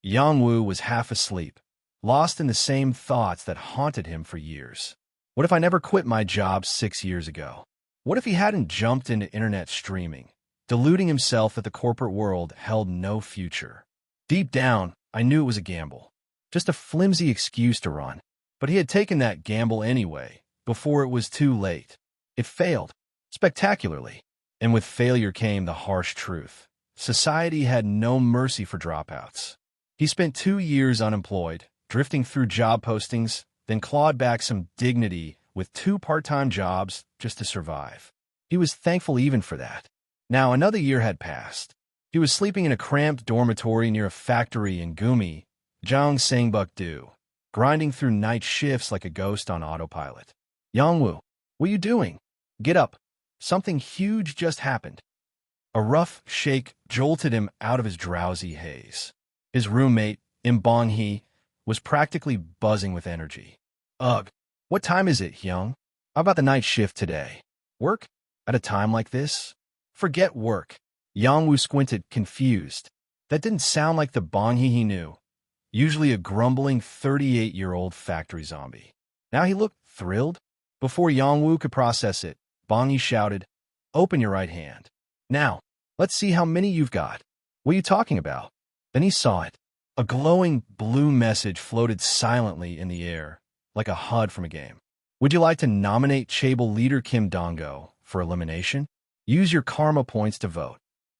Yang Wu was half asleep, lost in the same thoughts that haunted him for years. What if I never quit my job 6 years ago? What if he hadn't jumped into internet streaming, deluding himself that the corporate world held no future? Deep down, I knew it was a gamble, just a flimsy excuse to run. But he had taken that gamble anyway, before it was too late. It failed, spectacularly. And with failure came the harsh truth. Society had no mercy for dropouts. He spent 2 years unemployed, drifting through job postings, then clawed back some dignity with 2 part-time jobs just to survive. He was thankful even for that. Now another year had passed. He was sleeping in a cramped dormitory near a factory in Gumi, Gyeongsangbuk-do, grinding through night shifts like a ghost on autopilot. Yongwoo, what are you doing? Get up. Something huge just happened. A rough shake jolted him out of his drowsy haze. His roommate, Im Bong-hee, was practically buzzing with energy. Ugh, what time is it, Hyung? How about the night shift today? Work? At a time like this? Forget work. Yongwoo squinted, confused. That didn't sound like the Bong-hee he knew, usually a grumbling 38-year-old factory zombie. Now he looked thrilled. Before Yongwoo could process it, Bong-hee shouted, "Open your right hand. Now, let's see how many you've got. What are you talking about?" Then he saw it. A glowing blue message floated silently in the air, like a HUD from a game. Would you like to nominate Chaebol leader Kim Dong-go for elimination? Use your karma points to vote.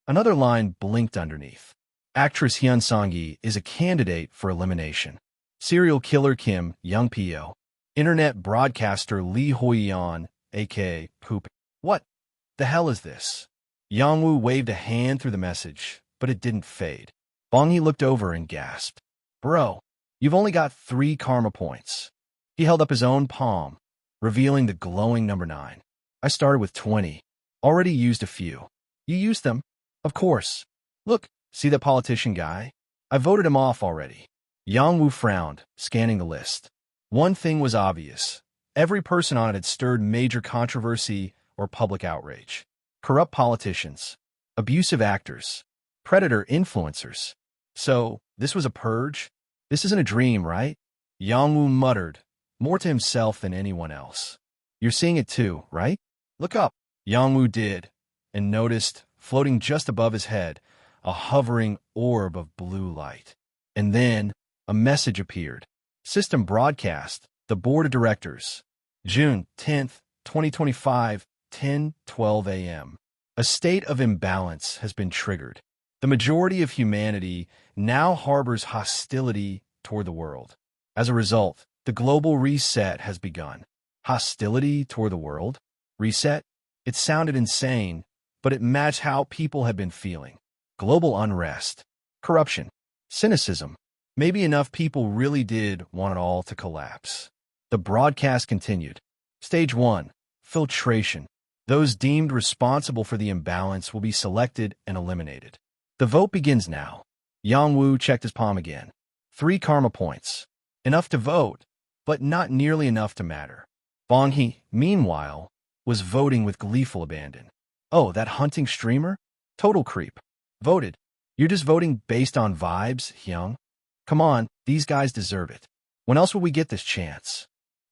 Another line blinked underneath. Actress Hyun Song-gi is a candidate for elimination. Serial killer Kim Young-pyo. Internet broadcaster Lee Hoi-yeon, a.k.a. Poop. What the hell is this? Yongwoo waved a hand through the message, but it didn't fade. Bong-hee looked over and gasped. Bro, you've only got 3 karma points. He held up his own palm, revealing the glowing number 9. I started with 20. Already used a few. You used them? Of course. Look, see that politician guy? I voted him off already. Yongwoo frowned, scanning the list. One thing was obvious. Every person on it had stirred major controversy or public outrage. Corrupt politicians, abusive actors, predator influencers. So, this was a purge? This isn't a dream, right? Yongwoo muttered, more to himself than anyone else. You're seeing it too, right? Look up. Yongwoo did, and noticed, floating just above his head, a hovering orb of blue light. And then, a message appeared. System broadcast, the Board of Directors. June 10th, 2025, 10:12 a.m. A state of imbalance has been triggered. The majority of humanity now harbors hostility toward the world. As a result, the global reset has begun. Hostility toward the world? Reset? It sounded insane, but it matched how people had been feeling. Global unrest, corruption, cynicism. Maybe enough people really did want it all to collapse. The broadcast continued. Stage 1, filtration. Those deemed responsible for the imbalance will be selected and eliminated. The vote begins now. Yongwoo checked his palm again. 3 karma points. Enough to vote, but not nearly enough to matter. Bong-hee, meanwhile, was voting with gleeful abandon. Oh, that hunting streamer? Total creep. Voted. You're just voting based on vibes, Hyung? Come on, these guys deserve it. When else will we get this chance?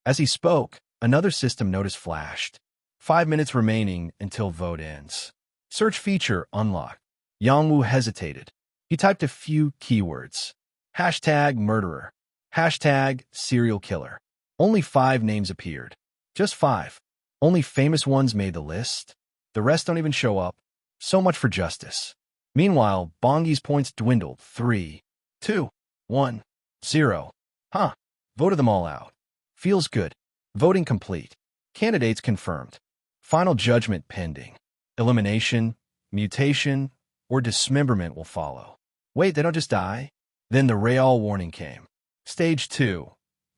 As he spoke, another system notice flashed. 5 minutes remaining until vote ends. Search feature unlocked. Yongwoo hesitated. He typed a few keywords. Hashtag murderer. Hashtag serial killer. Only 5 names appeared. Just 5. Only famous ones made the list. The rest don't even show up. So much for justice. Meanwhile, Bong-hee's points dwindled. 3, 2, 1, 0. Huh. Voted them all out. Feels good. Voting complete. Candidates confirmed. Final judgment pending. Elimination, mutation, or dismemberment will follow. Wait, they don't just die? Then the real warning came. Stage 2.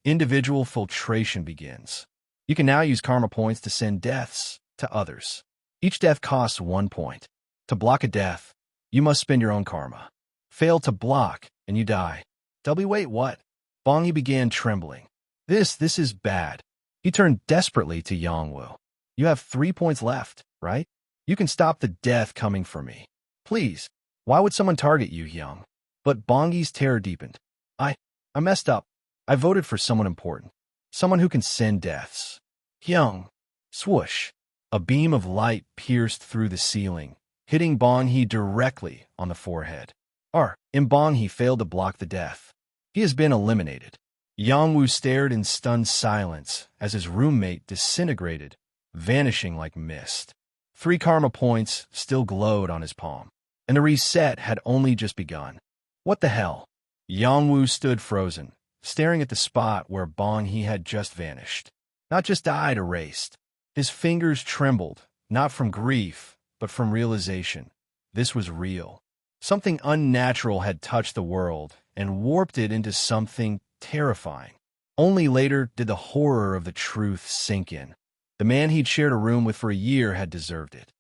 Individual filtration begins. You can now use karma points to send deaths to others. Each death costs 1 point. To block a death, you must spend your own karma. Fail to block, and you die. Wait, what? Bong-hee began trembling. This is bad. He turned desperately to Yongwoo. You have 3 points left, right? You can stop the death coming for me. Please, why would someone target you, Hyung? But Bongi's terror deepened. I messed up. I voted for someone important. Someone who can send deaths. Hyung. Swoosh. A beam of light pierced through the ceiling, hitting Bong-hee directly on the forehead. Bong-hee failed to block the death. He has been eliminated. Yang-woo stared in stunned silence as his roommate disintegrated, vanishing like mist. 3 karma points still glowed on his palm, and the reset had only just begun. What the hell? Yang-woo stood frozen, staring at the spot where Bong-hee had just vanished. Not just died, erased. His fingers trembled, not from grief, but from realization. This was real. Something unnatural had touched the world and warped it into something terrifying. Only later did the horror of the truth sink in. The man he'd shared a room with for a year had deserved it.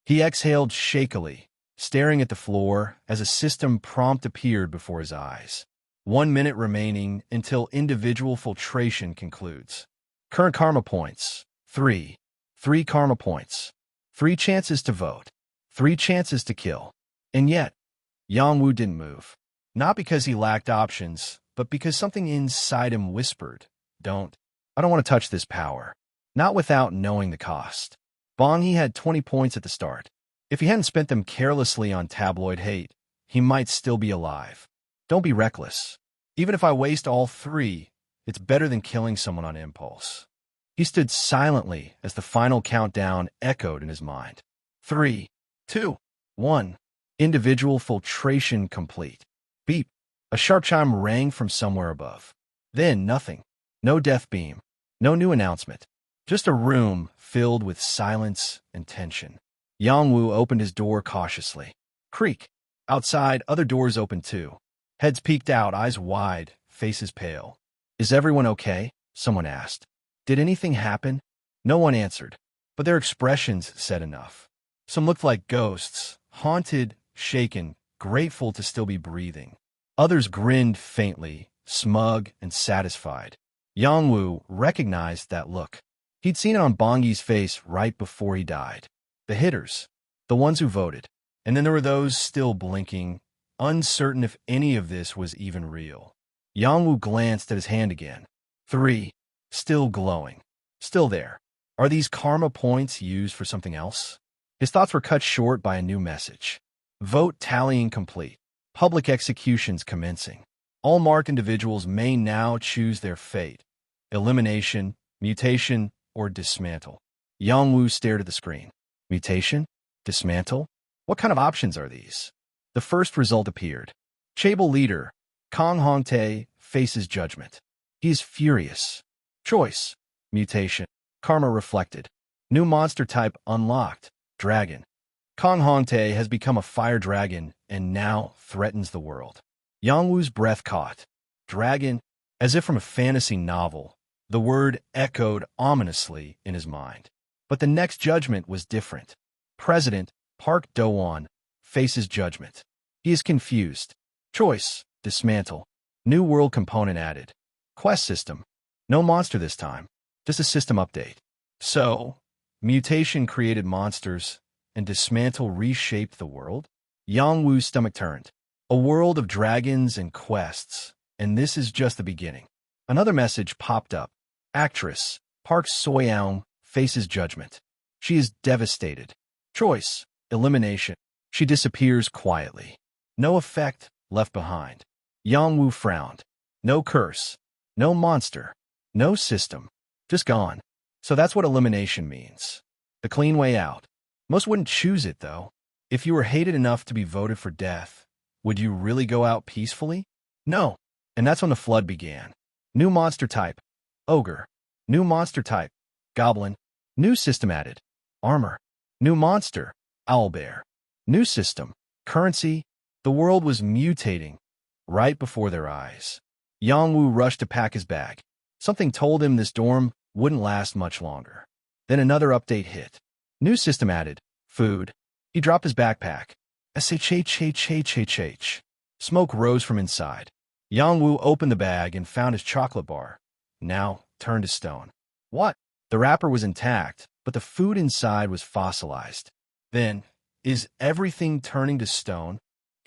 He exhaled shakily, staring at the floor as a system prompt appeared before his eyes. 1 minute remaining until individual filtration concludes. Current karma points, 3. 3 karma points. 3 chances to vote. 3 chances to kill. And yet, Yang-woo didn't move. Not because he lacked options, but because something inside him whispered, I don't want to touch this power. Not without knowing the cost. Bong-hee had 20 points at the start. If he hadn't spent them carelessly on tabloid hate, he might still be alive. Don't be reckless. Even if I waste all 3, it's better than killing someone on impulse. He stood silently as the final countdown echoed in his mind. 3, 2, 1. Individual filtration complete. Beep. A sharp chime rang from somewhere above. Then nothing. No death beam. No new announcement. Just a room filled with silence and tension. Yang-woo opened his door cautiously. Creak. Outside, other doors opened too. Heads peeked out, eyes wide, faces pale. Is everyone okay? Someone asked. Did anything happen? No one answered, but their expressions said enough. Some looked like ghosts, haunted, shaken, grateful to still be breathing. Others grinned faintly, smug and satisfied. Yang-woo recognized that look. He'd seen it on Bong-hee's face right before he died. The hitters, the ones who voted. And then there were those still blinking, uncertain if any of this was even real. Yang-woo glanced at his hand again. 3. Still glowing. Still there. Are these karma points used for something else? His thoughts were cut short by a new message. Vote tallying complete. Public executions commencing. All marked individuals may now choose their fate. Elimination, mutation, or dismantle. Yang-woo stared at the screen. Mutation? Dismantle? What kind of options are these? The first result appeared. Chaebol leader, Kang Hong-tae, faces judgment. He is furious. Choice. Mutation. Karma reflected. New monster type unlocked. Dragon. Kang Hong-tae has become a fire dragon and now threatens the world. Yang-woo's breath caught. Dragon, as if from a fantasy novel. The word echoed ominously in his mind. But the next judgment was different. President, Park Do-won, faces judgment. He is confused. Choice. Dismantle. New world component added. Quest system. No monster this time. Just a system update. So, mutation created monsters, and dismantle reshaped the world? Yang-woo's stomach turned. A world of dragons and quests, and this is just the beginning. Another message popped up. Actress, Park So-young, faces judgment. She is devastated. Choice. Elimination. She disappears quietly. No effect left behind. Yang-woo frowned. No curse. No monster. No system. Just gone. So that's what elimination means. The clean way out. Most wouldn't choose it, though. If you were hated enough to be voted for death, would you really go out peacefully? No. And that's when the flood began. New monster type. Ogre. New monster type. Goblin. New system added. Armor. New monster. Owlbear. New system. Currency. The world was mutating right before their eyes. Yang-woo rushed to pack his bag. Something told him this dorm wouldn't last much longer. Then another update hit. New system added. Food. He dropped his backpack. SHHHHHH. Smoke rose from inside. Yang-woo opened the bag and found his chocolate bar, now turned to stone. What? The wrapper was intact, but the food inside was fossilized. Then, is everything turning to stone?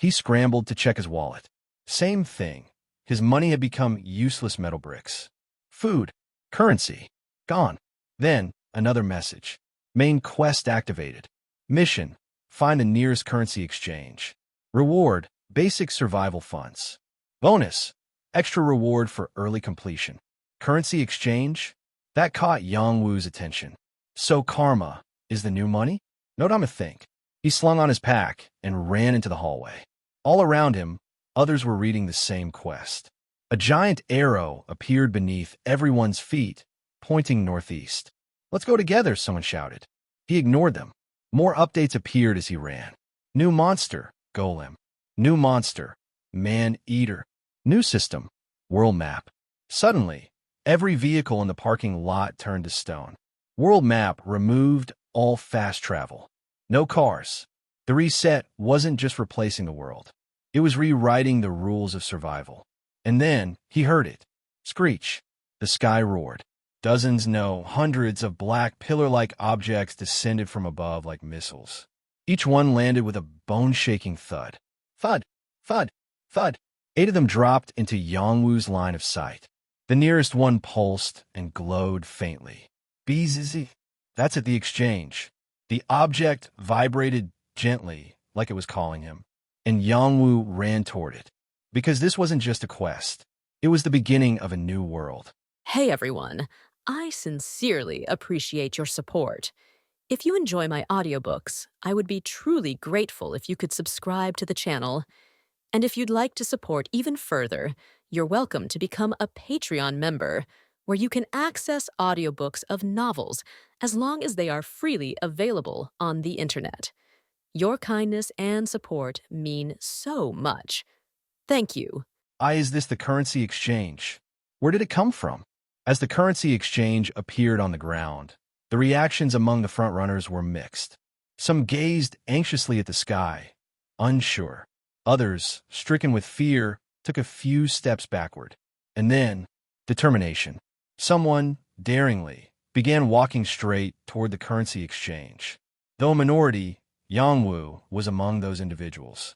He scrambled to check his wallet. Same thing. His money had become useless metal bricks. Food. Currency. Gone. Then, another message. Main quest activated. Mission. Find the nearest currency exchange. Reward. Basic survival funds. Bonus. Extra reward for early completion. Currency exchange? That caught Yang Wu's attention. So karma is the new money? No time to think. He slung on his pack and ran into the hallway. All around him, others were reading the same quest. A giant arrow appeared beneath everyone's feet, pointing northeast. Let's go together, someone shouted. He ignored them. More updates appeared as he ran. New monster, golem. New monster, man-eater. New system, world map. Suddenly, every vehicle in the parking lot turned to stone. World map removed all fast travel. No cars. The reset wasn't just replacing the world. It was rewriting the rules of survival. And then he heard it. Screech. The sky roared. Dozens, no, hundreds of black pillar-like objects descended from above like missiles. Each one landed with a bone-shaking thud. Thud, thud, thud. 8 of them dropped into Yang Wu's line of sight. The nearest one pulsed and glowed faintly. BZZ. That's at the exchange. The object vibrated gently, like it was calling him, and Yang Wu ran toward it. Because this wasn't just a quest. It was the beginning of a new world. Hey everyone, I sincerely appreciate your support. If you enjoy my audiobooks, I would be truly grateful if you could subscribe to the channel. And if you'd like to support even further, you're welcome to become a Patreon member, where you can access audiobooks of novels as long as they are freely available on the internet. Your kindness and support mean so much. Thank you. Is this the currency exchange? Where did it come from? As the currency exchange appeared on the ground, the reactions among the frontrunners were mixed. Some gazed anxiously at the sky, unsure. Others, stricken with fear, took a few steps backward. And then, determination. Someone, daringly, began walking straight toward the currency exchange. Though a minority, Yang Wu was among those individuals,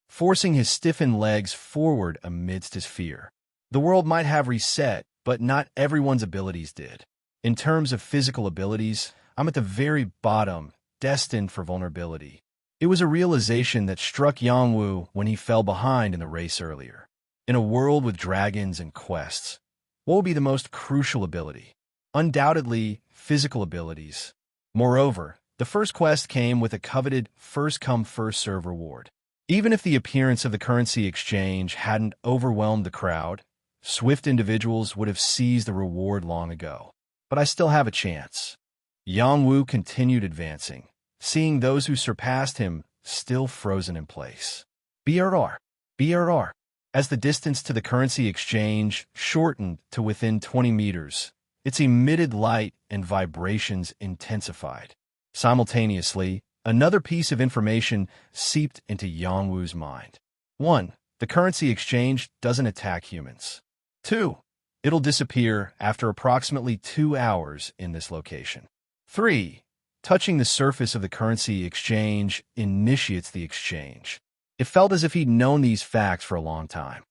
forcing his stiffened legs forward amidst his fear. The world might have reset, but not everyone's abilities did. In terms of physical abilities, I'm at the very bottom, destined for vulnerability. It was a realization that struck Yang Wu when he fell behind in the race earlier. In a world with dragons and quests, what would be the most crucial ability? Undoubtedly, physical abilities. Moreover, the first quest came with a coveted first-come, first-serve reward. Even if the appearance of the currency exchange hadn't overwhelmed the crowd, swift individuals would have seized the reward long ago. But I still have a chance. Yang Wu continued advancing, seeing those who surpassed him still frozen in place. BRR. BRR. As the distance to the currency exchange shortened to within 20 meters, its emitted light and vibrations intensified. Simultaneously, another piece of information seeped into Yang Wu's mind. 1. The currency exchange doesn't attack humans. 2. It'll disappear after approximately 2 hours in this location. 3. Touching the surface of the currency exchange initiates the exchange. It felt as if he'd known these facts for a long time.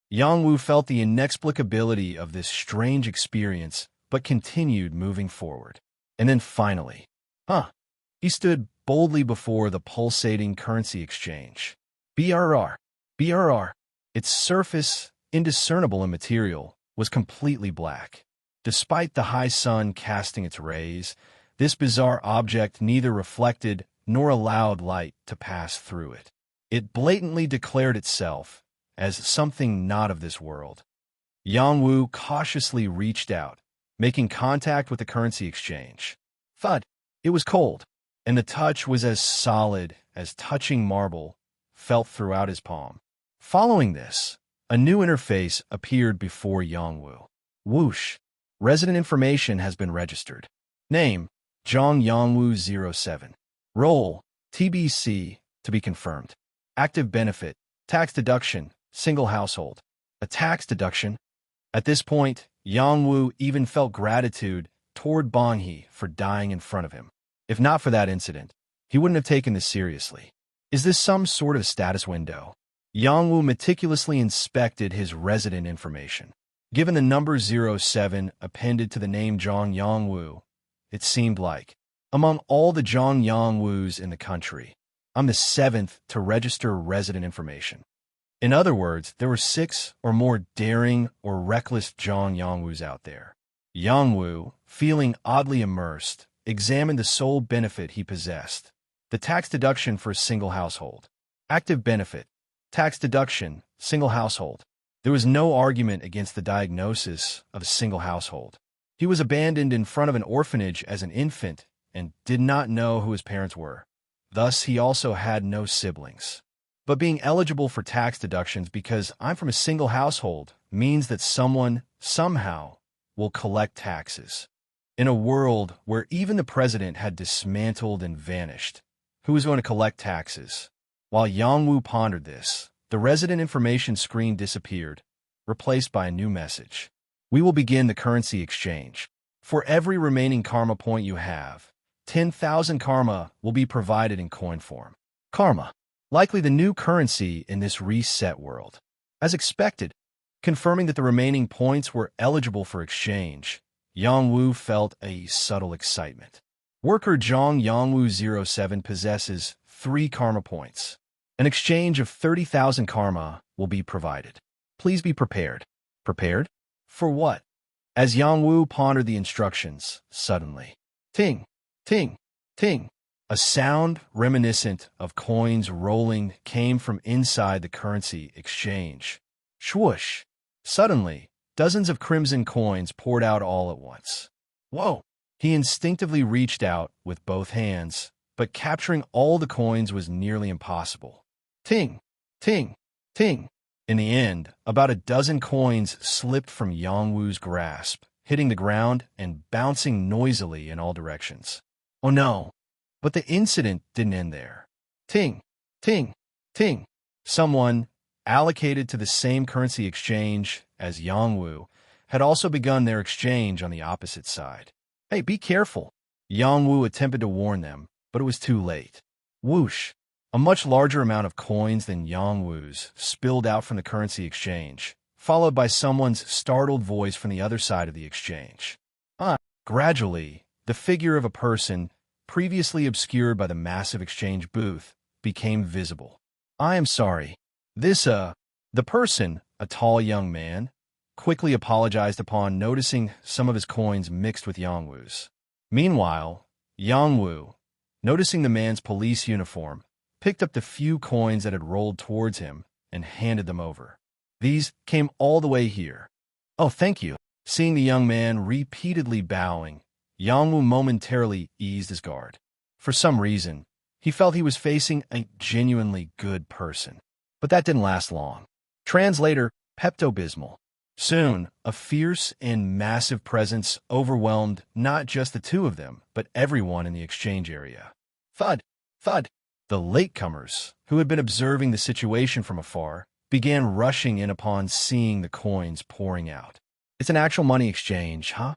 Yang Wu felt the inexplicability of this strange experience, but continued moving forward. And then finally, he stood boldly before the pulsating currency exchange. BRR. BRR. Its surface, indiscernible in material, was completely black. Despite the high sun casting its rays, this bizarre object neither reflected nor allowed light to pass through it. It blatantly declared itself as something not of this world. Yang Wu cautiously reached out, making contact with the currency exchange. Thud. It was cold, and the touch was as solid as touching marble, felt throughout his palm. Following this, a new interface appeared before Yang Wu. Whoosh. Resident information has been registered. Name, Zhang Yangwu 07. Role, TBC, to be confirmed. Active benefit, tax deduction, single household. A tax deduction? At this point, Yang Wu even felt gratitude toward Bong He for dying in front of him. If not for that incident, he wouldn't have taken this seriously. Is this some sort of status window? Yang Wu meticulously inspected his resident information. Given the number 07 appended to the name Zhang Yangwu, it seemed like, among all the Zhang Yangwus in the country, I'm the 7th to register resident information. In other words, there were 6 or more daring or reckless Zhang Yangwus out there. Yang Wu, feeling oddly immersed, examined the sole benefit he possessed, the tax deduction for a single household. Active benefit, tax deduction, single household. There was no argument against the diagnosis of a single household. He was abandoned in front of an orphanage as an infant and did not know who his parents were. Thus, he also had no siblings. But being eligible for tax deductions because I'm from a single household means that someone, somehow, will collect taxes. In a world where even the president had dismantled and vanished, who was going to collect taxes? While Yang Wu pondered this, the resident information screen disappeared, replaced by a new message. We will begin the currency exchange. For every remaining karma point you have, 10,000 karma will be provided in coin form. Karma, likely the new currency in this reset world. As expected, confirming that the remaining points were eligible for exchange, Yang Wu felt a subtle excitement. Worker Zhang Yangwu 07 possesses 3 karma points. An exchange of 30,000 karma will be provided. Please be prepared. Prepared? For what? As Yang Wu pondered the instructions, suddenly, ting, ting, ting, a sound reminiscent of coins rolling came from inside the currency exchange. Swoosh! Suddenly, dozens of crimson coins poured out all at once. Whoa! He instinctively reached out with both hands, but capturing all the coins was nearly impossible. Ting! Ting! Ting! In the end, about a dozen coins slipped from Yang Wu's grasp, hitting the ground and bouncing noisily in all directions. Oh no! But the incident didn't end there. Ting! Ting! Ting! Someone, allocated to the same currency exchange as Yang Wu, had also begun their exchange on the opposite side. Hey, be careful! Yang Wu attempted to warn them, but it was too late. Whoosh! A much larger amount of coins than Yang Wu's spilled out from the currency exchange, followed by someone's startled voice from the other side of the exchange. Gradually, the figure of a person, previously obscured by the massive exchange booth, became visible. I am sorry. The person, a tall young man, quickly apologized upon noticing some of his coins mixed with Yang Wu's. Meanwhile, Yang Wu, noticing the man's police uniform, picked up the few coins that had rolled towards him and handed them over. These came all the way here. Oh, thank you. Seeing the young man repeatedly bowing, Yang Wu momentarily eased his guard. For some reason, he felt he was facing a genuinely good person. But that didn't last long. Translator, Pepto-Bismol. Soon, a fierce and massive presence overwhelmed not just the two of them, but everyone in the exchange area. Thud! Thud! The latecomers, who had been observing the situation from afar, began rushing in upon seeing the coins pouring out. It's an actual money exchange, huh?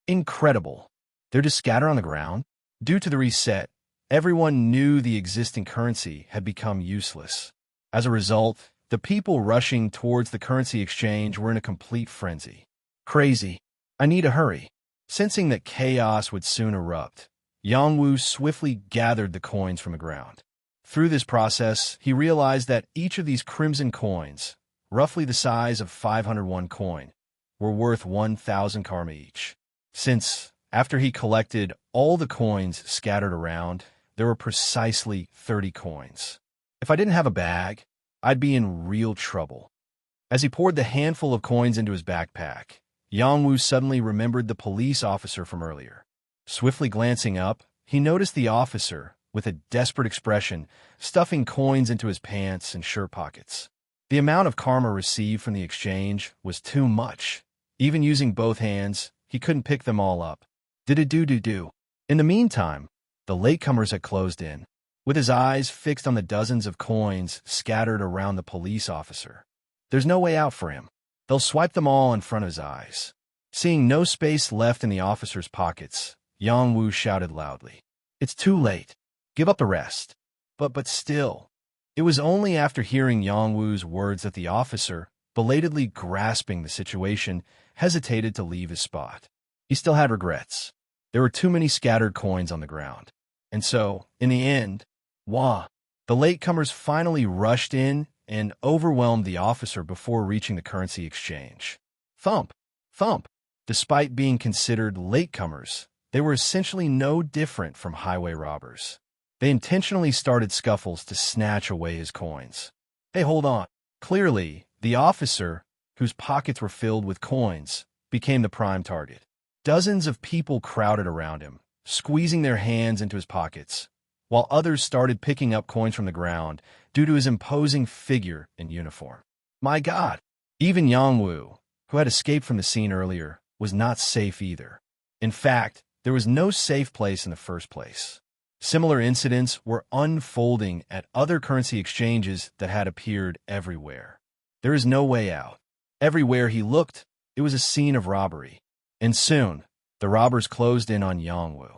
Incredible. They're just scattered on the ground? Due to the reset, everyone knew the existing currency had become useless. As a result, the people rushing towards the currency exchange were in a complete frenzy. Crazy. I need to hurry. Sensing that chaos would soon erupt, Yang Wu swiftly gathered the coins from the ground. Through this process, he realized that each of these crimson coins, roughly the size of 501 coin, were worth 1,000 karma each. Since, after he collected all the coins scattered around, there were precisely 30 coins. If I didn't have a bag, I'd be in real trouble. As he poured the handful of coins into his backpack, Yang Wu suddenly remembered the police officer from earlier. Swiftly glancing up, he noticed the officer, with a desperate expression, stuffing coins into his pants and shirt pockets. The amount of karma received from the exchange was too much. Even using both hands, he couldn't pick them all up. Do. In the meantime, the latecomers had closed in, with his eyes fixed on the dozens of coins scattered around the police officer. There's no way out for him. They'll swipe them all in front of his eyes. Seeing no space left in the officer's pockets, Yang Wu shouted loudly, "It's too late. Give up the rest." But still, It was only after hearing Yang Wu's words that the officer, belatedly grasping the situation, hesitated to leave his spot. He still had regrets. There were too many scattered coins on the ground. And so, in the end, the latecomers finally rushed in and overwhelmed the officer before reaching the currency exchange. Thump! Thump! Despite being considered latecomers, they were essentially no different from highway robbers. They intentionally started scuffles to snatch away his coins. Hey, hold on. Clearly, the officer, whose pockets were filled with coins, became the prime target. Dozens of people crowded around him, squeezing their hands into his pockets, while others started picking up coins from the ground due to his imposing figure and uniform. My God! Even Yang Wu, who had escaped from the scene earlier, was not safe either. In fact, there was no safe place in the first place. Similar incidents were unfolding at other currency exchanges that had appeared everywhere. There is no way out. Everywhere he looked, it was a scene of robbery. And soon, the robbers closed in on Yang Wu.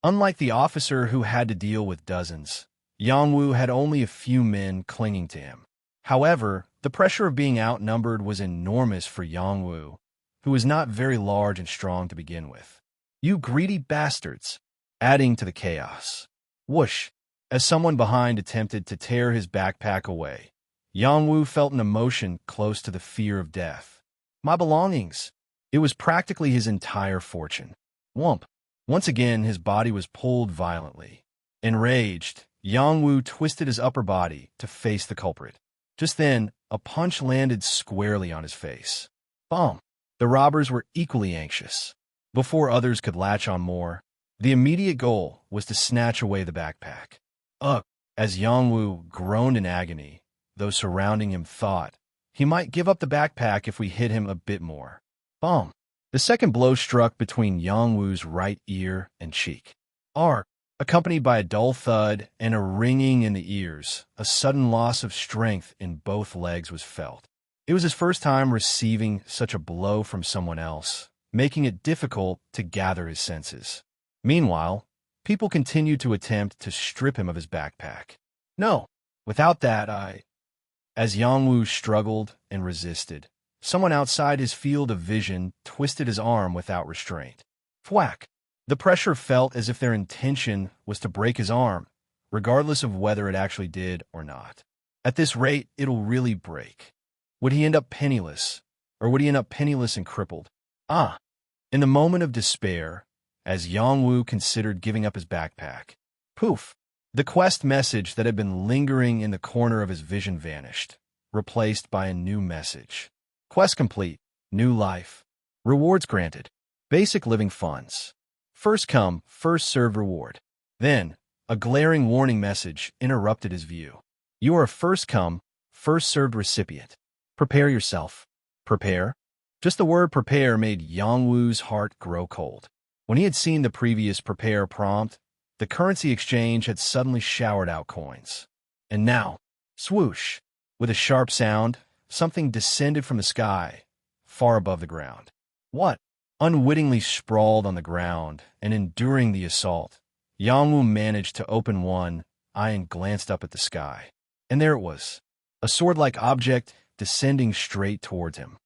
Unlike the officer who had to deal with dozens, Yang Wu had only a few men clinging to him. However, the pressure of being outnumbered was enormous for Yang Wu, who was not very large and strong to begin with. You greedy bastards! Adding to the chaos. Whoosh! As someone behind attempted to tear his backpack away, Yang Wu felt an emotion close to the fear of death. My belongings! It was practically his entire fortune. Whomp! Once again, his body was pulled violently. Enraged, Yang Wu twisted his upper body to face the culprit. Just then, a punch landed squarely on his face. Bomb! The robbers were equally anxious. Before others could latch on more, the immediate goal was to snatch away the backpack. Ugh! As Yang Wu groaned in agony, those surrounding him thought he might give up the backpack if we hit him a bit more. Bomb! The second blow struck between Yang Wu's right ear and cheek. Accompanied by a dull thud and a ringing in the ears, a sudden loss of strength in both legs was felt. It was his first time receiving such a blow from someone else, making it difficult to gather his senses. Meanwhile, people continued to attempt to strip him of his backpack. No, without that, As Yang Wu struggled and resisted, someone outside his field of vision twisted his arm without restraint. Thwack! The pressure felt as if their intention was to break his arm, regardless of whether it actually did or not. At this rate, it'll really break. Would he end up penniless, or would he end up penniless and crippled? In the moment of despair, as Yang Wu considered giving up his backpack, poof! The quest message that had been lingering in the corner of his vision vanished, replaced by a new message. Quest complete. New life. Rewards granted. Basic living funds. First come, first served reward. Then, a glaring warning message interrupted his view. You are a first come, first served recipient. Prepare yourself. Prepare? Just the word prepare made Yang Wu's heart grow cold. When he had seen the previous prepare prompt, the currency exchange had suddenly showered out coins. And now, swoosh! With a sharp sound, something descended from the sky, far above the ground. What? Unwittingly sprawled on the ground and enduring the assault, Yang Wu managed to open one eye and glanced up at the sky. And there it was, a sword-like object descending straight towards him.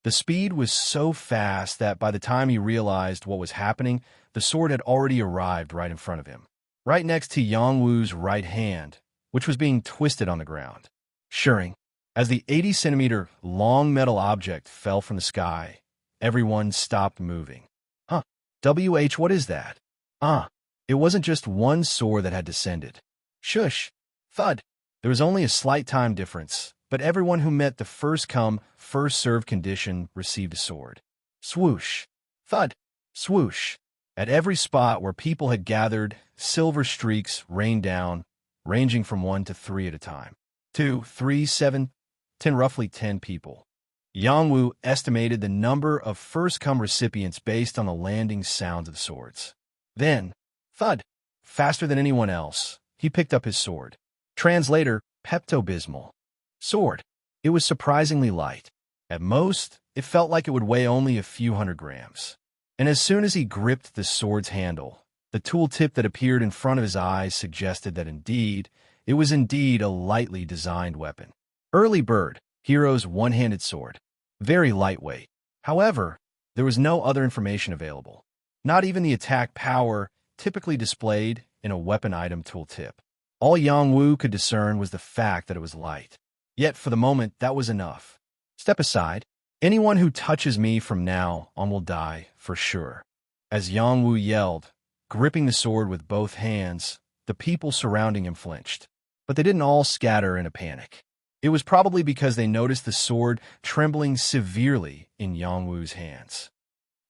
The speed was so fast that by the time he realized what was happening, the sword had already arrived right in front of him, right next to Yang Wu's right hand, which was being twisted on the ground. Shirring, as the 80-centimeter long metal object fell from the sky, everyone stopped moving. What is that? It wasn't just one sword that had descended. Shush! Thud! There was only a slight time difference, but everyone who met the first-come, first-served condition received a sword. Swoosh! Thud! Swoosh! At every spot where people had gathered, silver streaks rained down, ranging from 1 to 3 at a time. 2, 3, 7, 10, roughly 10 people. Yang Wu estimated the number of first-come recipients based on the landing sounds of the swords. Then, thud! Faster than anyone else, he picked up his sword. Translator, Pepto-Bismol. Sword. It was surprisingly light. At most, it felt like it would weigh only a few hundred grams. And as soon as he gripped the sword's handle, the tool tip that appeared in front of his eyes suggested that indeed, It was indeed a lightly designed weapon. Early Bird, Hero's one-handed sword. Very lightweight. However, there was no other information available. Not even the attack power typically displayed in a weapon item tooltip. All Yang Wu could discern was the fact that it was light. Yet, for the moment, that was enough. Step aside. Anyone who touches me from now on will die, for sure. As Yang Wu yelled, gripping the sword with both hands, the people surrounding him flinched. But they didn't all scatter in a panic. It was probably because they noticed the sword trembling severely in Yang Wu's hands.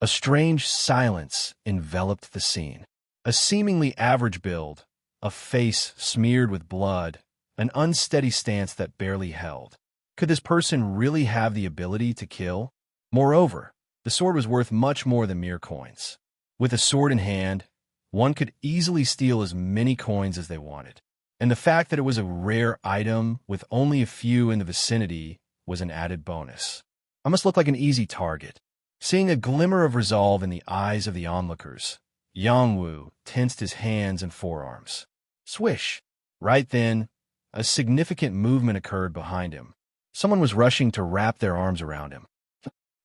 A strange silence enveloped the scene. A seemingly average build, a face smeared with blood, an unsteady stance that barely held. Could this person really have the ability to kill? Moreover, the sword was worth much more than mere coins. With a sword in hand, one could easily steal as many coins as they wanted. And the fact that it was a rare item with only a few in the vicinity was an added bonus. I must look like an easy target. Seeing a glimmer of resolve in the eyes of the onlookers, Yang Wu tensed his hands and forearms. Swish! Right then, a significant movement occurred behind him. Someone was rushing to wrap their arms around him.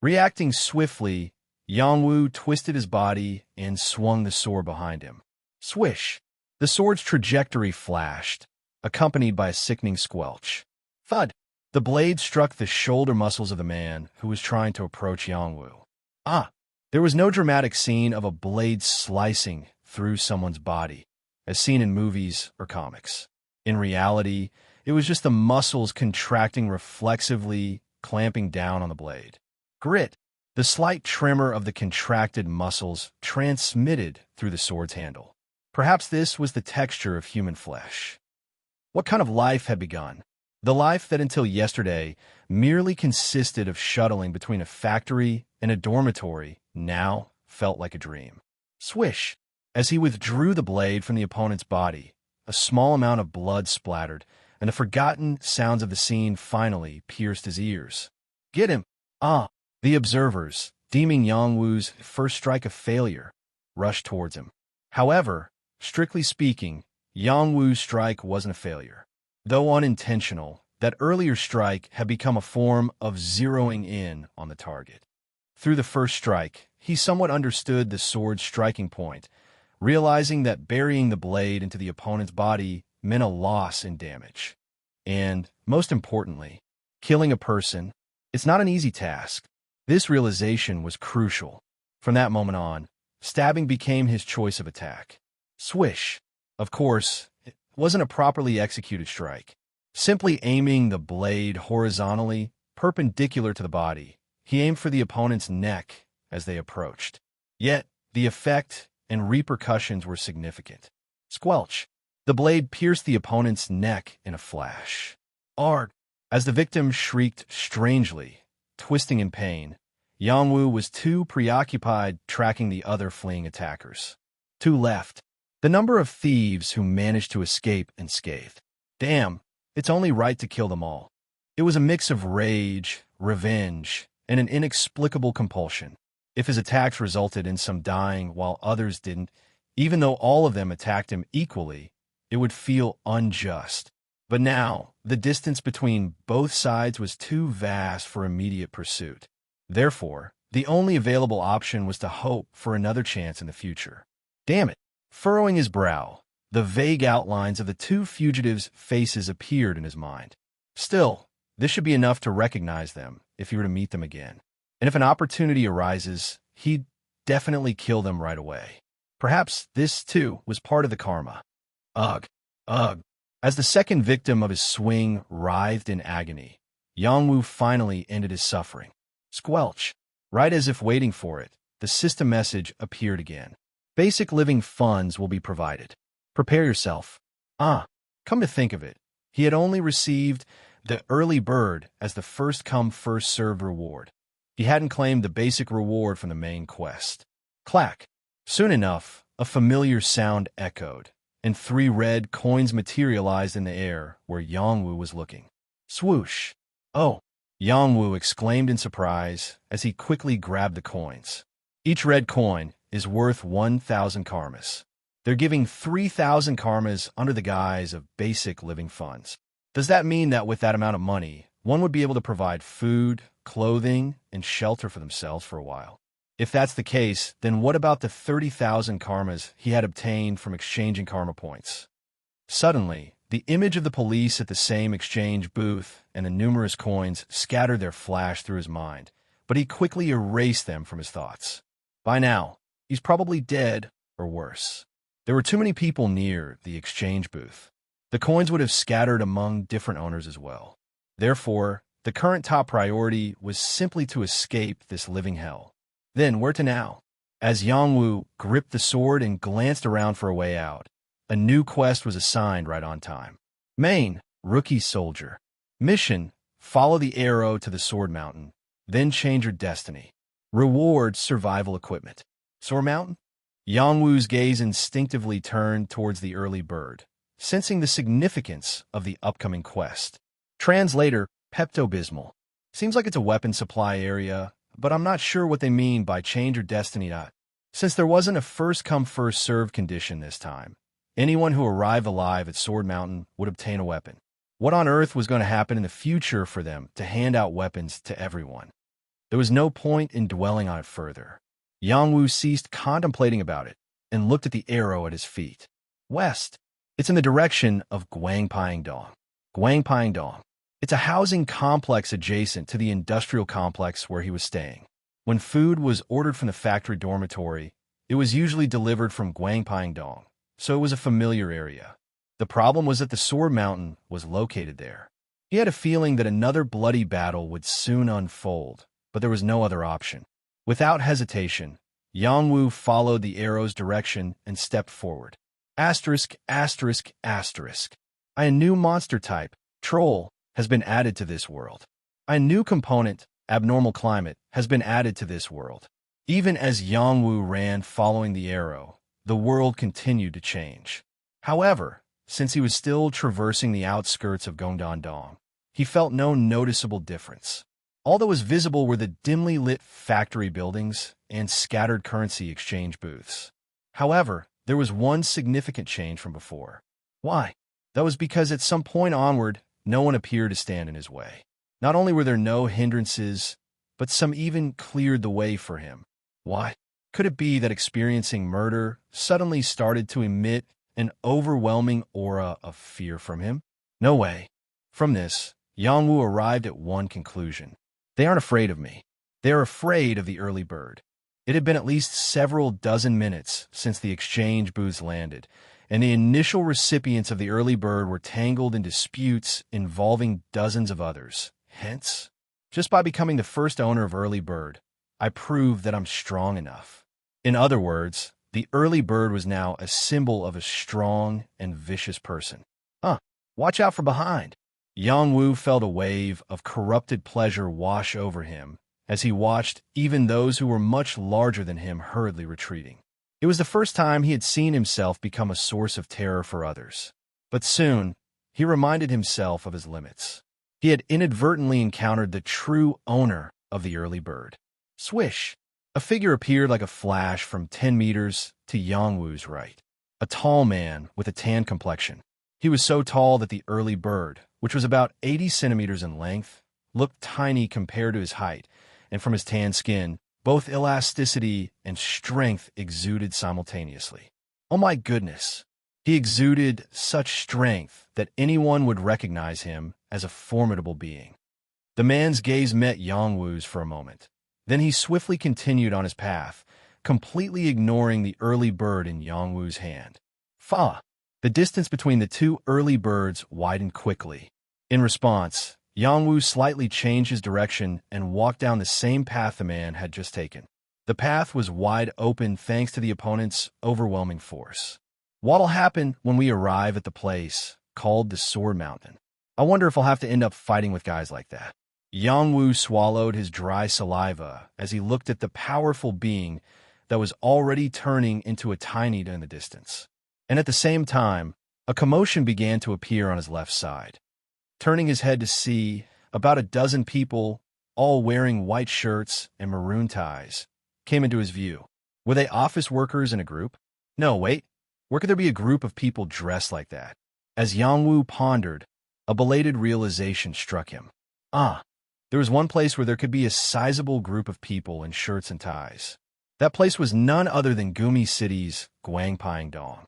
Reacting swiftly, Yang Wu twisted his body and swung the sword behind him. Swish! The sword's trajectory flashed, accompanied by a sickening squelch. Thud! The blade struck the shoulder muscles of the man who was trying to approach Yang Wu. There was no dramatic scene of a blade slicing through someone's body, as seen in movies or comics. In reality, it was just the muscles contracting reflexively, clamping down on the blade. Grit! The slight tremor of the contracted muscles transmitted through the sword's handle. Perhaps this was the texture of human flesh. What kind of life had begun? The life that until yesterday merely consisted of shuttling between a factory and a dormitory now felt like a dream. Swish! As he withdrew the blade from the opponent's body, a small amount of blood splattered, and the forgotten sounds of the scene finally pierced his ears. Get him! The observers, deeming Yang Wu's first strike a failure, rushed towards him. However, strictly speaking, Yang Wu's strike wasn't a failure. Though unintentional, that earlier strike had become a form of zeroing in on the target. Through the first strike, he somewhat understood the sword's striking point, realizing that burying the blade into the opponent's body meant a loss in damage. And, most importantly, killing a person, it's not an easy task. This realization was crucial. From that moment on, stabbing became his choice of attack. Swish! Of course, it wasn't a properly executed strike. Simply aiming the blade horizontally, perpendicular to the body, he aimed for the opponent's neck as they approached. Yet, the effect and repercussions were significant. Squelch! The blade pierced the opponent's neck in a flash. Arg! As the victim shrieked strangely, twisting in pain, Yang Wu was too preoccupied tracking the other fleeing attackers. Two left. The number of thieves who managed to escape unscathed. Damn, it's only right to kill them all. It was a mix of rage, revenge, and an inexplicable compulsion. If his attacks resulted in some dying while others didn't, even though all of them attacked him equally, it would feel unjust. But now, the distance between both sides was too vast for immediate pursuit. Therefore, the only available option was to hope for another chance in the future. Damn it! Furrowing his brow, the vague outlines of the two fugitives' faces appeared in his mind. Still, this should be enough to recognize them if he were to meet them again. And if an opportunity arises, he'd definitely kill them right away. Perhaps this, too, was part of the karma. Ugh! Ugh! As the second victim of his swing writhed in agony, Yang Wu finally ended his suffering. Squelch! Right as if waiting for it, the system message appeared again. Basic living funds will be provided. Prepare yourself. Come to think of it, he had only received the early bird as the first-come, first-served reward. He hadn't claimed the basic reward from the main quest. Clack! Soon enough, a familiar sound echoed, and 3 red coins materialized in the air where Yang Wu was looking. Swoosh! Oh! Yang Wu exclaimed in surprise as he quickly grabbed the coins. Each red coin is worth 1,000 karmas. They're giving 3,000 karmas under the guise of basic living funds. Does that mean that with that amount of money, one would be able to provide food, clothing, and shelter for themselves for a while? If that's the case, then what about the 30,000 karmas he had obtained from exchanging karma points? Suddenly, the image of the police at the same exchange booth and the numerous coins scattered their flash through his mind, but he quickly erased them from his thoughts. By now, he's probably dead or worse. There were too many people near the exchange booth. The coins would have scattered among different owners as well. Therefore, the current top priority was simply to escape this living hell. Then, where to now? As Yang Wu gripped the sword and glanced around for a way out, a new quest was assigned right on time. Main, Rookie Soldier. Mission, follow the arrow to the Sword Mountain, then change your destiny. Reward, survival equipment. Sword Mountain? Yang Wu's gaze instinctively turned towards the early bird, sensing the significance of the upcoming quest. Translator, Pepto-Bismol. Seems like it's a weapon supply area, but I'm not sure what they mean by change your destiny. Since there wasn't a first-come, first-served condition this time, anyone who arrived alive at Sword Mountain would obtain a weapon. What on earth was going to happen in the future for them to hand out weapons to everyone? There was no point in dwelling on it further. Yang Wu ceased contemplating about it and looked at the arrow at his feet. West. It's in the direction of Guangpyingdong. Guangpyingdong. It's a housing complex adjacent to the industrial complex where he was staying. When food was ordered from the factory dormitory, it was usually delivered from Guangpyingdong, so it was a familiar area. The problem was that the Sword Mountain was located there. He had a feeling that another bloody battle would soon unfold, but there was no other option. Without hesitation, Yang Wu followed the arrow's direction and stepped forward. Asterisk, asterisk, asterisk. A new monster type, Troll, has been added to this world. A new component, Abnormal Climate, has been added to this world. Even as Yang Wu ran following the arrow, the world continued to change. However, since he was still traversing the outskirts of Gongdandong, he felt no noticeable difference. All that was visible were the dimly lit factory buildings and scattered currency exchange booths. However, there was one significant change from before. Why? That was because at some point onward, no one appeared to stand in his way. Not only were there no hindrances, but some even cleared the way for him. Why? Could it be that experiencing murder suddenly started to emit an overwhelming aura of fear from him? No way. From this, Yang Wu arrived at one conclusion. They aren't afraid of me. They are afraid of the early bird. It had been at least several dozen minutes since the exchange booths landed, and the initial recipients of the early bird were tangled in disputes involving dozens of others. Hence, just by becoming the first owner of early bird, I proved that I'm strong enough. In other words, the early bird was now a symbol of a strong and vicious person. Watch out from behind. Yang Wu felt a wave of corrupted pleasure wash over him as he watched even those who were much larger than him hurriedly retreating. It was the first time he had seen himself become a source of terror for others. But soon, he reminded himself of his limits. He had inadvertently encountered the true owner of the early bird. Swish! A figure appeared like a flash from 10 meters to Yang Wu's right. A tall man with a tan complexion. He was so tall that the early bird, which was about 80 centimeters in length, looked tiny compared to his height, and from his tan skin, both elasticity and strength exuded simultaneously. Oh my goodness! He exuded such strength that anyone would recognize him as a formidable being. The man's gaze met Yang Wu's for a moment. Then he swiftly continued on his path, completely ignoring the early bird in Yang Wu's hand. Fa! The distance between the two early birds widened quickly. In response, Yang Wu slightly changed his direction and walked down the same path the man had just taken. The path was wide open thanks to the opponent's overwhelming force. What'll happen when we arrive at the place called the Sword Mountain? I wonder if I'll have to end up fighting with guys like that. Yang Wu swallowed his dry saliva as he looked at the powerful being that was already turning into a tiny in the distance. And at the same time, a commotion began to appear on his left side. Turning his head to see, about a dozen people, all wearing white shirts and maroon ties, came into his view. Were they office workers in a group? No, wait. Where could there be a group of people dressed like that? As Yang Wu pondered, a belated realization struck him. There was one place where there could be a sizable group of people in shirts and ties. That place was none other than Gumi City's Guangpyongdong,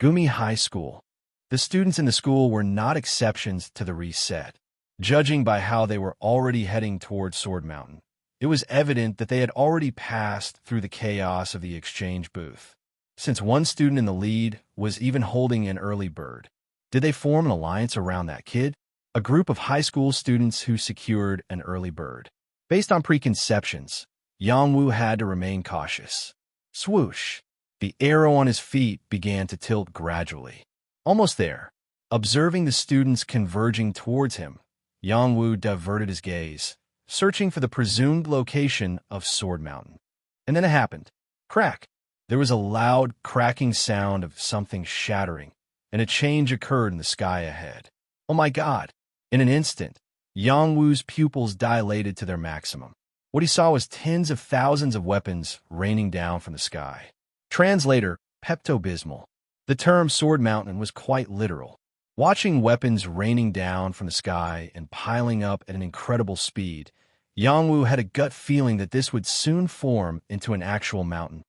Gumi High School. The students in the school were not exceptions to the reset. Judging by how they were already heading toward Sword Mountain, it was evident that they had already passed through the chaos of the exchange booth. Since one student in the lead was even holding an early bird, did they form an alliance around that kid? A group of high school students who secured an early bird. Based on preconceptions, Yang Wu had to remain cautious. Swoosh! The arrow on his feet began to tilt gradually. Almost there. Observing the students converging towards him, Yang Wu diverted his gaze, searching for the presumed location of Sword Mountain. And then it happened. Crack! There was a loud, cracking sound of something shattering, and a change occurred in the sky ahead. Oh my God! In an instant, Yang Wu's pupils dilated to their maximum. What he saw was tens of thousands of weapons raining down from the sky. Translator, Pepto-Bismol. The term Sword Mountain was quite literal. Watching weapons raining down from the sky and piling up at an incredible speed, Yang Wu had a gut feeling that this would soon form into an actual mountain.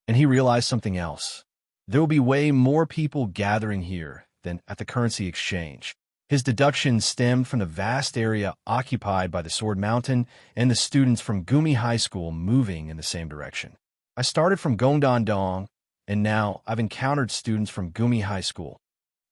And he realized something else. There will be way more people gathering here than at the currency exchange. His deductions stemmed from the vast area occupied by the Sword Mountain and the students from Gumi High School moving in the same direction. I started from Gongdong, and now I've encountered students from Gumi High School.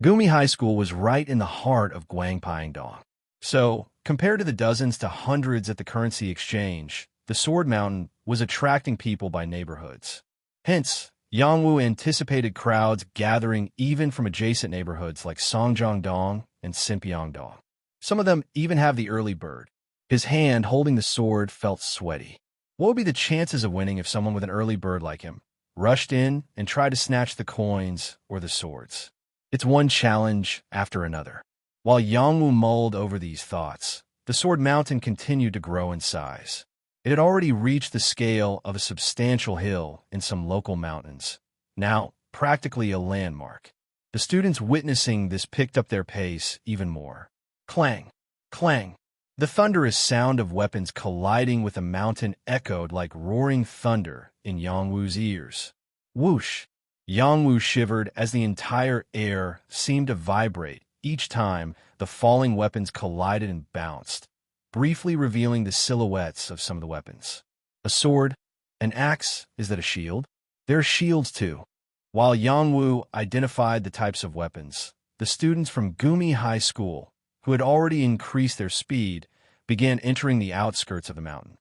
Gumi High School was right in the heart of Guangpyongdong. So, compared to the dozens to hundreds at the currency exchange, the Sword Mountain was attracting people by neighborhoods. Hence, Yang Wu anticipated crowds gathering even from adjacent neighborhoods like Songjiangdong and Sinpyeongdong. Some of them even have the early bird. His hand holding the sword felt sweaty. What would be the chances of winning if someone with an early bird like him rushed in and tried to snatch the coins or the swords? It's one challenge after another. While Yang Wu mulled over these thoughts, the Sword Mountain continued to grow in size. It had already reached the scale of a substantial hill in some local mountains, now practically a landmark. The students witnessing this picked up their pace even more. Clang! Clang! The thunderous sound of weapons colliding with the mountain echoed like roaring thunder in Yang Wu's ears. Whoosh! Yang Wu shivered as the entire air seemed to vibrate each time the falling weapons collided and bounced, briefly revealing the silhouettes of some of the weapons. A sword, an axe, is that a shield? There are shields too. While Yang Wu identified the types of weapons, the students from Gumi High School, who had already increased their speed, began entering the outskirts of the mountain.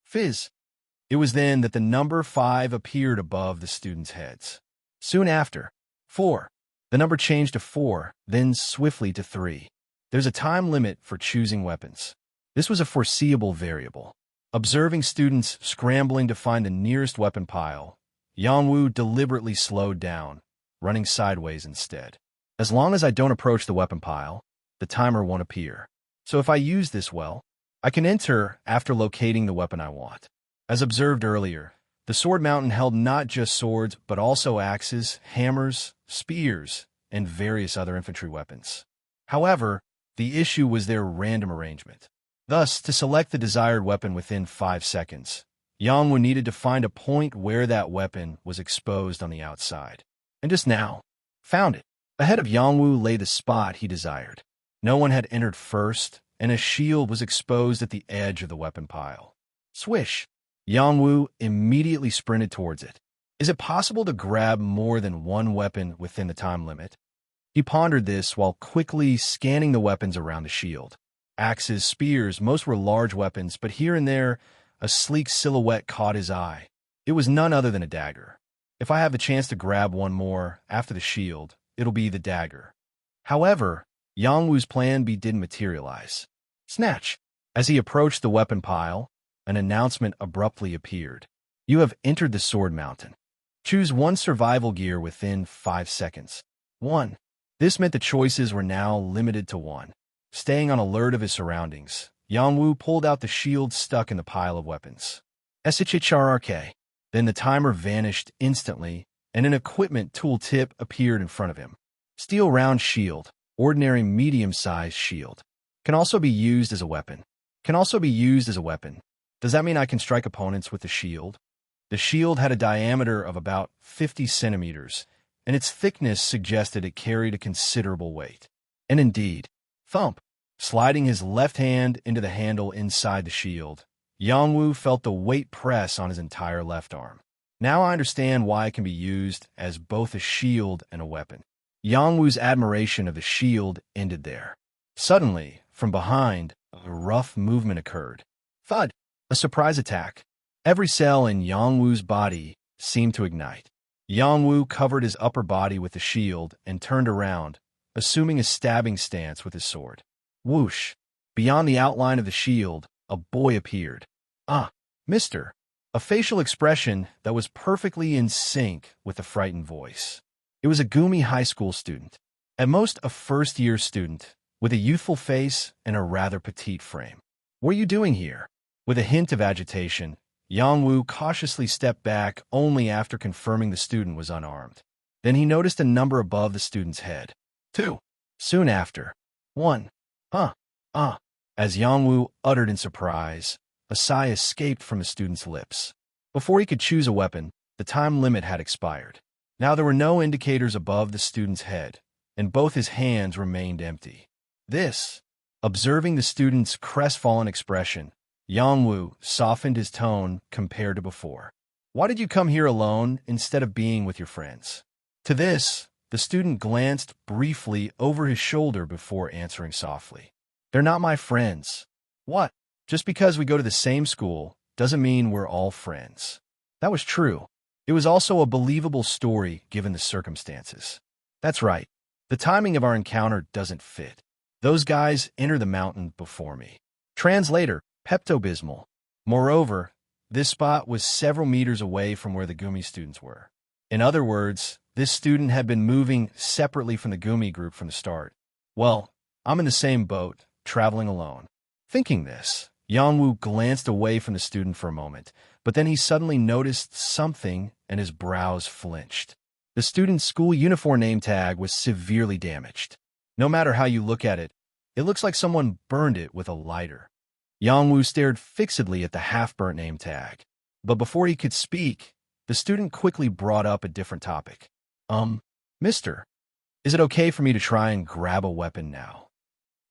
Fizz! It was then that the number 5 appeared above the students' heads. Soon after, 4. The number changed to 4, then swiftly to 3. There's a time limit for choosing weapons. This was a foreseeable variable. Observing students scrambling to find the nearest weapon pile, Yang Wu deliberately slowed down, running sideways instead. As long as I don't approach the weapon pile, the timer won't appear. So if I use this well, I can enter after locating the weapon I want. As observed earlier, the Sword Mountain held not just swords, but also axes, hammers, spears, and various other infantry weapons. However, the issue was their random arrangement. Thus, to select the desired weapon within 5 seconds, Yang Wu needed to find a point where that weapon was exposed on the outside. And just now, found it. Ahead of Yang Wu lay the spot he desired. No one had entered first, and a shield was exposed at the edge of the weapon pile. Swish! Yang Wu immediately sprinted towards it. Is it possible to grab more than one weapon within the time limit? He pondered this while quickly scanning the weapons around the shield. Axes, spears, most were large weapons, but here and there, a sleek silhouette caught his eye. It was none other than a dagger. If I have the chance to grab one more after the shield, it'll be the dagger. However, Yang Wu's plan B didn't materialize. Snatch! As he approached the weapon pile, an announcement abruptly appeared. You have entered the Sword Mountain. Choose one survival gear within 5 seconds. 1. This meant the choices were now limited to 1. Staying on alert of his surroundings, Yang Wu pulled out the shield stuck in the pile of weapons. SHRRK. Then the timer vanished instantly, and an equipment tooltip appeared in front of him. Steel round shield, ordinary medium-sized shield. Can also be used as a weapon. Does that mean I can strike opponents with the shield? The shield had a diameter of about 50 centimeters, and its thickness suggested it carried a considerable weight. And indeed, thump! Sliding his left hand into the handle inside the shield, Yangwu felt the weight press on his entire left arm. Now I understand why it can be used as both a shield and a weapon. Yangwu's admiration of the shield ended there. Suddenly, from behind, a rough movement occurred. Thud! A surprise attack. Every cell in Yangwu's body seemed to ignite. Yangwu covered his upper body with the shield and turned around, assuming a stabbing stance with his sword. Whoosh! Beyond the outline of the shield, a boy appeared. Ah, mister! A facial expression that was perfectly in sync with the frightened voice. It was a Gumi high school student, at most a first-year student, with a youthful face and a rather petite frame. What are you doing here? With a hint of agitation, Yangwu cautiously stepped back only after confirming the student was unarmed. Then he noticed a number above the student's head. 2. Soon after. 1. As Yangwu uttered in surprise, a sigh escaped from the student's lips. Before he could choose a weapon, the time limit had expired. Now there were no indicators above the student's head, and both his hands remained empty. Observing the student's crestfallen expression, Yangwu softened his tone compared to before. Why did you come here alone instead of being with your friends? To this, the student glanced briefly over his shoulder before answering softly. They're not my friends. What? Just because we go to the same school doesn't mean we're all friends. That was true. It was also a believable story given the circumstances. That's right. The timing of our encounter doesn't fit. Those guys entered the mountain before me. Translator, Pepto-Bismol. Moreover, this spot was several meters away from where the Gumi students were. In other words, this student had been moving separately from the Gumi group from the start. Well, I'm in the same boat, traveling alone. Thinking this, Yangwu glanced away from the student for a moment, but then he suddenly noticed something and his brows flinched. The student's school uniform name tag was severely damaged. No matter how you look at it, it looks like someone burned it with a lighter. Yangwu stared fixedly at the half-burnt name tag. But before he could speak, the student quickly brought up a different topic. Mister, is it okay for me to try and grab a weapon now?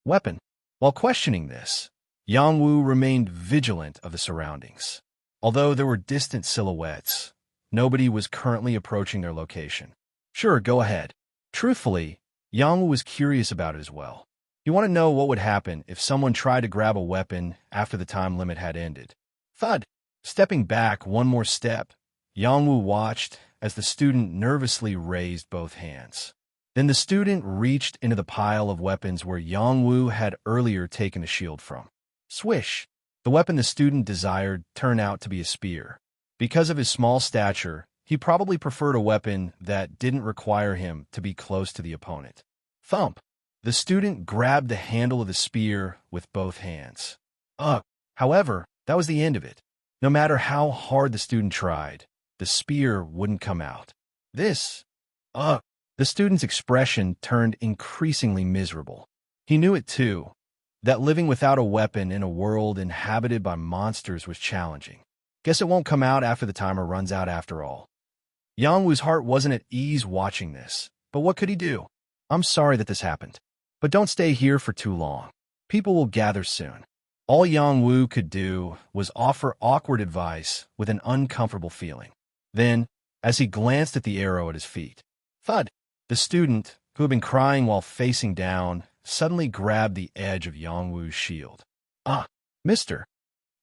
Weapon? While questioning this, Yangwu remained vigilant of the surroundings. Although there were distant silhouettes, nobody was currently approaching their location. Sure, go ahead. Truthfully, Yangwu was curious about it as well. He wanted to know what would happen if someone tried to grab a weapon after the time limit had ended. Thud! Stepping back one more step, Yangwu watched as the student nervously raised both hands. Then the student reached into the pile of weapons where Yangwu had earlier taken the shield from. Swish! The weapon the student desired turned out to be a spear. Because of his small stature, he probably preferred a weapon that didn't require him to be close to the opponent. Thump! The student grabbed the handle of the spear with both hands. However, that was the end of it. No matter how hard the student tried, the spear wouldn't come out. The student's expression turned increasingly miserable. He knew it too, that living without a weapon in a world inhabited by monsters was challenging. Guess it won't come out after the timer runs out after all. Yangwu's heart wasn't at ease watching this, but what could he do? I'm sorry that this happened, but don't stay here for too long. People will gather soon. All Yangwu could do was offer awkward advice with an uncomfortable feeling. Then, as he glanced at the arrow at his feet, thud! The student, who had been crying while facing down, suddenly grabbed the edge of Yangwu's shield. Mister,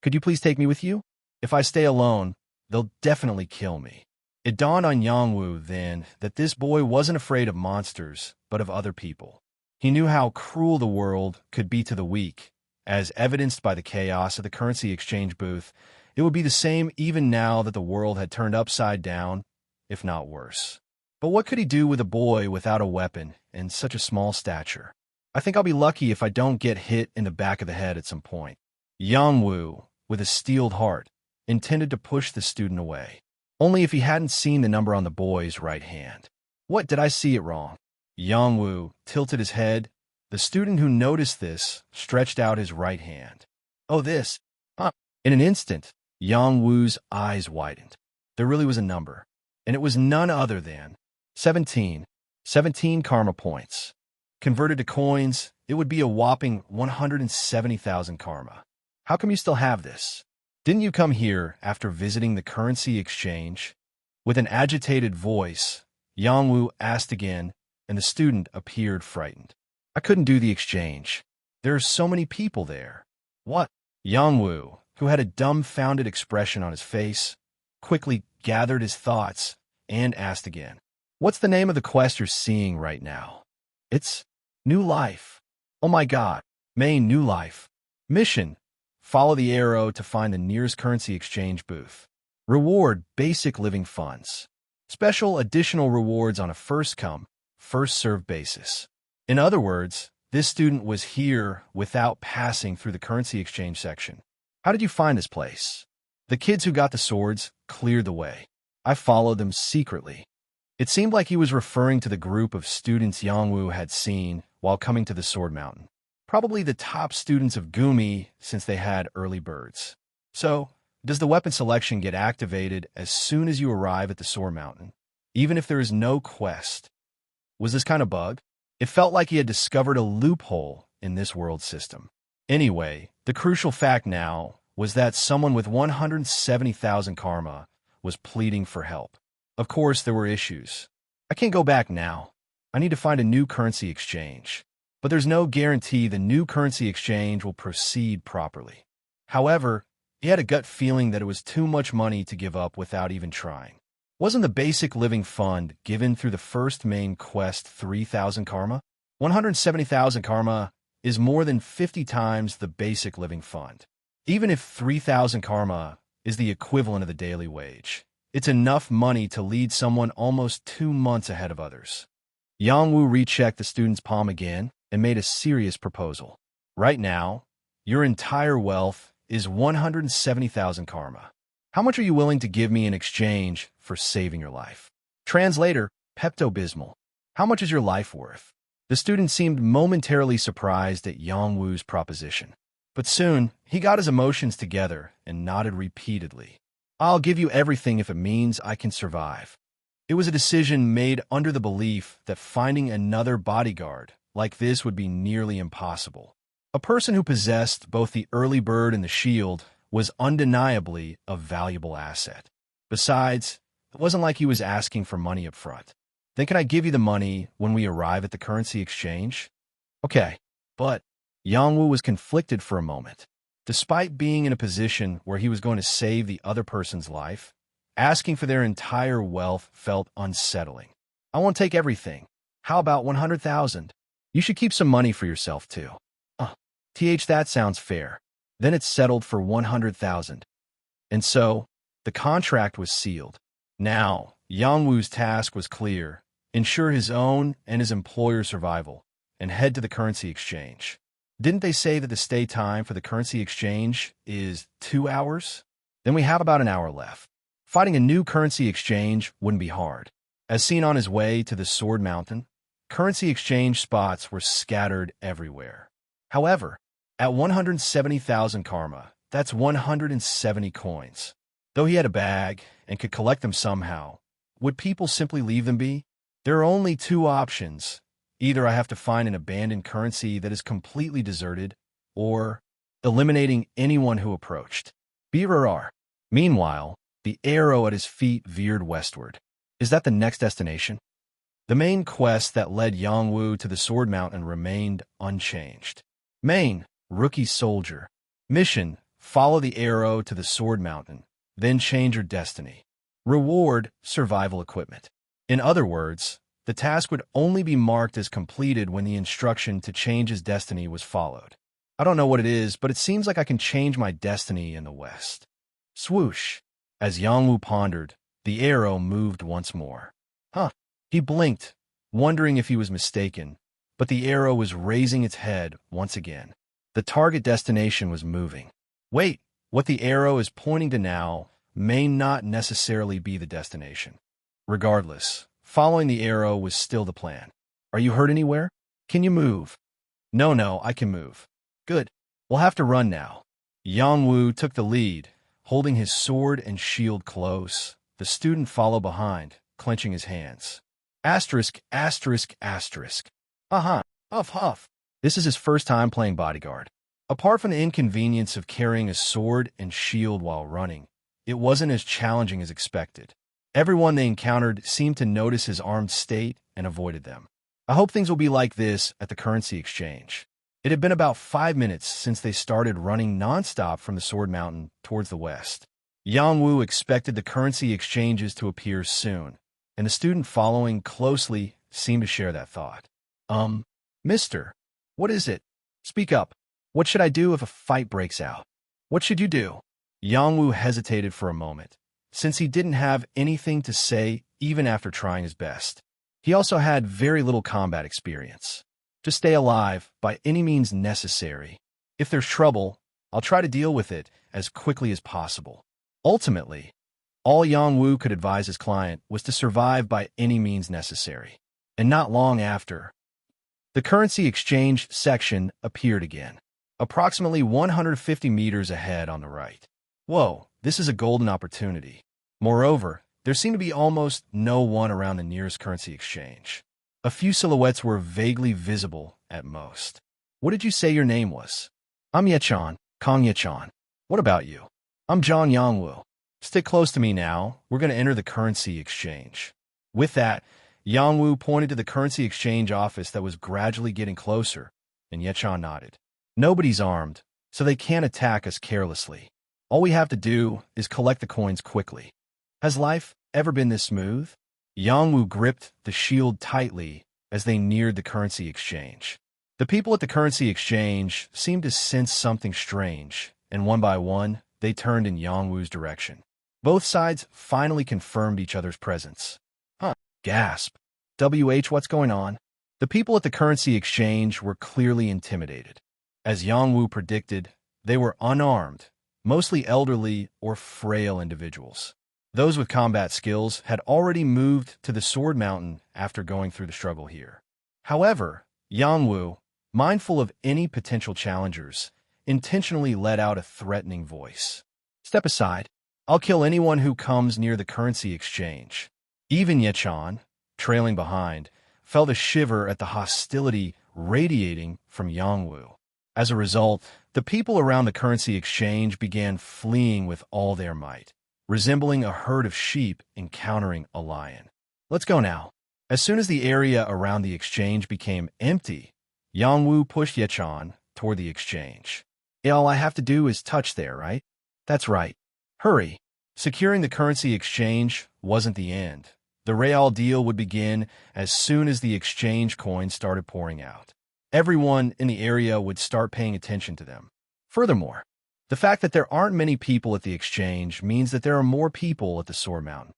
could you please take me with you? If I stay alone, they'll definitely kill me. It dawned on Yangwu then that this boy wasn't afraid of monsters, but of other people. He knew how cruel the world could be to the weak. As evidenced by the chaos of the currency exchange booth, it would be the same even now that the world had turned upside down, if not worse. But what could he do with a boy without a weapon and such a small stature? I think I'll be lucky if I don't get hit in the back of the head at some point. Yangwu, with a steeled heart, intended to push the student away. Only if he hadn't seen the number on the boy's right hand. What, did I see it wrong? Yongwu tilted his head. The student who noticed this stretched out his right hand. Oh, this? Huh. In an instant, Yongwu's eyes widened. There really was a number, and it was none other than 17. 17 karma points. Converted to coins, it would be a whopping 170,000 karma. How come you still have this? Didn't you come here after visiting the currency exchange? With an agitated voice, Yongwu asked again, and the student appeared frightened. I couldn't do the exchange. There are so many people there. What? Yongwu, who had a dumbfounded expression on his face, quickly gathered his thoughts and asked again. What's the name of the quest you're seeing right now? It's New Life. Oh my God. Main New Life. Mission. Follow the arrow to find the nearest currency exchange booth. Reward basic living funds. Special additional rewards on a first-come, first-served basis. In other words, this student was here without passing through the currency exchange section. How did you find this place? The kids who got the swords cleared the way. I followed them secretly. It seemed like he was referring to the group of students Yongwu had seen while coming to the Sword Mountain. Probably the top students of Gumi since they had early birds. So, does the weapon selection get activated as soon as you arrive at the Sword Mountain, even if there is no quest? Was this kind of bug? It felt like he had discovered a loophole in this world system. Anyway, the crucial fact now was that someone with 170,000 karma was pleading for help. Of course, there were issues. I can't go back now. I need to find a new currency exchange. But there's no guarantee the new currency exchange will proceed properly. However, he had a gut feeling that it was too much money to give up without even trying. Wasn't the basic living fund given through the first main quest 3,000 karma? 170,000 karma is more than 50 times the basic living fund. Even if 3,000 karma is the equivalent of the daily wage, it's enough money to lead someone almost 2 months ahead of others. Yongwu rechecked the student's palm again and made a serious proposal. Right now, your entire wealth is 170,000 karma. How much are you willing to give me in exchange for saving your life? Translator, Pepto-Bismol. How much is your life worth? The student seemed momentarily surprised at Yongwu's proposition. But soon, he got his emotions together and nodded repeatedly. I'll give you everything if it means I can survive. It was a decision made under the belief that finding another bodyguard like this would be nearly impossible. A person who possessed both the early bird and the shield was undeniably a valuable asset. Besides, it wasn't like he was asking for money up front. Then can I give you the money when we arrive at the currency exchange? Okay, but Yongwu was conflicted for a moment. Despite being in a position where he was going to save the other person's life, asking for their entire wealth felt unsettling. I won't take everything. How about 100,000? You should keep some money for yourself, too. That sounds fair. Then it's settled for 100,000. And so, the contract was sealed. Now, Yongwu's task was clear: ensure his own and his employer's survival, and head to the currency exchange. Didn't they say that the stay time for the currency exchange is 2 hours? Then we have about an hour left. Finding a new currency exchange wouldn't be hard. As seen on his way to the Sword Mountain, currency exchange spots were scattered everywhere. However, at 170,000 karma, that's 170 coins. Though he had a bag and could collect them somehow, would people simply leave them be? There are only 2 options. Either I have to find an abandoned currency that is completely deserted, or eliminating anyone who approached. BRR. Meanwhile, the arrow at his feet veered westward. Is that the next destination? The main quest that led Yongwu to the Sword Mountain remained unchanged. Main, Rookie Soldier. Mission, follow the arrow to the Sword Mountain, then change your destiny. Reward, survival equipment. In other words, the task would only be marked as completed when the instruction to change his destiny was followed. I don't know what it is, but it seems like I can change my destiny in the West. Swoosh. As Yongwu pondered, the arrow moved once more. He blinked, wondering if he was mistaken, but the arrow was raising its head once again. The target destination was moving. Wait, what the arrow is pointing to now may not necessarily be the destination. Regardless, following the arrow was still the plan. Are you hurt anywhere? Can you move? No, I can move. Good. We'll have to run now. Yang Wu took the lead, holding his sword and shield close. The student followed behind, clenching his hands. Asterisk, asterisk, asterisk. Huff, huff. This is his first time playing bodyguard. Apart from the inconvenience of carrying a sword and shield while running, it wasn't as challenging as expected. Everyone they encountered seemed to notice his armed state and avoided them. I hope things will be like this at the currency exchange. It had been about 5 minutes since they started running nonstop from the Sword Mountain towards the west. Yang Wu expected the currency exchanges to appear soon, and the student following closely seemed to share that thought. Mister, what is it? Speak up. What should I do if a fight breaks out? What should you do? Yang Wu hesitated for a moment, since he didn't have anything to say even after trying his best. He also had very little combat experience. To stay alive by any means necessary. If there's trouble, I'll try to deal with it as quickly as possible. Ultimately, all Yang Wu could advise his client was to survive by any means necessary. And not long after, the currency exchange section appeared again, approximately 150 meters ahead on the right. Whoa, this is a golden opportunity. Moreover, there seemed to be almost no one around the nearest currency exchange. A few silhouettes were vaguely visible at most. What did you say your name was? I'm Yechan, Kong Yechan. What about you? I'm John Yang Wu. Stick close to me now. We're going to enter the currency exchange. With that, Yang Wu pointed to the currency exchange office that was gradually getting closer, and Yechan nodded. Nobody's armed, so they can't attack us carelessly. All we have to do is collect the coins quickly. Has life ever been this smooth? Yang Wu gripped the shield tightly as they neared the currency exchange. The people at the currency exchange seemed to sense something strange, and one by one, they turned in Yang Wu's direction. Both sides finally confirmed each other's presence. Gasp. What's going on? The people at the currency exchange were clearly intimidated. As Yang Wu predicted, they were unarmed, mostly elderly or frail individuals. Those with combat skills had already moved to the Sword Mountain after going through the struggle here. However, Yang Wu, mindful of any potential challengers, intentionally let out a threatening voice. Step aside. I'll kill anyone who comes near the currency exchange. Even Yechan, trailing behind, felt a shiver at the hostility radiating from Yang Wu. As a result, the people around the currency exchange began fleeing with all their might, resembling a herd of sheep encountering a lion. Let's go now. As soon as the area around the exchange became empty, Yang Wu pushed Yechan toward the exchange. All I have to do is touch there, right? That's right. Hurry. Securing the currency exchange wasn't the end. The real deal would begin as soon as the exchange coins started pouring out. Everyone in the area would start paying attention to them. Furthermore, the fact that there aren't many people at the exchange means that there are more people at the Sword Mountain.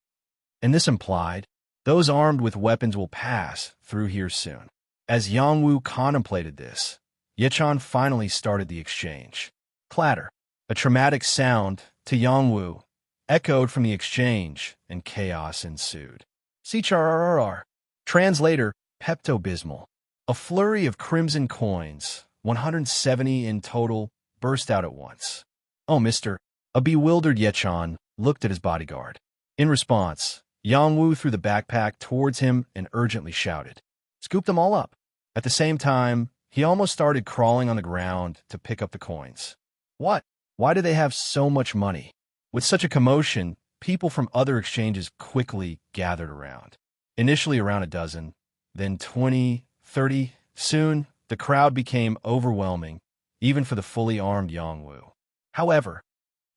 And this implied, those armed with weapons will pass through here soon. As Yang Wu contemplated this, Yechan finally started the exchange. Clatter. A traumatic sound to Yang Wu echoed from the exchange, and chaos ensued. CHRRR. Translator, Pepto-Bismol. A flurry of crimson coins, 170 in total, burst out at once. Oh, mister. A bewildered Yechan looked at his bodyguard. In response, Yang Wu threw the backpack towards him and urgently shouted, "Scoop them all up." At the same time, he almost started crawling on the ground to pick up the coins. What? Why do they have so much money? With such a commotion, people from other exchanges quickly gathered around. Initially around a dozen, then 20, 30. Soon, the crowd became overwhelming, even for the fully armed Yang Wu. However,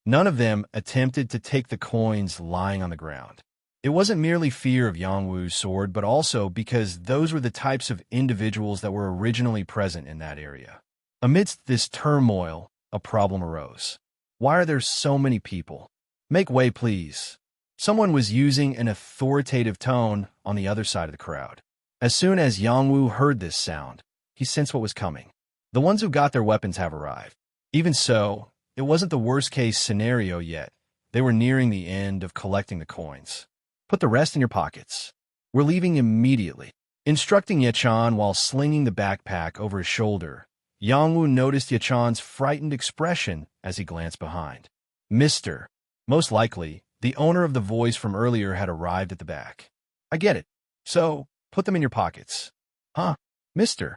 none of them attempted to take the coins lying on the ground. It wasn't merely fear of Yang Wu's sword, but also because those were the types of individuals that were originally present in that area. Amidst this turmoil, a problem arose. Why are there so many people? Make way, please. Someone was using an authoritative tone on the other side of the crowd. As soon as Yang Wu heard this sound, he sensed what was coming. The ones who got their weapons have arrived. Even so, it wasn't the worst-case scenario yet, They were nearing the end of collecting the coins. Put the rest in your pockets. We're leaving immediately. Instructing Yechan while slinging the backpack over his shoulder, Yangwu noticed Yechan's frightened expression as he glanced behind. Mister. Most likely, the owner of the voice from earlier had arrived at the back. I get it. So, put them in your pockets. Huh, mister?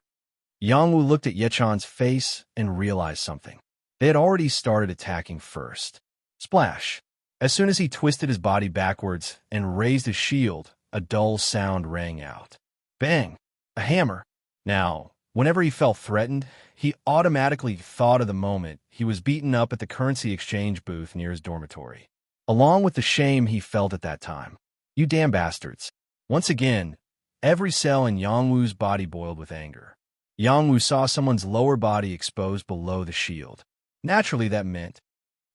Yangwu looked at Yechan's face and realized something. They had already started attacking first. Splash. As soon as he twisted his body backwards and raised his shield, a dull sound rang out. Bang! A hammer. Now, whenever he felt threatened, he automatically thought of the moment he was beaten up at the currency exchange booth near his dormitory, along with the shame he felt at that time. You damn bastards. Once again, every cell in Yangwu's body boiled with anger. Yangwu saw someone's lower body exposed below the shield. Naturally, that meant,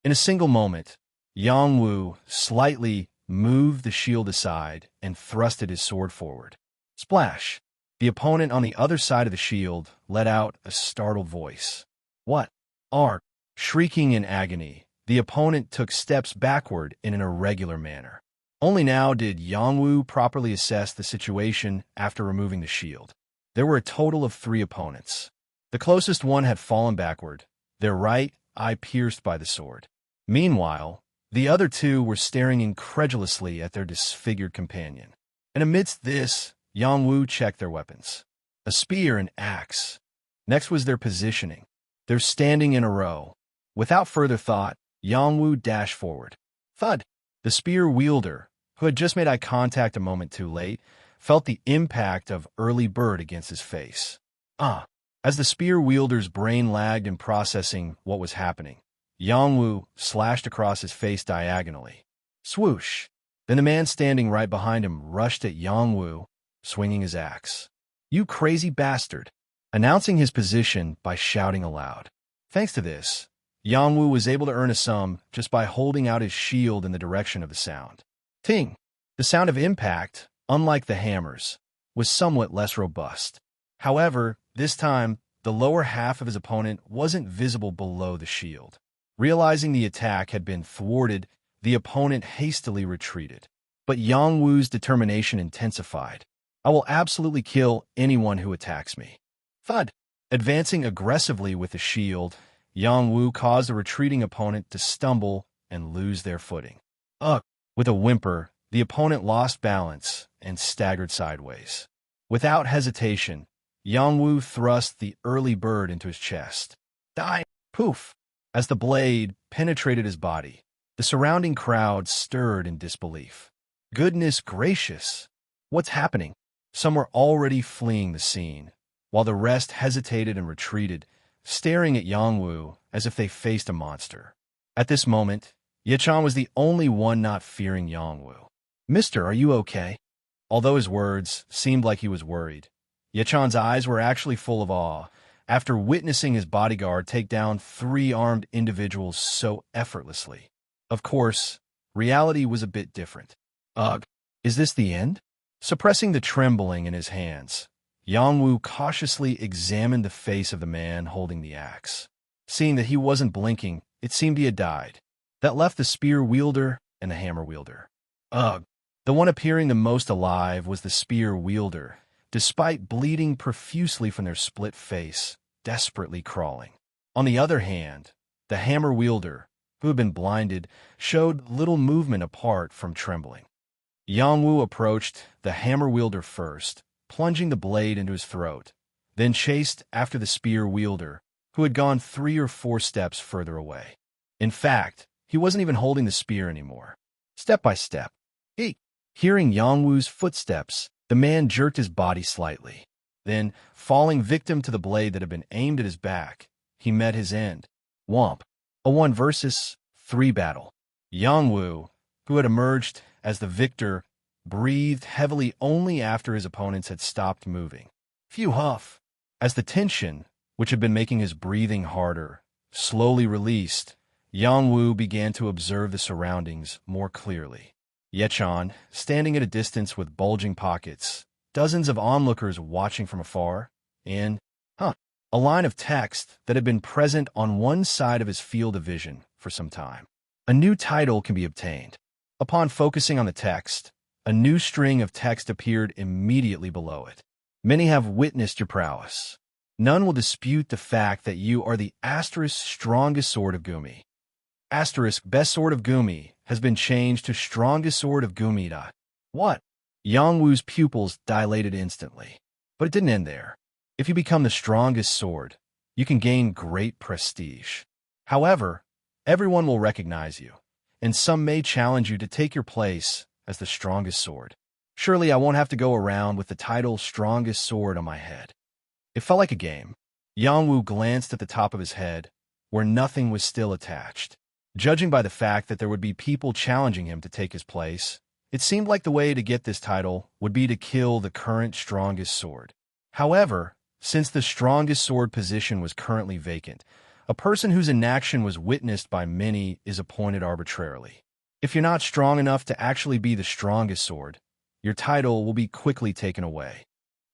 in a single moment, Yangwu slightly moved the shield aside and thrusted his sword forward. Splash! The opponent on the other side of the shield let out a startled voice. What? Ark! Shrieking in agony, the opponent took steps backward in an irregular manner. Only now did Yangwu properly assess the situation after removing the shield. There were a total of 3 opponents. The closest one had fallen backward, their right eye pierced by the sword. Meanwhile, the other 2 were staring incredulously at their disfigured companion. And amidst this, Yangwu checked their weapons. A spear and axe. Next was their positioning. They're standing in a row. Without further thought, Yangwu dashed forward. Thud! The spear wielder, who had just made eye contact a moment too late, felt the impact of early bird against his face. As the spear wielder's brain lagged in processing what was happening, Yangwu slashed across his face diagonally. Swoosh! Then the man standing right behind him rushed at Yangwu, swinging his axe. You crazy bastard! Announcing his position by shouting aloud. Thanks to this, Yangwu was able to earn a sum just by holding out his shield in the direction of the sound. Ting! The sound of impact, unlike the hammers, was somewhat less robust. However, this time, the lower half of his opponent wasn't visible below the shield. Realizing the attack had been thwarted, the opponent hastily retreated. But Yangwu's determination intensified. I will absolutely kill anyone who attacks me. Thud! Advancing aggressively with the shield, Yangwu caused a retreating opponent to stumble and lose their footing. Ugh! With a whimper, the opponent lost balance and staggered sideways. Without hesitation, Yangwu thrust the early bird into his chest. Die! Poof! As the blade penetrated his body, the surrounding crowd stirred in disbelief. Goodness gracious! What's happening? Some were already fleeing the scene, while the rest hesitated and retreated, staring at Yangwu as if they faced a monster. At this moment, Yechan was the only one not fearing Yangwu. Mister, are you okay? Although his words seemed like he was worried, Yechan's eyes were actually full of awe after witnessing his bodyguard take down 3 armed individuals so effortlessly. Of course, reality was a bit different. Ugh, is this the end? Suppressing the trembling in his hands, Yangwu cautiously examined the face of the man holding the axe. Seeing that he wasn't blinking, it seemed he had died. That left the spear wielder and the hammer wielder. Ugh. The one appearing the most alive was the spear wielder, despite bleeding profusely from their split face, desperately crawling. On the other hand, the hammer wielder, who had been blinded, showed little movement apart from trembling. Yangwu approached the hammer wielder first, plunging the blade into his throat, then chased after the spear wielder, who had gone 3 or 4 steps further away. In fact, he wasn't even holding the spear anymore. Step by step, hearing Yangwu's footsteps, the man jerked his body slightly. Then, falling victim to the blade that had been aimed at his back, he met his end. Womp. A 1 versus 3 battle. Yangwu, who had emerged as the victor, breathed heavily only after his opponents had stopped moving. Phew huff. As the tension, which had been making his breathing harder, slowly released, Yangwu began to observe the surroundings more clearly. Yechan, standing at a distance with bulging pockets, dozens of onlookers watching from afar, and, a line of text that had been present on one side of his field of vision for some time. a new title can be obtained. Upon focusing on the text, a new string of text appeared immediately below it. Many have witnessed your prowess. None will dispute the fact that you are the strongest sword of Gumi. Best sword of Gumi has been changed to strongest sword of Gumi. What? Yang Wu's pupils dilated instantly. But it didn't end there. If you become the strongest sword, you can gain great prestige. However, everyone will recognize you, and some may challenge you to take your place as the strongest sword. Surely I won't have to go around with the title strongest sword on my head. It felt like a game. Yang Wu glanced at the top of his head, where nothing was still attached. Judging by the fact that there would be people challenging him to take his place, it seemed like the way to get this title would be to kill the current strongest sword. However, since the strongest sword position was currently vacant, a person whose inaction was witnessed by many is appointed arbitrarily. If you're not strong enough to actually be the strongest sword, your title will be quickly taken away.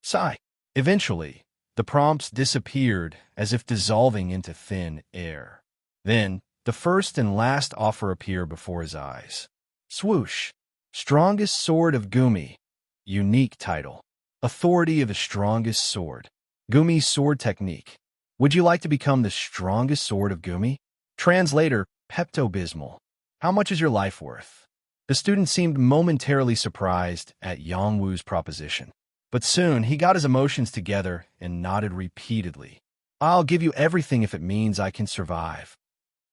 Sigh. Eventually, the prompts disappeared as if dissolving into thin air. Then, the first and last offer appeared before his eyes. Swoosh. Strongest sword of Gumi. Unique title. Authority of the strongest sword. Gumi's sword technique. Would you like to become the strongest sword of Gumi? Translator, Pepto-Bismol. How much is your life worth? The student seemed momentarily surprised at Yang Wu's proposition. But soon he got his emotions together and nodded repeatedly. I'll give you everything if it means I can survive.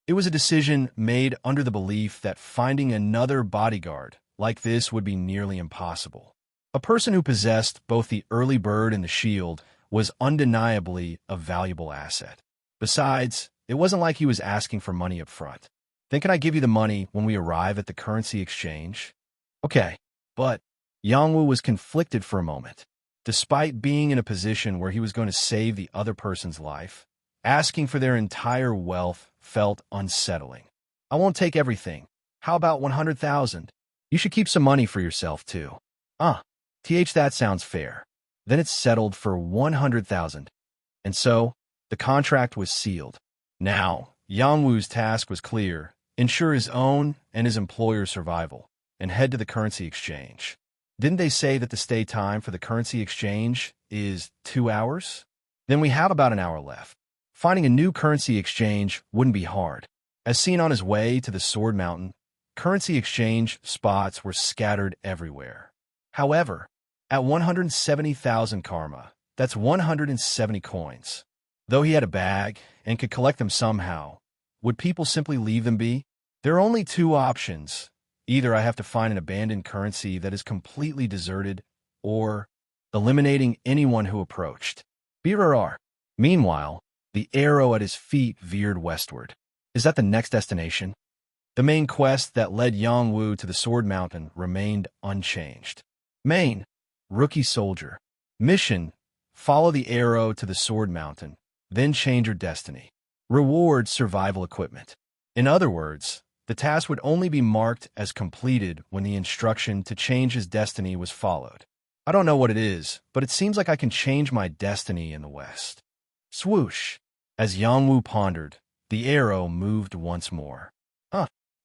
It was a decision made under the belief that finding another bodyguard like this would be nearly impossible. A person who possessed both the early bird and the shield was undeniably a valuable asset. Besides, it wasn't like he was asking for money up front. Then can I give you the money when we arrive at the currency exchange? Okay, but Yang Wu was conflicted for a moment. Despite being in a position where he was going to save the other person's life, asking for their entire wealth felt unsettling. I won't take everything. How about 100,000? You should keep some money for yourself, too. That sounds fair. Then it's settled for 100,000. And so, the contract was sealed. Now, Yang Wu's task was clear: ensure his own and his employer's survival, and head to the currency exchange. Didn't they say that the stay time for the currency exchange is 2 hours? Then we have about an hour left. Finding a new currency exchange wouldn't be hard. As seen on his way to the Sword Mountain, currency exchange spots were scattered everywhere. However, at 170,000 karma, that's 170 coins. Though he had a bag and could collect them somehow, would people simply leave them be? There are only two options. Either I have to find an abandoned currency that is completely deserted, or eliminating anyone who approached. BRR. Meanwhile, the arrow at his feet veered westward. Is that the next destination? The main quest that led Yang Wu to the Sword Mountain remained unchanged. Main. Rookie Soldier. Mission. Follow the arrow to the Sword Mountain, then change your destiny. Reward survival equipment. In other words, the task would only be marked as completed when the instruction to change his destiny was followed. I don't know what it is, but it seems like I can change my destiny in the West. Swoosh. As Yang Wu pondered, the arrow moved once more.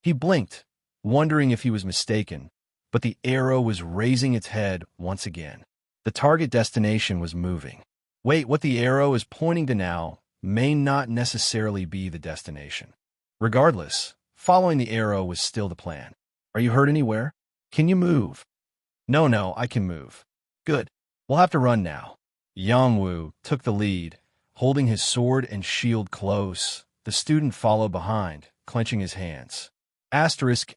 He blinked, wondering if he was mistaken, but the arrow was raising its head once again. The target destination was moving. Wait, what the arrow is pointing to now may not necessarily be the destination. Regardless, following the arrow was still the plan. Are you hurt anywhere? Can you move? No, I can move. Good. We'll have to run now. Yang Wu took the lead, holding his sword and shield close. The student followed behind, clenching his hands. Asterisk.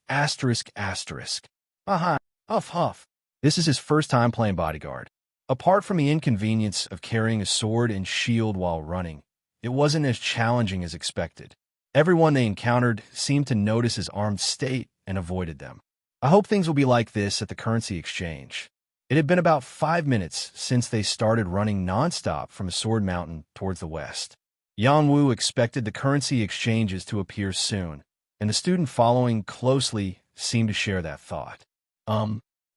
Huff. This is his first time playing bodyguard. Apart from the inconvenience of carrying a sword and shield while running, it wasn't as challenging as expected. Everyone they encountered seemed to notice his armed state and avoided them. I hope things will be like this at the currency exchange. It had been about 5 minutes since they started running nonstop from a Sword Mountain towards the west. Yang Wu expected the currency exchanges to appear soon, and the student following closely seemed to share that thought.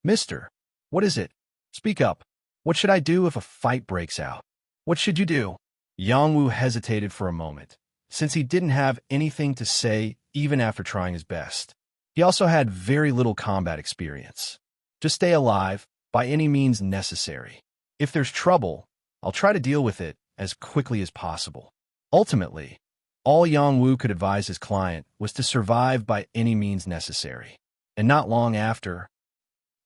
Mister, what is it? Speak up. What should I do if a fight breaks out? What should you do? Yang Wu hesitated for a moment, since he didn't have anything to say even after trying his best. He also had very little combat experience. Just stay alive by any means necessary. If there's trouble, I'll try to deal with it as quickly as possible. Ultimately, all Yang Wu could advise his client was to survive by any means necessary. And not long after,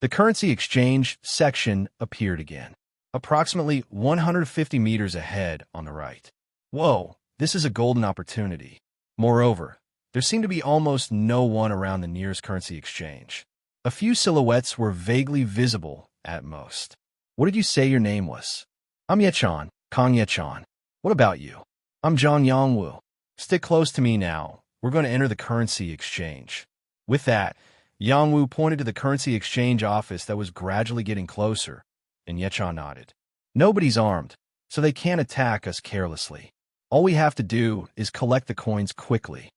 the currency exchange section appeared again, approximately 150 meters ahead on the right. Whoa, this is a golden opportunity. Moreover, there seemed to be almost no one around the nearest currency exchange. A few silhouettes were vaguely visible at most. What did you say your name was? I'm Yechan, Kong Yechan. What about you? I'm Zhang Yangwu. Stick close to me now. We're going to enter the currency exchange. With that, Yangwu pointed to the currency exchange office that was gradually getting closer, and Yechan nodded. Nobody's armed, so they can't attack us carelessly. All we have to do is collect the coins quickly.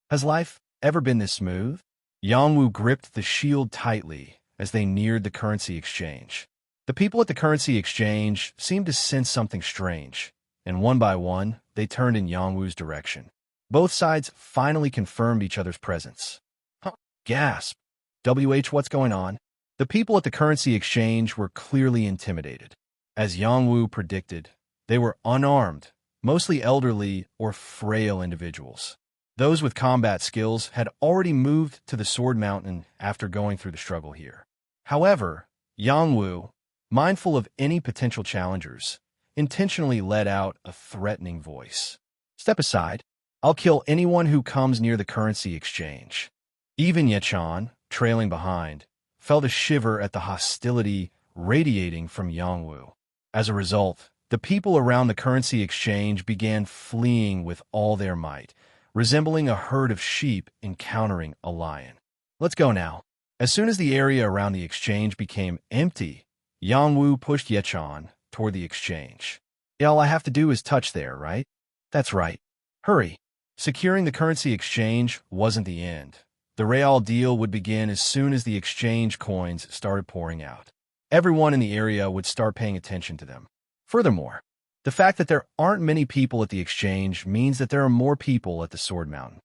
Has life ever been this smooth? Yangwu gripped the shield tightly as they neared the currency exchange. The people at the currency exchange seemed to sense something strange, and one by one, they turned in Yangwu's direction. Both sides finally confirmed each other's presence. Huh, gasp. What's going on? The people at the currency exchange were clearly intimidated. As Yangwu predicted, they were unarmed, mostly elderly or frail individuals. Those with combat skills had already moved to the Sword Mountain after going through the struggle here. However, Yangwu, mindful of any potential challengers, intentionally let out a threatening voice. Step aside. I'll kill anyone who comes near the currency exchange. Even Yechan, trailing behind, felt a shiver at the hostility radiating from Yangwu. As a result, the people around the currency exchange began fleeing with all their might, resembling a herd of sheep encountering a lion. Let's go now. As soon as the area around the exchange became empty, Yangwu pushed Yechan toward the exchange. All I have to do is touch there, right? That's right. Hurry. Securing the currency exchange wasn't the end. The real deal would begin as soon as the exchange coins started pouring out. Everyone in the area would start paying attention to them. Furthermore, the fact that there aren't many people at the exchange means that there are more people at the Sword Mountain.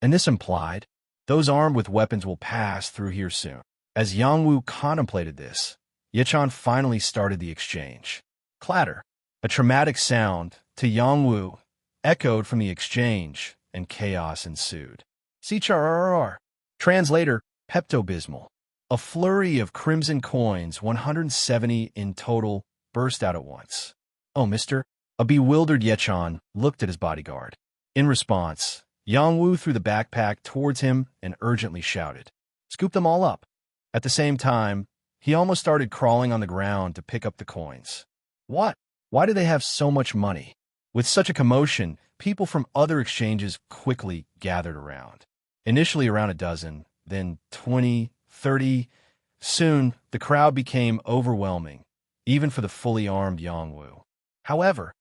And this implied, those armed with weapons will pass through here soon. As Yangwu contemplated this, Yechan finally started the exchange. Clatter. A traumatic sound, to Yangwu, echoed from the exchange, and chaos ensued. CHRRR. Translator, Pepto-Bismol. A flurry of crimson coins, 170 in total, burst out at once. Oh, mister. A bewildered Yechan looked at his bodyguard. In response, Yangwu threw the backpack towards him and urgently shouted, "Scoop them all up." At the same time, he almost started crawling on the ground to pick up the coins. What? Why do they have so much money? With such a commotion, people from other exchanges quickly gathered around. Initially around a dozen, then 20, 30. Soon, the crowd became overwhelming, even for the fully armed Yangwu. However,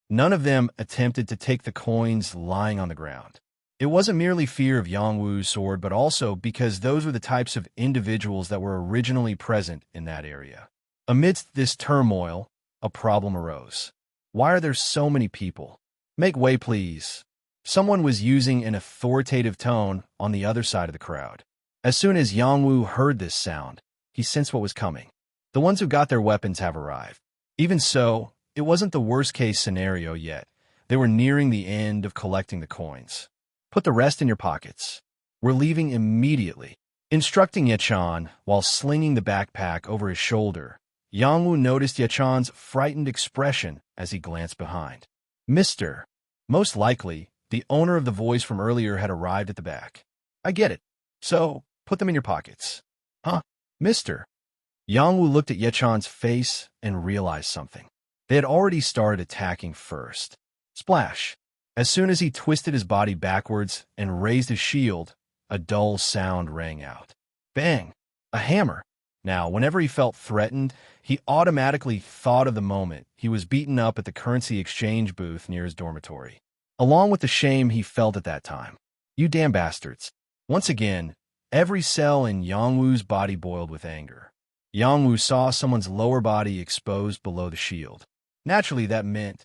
none of them attempted to take the coins lying on the ground. It wasn't merely fear of Yangwu's sword, but also because those were the types of individuals that were originally present in that area. Amidst this turmoil, a problem arose. Why are there so many people? Make way, please. Someone was using an authoritative tone on the other side of the crowd. As soon as Yangwu heard this sound, he sensed what was coming. The ones who got their weapons have arrived. Even so, it wasn't the worst-case scenario yet. They were nearing the end of collecting the coins. Put the rest in your pockets. We're leaving immediately. Instructing Yechan while slinging the backpack over his shoulder, Yangwu noticed Yechan's frightened expression as he glanced behind. Mister. Most likely, the owner of the voice from earlier had arrived at the back. I get it. So, put them in your pockets. Huh? Mister. Yangwu looked at Yechan's face and realized something. They had already started attacking first. Splash. As soon as he twisted his body backwards and raised his shield, a dull sound rang out. Bang! A hammer. Now, whenever he felt threatened, he automatically thought of the moment he was beaten up at the currency exchange booth near his dormitory, along with the shame he felt at that time. You damn bastards. Once again, every cell in Yangwu's body boiled with anger. Yangwu saw someone's lower body exposed below the shield. Naturally, that meant,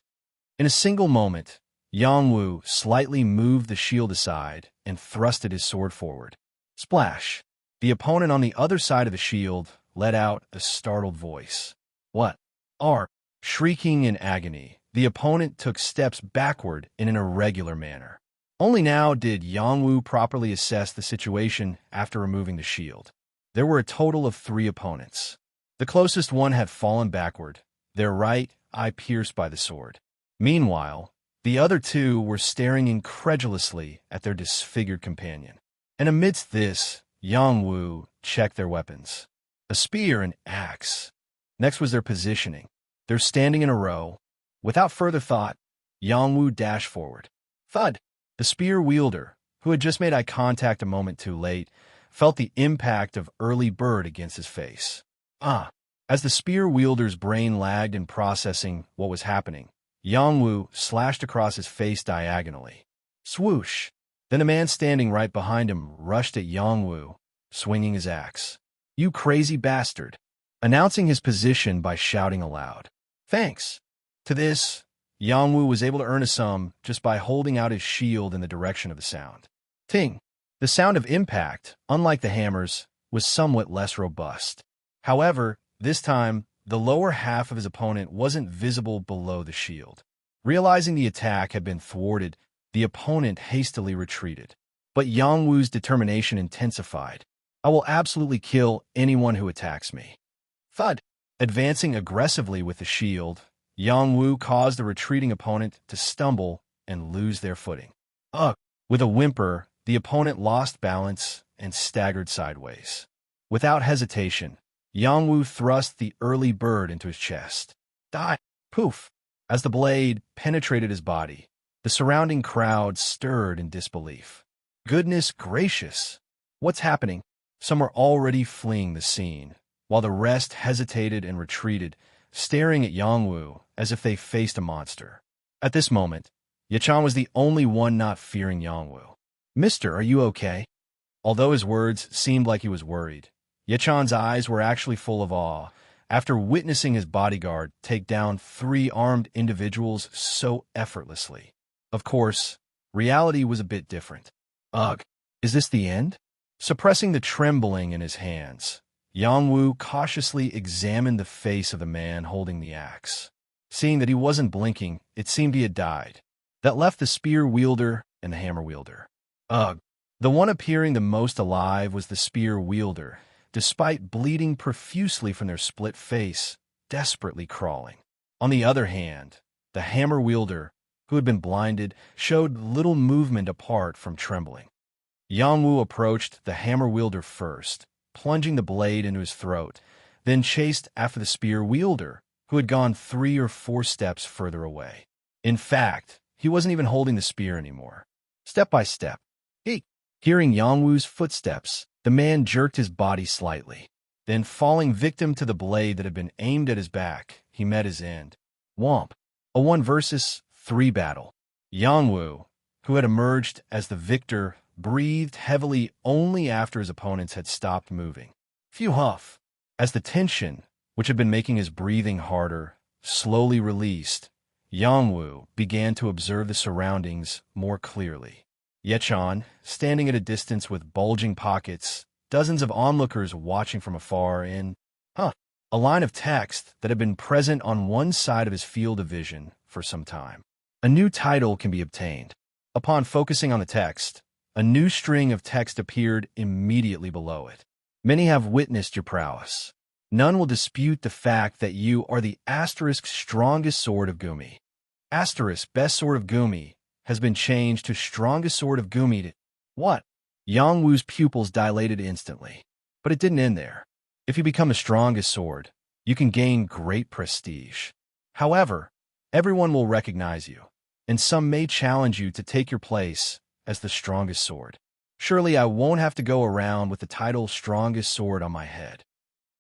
in a single moment, Yang Wu slightly moved the shield aside and thrusted his sword forward. Splash! The opponent on the other side of the shield let out a startled voice. What? Are? Shrieking in agony, the opponent took steps backward in an irregular manner. Only now did Yang Wu properly assess the situation after removing the shield. There were a total of 3 opponents. The closest one had fallen backward, their right eye pierced by the sword. Meanwhile, the other 2 were staring incredulously at their disfigured companion. And amidst this, Yang Wu checked their weapons. A spear and axe. Next was their positioning. They're standing in a row. Without further thought, Yang Wu dashed forward. Thud! The spear wielder, who had just made eye contact a moment too late, felt the impact of early bird against his face. As the spear wielder's brain lagged in processing what was happening, Yang Wu slashed across his face diagonally. Swoosh! Then a man standing right behind him rushed at Yang Wu, swinging his axe. You crazy bastard! Announcing his position by shouting aloud. Thanks! To this, Yang Wu was able to earn a sum just by holding out his shield in the direction of the sound. Ting! The sound of impact, unlike the hammers, was somewhat less robust. However, this time, the lower half of his opponent wasn't visible below the shield. Realizing the attack had been thwarted, the opponent hastily retreated. But Yang Wu's determination intensified. I will absolutely kill anyone who attacks me. Thud! Advancing aggressively with the shield, Yang Wu caused the retreating opponent to stumble and lose their footing. Ugh! With a whimper, the opponent lost balance and staggered sideways. Without hesitation, Yang Wu thrust the early bird into his chest. Die! Poof! As the blade penetrated his body, the surrounding crowd stirred in disbelief. Goodness gracious! What's happening? Some were already fleeing the scene, while the rest hesitated and retreated, staring at Yang Wu as if they faced a monster. At this moment, Yachan was the only one not fearing Yang Wu. Mister, are you okay? Although his words seemed like he was worried, Yachan's eyes were actually full of awe after witnessing his bodyguard take down 3 armed individuals so effortlessly. Of course, reality was a bit different. Ugh, is this the end? Suppressing the trembling in his hands, Yang Wu cautiously examined the face of the man holding the axe. Seeing that he wasn't blinking, it seemed he had died. That left the spear wielder and the hammer wielder. Ugh. The one appearing the most alive was the spear wielder, despite bleeding profusely from their split face, desperately crawling. On the other hand, the hammer wielder, who had been blinded, showed little movement apart from trembling. Yang Wu approached the hammer wielder first, plunging the blade into his throat, then chased after the spear wielder, who had gone 3 or 4 steps further away. In fact, he wasn't even holding the spear anymore. Step by step, hearing Yang Wu's footsteps, the man jerked his body slightly. Then, falling victim to the blade that had been aimed at his back, he met his end. Womp. A 1 versus 3 battle. Yang Wu, who had emerged as the victor, breathed heavily only after his opponents had stopped moving. Phew huff. As the tension, which had been making his breathing harder, slowly released, Yang Wu began to observe the surroundings more clearly. Yechan, standing at a distance with bulging pockets, dozens of onlookers watching from afar, and, a line of text that had been present on one side of his field of vision for some time. A new title can be obtained. Upon focusing on the text, a new string of text appeared immediately below it. Many have witnessed your prowess. None will dispute the fact that you are the asterisk strongest sword of Gumi. Asterisk best sword of Gumi has been changed to strongest sword of Gumi. What? Yang Wu's pupils dilated instantly. But it didn't end there. If you become the strongest sword, you can gain great prestige. However, everyone will recognize you, and some may challenge you to take your place as the strongest sword. Surely I won't have to go around with the title strongest sword on my head.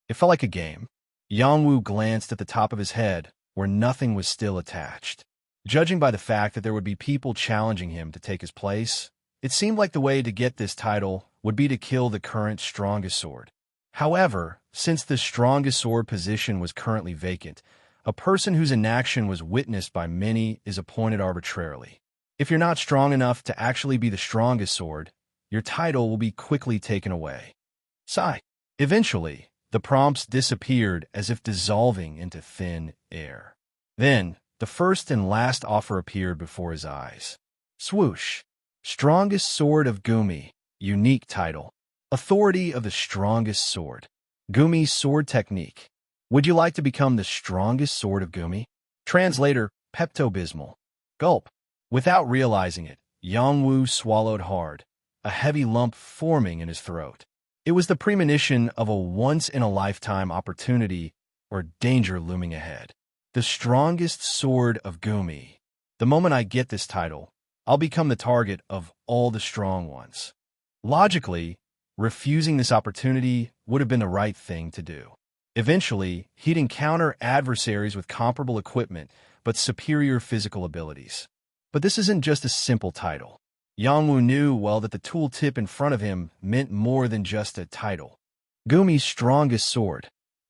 It felt like a game. Yang Wu glanced at the top of his head, where nothing was still attached. Judging by the fact that there would be people challenging him to take his place, it seemed like the way to get this title would be to kill the current strongest sword. However, since the strongest sword position was currently vacant, a person whose inaction was witnessed by many is appointed arbitrarily. If you're not strong enough to actually be the strongest sword, your title will be quickly taken away. Sigh. Eventually, the prompts disappeared as if dissolving into thin air. Then, the first and last offer appeared before his eyes. Swoosh. Strongest Sword of Gumi. Unique title. Authority of the strongest sword. Gumi's sword technique. Would you like to become the strongest sword of Gumi? Translator, Pepto-Bismol. Gulp. Without realizing it, Yongwu swallowed hard, a heavy lump forming in his throat. It was the premonition of a once-in-a-lifetime opportunity or danger looming ahead. The strongest sword of Gumi. The moment I get this title, I'll become the target of all the strong ones. Logically, refusing this opportunity would have been the right thing to do. Eventually, he'd encounter adversaries with comparable equipment but superior physical abilities. But this isn't just a simple title. Yongwu knew well that the tooltip in front of him meant more than just a title. Gumi's strongest sword.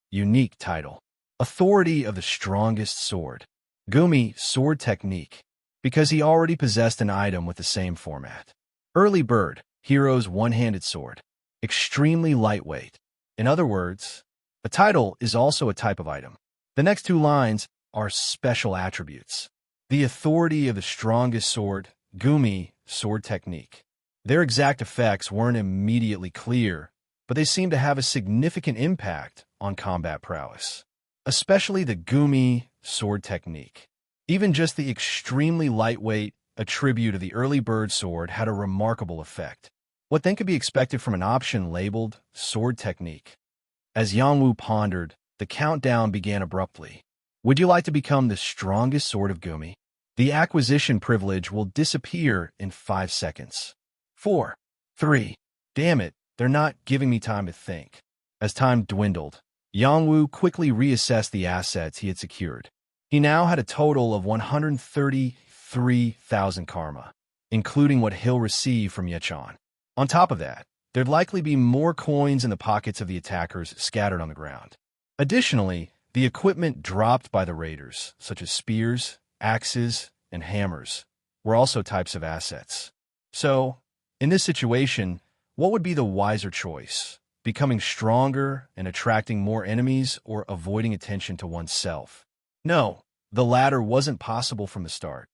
Unique title. Authority of the strongest sword. Gumi sword technique. Because he already possessed an item with the same format. Early bird, hero's one-handed sword. Extremely lightweight. In other words, a title is also a type of item. The next two lines are special attributes. The authority of the strongest sword, Gumi sword technique. Their exact effects weren't immediately clear, but they seemed to have a significant impact on combat prowess. Especially the Gumi sword technique. Even just the extremely lightweight attribute of the early bird sword had a remarkable effect. What then could be expected from an option labeled sword technique? As Yongwu pondered, the countdown began abruptly. Would you like to become the strongest sword of Gumi? The acquisition privilege will disappear in 5 seconds. 4, 3. Damn it, they're not giving me time to think. As time dwindled, Yongwu quickly reassessed the assets he had secured. He now had a total of 133,000 karma, including what he'll receive from Yechan. On top of that, there'd likely be more coins in the pockets of the attackers scattered on the ground. Additionally, the equipment dropped by the raiders, such as spears, axes, and hammers, were also types of assets. So, in this situation, what would be the wiser choice? Becoming stronger and attracting more enemies, or avoiding attention to oneself? No, the latter wasn't possible from the start.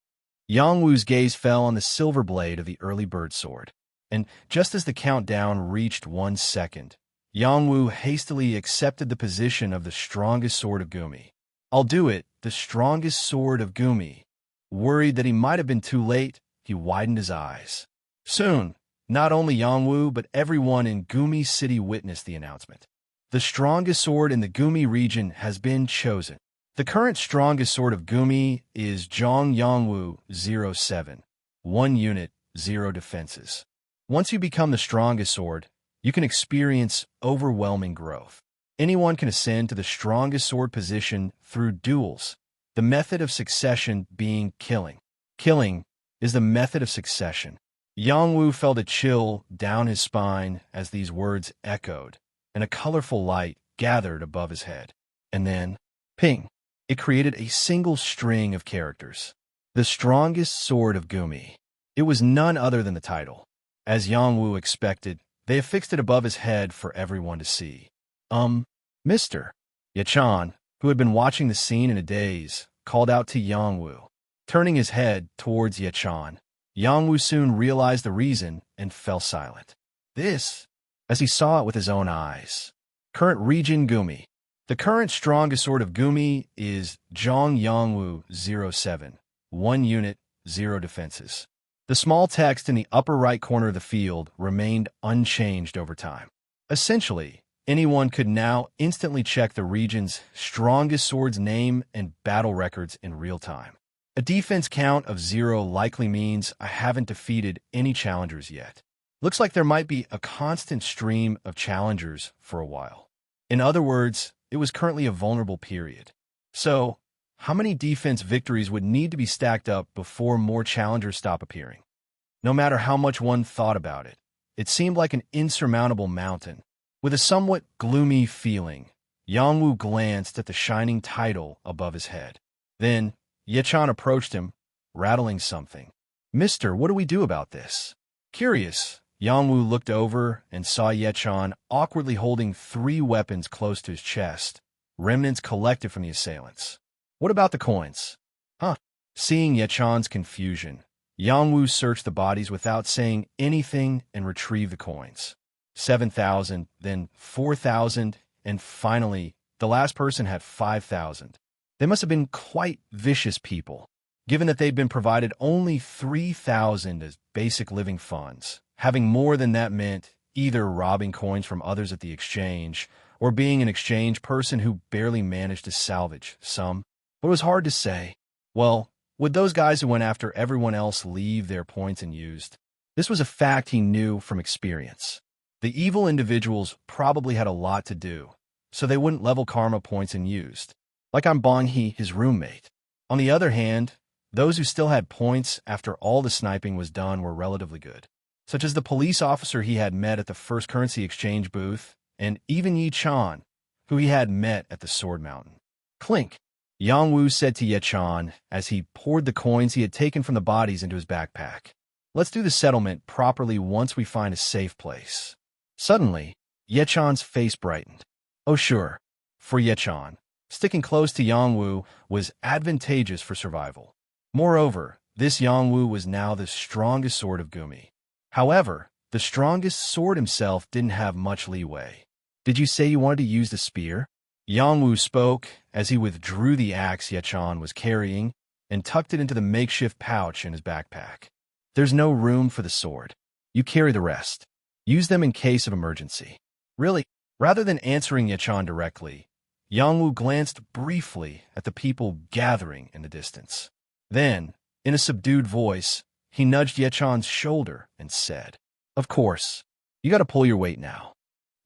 Yongwu's gaze fell on the silver blade of the early bird sword, and just as the countdown reached 1 second, Yongwu hastily accepted the position of the strongest sword of Gumi. I'll do it, the strongest sword of Gumi. Worried that he might have been too late, he widened his eyes. Soon, not only Yongwu but everyone in Gumi City witnessed the announcement. The strongest sword in the Gumi region has been chosen. The current strongest sword of Gumi is Zhong Yongwu 07, 1 unit, 0 defenses. Once you become the strongest sword, you can experience overwhelming growth. Anyone can ascend to the strongest sword position through duels, the method of succession being killing. Killing is the method of succession. Yongwu felt a chill down his spine as these words echoed, and a colorful light gathered above his head. And then, ping! It created a single string of characters. The strongest sword of Gumi. It was none other than the title. As Yongwu expected, they affixed it above his head for everyone to see. Mr. Yechan, who had been watching the scene in a daze, called out to Yongwu. Turning his head towards Yechan, Yongwu soon realized the reason and fell silent. This, as he saw it with his own eyes. Current region Gumi. The current strongest sword of Gumi is Zhong Yongwu 07, 1 unit, 0 defenses. The small text in the upper right corner of the field remained unchanged over time. Essentially, anyone could now instantly check the region's strongest sword's name and battle records in real time. A defense count of 0 likely means I haven't defeated any challengers yet. Looks like there might be a constant stream of challengers for a while. In other words, it was currently a vulnerable period. So, how many defense victories would need to be stacked up before more challengers stop appearing? No matter how much one thought about it, it seemed like an insurmountable mountain. With a somewhat gloomy feeling, Yongwu glanced at the shining title above his head. Then, Yechan approached him, rattling something. "Mister, what do we do about this?" Curious, Yang Wu looked over and saw Ye Chan awkwardly holding 3 weapons close to his chest, remnants collected from the assailants. "What about the coins?" "Huh." Seeing Ye Chan's confusion, Yang Wu searched the bodies without saying anything and retrieved the coins. 7,000, then 4,000, and finally, the last person had 5,000. They must have been quite vicious people, given that they'd been provided only 3,000 as basic living funds. Having more than that meant either robbing coins from others at the exchange or being an exchange person who barely managed to salvage some. But it was hard to say. Well, would those guys who went after everyone else leave their points unused? This was a fact he knew from experience. The evil individuals probably had a lot to do, so they wouldn't level karma points unused, like on Bong He, his roommate. On the other hand, those who still had points after all the sniping was done were relatively good, such as the police officer he had met at the first currency exchange booth, and even Yi Chan, who he had met at the Sword Mountain. Clink, Yang Wu said to Ye Chan as he poured the coins he had taken from the bodies into his backpack. "Let's do the settlement properly once we find a safe place." Suddenly, Ye Chan's face brightened. Oh sure, for Ye Chan, sticking close to Yang Wu was advantageous for survival. Moreover, this Yang Wu was now the strongest sword of Gumi. However, the strongest sword himself didn't have much leeway. "Did you say you wanted to use the spear?" Yang Wu spoke as he withdrew the axe Ye Chan was carrying and tucked it into the makeshift pouch in his backpack. "There's no room for the sword. You carry the rest. Use them in case of emergency." "Really?" Rather than answering Ye Chan directly, Yang Wu glanced briefly at the people gathering in the distance. Then, in a subdued voice, he nudged Ye Chan's shoulder and said, "Of course, you gotta pull your weight now."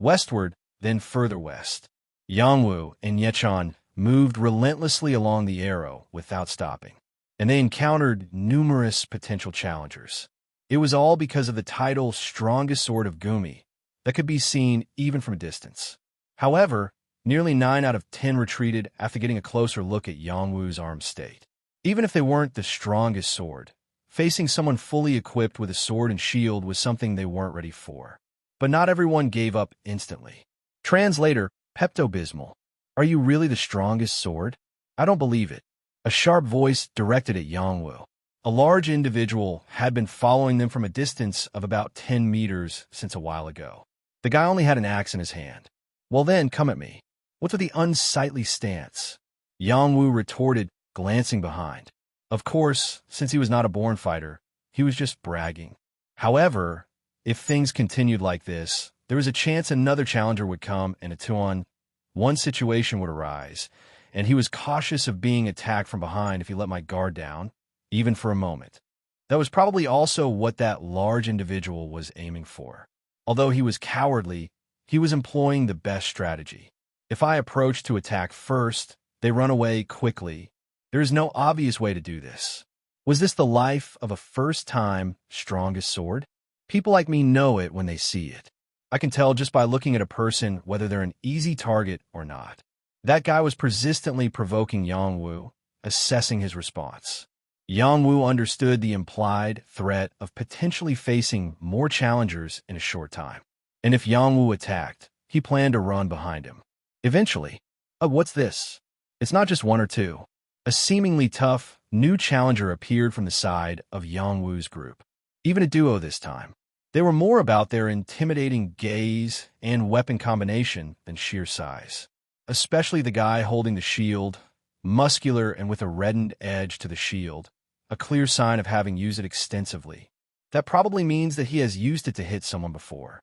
Westward, then further west, Yang Wu and Ye Chan moved relentlessly along the arrow without stopping, and they encountered numerous potential challengers. It was all because of the title Strongest Sword of Gumi that could be seen even from a distance. However, nearly 9 out of 10 retreated after getting a closer look at Yang Wu's armed state. Even if they weren't the strongest sword, facing someone fully equipped with a sword and shield was something they weren't ready for. But not everyone gave up instantly. Translator, Pepto-Bismol. "Are you really the strongest sword? I don't believe it." A sharp voice directed at Yang Wu. A large individual had been following them from a distance of about 10 meters since a while ago. The guy only had an axe in his hand. "Well then, come at me. What's with the unsightly stance?" Yang Wu retorted, glancing behind. Of course, since he was not a born fighter, he was just bragging. However, if things continued like this, there was a chance another challenger would come and a 2-on-1 situation would arise, and he was cautious of being attacked from behind if he let my guard down, even for a moment. That was probably also what that large individual was aiming for. Although he was cowardly, he was employing the best strategy. If I approach to attack first, they run away quickly. There is no obvious way to do this. Was this the life of a first-time strongest sword? People like me know it when they see it. I can tell just by looking at a person whether they're an easy target or not. That guy was persistently provoking Yang Wu, assessing his response. Yang Wu understood the implied threat of potentially facing more challengers in a short time. And if Yang Wu attacked, he planned to run behind him. Eventually, what's this? It's not just 1 or 2. A seemingly tough, new challenger appeared from the side of Yang Wu's group. Even a duo this time. They were more about their intimidating gaze and weapon combination than sheer size. Especially the guy holding the shield, muscular and with a reddened edge to the shield, a clear sign of having used it extensively. That probably means that he has used it to hit someone before.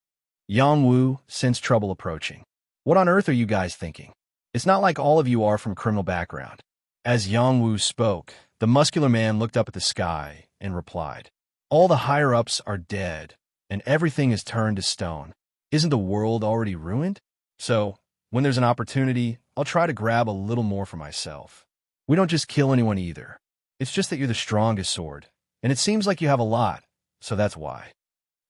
Yang Wu sensed trouble approaching. "What on earth are you guys thinking? It's not like all of you are from a criminal background." As Yang Wu spoke, the muscular man looked up at the sky and replied, "All the higher-ups are dead, and everything is turned to stone. Isn't the world already ruined? So, when there's an opportunity, I'll try to grab a little more for myself. We don't just kill anyone either. It's just that you're the strongest sword, and it seems like you have a lot, so that's why."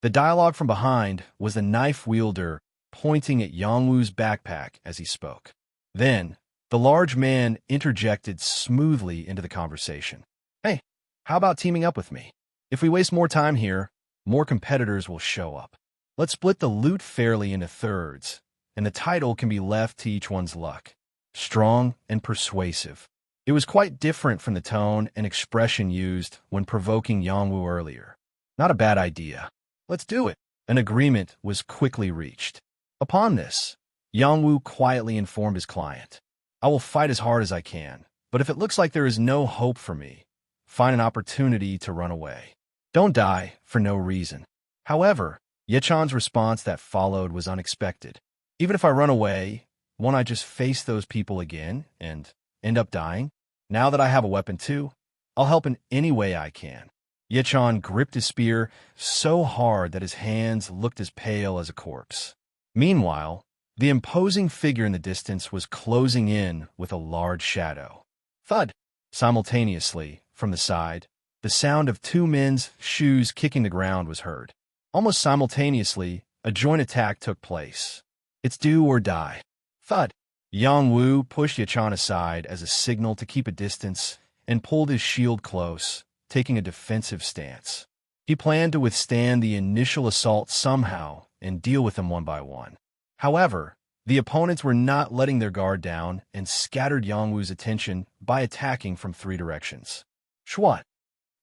The dialogue from behind was the knife wielder pointing at Yang Wu's backpack as he spoke. Then, the large man interjected smoothly into the conversation. "Hey, how about teaming up with me? If we waste more time here, more competitors will show up. Let's split the loot fairly into thirds, and the title can be left to each one's luck. Strong and persuasive. It was quite different from the tone and expression used when provoking Yangwu earlier. Not a bad idea. Let's do it. An agreement was quickly reached. Upon this, Yangwu quietly informed his client, I will fight as hard as I can, but if it looks like there is no hope for me, find an opportunity to run away. Don't die for no reason. However, Yechan's response that followed was unexpected. Even if I run away, won't I just face those people again and end up dying? Now that I have a weapon too, I'll help in any way I can. Yechan gripped his spear so hard that his hands looked as pale as a corpse. Meanwhile, the imposing figure in the distance was closing in with a large shadow. Thud! Simultaneously, from the side, the sound of two men's shoes kicking the ground was heard. Almost simultaneously, a joint attack took place. It's do or die. Thud! Yang Wu pushed Yechan aside as a signal to keep a distance and pulled his shield close, taking a defensive stance. He planned to withstand the initial assault somehow and deal with them one by one. However, the opponents were not letting their guard down and scattered Yangwu's attention by attacking from three directions. Shwat!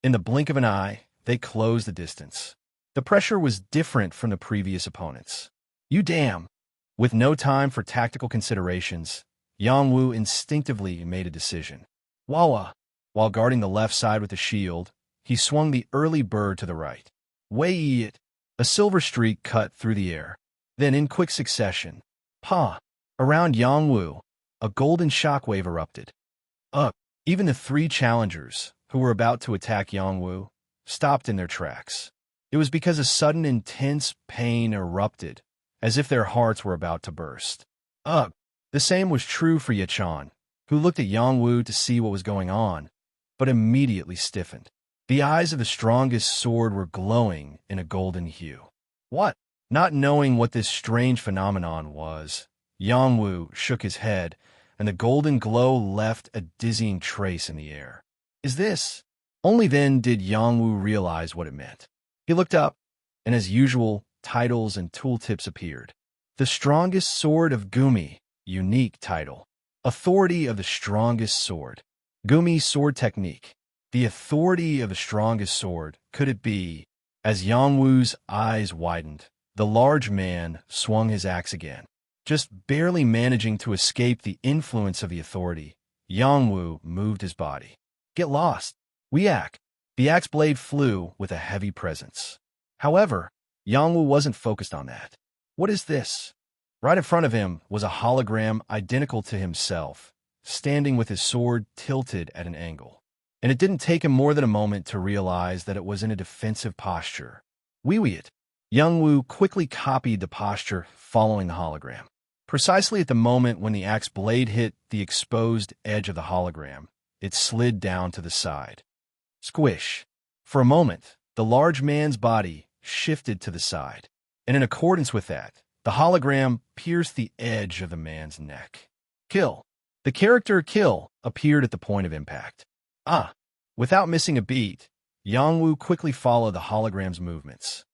In the blink of an eye, they closed the distance. The pressure was different from the previous opponents. You damn! With no time for tactical considerations, Yangwu instinctively made a decision. Wawa! While guarding the left side with the shield, he swung the early bird to the right. Wei it! A silver streak cut through the air. Then, in quick succession, pa! Around Yangwu, a golden shockwave erupted. Up! Even the three challengers, who were about to attack Yangwu, stopped in their tracks. It was because a sudden intense pain erupted, as if their hearts were about to burst. Ugh! The same was true for Yechan, who looked at Yangwu to see what was going on, but immediately stiffened. The eyes of the strongest sword were glowing in a golden hue. What? Not knowing what this strange phenomenon was, Yangwu shook his head, and the golden glow left a dizzying trace in the air. Is this? Only then did Yangwu realize what it meant. He looked up, and as usual, titles and tooltips appeared. The Strongest Sword of Gumi, unique title. Authority of the Strongest Sword. Gumi Sword Technique. The authority of the strongest sword, could it be? As Yangwu's eyes widened, the large man swung his axe again. Just barely managing to escape the influence of the authority, Yangwu moved his body. Get lost. Whack! The axe blade flew with a heavy presence. However, Yangwu wasn't focused on that. What is this? Right in front of him was a hologram identical to himself, standing with his sword tilted at an angle. And it didn't take him more than a moment to realize that it was in a defensive posture. Wee-wee-it. Yangwu quickly copied the posture following the hologram. Precisely at the moment when the axe blade hit the exposed edge of the hologram, it slid down to the side. Squish. For a moment, the large man's body shifted to the side, and in accordance with that, the hologram pierced the edge of the man's neck. Kill. The character Kill appeared at the point of impact. Without missing a beat, Yangwu quickly followed the hologram's movements.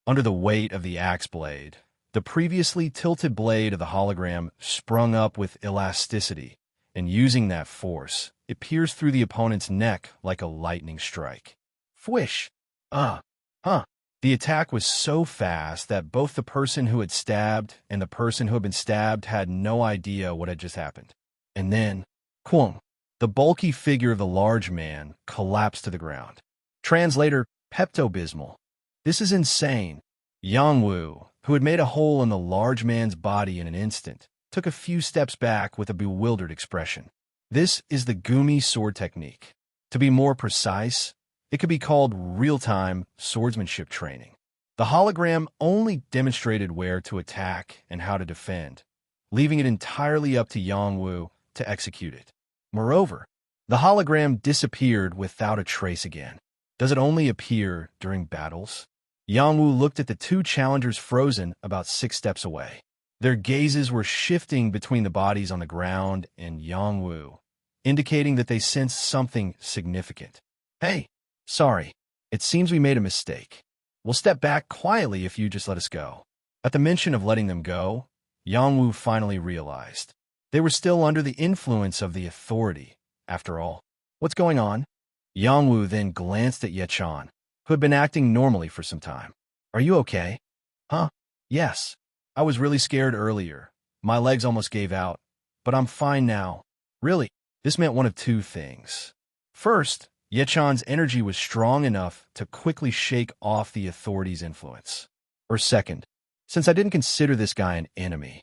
Under the weight of the axe blade, the previously tilted blade of the hologram sprung up with elasticity, and using that force, it pierced through the opponent's neck like a lightning strike. Fwish! The attack was so fast that both the person who had stabbed and the person who had been stabbed had no idea what had just happened. And then, Kwong! The bulky figure of the large man collapsed to the ground. Translator, Pepto-Bismol. This is insane. Yangwu, who had made a hole in the large man's body in an instant, took a few steps back with a bewildered expression. This is the Gumi sword technique. To be more precise, it could be called real-time swordsmanship training. The hologram only demonstrated where to attack and how to defend, leaving it entirely up to Yangwu to execute it. Moreover, the hologram disappeared without a trace again. Does it only appear during battles? Yangwu looked at the two challengers frozen about 6 steps away. Their gazes were shifting between the bodies on the ground and Yangwu, indicating that they sensed something significant. Hey, sorry. It seems we made a mistake. We'll step back quietly if you just let us go." At the mention of letting them go, Yangwu finally realized. They were still under the influence of the authority, after all. "What's going on?" Yangwu then glanced at Yechan, who had been acting normally for some time. "Are you okay?" "Huh? Yes. I was really scared earlier. My legs almost gave out, but I'm fine now." Really, this meant one of two things. First, Yechan's energy was strong enough to quickly shake off the authority's influence. Or second, since I didn't consider this guy an enemy,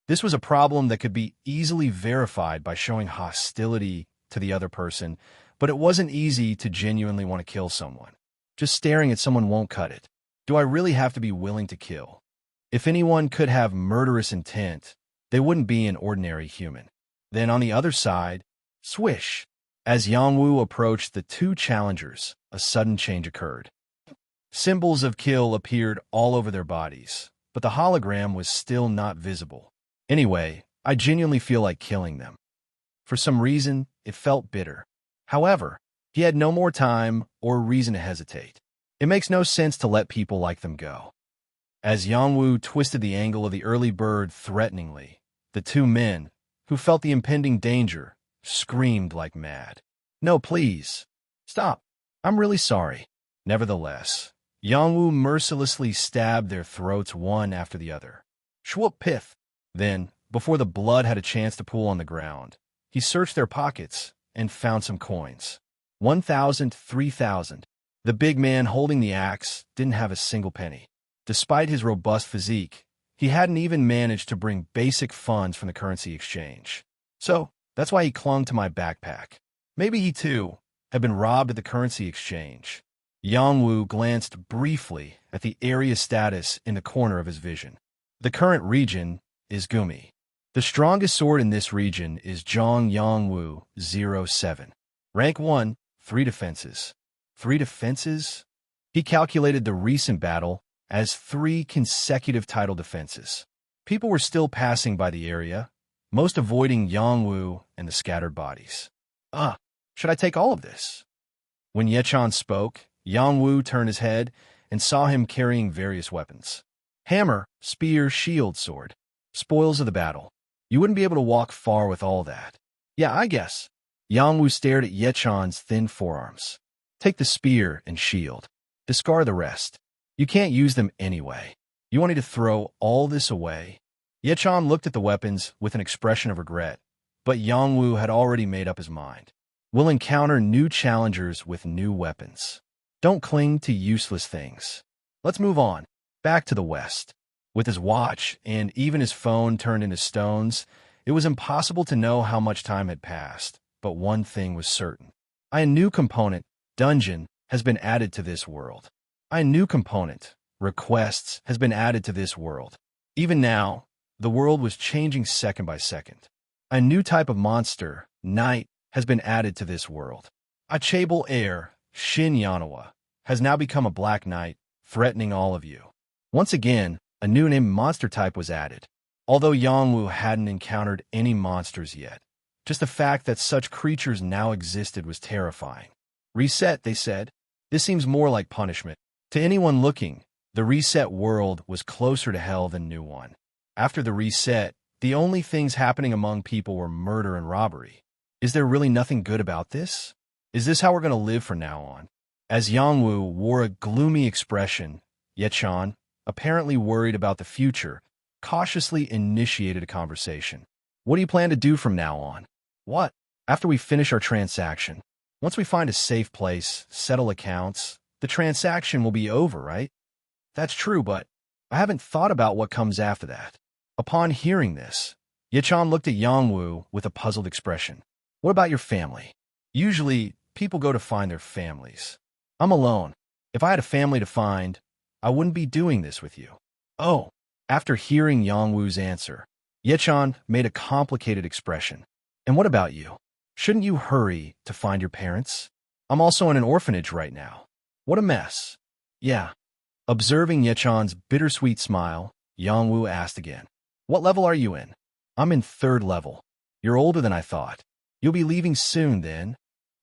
this was a problem that could be easily verified by showing hostility to the other person, but it wasn't easy to genuinely want to kill someone. Just staring at someone won't cut it. Do I really have to be willing to kill? If anyone could have murderous intent, they wouldn't be an ordinary human. Then on the other side, swish. As Yangwu approached the two challengers, a sudden change occurred. Symbols of kill appeared all over their bodies, but the hologram was still not visible. Anyway, I genuinely feel like killing them. For some reason, it felt bitter. However, he had no more time or reason to hesitate. It makes no sense to let people like them go. As Yangwu twisted the angle of the early bird threateningly, the two men, who felt the impending danger, screamed like mad. "No, please. Stop. I'm really sorry." Nevertheless, Yangwu mercilessly stabbed their throats one after the other. Shwoop pith. Then, before the blood had a chance to pool on the ground, he searched their pockets and found some coins. 1,000, 3,000. The big man holding the axe didn't have a single penny. Despite his robust physique, he hadn't even managed to bring basic funds from the currency exchange. So, that's why he clung to my backpack. Maybe he, too, had been robbed at the currency exchange. Yangwu glanced briefly at the area status in the corner of his vision. The current region is Gumi. The strongest sword in this region is Zhong Yangwu 07. Rank 1, 3 defenses. 3 defenses? He calculated the recent battle as 3 consecutive title defenses. People were still passing by the area, most avoiding Yangwu and the scattered bodies. Should I take all of this? When Yechan spoke, Yangwu turned his head and saw him carrying various weapons. Hammer, spear, shield, sword. Spoils of the battle. You wouldn't be able to walk far with all that. Yeah, I guess. Yangwu stared at Yechan's thin forearms. Take the spear and shield. Discard the rest. You can't use them anyway. You want me to throw all this away? Yechan looked at the weapons with an expression of regret, but Yangwu had already made up his mind. We'll encounter new challengers with new weapons. Don't cling to useless things. Let's move on, back to the west. With his watch and even his phone turned into stones, it was impossible to know how much time had passed, but one thing was certain. A new component, dungeon, has been added to this world. A new component, requests, has been added to this world. Even now, the world was changing second by second. A new type of monster, night, has been added to this world. A Chable heir, Shin Yanawa, has now become a black knight, threatening all of you. Once again, a new named monster type was added. Although Yangwu hadn't encountered any monsters yet, just the fact that such creatures now existed was terrifying. Reset, they said. This seems more like punishment. To anyone looking, the reset world was closer to hell than New One. After the reset, the only things happening among people were murder and robbery. Is there really nothing good about this? Is this how we're going to live from now on? As Yangwu wore a gloomy expression, Yechan, apparently worried about the future, cautiously initiated a conversation. What do you plan to do from now on? What? After we finish our transaction. Once we find a safe place, settle accounts, the transaction will be over, right? That's true, but I haven't thought about what comes after that. Upon hearing this, Yechan looked at Yangwu with a puzzled expression. What about your family? Usually, people go to find their families. I'm alone. If I had a family to find, I wouldn't be doing this with you. Oh. After hearing Yangwu's answer, Yechan made a complicated expression. And what about you? Shouldn't you hurry to find your parents? I'm also in an orphanage right now. What a mess. Yeah. Observing Yechan's bittersweet smile, Yangwu asked again. What level are you in? I'm in 3rd level. You're older than I thought. You'll be leaving soon, then.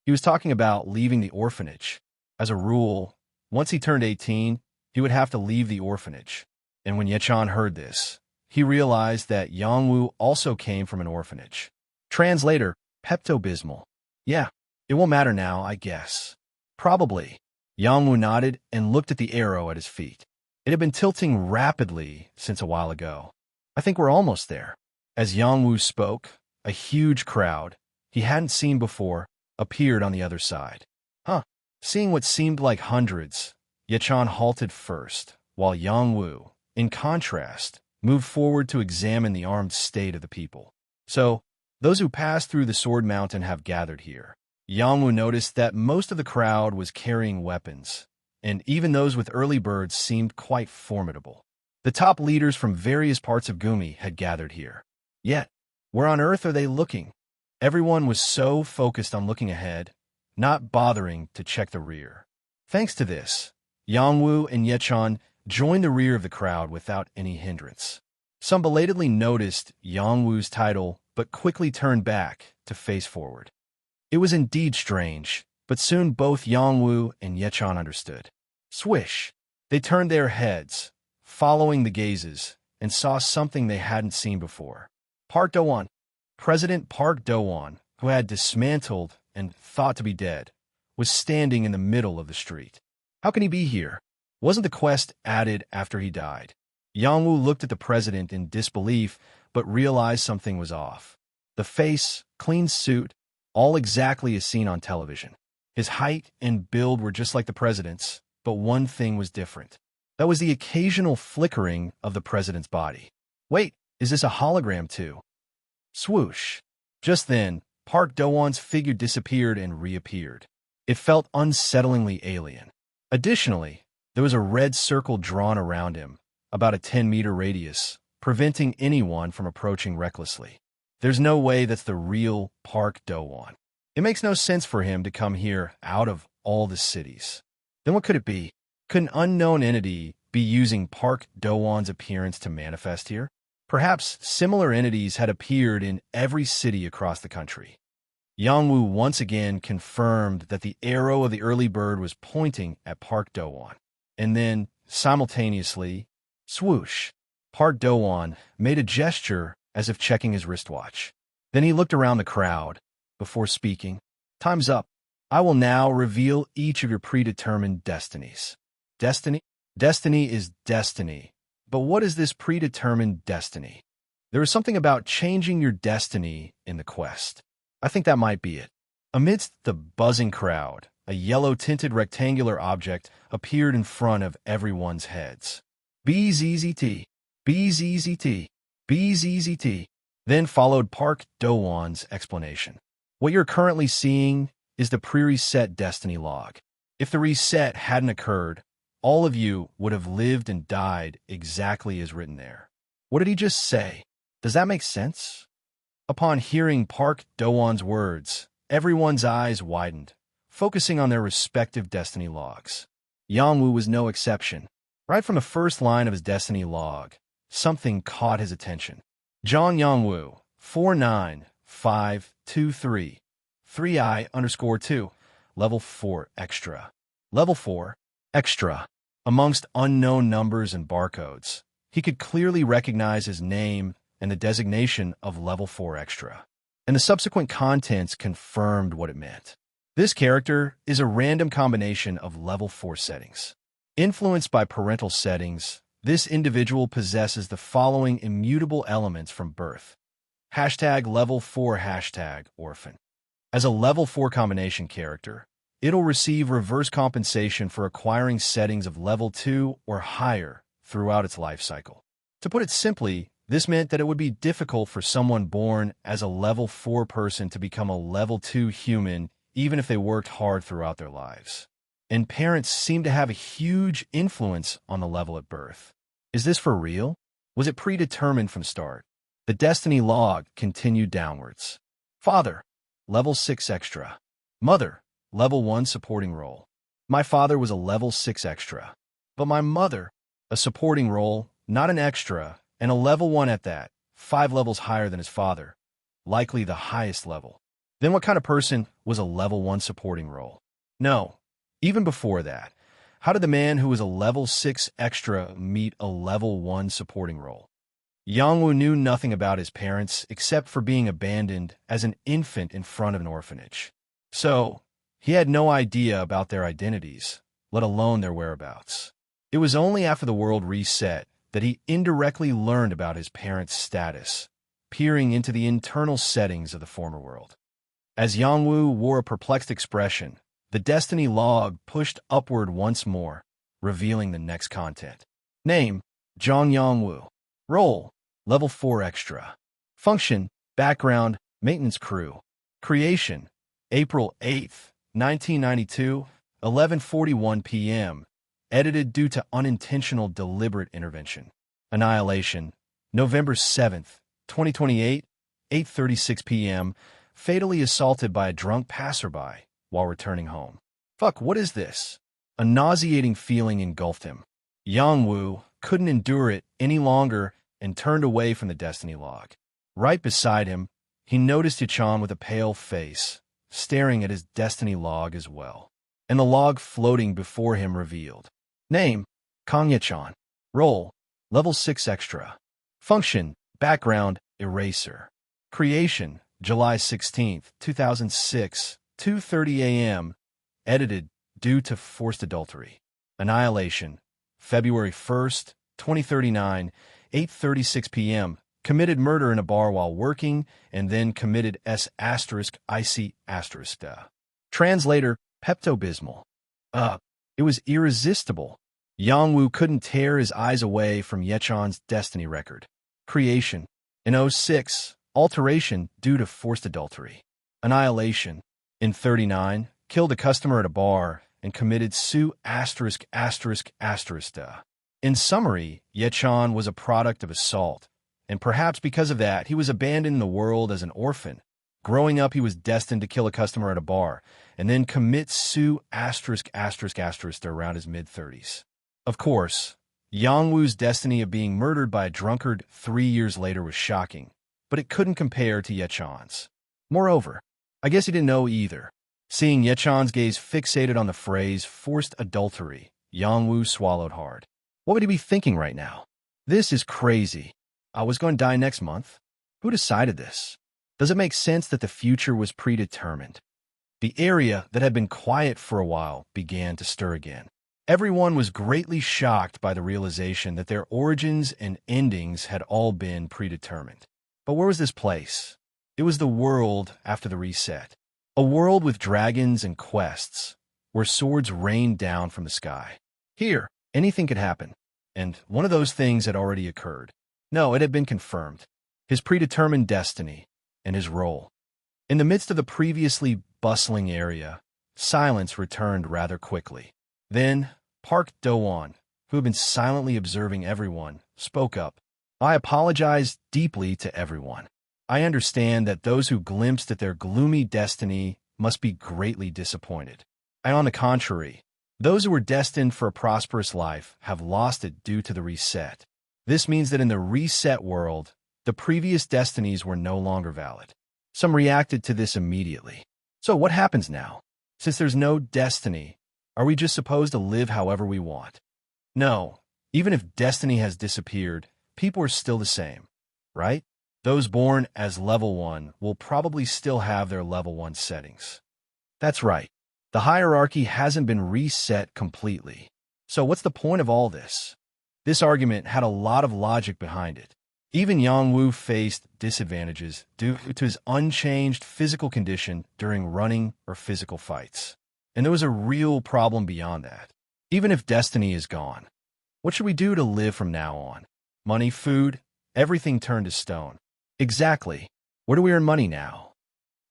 He was talking about leaving the orphanage. As a rule, Once he turned 18, he would have to leave the orphanage. And when Yechan heard this, he realized that Yangwu also came from an orphanage. Translator, Pepto-Bismol. Yeah, it won't matter now, I guess. Probably. Yangwu nodded and looked at the arrow at his feet. It had been tilting rapidly since a while ago. I think we're almost there. As Yangwu spoke, a huge crowd he hadn't seen before appeared on the other side. Seeing what seemed like hundreds, Yechan halted first, while Yangwu, in contrast, moved forward to examine the armed state of the people. So, those who passed through the Sword Mountain have gathered here. Yangwu noticed that most of the crowd was carrying weapons, and even those with early birds seemed quite formidable. The top leaders from various parts of Gumi had gathered here. Yet, where on earth are they looking? Everyone was so focused on looking ahead, not bothering to check the rear. Thanks to this, Yangwu and Yechan joined the rear of the crowd without any hindrance. Some belatedly noticed Yangwu's title, but quickly turned back to face forward. It was indeed strange, but soon both Yangwu and Yechan understood. Swish! They turned their heads, following the gazes, and saw something they hadn't seen before. Park Do-won. President Park Do-won, who had dismantled and thought to be dead, was standing in the middle of the street. How can he be here? Wasn't the quest added after he died? Yangwu looked at the president in disbelief, but realized something was off. The face, clean suit, all exactly as seen on television. His height and build were just like the president's, but one thing was different. That was the occasional flickering of the president's body. Wait, is this a hologram too? Swoosh. Just then, Park Do-won's figure disappeared and reappeared. It felt unsettlingly alien. Additionally, there was a red circle drawn around him, about a 10-meter radius, preventing anyone from approaching recklessly. There's no way that's the real Park Do-won. It makes no sense for him to come here out of all the cities. Then what could it be? Could an unknown entity be using Park Do-won's appearance to manifest here? Perhaps similar entities had appeared in every city across the country. Yangwu once again confirmed that the arrow of the early bird was pointing at Park Do-won. And then, simultaneously, swoosh, Park Do-won made a gesture as if checking his wristwatch. Then he looked around the crowd before speaking. Time's up. I will now reveal each of your predetermined destinies. Destiny? Destiny is destiny. But what is this predetermined destiny? There is something about changing your destiny in the quest. I think that might be it. Amidst the buzzing crowd, a yellow-tinted rectangular object appeared in front of everyone's heads. BZZT, BZZT, BZZT. Then followed Park Do-won's explanation. What you're currently seeing is the pre-reset destiny log. If the reset hadn't occurred, all of you would have lived and died exactly as written there. What did he just say? Does that make sense? Upon hearing Park Do-won's words, everyone's eyes widened, focusing on their respective destiny logs. Yangwu was no exception. Right from the first line of his destiny log, something caught his attention. Zhang Yangwu, 49523, 3I_2, level 4 extra. Level 4 extra. Amongst unknown numbers and barcodes, he could clearly recognize his name and the designation of level 4 extra. And the subsequent contents confirmed what it meant. This character is a random combination of level 4 settings. Influenced by parental settings, this individual possesses the following immutable elements from birth. #level 4 #orphan. As a level 4 combination character, it'll receive reverse compensation for acquiring settings of level 2 or higher throughout its life cycle. To put it simply, this meant that it would be difficult for someone born as a level 4 person to become a level 2 human even if they worked hard throughout their lives. And parents seem to have a huge influence on the level at birth. Is this for real? Was it predetermined from start? The destiny log continued downwards. Father, level 6 extra. Mother, level 1 supporting role. My father was a level 6 extra. But my mother, a supporting role, not an extra, and a level 1 at that, 5 levels higher than his father, likely the highest level. Then what kind of person was a level 1 supporting role? No, even before that, How did the man who was a level 6 extra meet a level 1 supporting role? Yangwu knew nothing about his parents except for being abandoned as an infant in front of an orphanage. So, he had no idea about their identities, let alone their whereabouts. It was only after the world reset that he indirectly learned about his parents' status, peering into the internal settings of the former world. As Yangwu wore a perplexed expression, the Destiny log pushed upward once more, revealing the next content. Name: Zhang Yangwu. Role: Level 4 Extra. Function: Background, Maintenance Crew. Creation: April 8th, 1992, 11:41 p.m. Edited due to unintentional deliberate intervention. Annihilation: November 7th, 2028, 8:36 p.m. Fatally assaulted by a drunk passerby while returning home. Fuck, what is this? A nauseating feeling engulfed him. Yangwu couldn't endure it any longer and turned away from the Destiny log. Right beside him, he noticed Yachan with a pale face, staring at his Destiny log as well. And the log floating before him revealed. Name: Kang Yachan. Role: Level 6 Extra. Function: Background, Eraser. Creation: July 16th, 2006, 2:30 a.m. Edited due to forced adultery. Annihilation: February 1st, 2039, 8:36 p.m. Committed murder in a bar while working, and then committed S**IC*. Translator: Pepto-Bismol. It was irresistible. Yangwu couldn't tear his eyes away from Yechan's Destiny record. Creation: in 06, alteration due to forced adultery. Annihilation: in 39, killed a customer at a bar and committed Su******. In summary, Yechan was a product of assault, and perhaps because of that, he was abandoned in the world as an orphan. Growing up, he was destined to kill a customer at a bar, and then commit Su***** around his mid-30s. Of course, Yangwu's destiny of being murdered by a drunkard 3 years later was shocking, but it couldn't compare to Yechan's. Moreover, I guess he didn't know either. Seeing Yechan's gaze fixated on the phrase forced adultery, Yangwu swallowed hard. What would he be thinking right now? This is crazy. I was going to die next month? Who decided this? Does it make sense that the future was predetermined? The area that had been quiet for a while began to stir again. Everyone was greatly shocked by the realization that their origins and endings had all been predetermined. But where was this place? It was the world after the reset. A world with dragons and quests, where swords rained down from the sky. Here, anything could happen. And one of those things had already occurred. No, it had been confirmed. His predetermined destiny and his role. In the midst of the previously bustling area, silence returned rather quickly. Then, Park Do-won, who had been silently observing everyone, spoke up. I apologize deeply to everyone. I understand that those who glimpsed at their gloomy destiny must be greatly disappointed. And on the contrary, those who were destined for a prosperous life have lost it due to the reset. This means that in the reset world, the previous destinies were no longer valid. Some reacted to this immediately. So what happens now? Since there's no destiny, are we just supposed to live however we want? No, even if destiny has disappeared, people are still the same, right? Those born as level 1 will probably still have their level 1 settings. That's right. The hierarchy hasn't been reset completely. So what's the point of all this? This argument had a lot of logic behind it. Even Yangwu faced disadvantages due to his unchanged physical condition during running or physical fights. And there was a real problem beyond that. Even if destiny is gone, what should we do to live from now on? Money, food, everything turned to stone. Exactly. Where do we earn money now?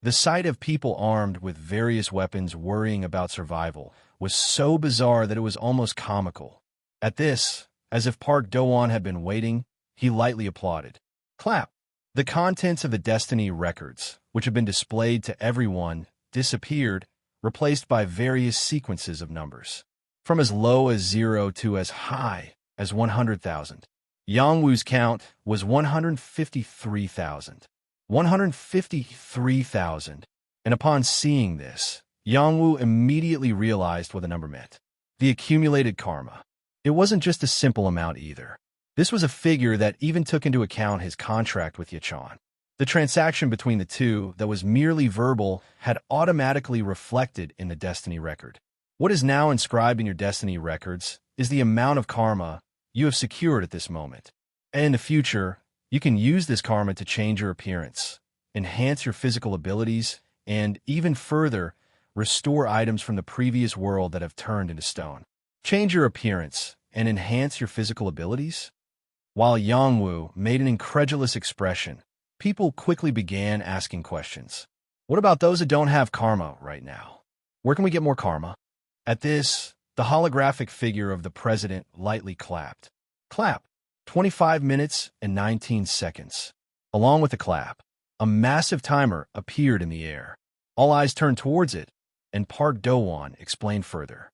The sight of people armed with various weapons worrying about survival was so bizarre that it was almost comical. At this, as if Park Do-won had been waiting, he lightly applauded. Clap. The contents of the Destiny records, which had been displayed to everyone, disappeared, replaced by various sequences of numbers. From as low as 0 to as high as 100,000. Yangwu's count was 153,000. 153,000. And upon seeing this, Yangwu immediately realized what the number meant. The accumulated karma. It wasn't just a simple amount either. This was a figure that even took into account his contract with Yachan. The transaction between the two that was merely verbal had automatically reflected in the destiny record. What is now inscribed in your destiny records is the amount of karma you have secured at this moment. And in the future, you can use this karma to change your appearance, enhance your physical abilities, and even further, restore items from the previous world that have turned into stone. Change your appearance and enhance your physical abilities? While Yangwu made an incredulous expression, people quickly began asking questions. What about those that don't have karma right now? Where can we get more karma? At this, the holographic figure of the president lightly clapped. Clap. 25 minutes and 19 seconds. Along with the clap, a massive timer appeared in the air. All eyes turned towards it, and Park Do-won explained further.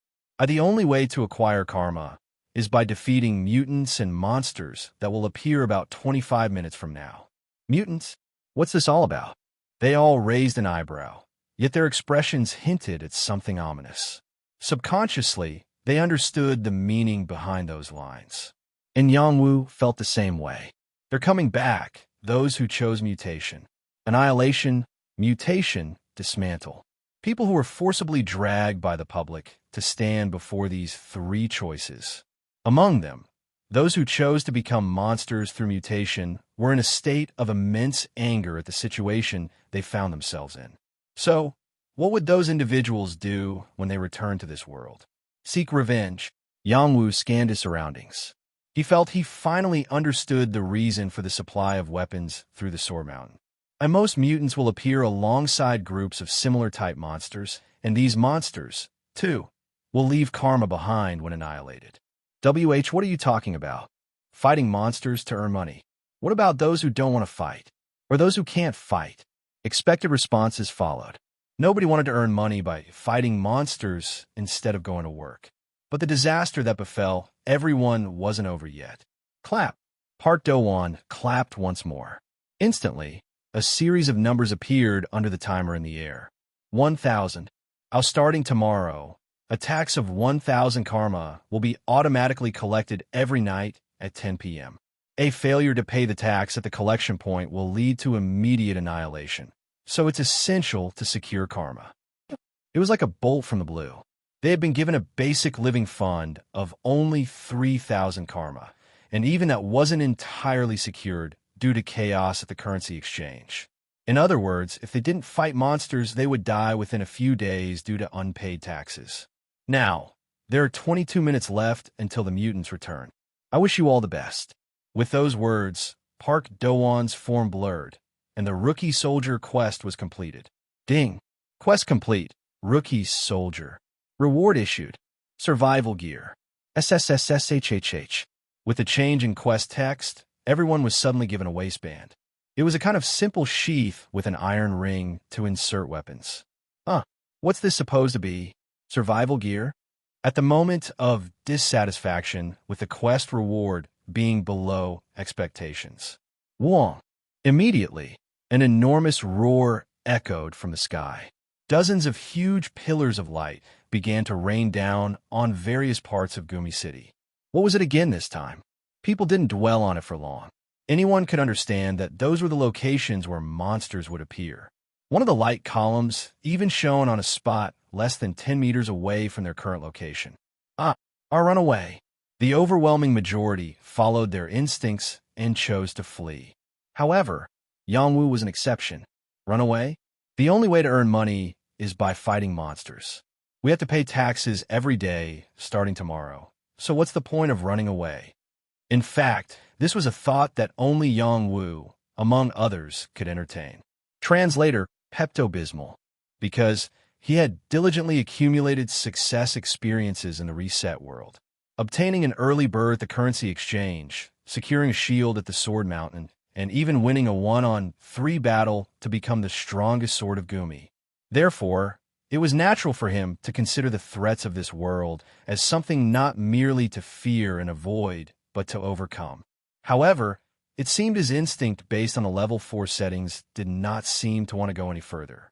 The only way to acquire karma is by defeating mutants and monsters that will appear about 25 minutes from now. Mutants? What's this all about? They all raised an eyebrow, yet their expressions hinted at something ominous. Subconsciously, they understood the meaning behind those lines. And Yangwu felt the same way. They're coming back, those who chose mutation. Annihilation, mutation, dismantle. People who were forcibly dragged by the public to stand before these three choices. Among them, those who chose to become monsters through mutation were in a state of immense anger at the situation they found themselves in. So, what would those individuals do when they returned to this world? Seek revenge. Yangwu scanned his surroundings. He felt he finally understood the reason for the supply of weapons through the Sword Mountain. And most mutants will appear alongside groups of similar type monsters, and these monsters, too, will leave karma behind when annihilated. What are you talking about? Fighting monsters to earn money. What about those who don't want to fight? Or those who can't fight? Expected responses followed. Nobody wanted to earn money by fighting monsters instead of going to work. But the disaster that befell everyone wasn't over yet. Clap. Park Do-won clapped once more. Instantly, a series of numbers appeared under the timer in the air. 1,000. Starting tomorrow, a tax of 1,000 karma will be automatically collected every night at 10 p.m. A failure to pay the tax at the collection point will lead to immediate annihilation, so it's essential to secure karma. It was like a bolt from the blue. They had been given a basic living fund of only 3,000 karma, and even that wasn't entirely secured due to chaos at the currency exchange. In other words, if they didn't fight monsters, they would die within a few days due to unpaid taxes. Now, there are 22 minutes left until the mutants return. I wish you all the best. With those words, Park Do-won's form blurred, and the Rookie Soldier quest was completed. Ding! Quest complete. Rookie Soldier. Reward issued. Survival gear. SSSSHHH. With the change in quest text, everyone was suddenly given a waistband. It was a kind of simple sheath with an iron ring to insert weapons. What's this supposed to be? Survival gear? At the moment of dissatisfaction with the quest reward being below expectations. Wong. Immediately, an enormous roar echoed from the sky. Dozens of huge pillars of light began to rain down on various parts of Gumi City. What was it again this time? People didn't dwell on it for long. Anyone could understand that those were the locations where monsters would appear. One of the light columns even shone on a spot less than 10 meters away from their current location. Run away. The overwhelming majority followed their instincts and chose to flee. However, Yangwu was an exception. Run away? The only way to earn money is by fighting monsters. We have to pay taxes every day, starting tomorrow. So what's the point of running away? In fact, this was a thought that only Yangwu, among others, could entertain. Translator, Pepto-Bismol, because he had diligently accumulated success experiences in the reset world. Obtaining an early bird at the currency exchange, securing a shield at the Sword Mountain, and even winning a 1-on-3 battle to become the strongest sword of Gumi. Therefore, it was natural for him to consider the threats of this world as something not merely to fear and avoid, but to overcome. However, it seemed his instinct based on the level 4 settings did not seem to want to go any further.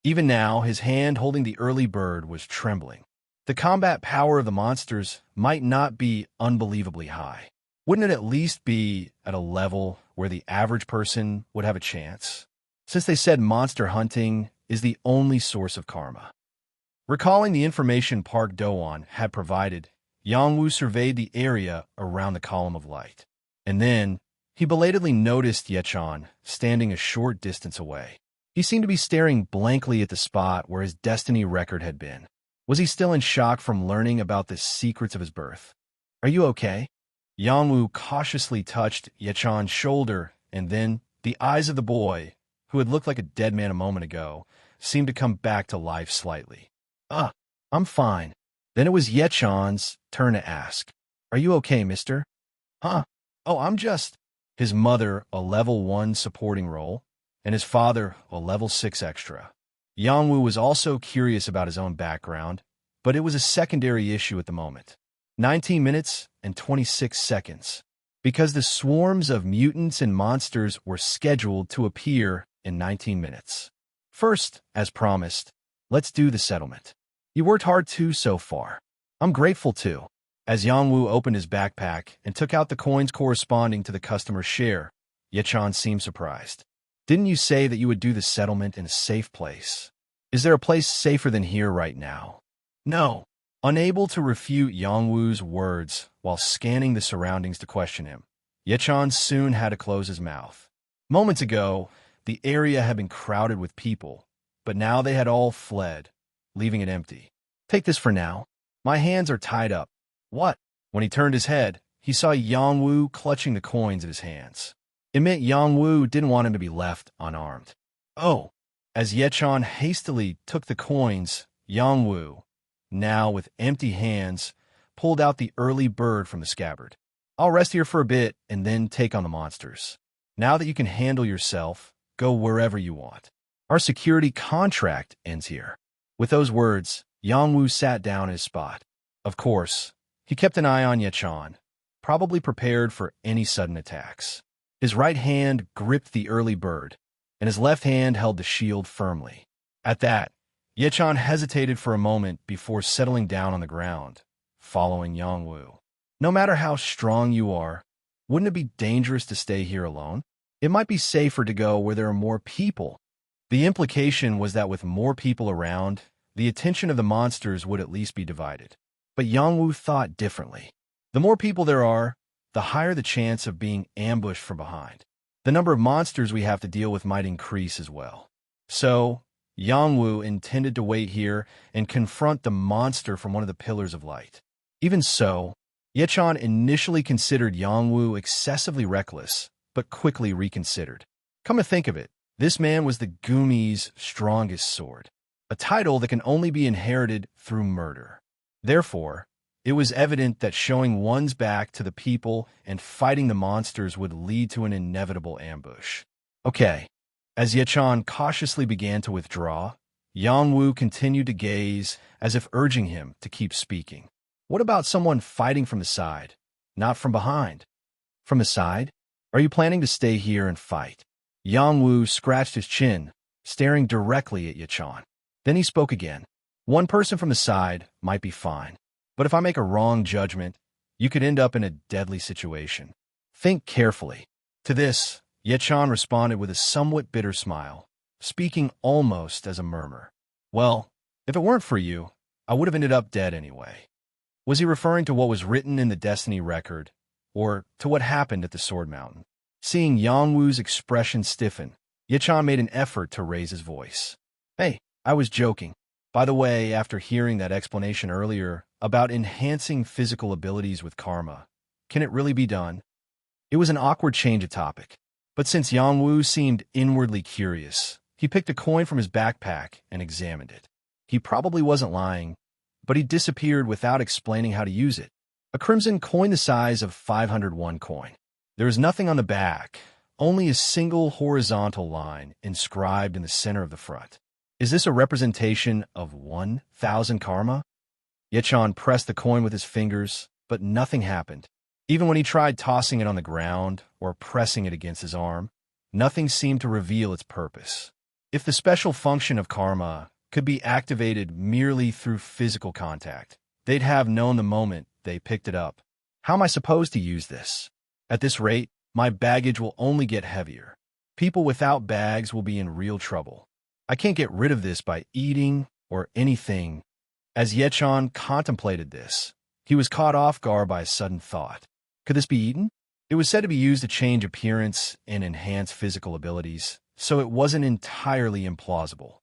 Even now, his hand holding the early bird was trembling. The combat power of the monsters might not be unbelievably high. Wouldn't it at least be at a level where the average person would have a chance? Since they said monster hunting is the only source of karma. Recalling the information Park Do-won had provided, Yang-woo surveyed the area around the column of light. And then, he belatedly noticed Ye-chan standing a short distance away. He seemed to be staring blankly at the spot where his destiny record had been. Was he still in shock from learning about the secrets of his birth? "Are you okay?" Yang-woo cautiously touched Ye-chan's shoulder, and then the eyes of the boy, who had looked like a dead man a moment ago, seemed to come back to life slightly. I'm fine." Then it was Ye-chan's turn to ask, "Are you okay, mister?" "Huh? Oh, I'm just—" His mother, a level 1 supporting role, and his father, a level 6 extra. Yang-woo was also curious about his own background, but it was a secondary issue at the moment. 19 minutes and 26 seconds. Because the swarms of mutants and monsters were scheduled to appear in 19 minutes. First, as promised, let's do the settlement. You worked hard too so far. I'm grateful too. As Yang-woo opened his backpack and took out the coins corresponding to the customer's share, Ye-chan seemed surprised. "Didn't you say that you would do the settlement in a safe place? Is there a place safer than here right now?" "No." Unable to refute Yang-woo's words while scanning the surroundings to question him, Ye-chan soon had to close his mouth. Moments ago, the area had been crowded with people, but now they had all fled, leaving it empty. "Take this for now. My hands are tied up." "What?" When he turned his head, he saw Yang-woo clutching the coins in his hands. It meant Yang-woo didn't want him to be left unarmed. "Oh." As Ye-chan hastily took the coins, Yang-woo, now with empty hands, pulled out the early bird from the scabbard. "I'll rest here for a bit and then take on the monsters. Now that you can handle yourself, go wherever you want. Our security contract ends here." With those words, Yang-woo sat down in his spot. Of course, he kept an eye on Ye-chan, probably prepared for any sudden attacks. His right hand gripped the early bird, and his left hand held the shield firmly. At that, Ye-chan hesitated for a moment before settling down on the ground, following Yang-woo. "No matter how strong you are, wouldn't it be dangerous to stay here alone? It might be safer to go where there are more people." The implication was that with more people around, the attention of the monsters would at least be divided. But Yang-woo thought differently. The more people there are, the higher the chance of being ambushed from behind. The number of monsters we have to deal with might increase as well. So, Yang-woo intended to wait here and confront the monster from one of the pillars of light. Even so, Ye-chan initially considered Yang-woo excessively reckless, but quickly reconsidered. Come to think of it, this man was the Gumi's strongest sword, a title that can only be inherited through murder. Therefore, it was evident that showing one's back to the people and fighting the monsters would lead to an inevitable ambush. "Okay." As Ye-chan cautiously began to withdraw, Yang-woo continued to gaze as if urging him to keep speaking. "What about someone fighting from the side, not from behind?" "From the side? Are you planning to stay here and fight?" Yang-woo scratched his chin, staring directly at Ye-chan. Then he spoke again. "One person from the side might be fine, but if I make a wrong judgment, you could end up in a deadly situation. Think carefully." To this, Ye-chan responded with a somewhat bitter smile, speaking almost as a murmur. "Well, if it weren't for you, I would have ended up dead anyway." Was he referring to what was written in the Destiny record, or to what happened at the Sword Mountain? Seeing Yang-woo's expression stiffen, Ye-chan made an effort to raise his voice. "Hey, I was joking. By the way, after hearing that explanation earlier about enhancing physical abilities with karma, can it really be done?" It was an awkward change of topic. But since Yang-woo seemed inwardly curious, he picked a coin from his backpack and examined it. He probably wasn't lying, but he disappeared without explaining how to use it. A crimson coin the size of 501 coin. There is nothing on the back, only a single horizontal line inscribed in the center of the front. Is this a representation of 1,000 karma? Ye-chan pressed the coin with his fingers, but nothing happened. Even when he tried tossing it on the ground or pressing it against his arm, nothing seemed to reveal its purpose. If the special function of karma could be activated merely through physical contact, They'd have known the moment they picked it up. How am I supposed to use this? At this rate, my baggage will only get heavier. People without bags will be in real trouble. I can't get rid of this by eating or anything. As Yechan contemplated this, he was caught off guard by a sudden thought. Could this be eaten? It was said to be used to change appearance and enhance physical abilities, so it wasn't entirely implausible.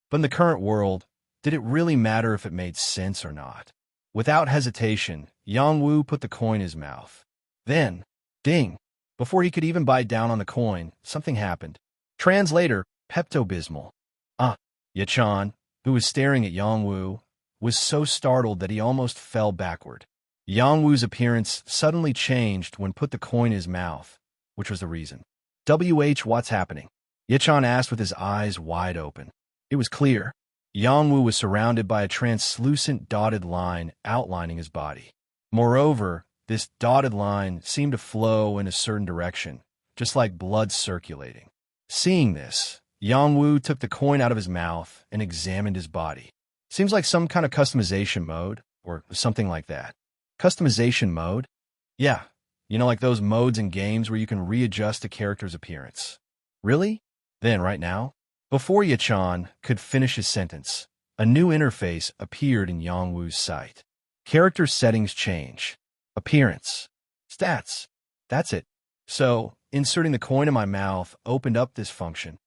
But in the current world, did it really matter if it made sense or not? Without hesitation, Yang Wu put the coin in his mouth. Then, ding! Before he could even bite down on the coin, something happened. Translator, Pepto-Bismol. Yechan, who was staring at Yang Wu, was so startled that he almost fell backward. Yang Wu's appearance suddenly changed when put the coin in his mouth, which was the reason. What's happening? Yechan asked with his eyes wide open. It was clear. Yang Wu was surrounded by a translucent dotted line outlining his body. Moreover, this dotted line seemed to flow in a certain direction, just like blood circulating. Seeing this, Yang Wu took the coin out of his mouth and examined his body. Seems like some kind of customization mode, or something like that. Customization mode? Yeah, like those modes in games where you can readjust a character's appearance. Really? Then, right now? Before Yechan could finish his sentence, a new interface appeared in Yang Wu's sight. Character settings change. Appearance. Stats. That's it. So, inserting the coin in my mouth opened up this function.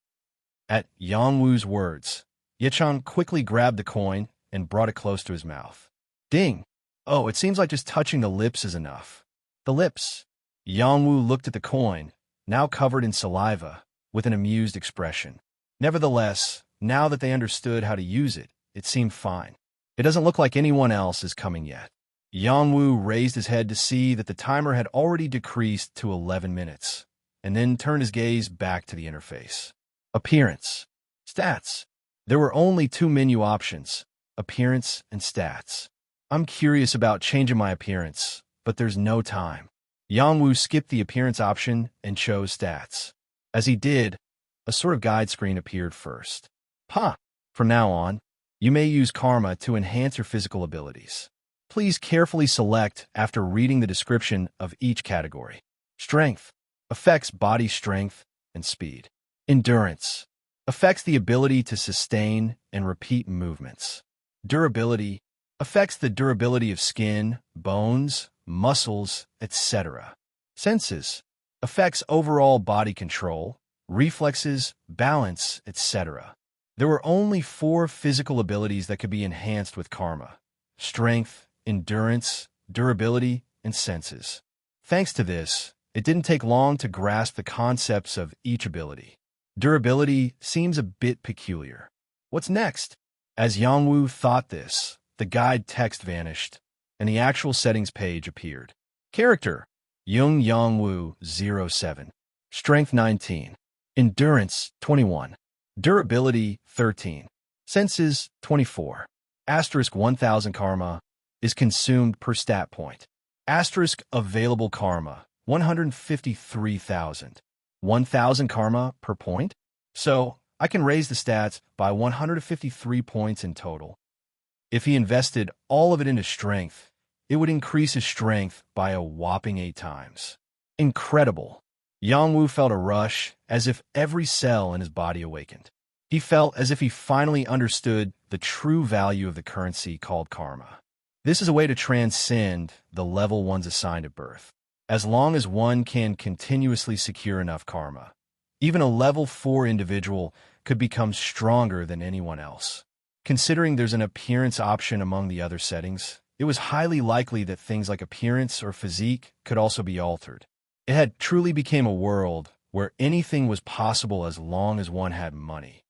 At Yang Wu's words, Yechan quickly grabbed the coin and brought it close to his mouth. Ding! Oh, it seems like just touching the lips is enough. The lips. Yang Wu looked at the coin, now covered in saliva, with an amused expression. Nevertheless, now that they understood how to use it, it seemed fine. It doesn't look like anyone else is coming yet. Yang Wu raised his head to see that the timer had already decreased to 11 minutes, and then turned his gaze back to the interface. Appearance. Stats. There were only two menu options, appearance and stats. I'm curious about changing my appearance, but there's no time. Yang Wu skipped the appearance option and chose stats. As he did, a sort of guide screen appeared first. From now on, you may use karma to enhance your physical abilities. Please carefully select after reading the description of each category. Strength affects body strength and speed. Endurance affects the ability to sustain and repeat movements. Durability affects the durability of skin, bones, muscles, etc. Senses affects overall body control, reflexes, balance, etc. There were only 4 physical abilities that could be enhanced with karma: strength, endurance, durability, and senses. Thanks to this, it didn't take long to grasp the concepts of each ability. Durability seems a bit peculiar. What's next? As Yang Wu thought this, the guide text vanished, and the actual settings page appeared. Character: Yang Wu 07. Strength 19. Endurance 21. Durability 13. Senses 24. Asterisk 1000 karma is consumed per stat point. Asterisk available karma 153,000. 1000 karma per point? So, I can raise the stats by 153 points in total. If he invested all of it into strength, it would increase his strength by a whopping 8 times. Incredible. Yang Wu felt a rush, as if every cell in his body awakened. He felt as if he finally understood the true value of the currency called karma. This is a way to transcend the level one's assigned at birth. As long as one can continuously secure enough karma, even a level 4 individual could become stronger than anyone else. Considering there's an appearance option among the other settings, it was highly likely that things like appearance or physique could also be altered. It had truly become a world where anything was possible as long as one had money.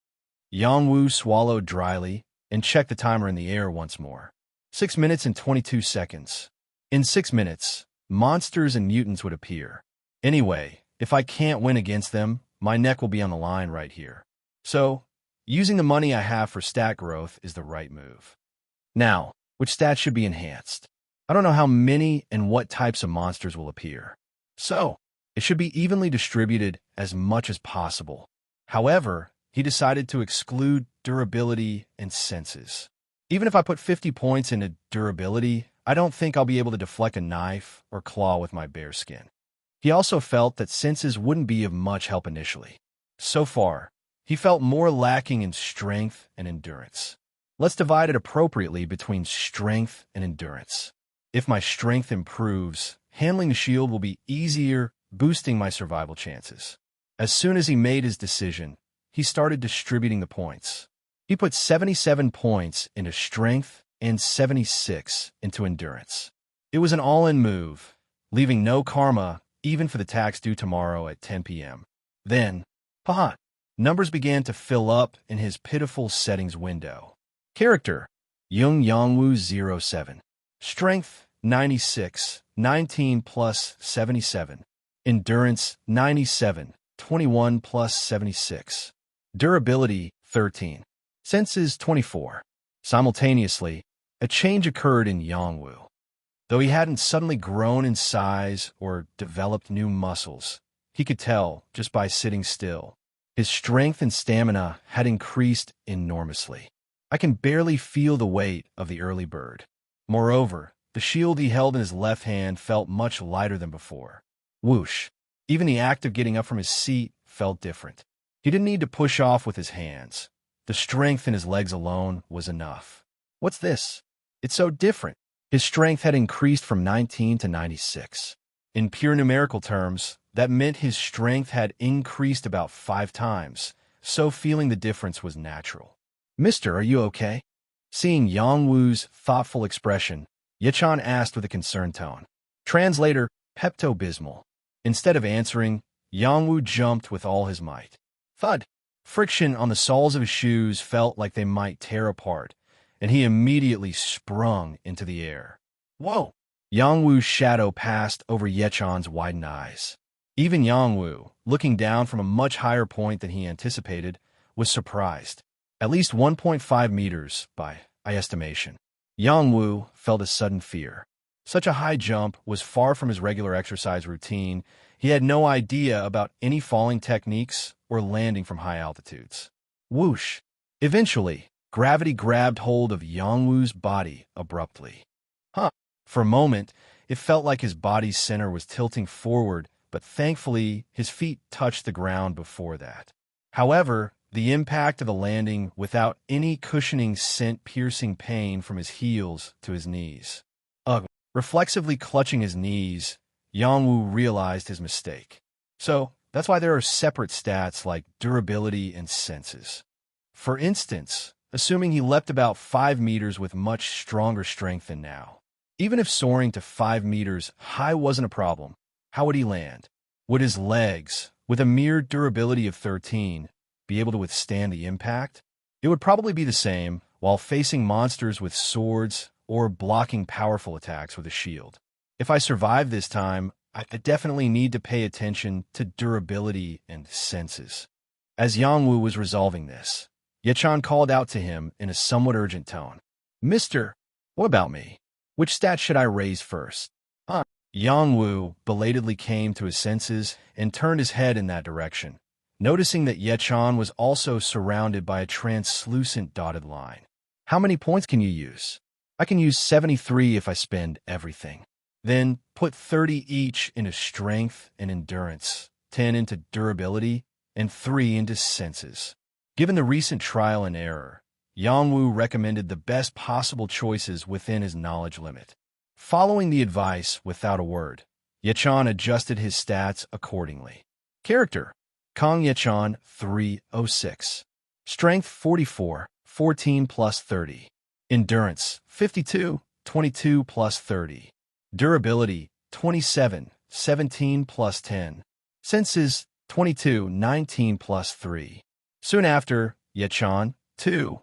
Yang Wu swallowed dryly and checked the timer in the air once more. 6 minutes and 22 seconds. In 6 minutes, monsters and mutants would appear. Anyway, if I can't win against them, my neck will be on the line right here. So, using the money I have for stat growth is the right move. Now, which stats should be enhanced? I don't know how many and what types of monsters will appear. So, it should be evenly distributed as much as possible. However, he decided to exclude durability and senses. Even if I put 50 points into durability, I don't think I'll be able to deflect a knife or claw with my bare skin. He also felt that senses wouldn't be of much help initially. So far, he felt more lacking in strength and endurance. Let's divide it appropriately between strength and endurance. If my strength improves, handling the shield will be easier, boosting my survival chances. As soon as he made his decision, he started distributing the points. He put 77 points into strength and 76 into endurance. It was an all-in move, leaving no karma even for the tax due tomorrow at 10 p.m. Then, numbers began to fill up in his pitiful settings window. Character, Young Yongwoo 07. Strength, 96, 19 plus 77. Endurance, 97, 21 plus 76. Durability, 13. Senses, 24. Simultaneously, a change occurred in Yongwoo. Though he hadn't suddenly grown in size or developed new muscles, he could tell just by sitting still. His strength and stamina had increased enormously. I can barely feel the weight of the early bird. Moreover, the shield he held in his left hand felt much lighter than before. Whoosh! Even the act of getting up from his seat felt different. He didn't need to push off with his hands. The strength in his legs alone was enough. What's this? It's so different. His strength had increased from 19 to 96. In pure numerical terms, that meant his strength had increased about 5 times, so feeling the difference was natural. "Mister, are you okay?" Seeing Yongwoo's thoughtful expression, Yechan asked with a concerned tone. Translator, Pepto-Bismol. Instead of answering, Yongwoo jumped with all his might. Thud! Friction on the soles of his shoes felt like they might tear apart, and he immediately sprung into the air. Whoa! Yongwoo's shadow passed over Yechan's widened eyes. Even Yongwoo, looking down from a much higher point than he anticipated, was surprised. At least 1.5 meters, by estimation. Yongwoo felt a sudden fear. Such a high jump was far from his regular exercise routine. He had no idea about any falling techniques or landing from high altitudes. Whoosh! Eventually, gravity grabbed hold of Yongwoo's body abruptly. For a moment, it felt like his body's center was tilting forward, but thankfully, his feet touched the ground before that. However, the impact of the landing without any cushioning sent piercing pain from his heels to his knees. Reflexively clutching his knees, Yongwoo realized his mistake. So, that's why there are separate stats like durability and senses. For instance, assuming he leapt about 5 meters with much stronger strength than now. Even if soaring to 5 meters high wasn't a problem, how would he land? Would his legs, with a mere durability of 13, be able to withstand the impact? It would probably be the same while facing monsters with swords or blocking powerful attacks with a shield. If I survive this time, I definitely need to pay attention to durability and senses. As Yongwoo was resolving this, Yechan called out to him in a somewhat urgent tone. Mister, what about me? Which stat should I raise first? Yongwoo belatedly came to his senses and turned his head in that direction, noticing that Yechan was also surrounded by a translucent dotted line. How many points can you use? I can use 73 if I spend everything. Then put 30 each into strength and endurance, 10 into durability, and 3 into senses. Given the recent trial and error, Yongwoo recommended the best possible choices within his knowledge limit. Following the advice without a word, Yechan adjusted his stats accordingly. Character, Kong Yechan 306. Strength 44, 14 plus 30. Endurance 52, 22 plus 30. Durability 27, 17 plus 10. Senses 22, 19 plus 3. Soon after, Yechan, too,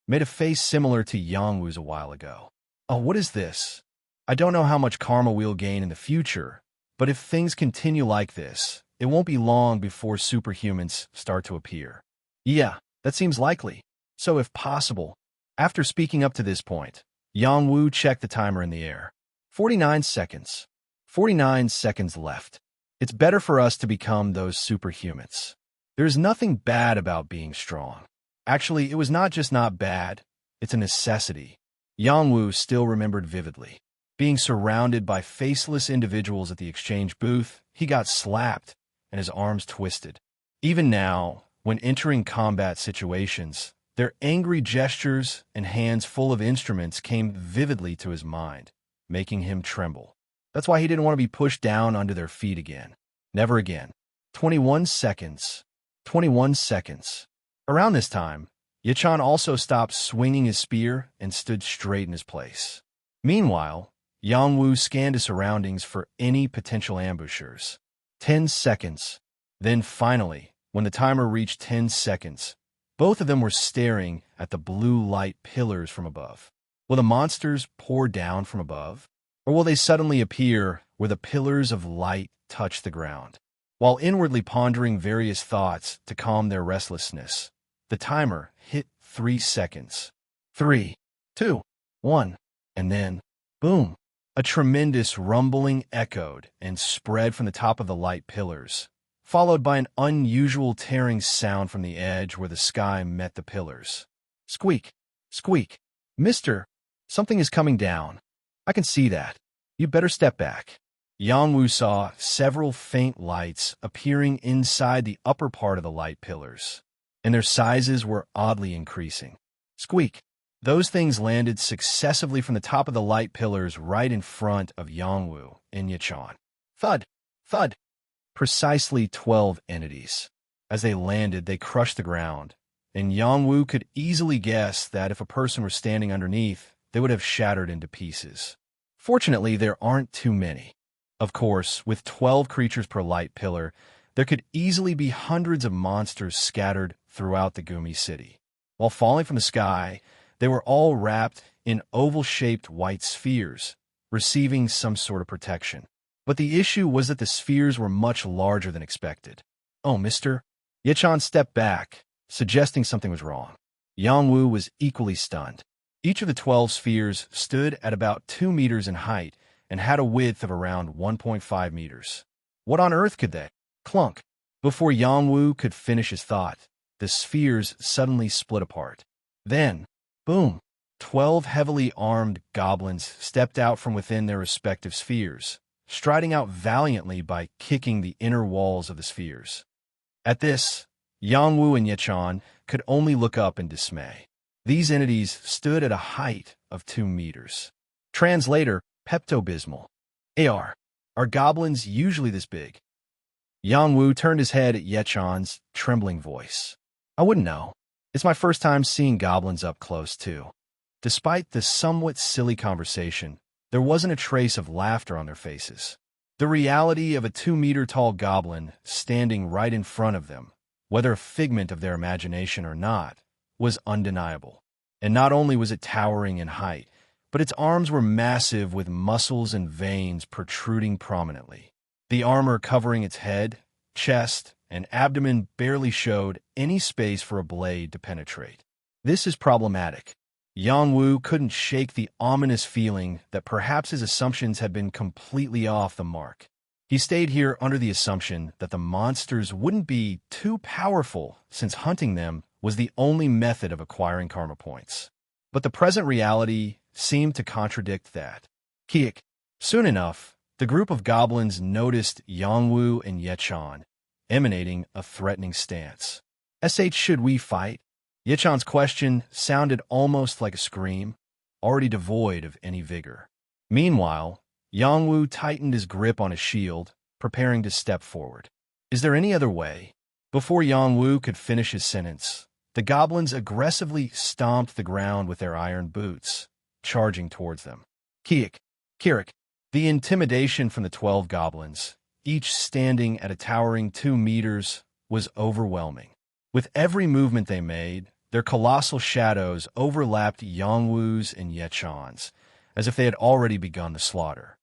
made a face similar to Yongwoo's a while ago. Oh, what is this? I don't know how much karma we'll gain in the future, but if things continue like this, it won't be long before superhumans start to appear. Yeah, that seems likely. So if possible, after speaking up to this point, Yongwoo checked the timer in the air. 49 seconds. 49 seconds left. It's better for us to become those superhumans. There's nothing bad about being strong. Actually, it was not just not bad, It's a necessity. Yang Wu still remembered vividly. Being surrounded by faceless individuals at the exchange booth, he got slapped and his arms twisted. Even now, when entering combat situations, their angry gestures and hands full of instruments came vividly to his mind, making him tremble. That's why he didn't want to be pushed down under their feet again. Never again. 21 seconds. 21 seconds. Around this time, Yachan also stopped swinging his spear and stood straight in his place. Meanwhile, Yang Wu scanned his surroundings for any potential ambushers. 10 seconds. Then finally, when the timer reached 10 seconds, both of them were staring at the blue light pillars from above. Will the monsters pour down from above? Or will they suddenly appear where the pillars of light touch the ground? While inwardly pondering various thoughts to calm their restlessness, the timer hit 3 seconds. 3, 2, 1, and then, boom! A tremendous rumbling echoed and spread from the top of the light pillars, followed by an unusual tearing sound from the edge where the sky met the pillars. Squeak! Squeak! Mister, something is coming down. I can see that. You better step back. Yang Wu saw several faint lights appearing inside the upper part of the light pillars, and their sizes were oddly increasing. Squeak! Those things landed successively from the top of the light pillars right in front of Yang Wu and Yachan. Thud! Thud! Precisely 12 entities. As they landed, they crushed the ground, and Yang Wu could easily guess that if a person were standing underneath, they would have shattered into pieces. Fortunately, there aren't too many. Of course, with 12 creatures per light pillar, there could easily be hundreds of monsters scattered throughout the Gumi city. While falling from the sky, they were all wrapped in oval-shaped white spheres, receiving some sort of protection. But the issue was that the spheres were much larger than expected. Oh, mister. Yachan stepped back, suggesting something was wrong. Yang Wu was equally stunned. Each of the 12 spheres stood at about 2 meters in height and had a width of around 1.5 meters. What on earth could they? Clunk! Before Yang Wu could finish his thought, the spheres suddenly split apart. Then, boom! 12 heavily armed goblins stepped out from within their respective spheres, striding out valiantly by kicking the inner walls of the spheres. At this, Yang Wu and Yachan could only look up in dismay. These entities stood at a height of 2 meters. Translator, Pepto-Bismol. Are goblins usually this big? Yang Wu turned his head at Yachan's trembling voice. I wouldn't know. It's my first time seeing goblins up close, too. Despite the somewhat silly conversation, there wasn't a trace of laughter on their faces. The reality of a 2-meter-tall goblin standing right in front of them, whether a figment of their imagination or not, was undeniable. And not only was it towering in height, but its arms were massive with muscles and veins protruding prominently. The armor covering its head, chest, and abdomen barely showed any space for a blade to penetrate. This is problematic. Yang Wu couldn't shake the ominous feeling that perhaps his assumptions had been completely off the mark. He stayed here under the assumption that the monsters wouldn't be too powerful since hunting them was the only method of acquiring karma points. But the present reality seemed to contradict that. Kiek. Soon enough, the group of goblins noticed Yang Wu and Yachan, emanating a threatening stance. Should we fight? Yachan's question sounded almost like a scream, already devoid of any vigor. Meanwhile, Yang Wu tightened his grip on his shield, preparing to step forward. Is there any other way? Before Yang Wu could finish his sentence, the goblins aggressively stomped the ground with their iron boots, charging towards them. Kirik. The intimidation from the 12 goblins, each standing at a towering 2 meters, was overwhelming. With every movement they made, their colossal shadows overlapped Yang Wu's and Yachan's, as if they had already begun the slaughter.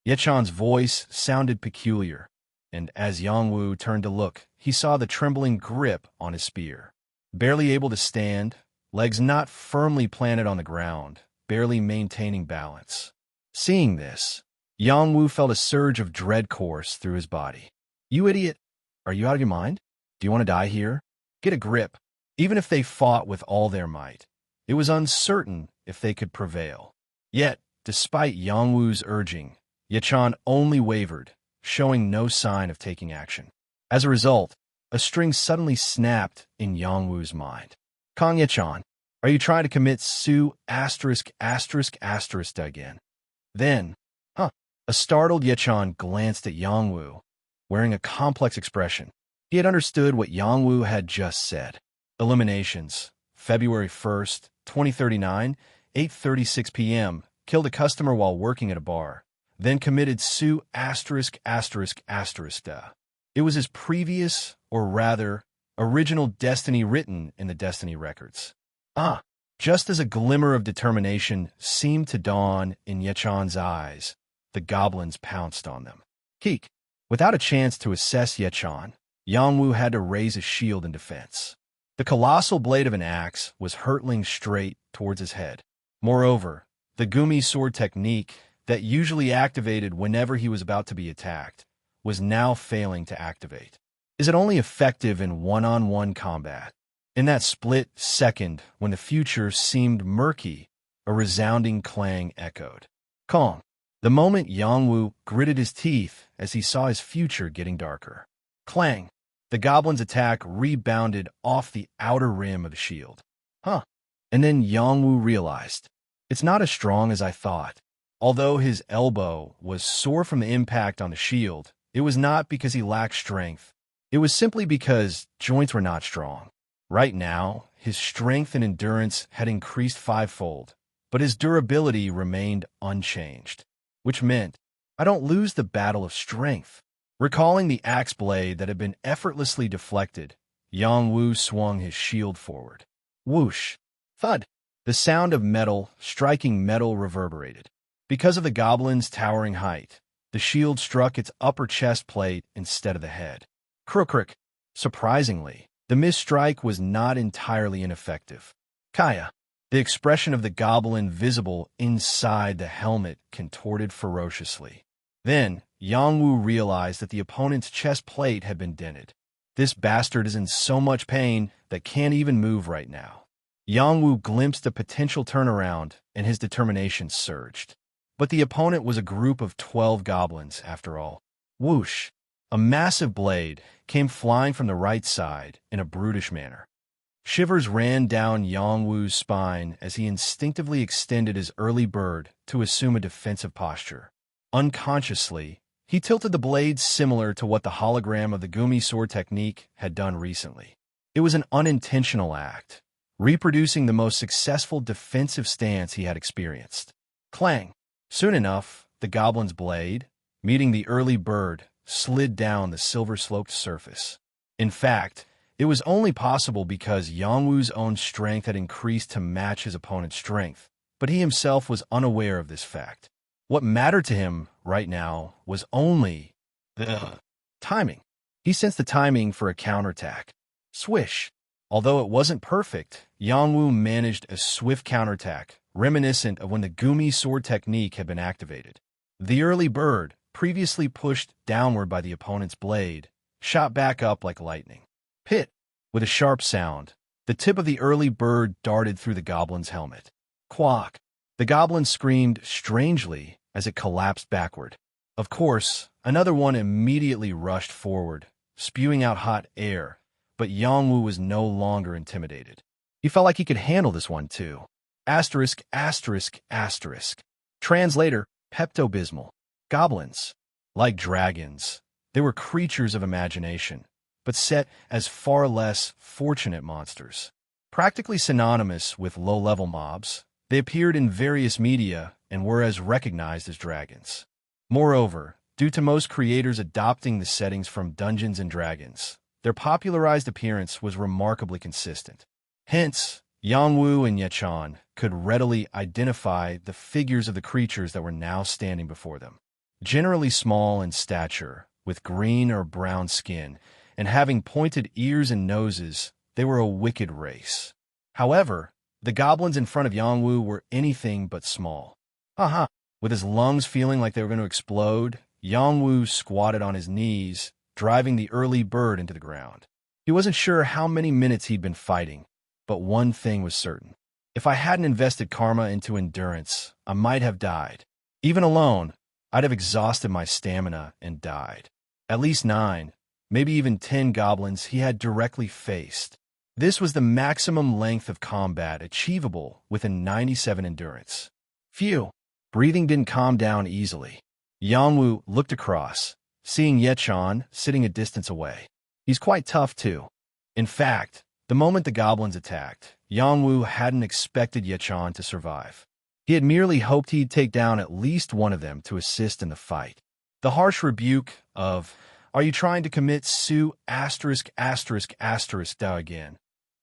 Yachan's voice sounded peculiar, and as Yang Wu turned to look, he saw the trembling grip on his spear. Barely able to stand, legs not firmly planted on the ground, barely maintaining balance. Seeing this, Yang Wu felt a surge of dread course through his body. You idiot! Are you out of your mind? Do you want to die here? Get a grip. Even if they fought with all their might, It was uncertain if they could prevail. Yet, despite Yangwu's urging, Yechan only wavered, showing no sign of taking action. As a result, a string suddenly snapped in Yangwu's mind. Kong Yechan, are you trying to commit Su again? Then, a startled Yechan glanced at Yangwu, wearing a complex expression. He had understood what Yangwu had just said. Eliminations. February 1st, 2039, 8:36 p.m. Killed a customer while working at a bar. Then committed Su It was his previous, or rather, original destiny written in the destiny records. Just as a glimmer of determination seemed to dawn in Yechan's eyes, the goblins pounced on them. Keek. Without a chance to assess Yechan, Yangwu had to raise a shield in defense. The colossal blade of an axe was hurtling straight towards his head. Moreover, the Gumi sword technique that usually activated whenever he was about to be attacked was now failing to activate. Is it only effective in one-on-one combat? In that split second when the future seemed murky, a resounding clang echoed. Kong. The moment Yangwu gritted his teeth as he saw his future getting darker. Clang. The goblin's attack rebounded off the outer rim of the shield. And then Yangwu realized, it's not as strong as I thought. Although his elbow was sore from the impact on the shield, it was not because he lacked strength. It was simply because joints were not strong. Right now, his strength and endurance had increased fivefold, but his durability remained unchanged, which meant I don't lose the battle of strength. Recalling the axe blade that had been effortlessly deflected, Yangwu swung his shield forward. Whoosh! Thud! The sound of metal striking metal reverberated. Because of the goblin's towering height, the shield struck its upper chest plate instead of the head. Crook. Surprisingly, the missed strike was not entirely ineffective. Kaya. The expression of the goblin visible inside the helmet contorted ferociously. Then, Yangwu realized that the opponent's chest plate had been dented. This bastard is in so much pain that can't even move right now. Yangwu glimpsed a potential turnaround, and his determination surged. But the opponent was a group of 12 goblins, after all. Whoosh! A massive blade came flying from the right side in a brutish manner. Shivers ran down Yangwu's spine as he instinctively extended his early bird to assume a defensive posture. Unconsciously, he tilted the blade similar to what the hologram of the Gumi sword technique had done recently. It was an unintentional act, reproducing the most successful defensive stance he had experienced. Clang! Soon enough, the goblin's blade, meeting the early bird, slid down the silver-sloped surface. In fact, it was only possible because Yangwu's own strength had increased to match his opponent's strength, but he himself was unaware of this fact. What mattered to him right now was only the timing. He sensed the timing for a counterattack. Swish! Although it wasn't perfect, Yangwu managed a swift counterattack, reminiscent of when the Gumi sword technique had been activated. The early bird, previously pushed downward by the opponent's blade, shot back up like lightning. Pit! With a sharp sound, the tip of the early bird darted through the goblin's helmet. Quack! The goblin screamed strangely as it collapsed backward. Of course, another one immediately rushed forward, spewing out hot air, but Yangwu was no longer intimidated. He felt like he could handle this one too. Asterisk. Translator, Pepto-Bismol. Goblins. Like dragons, they were creatures of imagination, but set as far less fortunate monsters. Practically synonymous with low-level mobs, they appeared in various media and were as recognized as dragons. Moreover, due to most creators adopting the settings from Dungeons & Dragons, their popularized appearance was remarkably consistent. Hence, Yangwu and Yechan could readily identify the figures of the creatures that were now standing before them. Generally small in stature, with green or brown skin, and having pointed ears and noses, they were a wicked race. However, the goblins in front of Yangwu were anything but small. With his lungs feeling like they were going to explode, Yangwu squatted on his knees, driving the early bird into the ground. He wasn't sure how many minutes he'd been fighting, but one thing was certain. If I hadn't invested karma into endurance, I might have died. Even alone, I'd have exhausted my stamina and died. At least 9, maybe even 10 goblins he had directly faced. This was the maximum length of combat achievable with a 97 endurance. Phew. Breathing didn't calm down easily. Yangwu looked across, seeing Yechan sitting a distance away. He's quite tough, too. In fact, the moment the goblins attacked, Yangwu hadn't expected Yechan to survive. He had merely hoped he'd take down at least one of them to assist in the fight. The harsh rebuke of, "Are you trying to commit Su*** again?"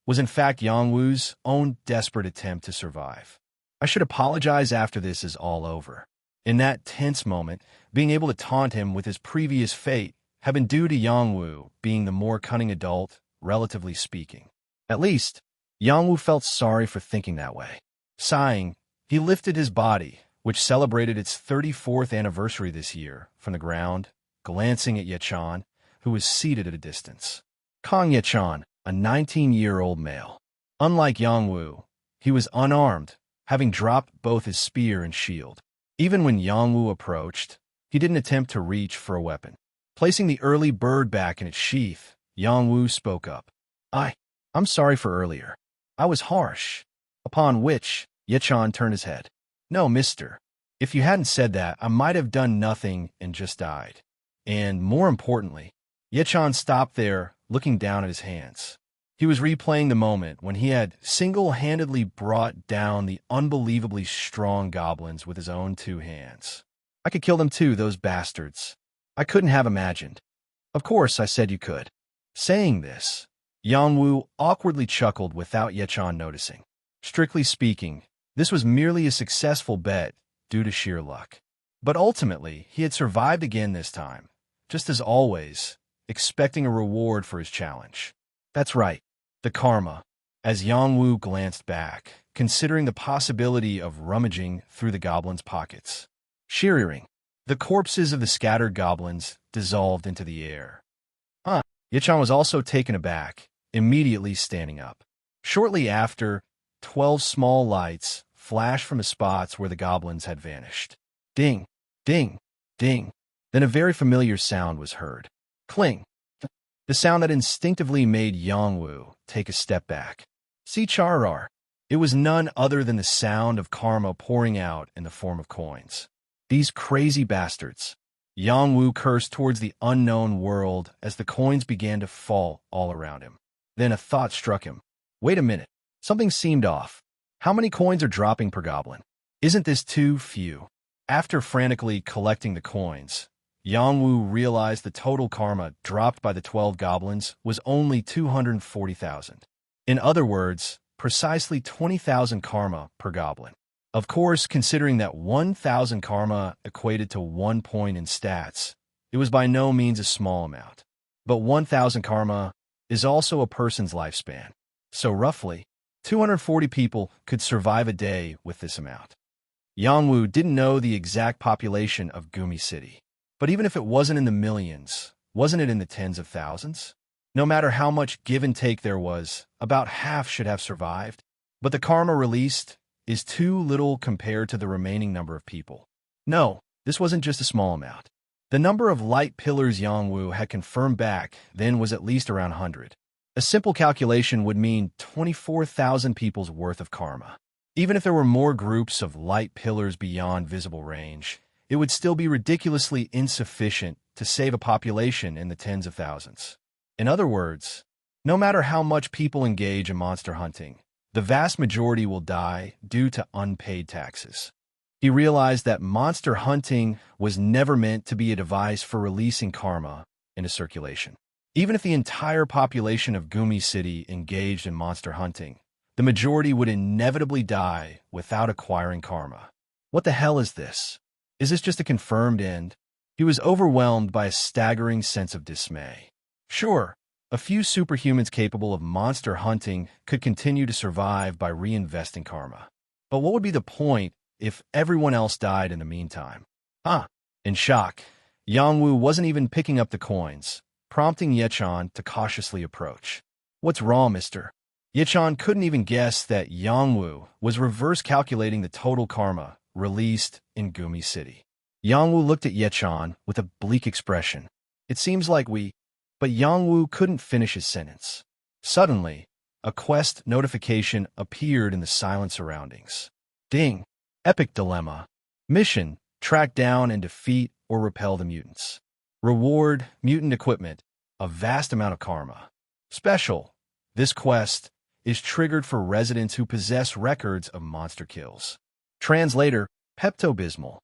was in fact Yangwu's own desperate attempt to survive. I should apologize after this is all over. In that tense moment, being able to taunt him with his previous fate had been due to Yangwu being the more cunning adult, relatively speaking. At least, Yangwu felt sorry for thinking that way. Sighing, he lifted his body, which celebrated its 34th anniversary this year, from the ground, glancing at Yechan, who was seated at a distance. Kong Yechan, a 19-year-old male. Unlike Yangwu, he was unarmed, having dropped both his spear and shield. Even when Yangwu approached, he didn't attempt to reach for a weapon. Placing the early bird back in its sheath, Yangwu spoke up. I'm sorry for earlier. I was harsh." Upon which, Yechan turned his head. "No, mister. If you hadn't said that, I might have done nothing and just died." And more importantly, Yechan stopped there, looking down at his hands. He was replaying the moment when he had single-handedly brought down the unbelievably strong goblins with his own 2 hands. "I could kill them too, those bastards. I couldn't have imagined." "Of course, I said you could." Saying this, Yangwu awkwardly chuckled without Yechan noticing. Strictly speaking, this was merely a successful bet due to sheer luck. But ultimately, he had survived again this time, just as always, expecting a reward for his challenge. That's right, the karma. As Yangwu glanced back, considering the possibility of rummaging through the goblins' pockets. Shearing, the corpses of the scattered goblins dissolved into the air. Yechan was also taken aback, immediately standing up. Shortly after, 12 small lights flashed from the spots where the goblins had vanished. Ding, ding, ding. Then a very familiar sound was heard. Cling. The sound that instinctively made Yangwu take a step back. See Charar. It was none other than the sound of karma pouring out in the form of coins. These crazy bastards. Yangwu cursed towards the unknown world as the coins began to fall all around him. Then a thought struck him. Wait a minute. Something seemed off. How many coins are dropping per goblin? Isn't this too few? After frantically collecting the coins, Yangwu realized the total karma dropped by the 12 goblins was only 240,000. In other words, precisely 20,000 karma per goblin. Of course, considering that 1,000 karma equated to 1 point in stats, it was by no means a small amount. But 1,000 karma is also a person's lifespan. So roughly, 240 people could survive a day with this amount. Yangwu didn't know the exact population of Gumi City. But even if it wasn't in the millions, wasn't it in the tens of thousands? No matter how much give and take there was, about half should have survived. But the karma released is too little compared to the remaining number of people. No, this wasn't just a small amount. The number of light pillars Yangwu had confirmed back then was at least around 100. A simple calculation would mean 24,000 people's worth of karma. Even if there were more groups of light pillars beyond visible range, it would still be ridiculously insufficient to save a population in the tens of thousands. In other words, no matter how much people engage in monster hunting, the vast majority will die due to unpaid taxes. He realized that monster hunting was never meant to be a device for releasing karma into circulation. Even if the entire population of Gumi City engaged in monster hunting, the majority would inevitably die without acquiring karma. What the hell is this? Is this just a confirmed end? He was overwhelmed by a staggering sense of dismay. Sure, a few superhumans capable of monster hunting could continue to survive by reinvesting karma. But what would be the point if everyone else died in the meantime? In shock, Yangwu wasn't even picking up the coins, prompting Yechan to cautiously approach. What's wrong, mister? Yichan couldn't even guess that Yangwu was reverse calculating the total karma released in Gumi City. Yangwu looked at Yichan with a bleak expression. It seems like we... But Yangwu couldn't finish his sentence. Suddenly, a quest notification appeared in the silent surroundings. Ding! Epic dilemma. Mission: track down and defeat or repel the mutants. Reward: mutant equipment, a vast amount of karma. Special: this quest is triggered for residents who possess records of monster kills. Translator: Pepto-Bismol.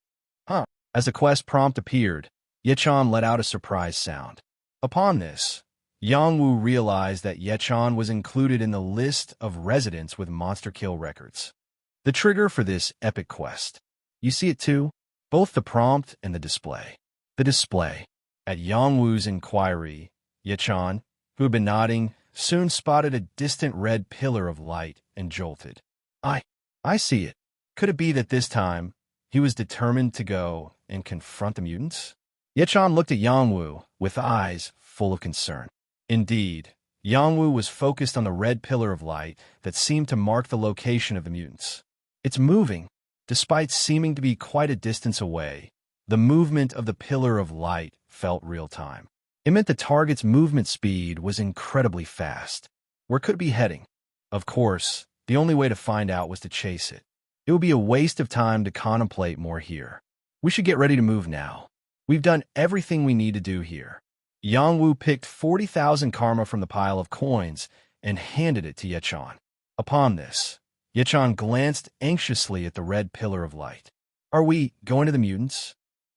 Huh. As the quest prompt appeared, Yichan let out a surprise sound. Upon this, Yangwu realized that Yichan was included in the list of residents with monster kill records. The trigger for this epic quest. You see it too? Both the prompt and the display. The display. At Yangwu's inquiry, Yichan, who had been nodding, soon spotted a distant red pillar of light and jolted. I see it. Could it be that this time he was determined to go and confront the mutants? Yichan looked at Yangwu with eyes full of concern. Indeed, Yangwu was focused on the red pillar of light that seemed to mark the location of the mutants. It's moving. Despite seeming to be quite a distance away, the movement of the pillar of light felt real-time. It meant the target's movement speed was incredibly fast. Where could it be heading? Of course, the only way to find out was to chase it. It would be a waste of time to contemplate more here. We should get ready to move now. We've done everything we need to do here. Yangwu picked 40,000 karma from the pile of coins and handed it to Yichan. Upon this, Yichan glanced anxiously at the red pillar of light. Are we going to the mutants?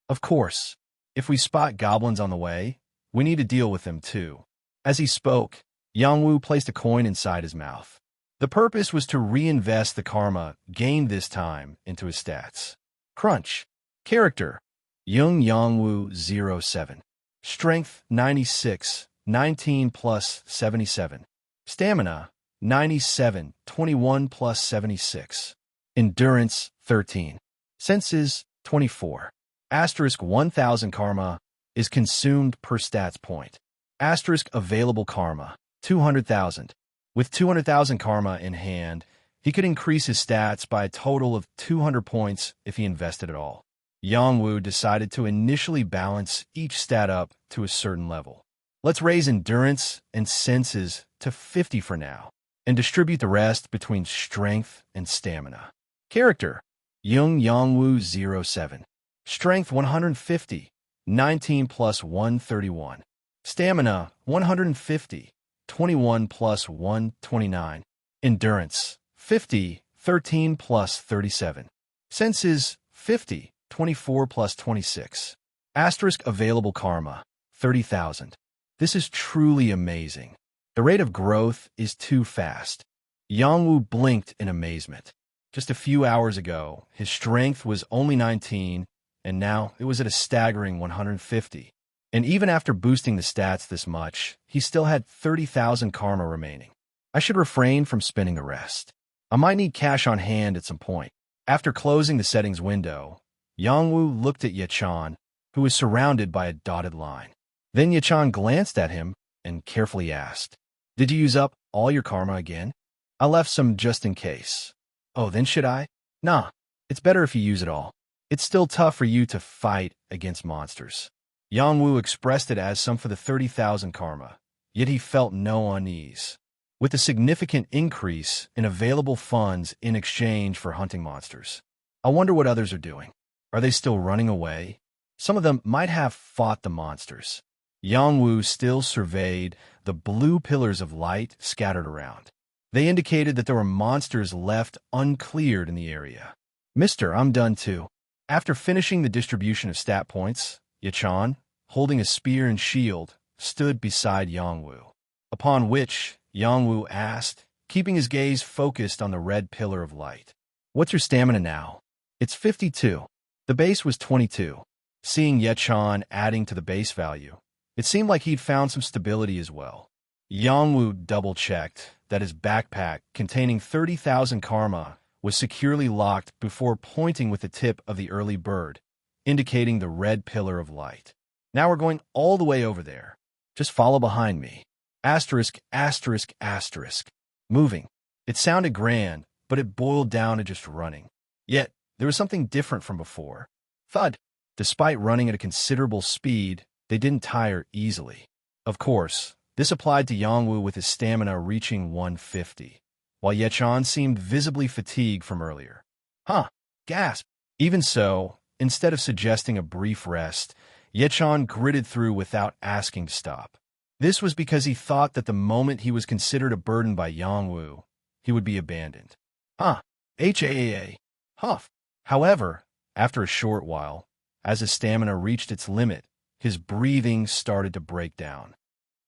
Of course. If we spot goblins on the way, we need to deal with them too. As he spoke, Yangwu placed a coin inside his mouth. The purpose was to reinvest the karma gained this time into his stats. Crunch. Character: Yung Yangwu 07. Strength 96, 19 plus 77. Stamina 97, 21 plus 76. Endurance 13. Senses 24. Asterisk 1000 karma is consumed per stats point. Asterisk available karma 200,000. With 200,000 karma in hand, he could increase his stats by a total of 200 points if he invested it all. Yangwu decided to initially balance each stat up to a certain level. Let's raise endurance and senses to 50 for now, and distribute the rest between strength and stamina. Character: Yung Yangwu 07. Strength 150, 19 plus 131. Stamina 150, 21 plus 129. Endurance 50, 13 plus 37. Senses 50, 24 plus 26. Asterisk available karma 30,000. This is truly amazing. The rate of growth is too fast. Yangwu blinked in amazement. Just a few hours ago, his strength was only 19, and now it was at a staggering 150. And even after boosting the stats this much, he still had 30,000 karma remaining. I should refrain from spending the rest. I might need cash on hand at some point. After closing the settings window, Yangwu looked at Yichan, who was surrounded by a dotted line. Then Yichan glanced at him and carefully asked, "Did you use up all your karma again?" "I left some just in case." "Oh, then should I?" "Nah, it's better if you use it all. It's still tough for you to fight against monsters." Yangwu expressed it as some for the 30,000 karma, yet he felt no unease. With a significant increase in available funds in exchange for hunting monsters. I wonder what others are doing. Are they still running away? Some of them might have fought the monsters. Yangwu still surveyed the blue pillars of light scattered around. They indicated that there were monsters left uncleared in the area. "Mister, I'm done too." After finishing the distribution of stat points, Yichan, holding a spear and shield, stood beside Yangwu. Upon which, Yangwu asked, keeping his gaze focused on the red pillar of light. "What's your stamina now?" "It's 52. The base was 22. Seeing Yichan adding to the base value, it seemed like he'd found some stability as well. Yangwu double-checked that his backpack containing 30,000 karma was securely locked before pointing with the tip of the early bird, indicating the red pillar of light. "Now we're going all the way over there. Just follow behind me." Asterisk, asterisk, asterisk. moving. It sounded grand, but it boiled down to just running. Yet, there was something different from before. Thud. Despite running at a considerable speed, they didn't tire easily. Of course, this applied to Yangwu with his stamina reaching 150, while Yechan seemed visibly fatigued from earlier. Huh. Gasp. Even so, instead of suggesting a brief rest, Yechan gritted through without asking to stop. This was because he thought that the moment he was considered a burden by Yangwu, he would be abandoned. Huh. HAAA. Huff. However, after a short while, as his stamina reached its limit, his breathing started to break down.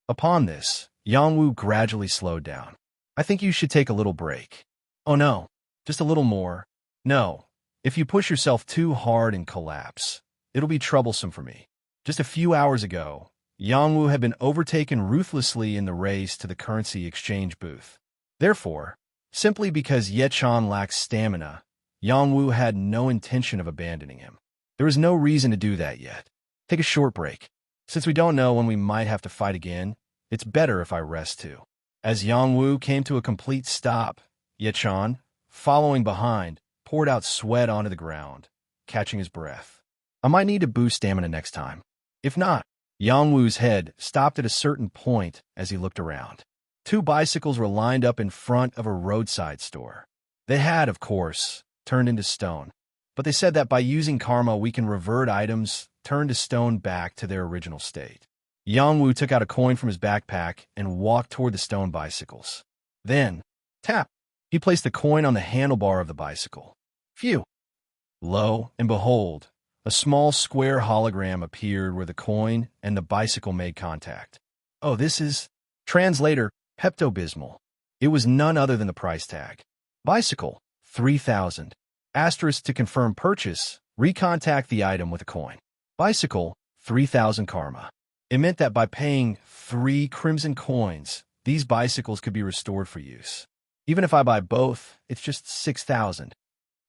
Upon this, Yangwu gradually slowed down. I think you should take a little break. Oh no, just a little more. No, if you push yourself too hard and collapse, it'll be troublesome for me. Just a few hours ago, Yangwu had been overtaken ruthlessly in the race to the currency exchange booth. Therefore, simply because Yechan lacked stamina, Yangwu had no intention of abandoning him. There was no reason to do that yet. Take a short break. Since we don't know when we might have to fight again, it's better if I rest too. As Yangwu came to a complete stop, Yechan, following behind, poured out sweat onto the ground, catching his breath. I might need to boost stamina next time. If not, Yangwu's head stopped at a certain point as he looked around. Two bicycles were lined up in front of a roadside store. They had, of course, turned into stone, but they said that by using karma we can revert items turned to stone back to their original state. Yangwu took out a coin from his backpack and walked toward the stone bicycles. Then, tap, he placed the coin on the handlebar of the bicycle. Phew! Lo and behold, a small square hologram appeared where the coin and the bicycle made contact. Oh, this is... Translator, Pepto-Bismol. It was none other than the price tag. Bicycle, 3,000. Asterisk to confirm purchase, recontact the item with a coin. Bicycle, 3,000 karma. It meant that by paying 3 crimson coins, these bicycles could be restored for use. Even if I buy both, it's just 6,000.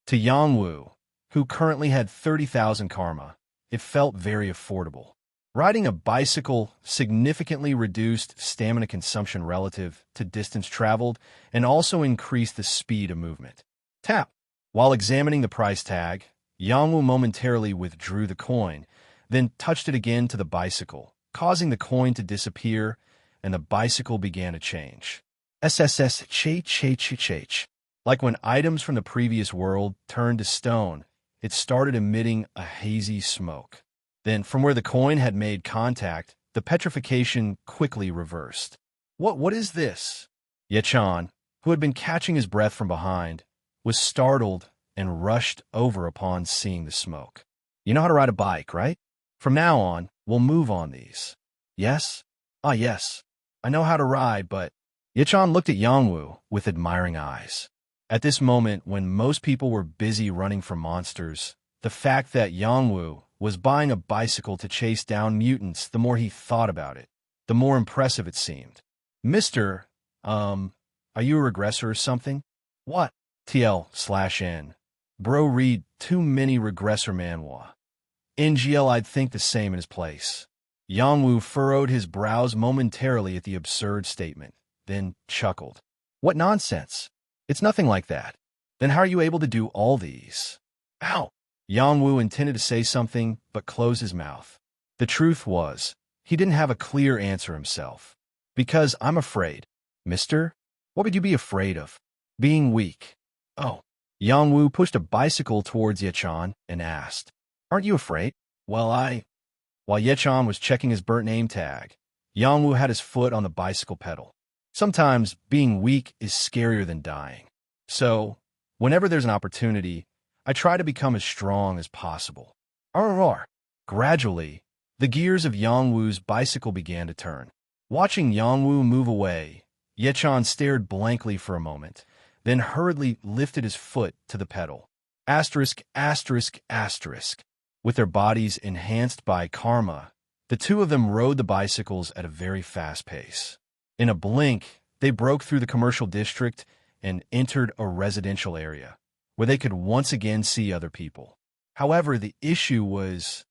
To Yangwu, who currently had 30,000 karma, it felt very affordable. Riding a bicycle significantly reduced stamina consumption relative to distance traveled and also increased the speed of movement. Tap. While examining the price tag, Yangwu momentarily withdrew the coin, then touched it again to the bicycle, causing the coin to disappear, and the bicycle began to change. SSS ch. Like when items from the previous world turned to stone, it started emitting a hazy smoke. Then, from where the coin had made contact, the petrification quickly reversed. What is this? Yechan, who had been catching his breath from behind, was startled and rushed over upon seeing the smoke. You know how to ride a bike, right? From now on, we'll move on these. Yes? Ah, yes. I know how to ride, but... Yechan looked at Yangwu with admiring eyes. At this moment, when most people were busy running from monsters, the fact that Yangwu was buying a bicycle to chase down mutants, the more he thought about it, the more impressive it seemed. Mister, are you a regressor or something? What? TL/N. Bro read too many regressor manhwa. NGL, I'd think the same in his place. Yangwu furrowed his brows momentarily at the absurd statement, then chuckled. What nonsense! It's nothing like that. Then how are you able to do all these? Ow! Yangwu intended to say something, but closed his mouth. The truth was, he didn't have a clear answer himself. Because I'm afraid. Mister? What would you be afraid of? Being weak. Oh. Yangwu pushed a bicycle towards Yechan and asked, Aren't you afraid? While Yechan was checking his burnt name tag, Yangwu had his foot on the bicycle pedal. Sometimes being weak is scarier than dying. So, whenever there's an opportunity, I try to become as strong as possible. Arr. Gradually, the gears of Yangwu's bicycle began to turn. Watching Yangwu move away, Yechan stared blankly for a moment, then hurriedly lifted his foot to the pedal. Asterisk. With their bodies enhanced by karma, the two of them rode the bicycles at a very fast pace. In a blink, they broke through the commercial district and entered a residential area, where they could once again see other people. However, the issue was,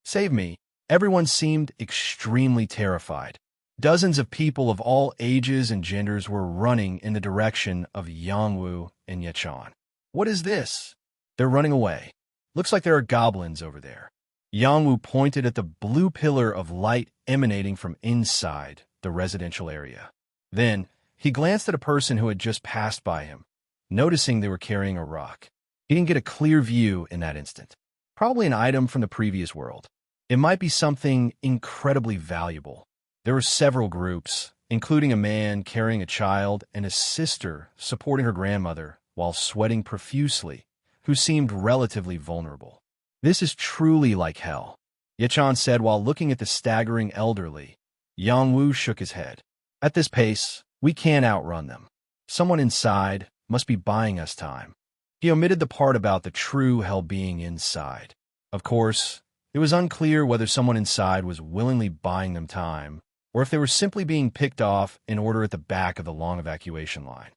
save me. Everyone seemed extremely terrified. Dozens of people of all ages and genders were running in the direction of Yangwu and Yechan. What is this? They're running away. Looks like there are goblins over there. Yangwu pointed at the blue pillar of light emanating from inside the residential area. Then, he glanced at a person who had just passed by him, noticing they were carrying a rock. He didn't get a clear view in that instant. Probably an item from the previous world. It might be something incredibly valuable. There were several groups, including a man carrying a child and a sister supporting her grandmother while sweating profusely, who seemed relatively vulnerable. This is truly like hell, Yechan said while looking at the staggering elderly. Yangwu shook his head. At this pace, we can't outrun them. Someone inside must be buying us time. He omitted the part about the true hell being inside. Of course, it was unclear whether someone inside was willingly buying them time, or if they were simply being picked off in order at the back of the long evacuation line.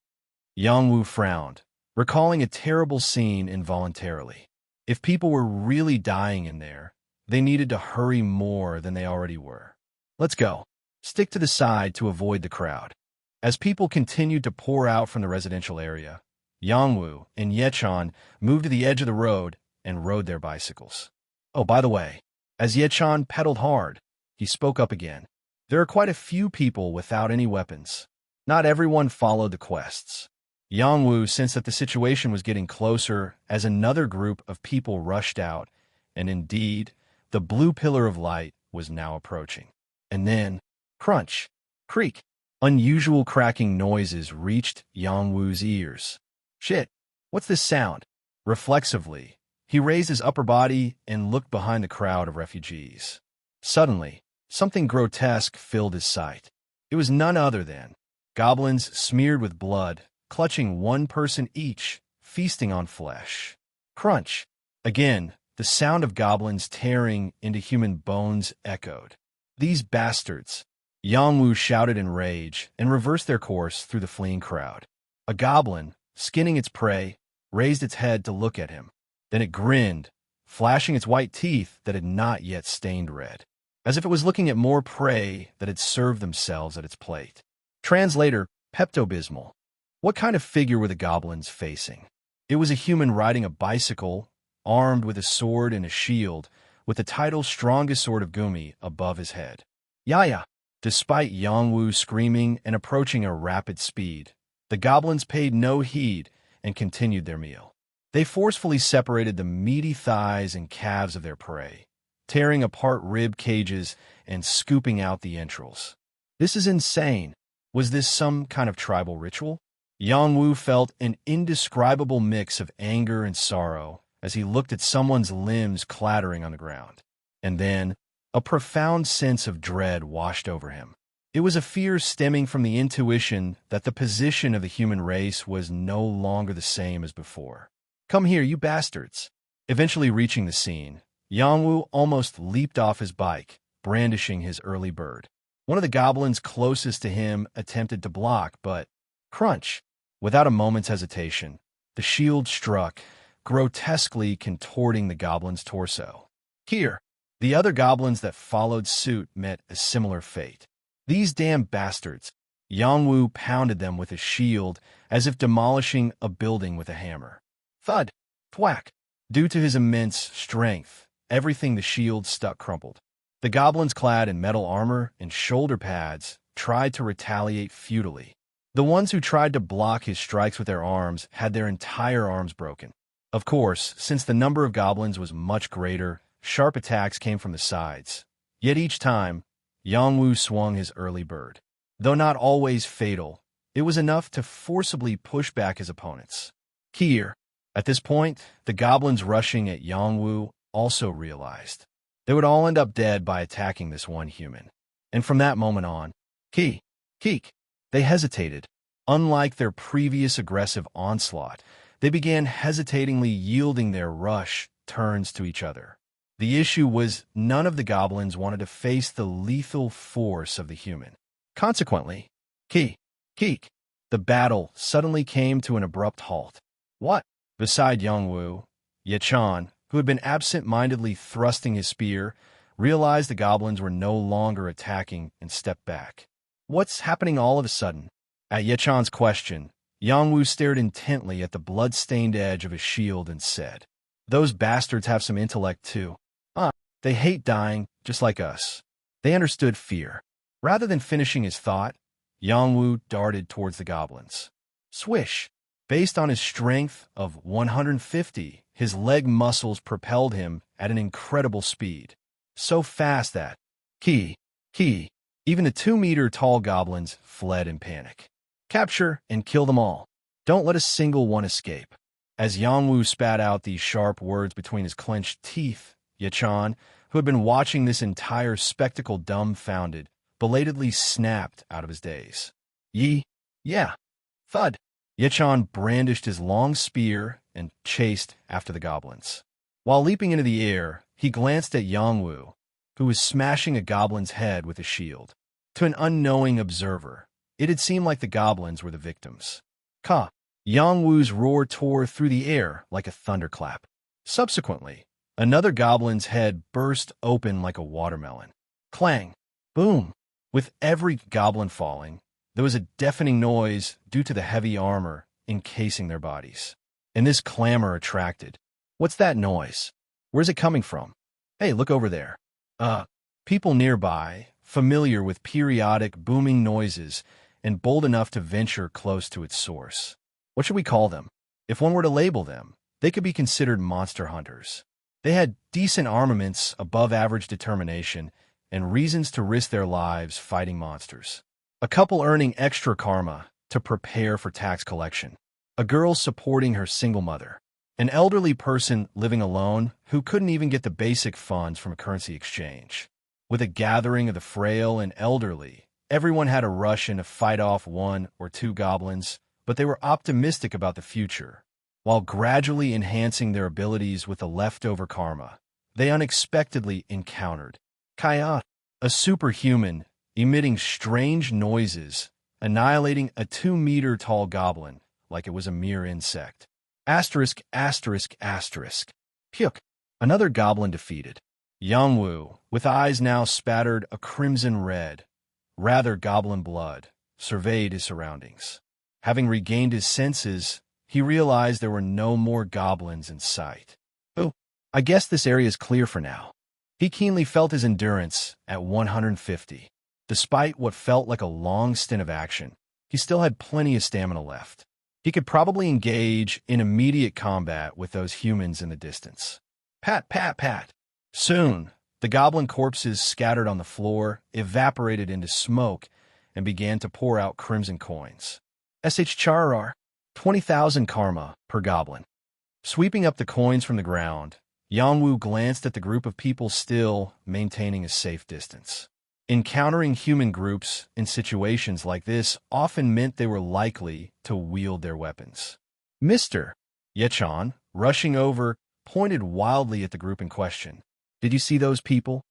Yangwu frowned, recalling a terrible scene involuntarily. If people were really dying in there, they needed to hurry more than they already were. Let's go. Stick to the side to avoid the crowd. As people continued to pour out from the residential area, Yangwu and Yechan moved to the edge of the road and rode their bicycles. Oh, by the way, as Yechan pedaled hard, he spoke up again. There are quite a few people without any weapons. Not everyone followed the quests. Yangwu sensed that the situation was getting closer as another group of people rushed out, and indeed, the blue pillar of light was now approaching. And then, crunch, creak, unusual cracking noises reached Yangwu's ears. Shit, what's this sound? Reflexively, he raised his upper body and looked behind the crowd of refugees. Suddenly, something grotesque filled his sight. It was none other than goblins smeared with blood, clutching one person each, feasting on flesh. Crunch. Again, the sound of goblins tearing into human bones echoed. These bastards! Yangwu shouted in rage and reversed their course through the fleeing crowd. A goblin, skinning its prey, raised its head to look at him. Then it grinned, flashing its white teeth that had not yet stained red, as if it was looking at more prey that had served themselves at its plate. Translator, Pepto-Bismol. What kind of figure were the goblins facing? It was a human riding a bicycle, armed with a sword and a shield, with the title Strongest Sword of Gumi above his head. Yaya! Despite Yangwu screaming and approaching a rapid speed, the goblins paid no heed and continued their meal. They forcefully separated the meaty thighs and calves of their prey, tearing apart rib cages and scooping out the entrails. This is insane. Was this some kind of tribal ritual? Yangwu felt an indescribable mix of anger and sorrow as he looked at someone's limbs clattering on the ground. And then, a profound sense of dread washed over him. It was a fear stemming from the intuition that the position of the human race was no longer the same as before. Come here, you bastards! Eventually reaching the scene, Yangwu almost leaped off his bike, brandishing his early bird. One of the goblins closest to him attempted to block, but crunch! Without a moment's hesitation, the shield struck, grotesquely contorting the goblin's torso. Here, the other goblins that followed suit met a similar fate. These damn bastards! Yangwu pounded them with his shield as if demolishing a building with a hammer. Thud! Thwack! Due to his immense strength, everything the shield stuck crumpled. The goblins clad in metal armor and shoulder pads tried to retaliate futilely. The ones who tried to block his strikes with their arms had their entire arms broken. Of course, since the number of goblins was much greater, sharp attacks came from the sides. Yet each time, Yangwu swung his early bird. Though not always fatal, it was enough to forcibly push back his opponents. Here, at this point, the goblins rushing at Yangwu also realized they would all end up dead by attacking this one human. And from that moment on, keek, they hesitated. Unlike their previous aggressive onslaught, they began hesitatingly yielding their rush turns to each other. The issue was none of the goblins wanted to face the lethal force of the human. Consequently, keek, the battle suddenly came to an abrupt halt. What? Beside Yangwu, Yechan, who had been absent-mindedly thrusting his spear, realized the goblins were no longer attacking and stepped back. What's happening all of a sudden? At Yechan's question, Yangwu stared intently at the blood-stained edge of his shield and said, "Those bastards have some intellect too. Ah, they hate dying, just like us." They understood fear. Rather than finishing his thought, Yangwu darted towards the goblins. Swish! Based on his strength of 150, his leg muscles propelled him at an incredible speed. So fast that, Ki, even the 2-meter-tall goblins fled in panic. Capture and kill them all. Don't let a single one escape. As Yangwu spat out these sharp words between his clenched teeth, Yechan, who had been watching this entire spectacle dumbfounded, belatedly snapped out of his daze. Yeah. Thud. Yechan brandished his long spear and chased after the goblins. While leaping into the air, he glanced at Yangwu, who was smashing a goblin's head with a shield. To an unknowing observer, it had seemed like the goblins were the victims. Ka! Yangwu's roar tore through the air like a thunderclap. Subsequently, another goblin's head burst open like a watermelon. Clang! Boom! With every goblin falling, there was a deafening noise due to the heavy armor encasing their bodies. And this clamor attracted. What's that noise? Where's it coming from? Hey, look over there. People nearby, familiar with periodic booming noises and bold enough to venture close to its source. What should we call them? If one were to label them, they could be considered monster hunters. They had decent armaments, above-average determination, and reasons to risk their lives fighting monsters. A couple earning extra karma to prepare for tax collection. A girl supporting her single mother. An elderly person living alone who couldn't even get the basic funds from a currency exchange. With a gathering of the frail and elderly, everyone had a rush in to fight off 1 or 2 goblins, but they were optimistic about the future. While gradually enhancing their abilities with the leftover karma, they unexpectedly encountered Kaya, a superhuman emitting strange noises, annihilating a 2-meter-tall goblin like it was a mere insect. Asterisk. Pyuk. Another goblin defeated. Yangwu, with eyes now spattered a crimson red, rather goblin blood, surveyed his surroundings. Having regained his senses, he realized there were no more goblins in sight. Oh, I guess this area is clear for now. He keenly felt his endurance at 150. Despite what felt like a long stint of action, he still had plenty of stamina left. He could probably engage in immediate combat with those humans in the distance. Pat. Soon, the goblin corpses scattered on the floor evaporated into smoke and began to pour out crimson coins. Charar, 20,000 karma per goblin. Sweeping up the coins from the ground, Yangwu glanced at the group of people still maintaining a safe distance. Encountering human groups in situations like this often meant they were likely to wield their weapons. Mr. Yechan, rushing over, pointed wildly at the group in question. Did you see those people?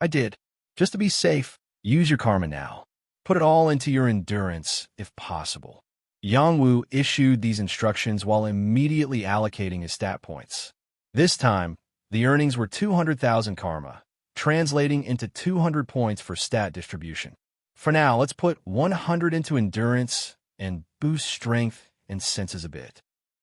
I did. Just to be safe, use your karma now. Put it all into your endurance, if possible. Yangwu issued these instructions while immediately allocating his stat points. This time, the earnings were 200,000 karma, translating into 200 points for stat distribution. For now, let's put 100 into endurance and boost strength and senses a bit.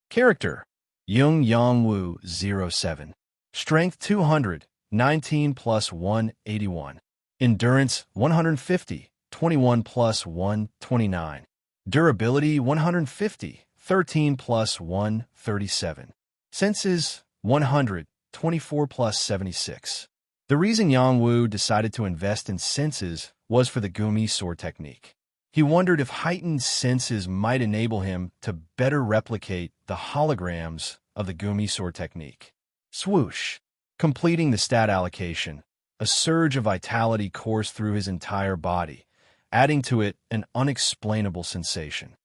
Character: Yung Yangwu 07. Strength 200, 19 plus 1, 81. Endurance 150, 21 plus 1, 29. Durability 150, 13 plus 1, 37. Senses 100, 24 plus 76. The reason Yangwu decided to invest in senses was for the Gumi sword technique. He wondered if heightened senses might enable him to better replicate the holograms of the Gumi sword technique. Swoosh! Completing the stat allocation, a surge of vitality coursed through his entire body, adding to it an unexplainable sensation.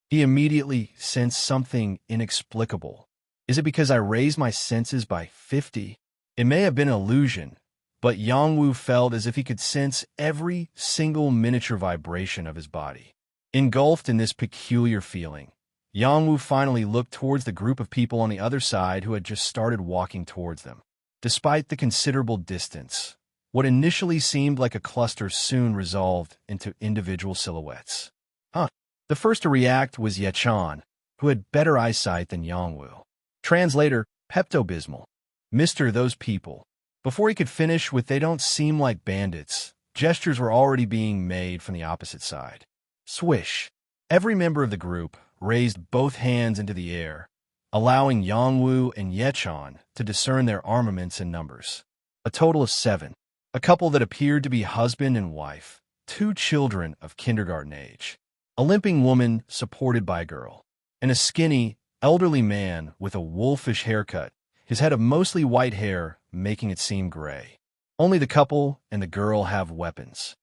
He immediately sensed something inexplicable. Is it because I raised my senses by 50? It may have been an illusion, but Yangwu felt as if he could sense every single miniature vibration of his body. Engulfed in this peculiar feeling, Yangwu finally looked towards the group of people on the other side who had just started walking towards them. Despite the considerable distance, What initially seemed like a cluster soon resolved into individual silhouettes. Huh. The first to react was Yechan, who had better eyesight than Yongwu. Translator, Pepto-Bismol. Mister those people. Before he could finish with "they don't seem like bandits," gestures were already being made from the opposite side. Swish. Every member of the group raised both hands into the air, allowing Yongwu and Yechan to discern their armaments and numbers. A total of 7. A couple that appeared to be husband and wife, 2 children of kindergarten age, a limping woman supported by a girl, and a skinny, elderly man with a wolfish haircut, his head of mostly white hair making it seem gray. Only the couple and the girl have weapons.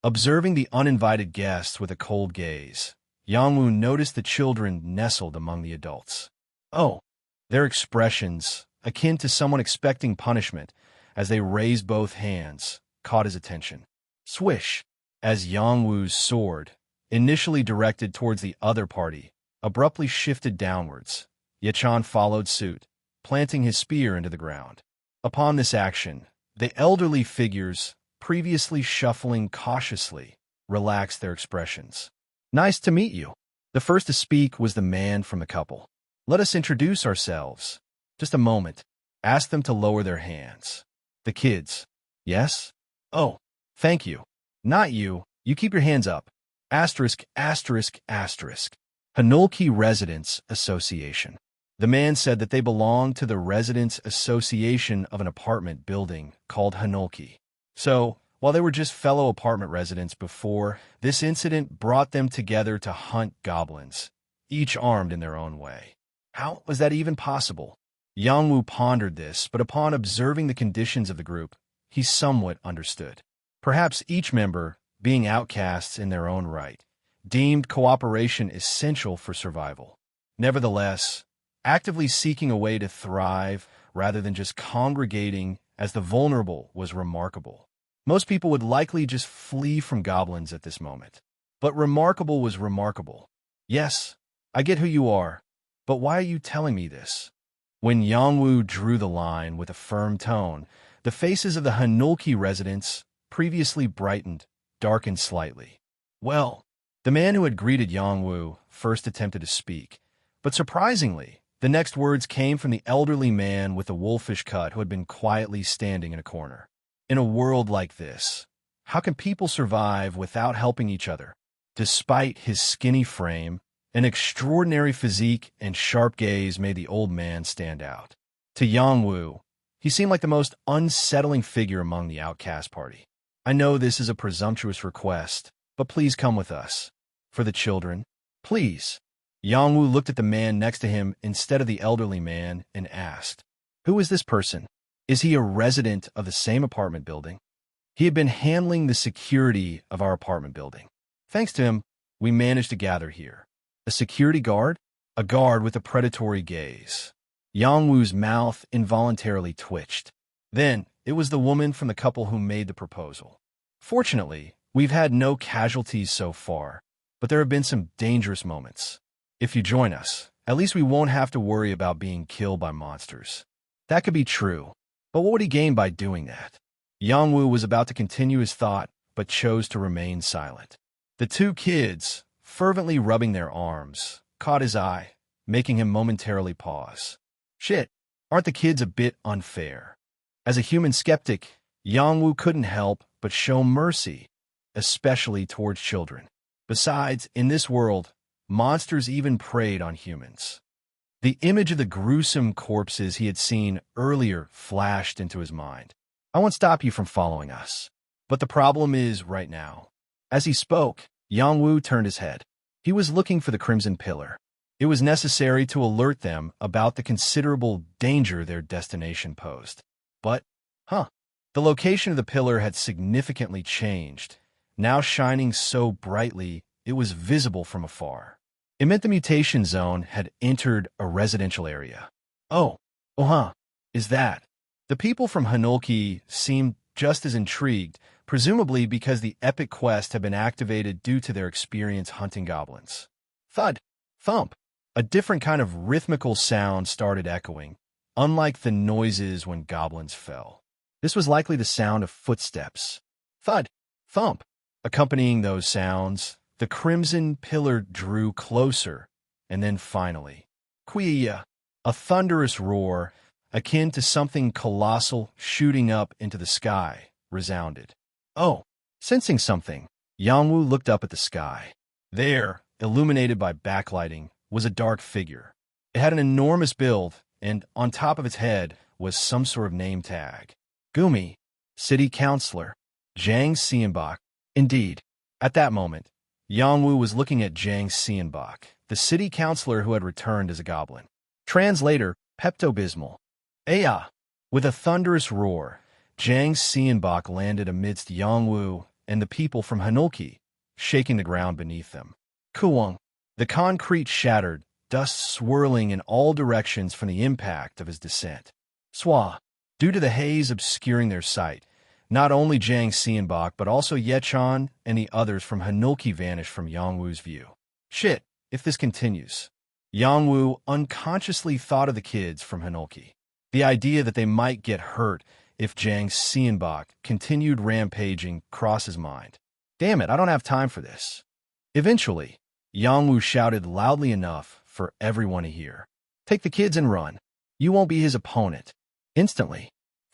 Observing the uninvited guests with a cold gaze, Yongwu noticed the children nestled among the adults. Oh, their expressions, akin to someone expecting punishment as they raised both hands, caught his attention. Swish, as Yongwu's sword, initially directed towards the other party, abruptly shifted downwards. Yechan followed suit, planting his spear into the ground. Upon this action, the elderly figures, previously shuffling cautiously, relaxed their expressions. Nice to meet you. The first to speak was the man from the couple. Let us introduce ourselves. Just a moment. Ask them to lower their hands. The kids. Yes? Oh, thank you. Not you. You keep your hands up. Asterisk, asterisk, asterisk. Hanulki Residents Association. The man said that they belonged to the Residents Association of an apartment building called Hanulki. So, while they were just fellow apartment residents before, this incident brought them together to hunt goblins, each armed in their own way. How was that even possible? Yongwu pondered this, but upon observing the conditions of the group, he somewhat understood. Perhaps each member, being outcasts in their own right, deemed cooperation essential for survival. Nevertheless, actively seeking a way to thrive rather than just congregating as the vulnerable was remarkable. Most people would likely just flee from goblins at this moment. But remarkable was remarkable. Yes, I get who you are, but why are you telling me this? When Yongwu drew the line with a firm tone, the faces of the Hanulki residents, previously brightened, darkened slightly. Well, the man who had greeted Yongwu first attempted to speak, but surprisingly, the next words came from the elderly man with the wolfish cut who had been quietly standing in a corner. In a world like this, how can people survive without helping each other? Despite his skinny frame, an extraordinary physique and sharp gaze made the old man stand out. To Yongwu, he seemed like the most unsettling figure among the outcast party. I know this is a presumptuous request, but please come with us. For the children, please. Yongwu looked at the man next to him instead of the elderly man and asked, "Who is this person? Is he a resident of the same apartment building?" He had been handling the security of our apartment building. Thanks to him, we managed to gather here. A security guard? A guard with a predatory gaze. Yongwu's mouth involuntarily twitched. Then, it was the woman from the couple who made the proposal. Fortunately, we've had no casualties so far, but there have been some dangerous moments. If you join us, at least we won't have to worry about being killed by monsters. That could be true, but what would he gain by doing that? Yongwu was about to continue his thought, but chose to remain silent. The 2 kids, fervently rubbing their arms, caught his eye, making him momentarily pause. Shit, aren't the kids a bit unfair? As a human skeptic, Yongwu couldn't help but show mercy, especially towards children. Besides, in this world, monsters even preyed on humans. The image of the gruesome corpses he had seen earlier flashed into his mind. I won't stop you from following us. But the problem is right now. As he spoke, Yongwu turned his head. He was looking for the Crimson Pillar. It was necessary to alert them about the considerable danger their destination posed. But, the location of the pillar had significantly changed, now shining so brightly it was visible from afar. It meant the mutation zone had entered a residential area. Is that? The people from Hanulki seemed just as intrigued, presumably because the epic quest had been activated due to their experience hunting goblins. Thud, thump. A different kind of rhythmical sound started echoing, unlike the noises when goblins fell. This was likely the sound of footsteps. Thud, thump. Accompanying those sounds, the crimson pillar drew closer, and then finally, Quia, a thunderous roar, akin to something colossal shooting up into the sky, resounded. Oh, sensing something, Yangwu looked up at the sky. There, illuminated by backlighting, was a dark figure. It had an enormous build, and on top of its head was some sort of name tag. Gumi, City Councilor, Zhang Xianbach. Indeed, at that moment, Yangwu was looking at Zhang Xianbach, the city councilor who had returned as a goblin. Translator, Pepto-Bismol. Aya! With a thunderous roar, Zhang Xianbach landed amidst Yangwu and the people from Hanulki, shaking the ground beneath them. Kuang! The concrete shattered, dust swirling in all directions from the impact of his descent. Swa! Due to the haze obscuring their sight, not only Zhang Xianbach but also Yechan and the others from Hanulki vanished from Yangwu's view. Shit, if this continues. Yangwu unconsciously thought of the kids from Hanulki. The idea that they might get hurt if Zhang Xianbach continued rampaging crossed his mind. Damn it, I don't have time for this. Eventually, Yangwu shouted loudly enough for everyone to hear. Take the kids and run. You won't be his opponent. Instantly,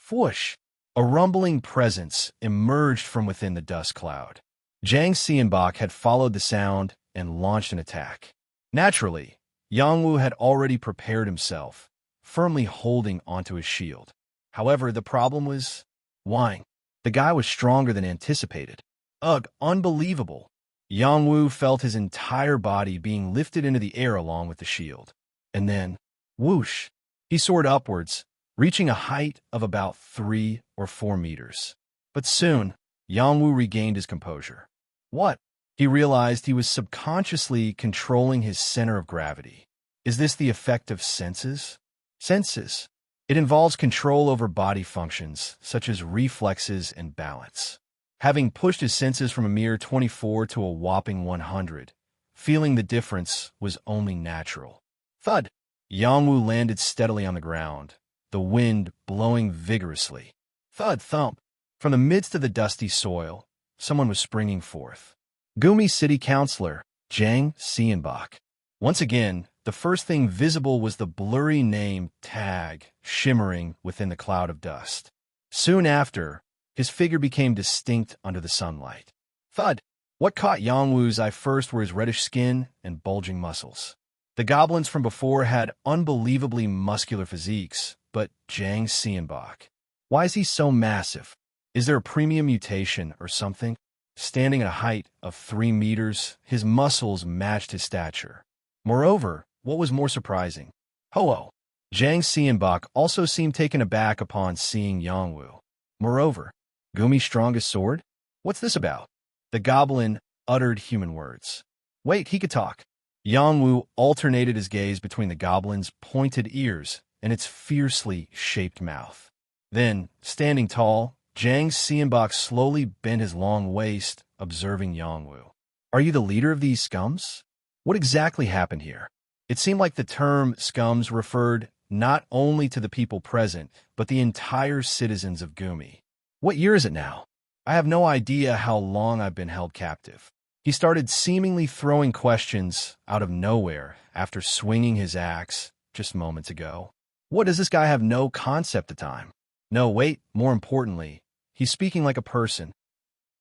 whoosh, a rumbling presence emerged from within the dust cloud. Zhang Xianbach had followed the sound and launched an attack. Naturally, Yangwu had already prepared himself, firmly holding onto his shield. However, the problem was Wang. The guy was stronger than anticipated. Ugh, unbelievable. Yangwu felt his entire body being lifted into the air along with the shield. And then, whoosh, he soared upwards, reaching a height of about 3 or 4 meters. But soon, Yangwu regained his composure. What? He realized he was subconsciously controlling his center of gravity. Is this the effect of senses? Senses. It involves control over body functions, such as reflexes and balance. Having pushed his senses from a mere 24 to a whopping 100, feeling the difference was only natural. Thud! Yangwu landed steadily on the ground, the wind blowing vigorously. Thud thump! From the midst of the dusty soil, someone was springing forth. Gumi City Councilor, Zhang Xianbach. Once again, the first thing visible was the blurry name tag shimmering within the cloud of dust. Soon after, his figure became distinct under the sunlight. Thud! What caught Yangwu's eye first were his reddish skin and bulging muscles. The goblins from before had unbelievably muscular physiques, but Zhang Xianbach. Why is he so massive? Is there a premium mutation or something? Standing at a height of 3 meters, his muscles matched his stature. Moreover, what was more surprising? Ho-oh! Zhang Xianbach also seemed taken aback upon seeing Yangwu. Moreover, Gumi's strongest sword? What's this about? The goblin uttered human words. Wait, he could talk. Yangwu alternated his gaze between the goblin's pointed ears and its fiercely shaped mouth. Then, standing tall, Zhang Xianbach slowly bent his long waist, observing Yangwu. Are you the leader of these scums? What exactly happened here? It seemed like the term scums referred not only to the people present, but the entire citizens of Gumi. What year is it now? I have no idea how long I've been held captive. He started seemingly throwing questions out of nowhere after swinging his axe just moments ago. What, does this guy have no concept of time? No, wait, more importantly, he's speaking like a person.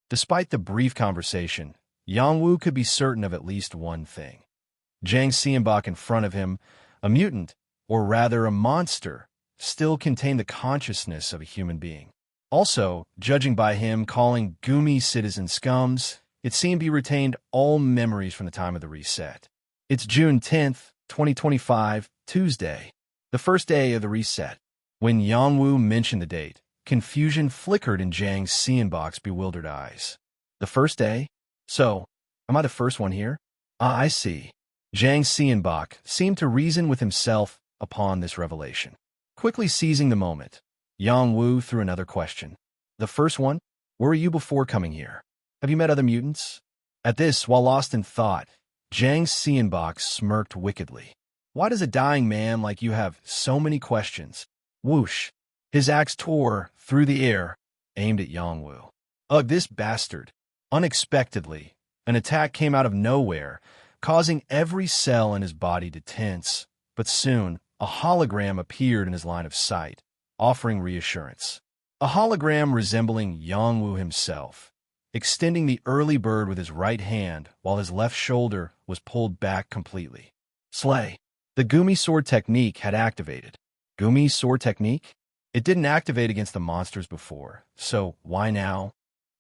Despite the brief conversation, Yangwu could be certain of at least one thing. Zhang Xianbach in front of him, a mutant, or rather a monster, still contained the consciousness of a human being. Also, judging by him calling Gumi citizen scums, it seemed he retained all memories from the time of the reset. It's June 10th, 2025, Tuesday, the first day of the reset. When Yangwu mentioned the date, confusion flickered in Zhang Xianbach's bewildered eyes. The first day? So, am I the first one here? Ah, I see. Zhang Xianbach seemed to reason with himself upon this revelation. Quickly seizing the moment, Yangwu threw another question. The first one? Where were you before coming here? Have you met other mutants? At this, while lost in thought, Zhang Xianbach smirked wickedly. Why does a dying man like you have so many questions? Whoosh! His axe tore through the air, aimed at Yangwu. Ugh, this bastard! Unexpectedly, an attack came out of nowhere, causing every cell in his body to tense. But soon, a hologram appeared in his line of sight, offering reassurance. A hologram resembling Yangwu himself, extending the early bird with his right hand while his left shoulder was pulled back completely. Slay! The Gumi sword technique had activated. Gumi sword technique? It didn't activate against the monsters before, so why now?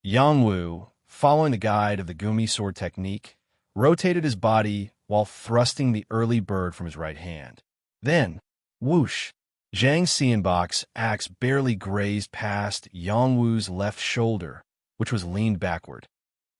Yangwu, following the guide of the Gumi sword technique, rotated his body while thrusting the early bird from his right hand. Then, whoosh! Zhang Xianbok's axe barely grazed past Yangwu's left shoulder, which was leaned backward.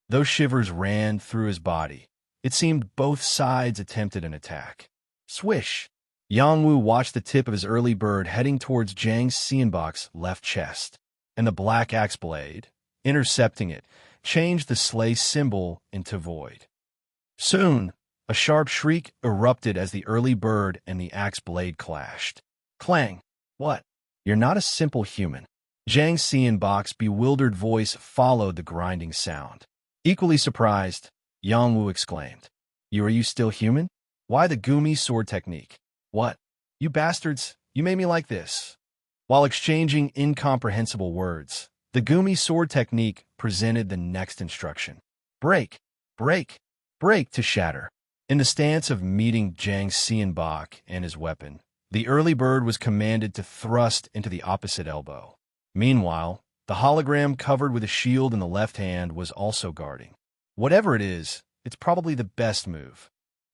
Those shivers ran through his body. It seemed both sides attempted an attack. Swish! Yangwu watched the tip of his early bird heading towards Zhang Xianbok's left chest, and the black axe blade, intercepting it, changed the slay symbol into void. Soon, a sharp shriek erupted as the early bird and the axe blade clashed. Clang! What? You're not a simple human. Zhang Xianbok's bewildered voice followed the grinding sound. Equally surprised, Yangwu exclaimed, Are you still human? Why the Gumi sword technique? What? You bastards, you made me like this. While exchanging incomprehensible words, the Gumi sword technique presented the next instruction. Break, break, break to shatter. In the stance of meeting Zhang Xianbok and his weapon, the early bird was commanded to thrust into the opposite elbow. Meanwhile, the hologram covered with a shield in the left hand was also guarding. Whatever it is, it's probably the best move.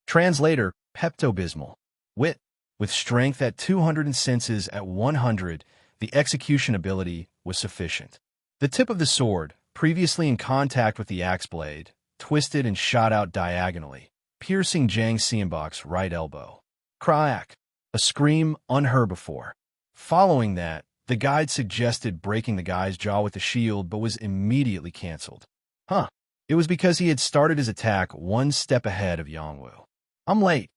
Translator, Pepto-Bismol. Wit. With strength at 200 and senses at 100, the execution ability was sufficient. The tip of the sword, previously in contact with the axe blade, twisted and shot out diagonally, piercing Zhang Xianbok's right elbow. Crack! A scream unheard before. Following that, the guide suggested breaking the guy's jaw with the shield but was immediately canceled. It was because he had started his attack one step ahead of Yangwu. I'm late.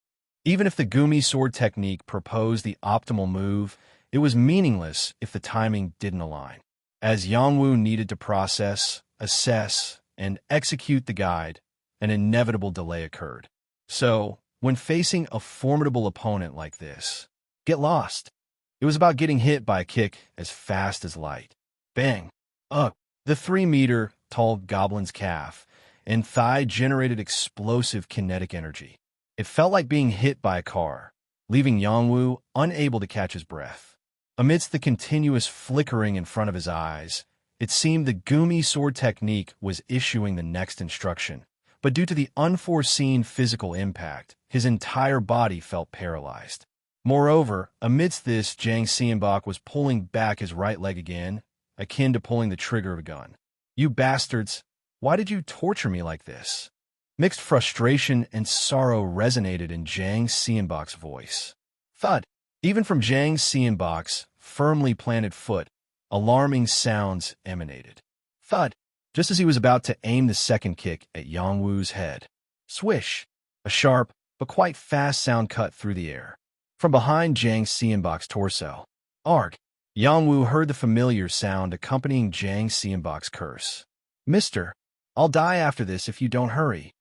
Even if the Gumi sword technique proposed the optimal move, it was meaningless if the timing didn't align. As Yangwu needed to process, assess, and execute the guide, an inevitable delay occurred. So, when facing a formidable opponent like this, get lost. It was about getting hit by a kick as fast as light. Bang! Ugh! The 3-meter-tall goblin's calf and thigh generated explosive kinetic energy. It felt like being hit by a car, leaving Yangwu unable to catch his breath. Amidst the continuous flickering in front of his eyes, it seemed the Gumi sword technique was issuing the next instruction, but due to the unforeseen physical impact, his entire body felt paralyzed. Moreover, amidst this, Zhang Xianbok was pulling back his right leg again, akin to pulling the trigger of a gun. You bastards, why did you torture me like this? Mixed frustration and sorrow resonated in Zhang Xianbok's voice. Thud! Even from Zhang Xianbok's firmly planted foot, alarming sounds emanated. Thud! Just as he was about to aim the second kick at Yangwu's head. Swish! A sharp, but quite fast sound cut through the air. From behind Zhang Xianbok's torso. Arg! Yangwu heard the familiar sound accompanying Zhang Xianbok's curse. Mister, I'll die after this if you don't hurry.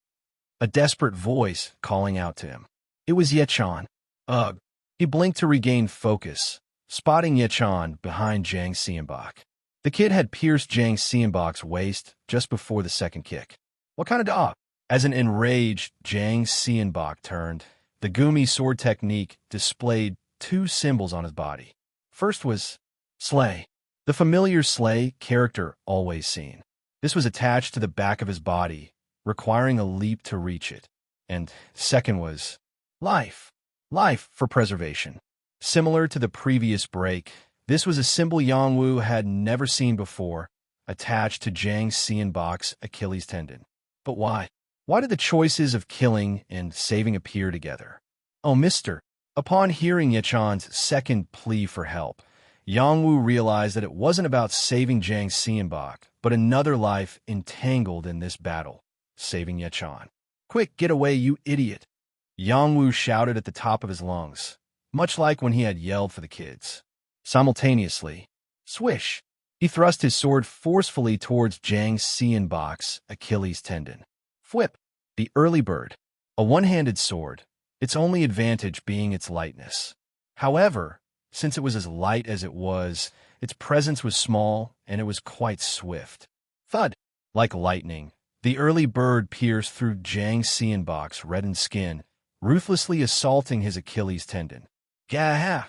A desperate voice calling out to him. It was Yechan. Ugh! He blinked to regain focus, spotting Yechan behind Zhang Xianbok. The kid had pierced Zhang Xianbok's waist just before the second kick. What kind of dog? As an enraged Zhang Xianbok turned, the Gumi sword technique displayed two symbols on his body. First was Slay, the familiar Slay character always seen. This was attached to the back of his body, requiring a leap to reach it. And second was Life, life for preservation. Similar to the previous break, this was a symbol Yangwu had never seen before, attached to Zhang Xianbok's Achilles tendon. But why? Why did the choices of killing and saving appear together? Oh, mister! Upon hearing Yechan's second plea for help, Yangwu realized that it wasn't about saving Zhang Xianbok, but another life entangled in this battle, saving Yechan. Quick, get away, you idiot! Yangwu shouted at the top of his lungs, much like when he had yelled for the kids. Simultaneously, Swish! He thrust his sword forcefully towards Zhang Xianbok's Achilles tendon. Whip! The early bird. A one-handed sword, its only advantage being its lightness. However, since it was as light as it was, its presence was small and it was quite swift. Thud! Like lightning, the early bird pierced through Zhang Xianbok's reddened skin, ruthlessly assaulting his Achilles tendon. Gah!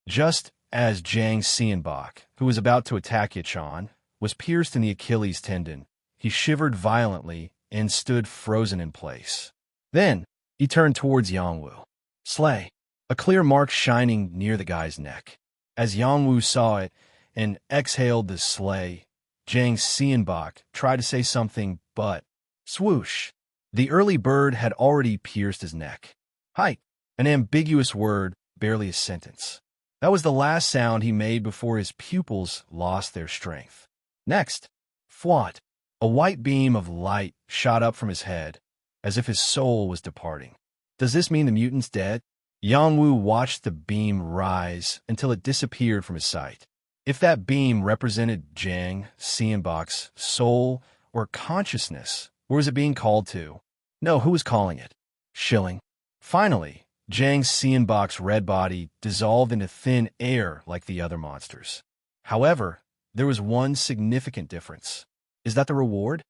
Just as Zhang Xianbok, who was about to attack Yachan, was pierced in the Achilles tendon, he shivered violently and stood frozen in place. Then, he turned towards Yangwu. Slay! A clear mark shining near the guy's neck. As Yangwu saw it and exhaled the slay, Zhang Xianbok tried to say something, but swoosh! The early bird had already pierced his neck. Hi! An ambiguous word, barely a sentence. That was the last sound he made before his pupils lost their strength. Next, Fwat! A white beam of light shot up from his head, as if his soul was departing. Does this mean the mutant's dead? Yangwu watched the beam rise until it disappeared from his sight. If that beam represented Zhang Xianbok's soul or consciousness, or was it being called to? No, who was calling it? Shilling. Finally, Zhang Xianbok's red body dissolved into thin air like the other monsters. However, there was one significant difference. Is that the reward?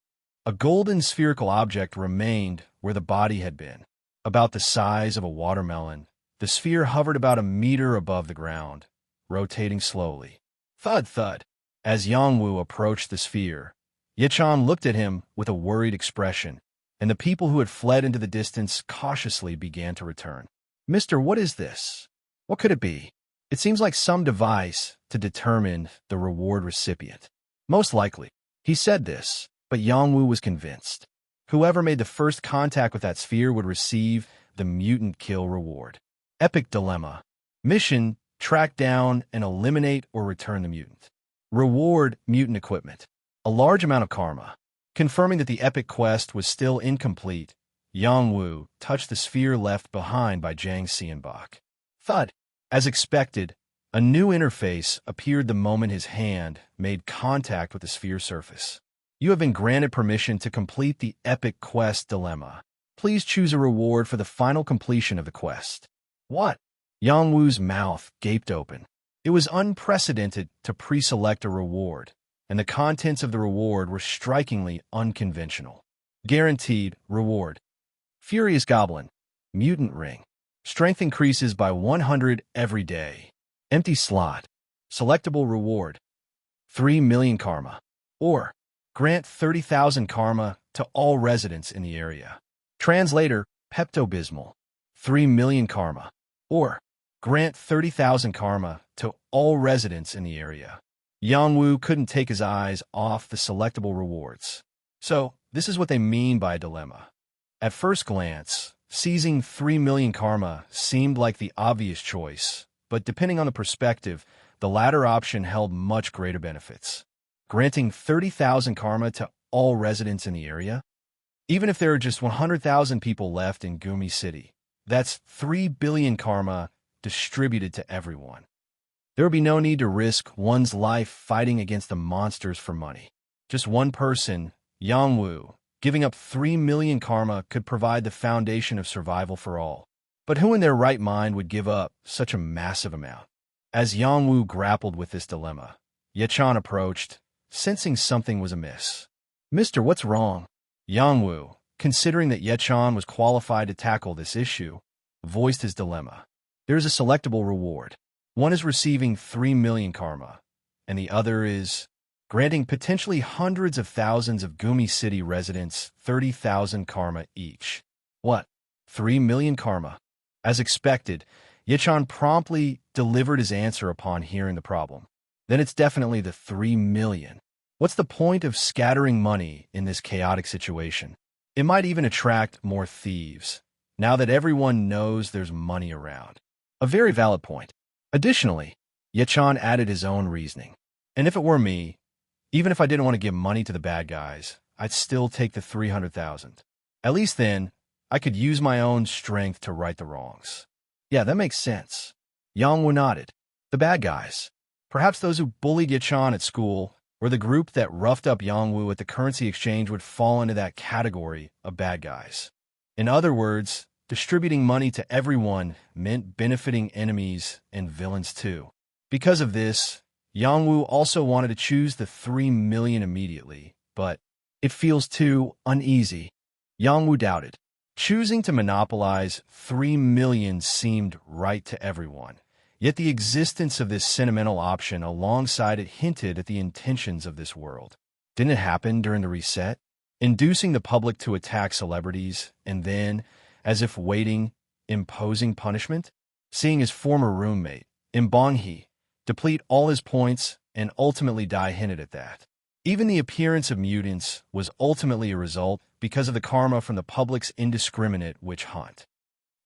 A golden spherical object remained where the body had been. About the size of a watermelon, the sphere hovered about a meter above the ground, rotating slowly. Thud, thud. As Yangwu approached the sphere, Yachan looked at him with a worried expression, and the people who had fled into the distance cautiously began to return. Mister, what is this? What could it be? It seems like some device to determine the reward recipient. Most likely. He said this, but Yangwu was convinced. Whoever made the first contact with that sphere would receive the mutant kill reward. Epic dilemma. Mission: track down and eliminate or return the mutant. Reward: mutant equipment. A large amount of karma. Confirming that the epic quest was still incomplete, Yangwu touched the sphere left behind by Zhang Xianbok. Thud! As expected, a new interface appeared the moment his hand made contact with the sphere surface. You have been granted permission to complete the epic quest dilemma. Please choose a reward for the final completion of the quest. What? Yangwu's mouth gaped open. It was unprecedented to pre-select a reward, and the contents of the reward were strikingly unconventional. Guaranteed reward. Furious Goblin. Mutant Ring. Strength increases by 100 every day. Empty slot. Selectable reward. 3 million karma. Or, grant 30,000 karma to all residents in the area. Translator, Pepto-Bismol. 3 million karma. Or, grant 30,000 karma to all residents in the area. Yangwu couldn't take his eyes off the selectable rewards. So, this is what they mean by a dilemma. At first glance, seizing 3 million karma seemed like the obvious choice, but depending on the perspective, the latter option held much greater benefits. Granting 30,000 karma to all residents in the area? Even if there are just 100,000 people left in Gumi City, that's 3 billion karma distributed to everyone. There would be no need to risk one's life fighting against the monsters for money. Just one person, Yangwu, giving up 3 million karma could provide the foundation of survival for all. But who in their right mind would give up such a massive amount? As Yangwu grappled with this dilemma, Yachan approached, sensing something was amiss. Mister, what's wrong? Yangwu, considering that Yachan was qualified to tackle this issue, voiced his dilemma. There is a selectable reward. One is receiving 3 million karma, and the other is granting potentially hundreds of thousands of Gumi City residents 30,000 karma each. What? 3 million karma? As expected, Yachan promptly delivered his answer upon hearing the problem. Then it's definitely the 3 million. What's the point of scattering money in this chaotic situation? It might even attract more thieves, now that everyone knows there's money around. A very valid point. Additionally, Yachan added his own reasoning. And if it were me, even if I didn't want to give money to the bad guys, I'd still take the 300,000. At least then, I could use my own strength to right the wrongs. Yeah, that makes sense. Yangwu nodded. The bad guys. Perhaps those who bullied Yachan at school or the group that roughed up Yangwu at the currency exchange would fall into that category of bad guys. In other words, distributing money to everyone meant benefiting enemies and villains too. Because of this, Yangwu also wanted to choose the 3 million immediately, but it feels too uneasy. Yangwu doubted. Choosing to monopolize 3 million seemed right to everyone. Yet the existence of this sentimental option alongside it hinted at the intentions of this world. Didn't it happen during the reset? Inducing the public to attack celebrities, and then, as if waiting, imposing punishment? Seeing his former roommate, Mbonghi, deplete all his points and ultimately die hinted at that. Even the appearance of mutants was ultimately a result because of the karma from the public's indiscriminate witch hunt.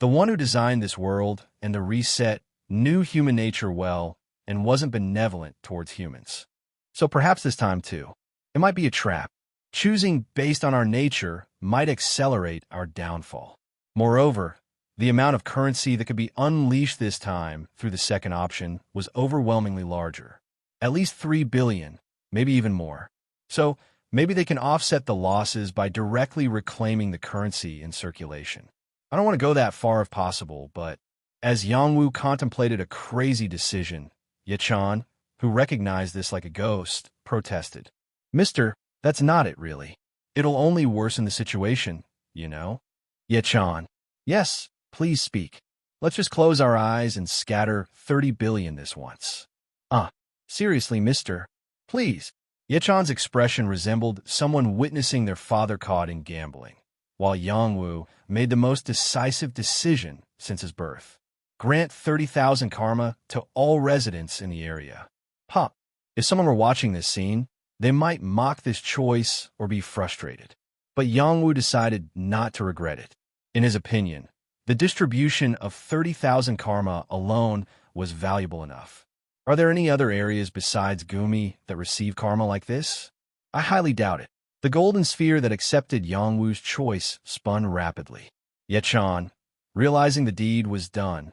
The one who designed this world and the reset knew human nature well and wasn't benevolent towards humans. So perhaps this time too, it might be a trap. Choosing based on our nature might accelerate our downfall. Moreover, the amount of currency that could be unleashed this time through the second option was overwhelmingly larger. At least 3 billion, maybe even more. So maybe they can offset the losses by directly reclaiming the currency in circulation. I don't want to go that far if possible, but as Yangwu contemplated a crazy decision, Yachan, who recognized this like a ghost, protested. Mister, that's not it, really. It'll only worsen the situation, you know? Yachan. Yes, please speak. Let's just close our eyes and scatter 30 billion this once. Seriously, mister. Please. Yachan's expression resembled someone witnessing their father caught in gambling, while Yangwu made the most decisive decision since his birth. Grant 30,000 karma to all residents in the area. If someone were watching this scene, they might mock this choice or be frustrated. But Yangwu decided not to regret it. In his opinion, the distribution of 30,000 karma alone was valuable enough. Are there any other areas besides Gumi that receive karma like this? I highly doubt it. The golden sphere that accepted Yangwu's choice spun rapidly. Yachan, realizing the deed was done,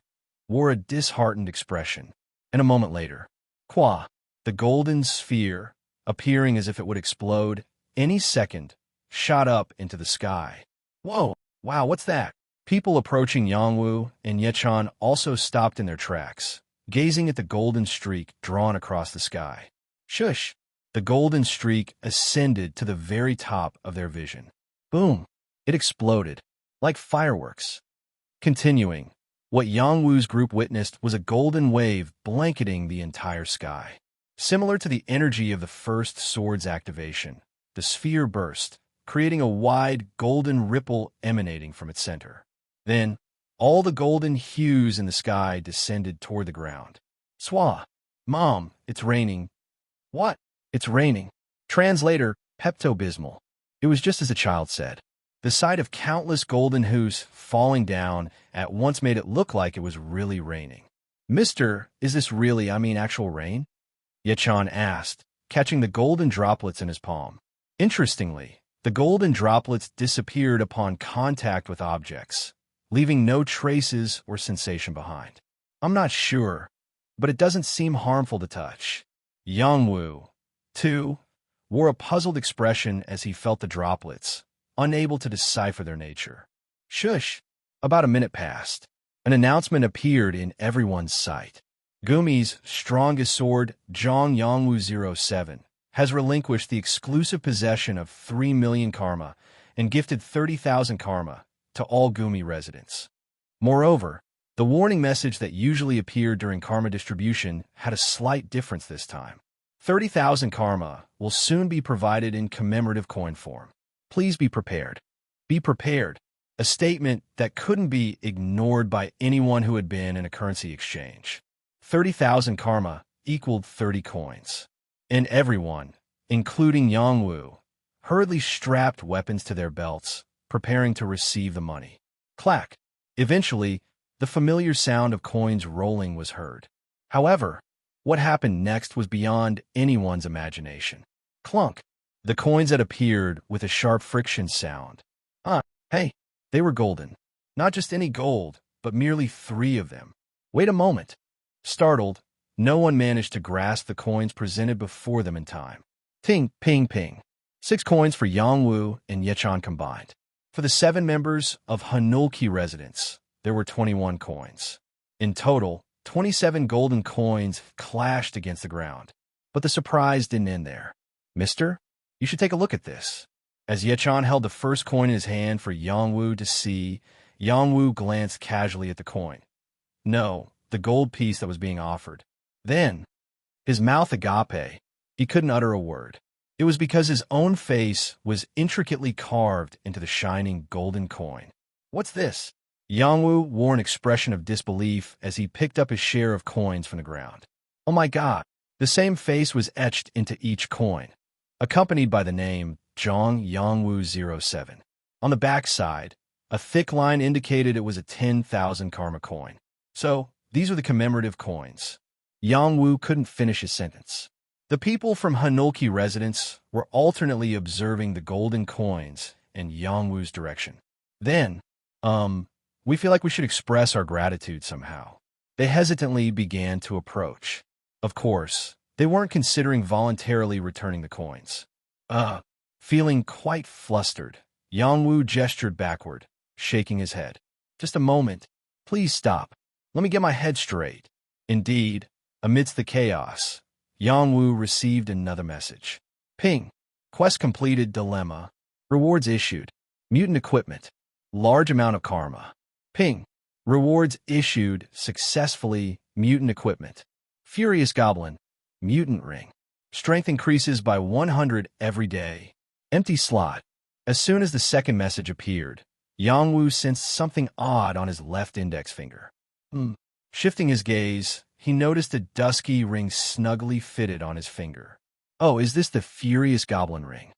wore a disheartened expression, and a moment later, the golden sphere, appearing as if it would explode any second, shot up into the sky. Whoa, wow, what's that? People approaching Yangwu and Yachan also stopped in their tracks, gazing at the golden streak drawn across the sky. Shush! The golden streak ascended to the very top of their vision. Boom! It exploded, like fireworks. Continuing, what Yangwu's group witnessed was a golden wave blanketing the entire sky. Similar to the energy of the first sword's activation, the sphere burst, creating a wide golden ripple emanating from its center. Then, all the golden hues in the sky descended toward the ground. Swa! Mom, it's raining. What? It's raining. Translator, Pepto-Bismol. It was just as the child said. The sight of countless golden hues falling down at once made it look like it was really raining. Mister, is this really, actual rain? Yachan asked, catching the golden droplets in his palm. Interestingly, the golden droplets disappeared upon contact with objects, leaving no traces or sensation behind. I'm not sure, but it doesn't seem harmful to touch. Yangwu, too, wore a puzzled expression as he felt the droplets, unable to decipher their nature. Shush! About a minute passed. An announcement appeared in everyone's sight. Gumi's strongest sword, Zhang Yangwu 07, has relinquished the exclusive possession of 3 million karma and gifted 30,000 karma to all Gumi residents. Moreover, the warning message that usually appeared during karma distribution had a slight difference this time. 30,000 karma will soon be provided in commemorative coin form. Please be prepared. Be prepared. A statement that couldn't be ignored by anyone who had been in a currency exchange. 30,000 karma equaled 30 coins. And everyone, including Yangwu, hurriedly strapped weapons to their belts, preparing to receive the money. Clack! Eventually, the familiar sound of coins rolling was heard. However, what happened next was beyond anyone's imagination. Clunk! The coins had appeared with a sharp friction sound. Hey, they were golden. Not just any gold, but merely 3 of them. Wait a moment. Startled, No one managed to grasp the coins presented before them in time. Ting, ping, ping. 6 coins for Yang Wu and Yechan combined. For the 7 members of Hanulki residence, there were 21 coins. In total, 27 golden coins clashed against the ground. But the surprise didn't end there. Mister, you should take a look at this. As Yechan held the first coin in his hand for Yang Wu to see, Yang Wu glanced casually at the coin. No, the gold piece that was being offered. Then, his mouth agape, he couldn't utter a word. It was because his own face was intricately carved into the shining golden coin. What's this? Yang Wu wore an expression of disbelief as he picked up his share of coins from the ground. Oh my God! The same face was etched into each coin, accompanied by the name Zhang Yangwu 07. On the back side, a thick line indicated it was a 10,000 karma coin. So, these were the commemorative coins. Yang Wu couldn't finish his sentence. The people from Hanulki residence were alternately observing the golden coins in Yang Wu's direction. Then, we feel like we should express our gratitude somehow. They hesitantly began to approach. Of course, they weren't considering voluntarily returning the coins. Feeling quite flustered, Yang Wu gestured backward, shaking his head. Just a moment. Please stop. Let me get my head straight. Indeed, amidst the chaos, Yang Wu received another message. Ping. Quest completed dilemma. Rewards issued. Mutant equipment. Large amount of karma. Ping. Rewards issued successfully. Mutant equipment. Furious Goblin. Mutant ring. Strength increases by 100 every day. Empty slot. As soon as the second message appeared, Yang Wu sensed something odd on his left index finger. Shifting his gaze, he noticed a dusky ring snugly fitted on his finger. Oh, is this the Furious Goblin ring?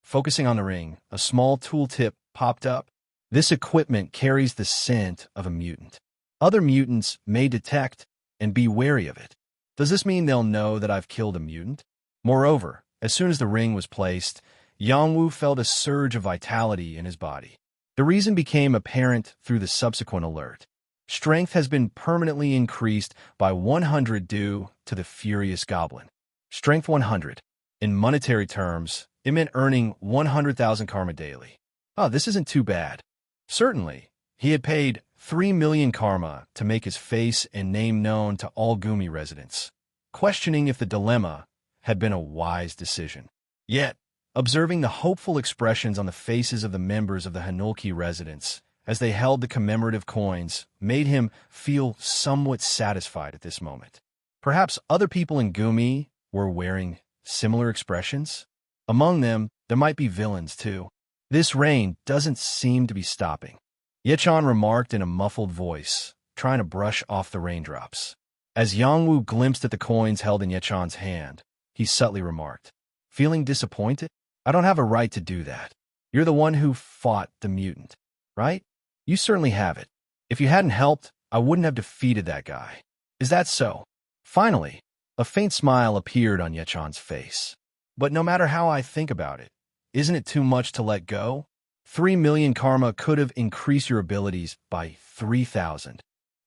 Focusing on the ring, a small tooltip popped up. This equipment carries the scent of a mutant. Other mutants may detect and be wary of it. Does this mean they'll know that I've killed a mutant? Moreover, as soon as the ring was placed, Yang Wu felt a surge of vitality in his body. The reason became apparent through the subsequent alert. Strength has been permanently increased by 100 due to the Furious Goblin. Strength 100. In monetary terms, it meant earning 100,000 karma daily. Oh, this isn't too bad. Certainly, he had paid 3 million karma to make his face and name known to all Gumi residents, questioning if the dilemma had been a wise decision. Yet, observing the hopeful expressions on the faces of the members of the Hanulki residents as they held the commemorative coins made him feel somewhat satisfied at this moment. Perhaps other people in Gumi were wearing similar expressions? Among them, there might be villains too. This rain doesn't seem to be stopping. Yechan remarked in a muffled voice, trying to brush off the raindrops. As Yang Wu glimpsed at the coins held in Yechan's hand, he subtly remarked, "Feeling disappointed? I don't have a right to do that. You're the one who fought the mutant, right? You certainly have it. If you hadn't helped, I wouldn't have defeated that guy. Is that so?" Finally, a faint smile appeared on Yechan's face. "But no matter how I think about it, isn't it too much to let go? 3 million karma could have increased your abilities by 3,000.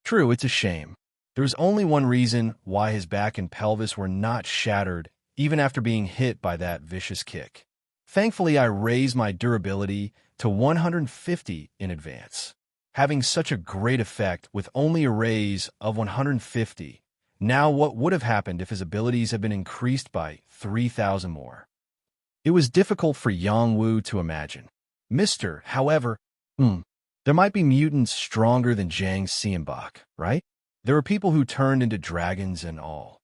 True, it's a shame. There's only one reason why his back and pelvis were not shattered even after being hit by that vicious kick. Thankfully, I raised my durability to 150 in advance, having such a great effect with only a raise of 150. Now what would have happened if his abilities had been increased by 3,000 more? It was difficult for Yang Wu to imagine. However, there might be mutants stronger than Zhang Xianbok, right? There were people who turned into dragons and all.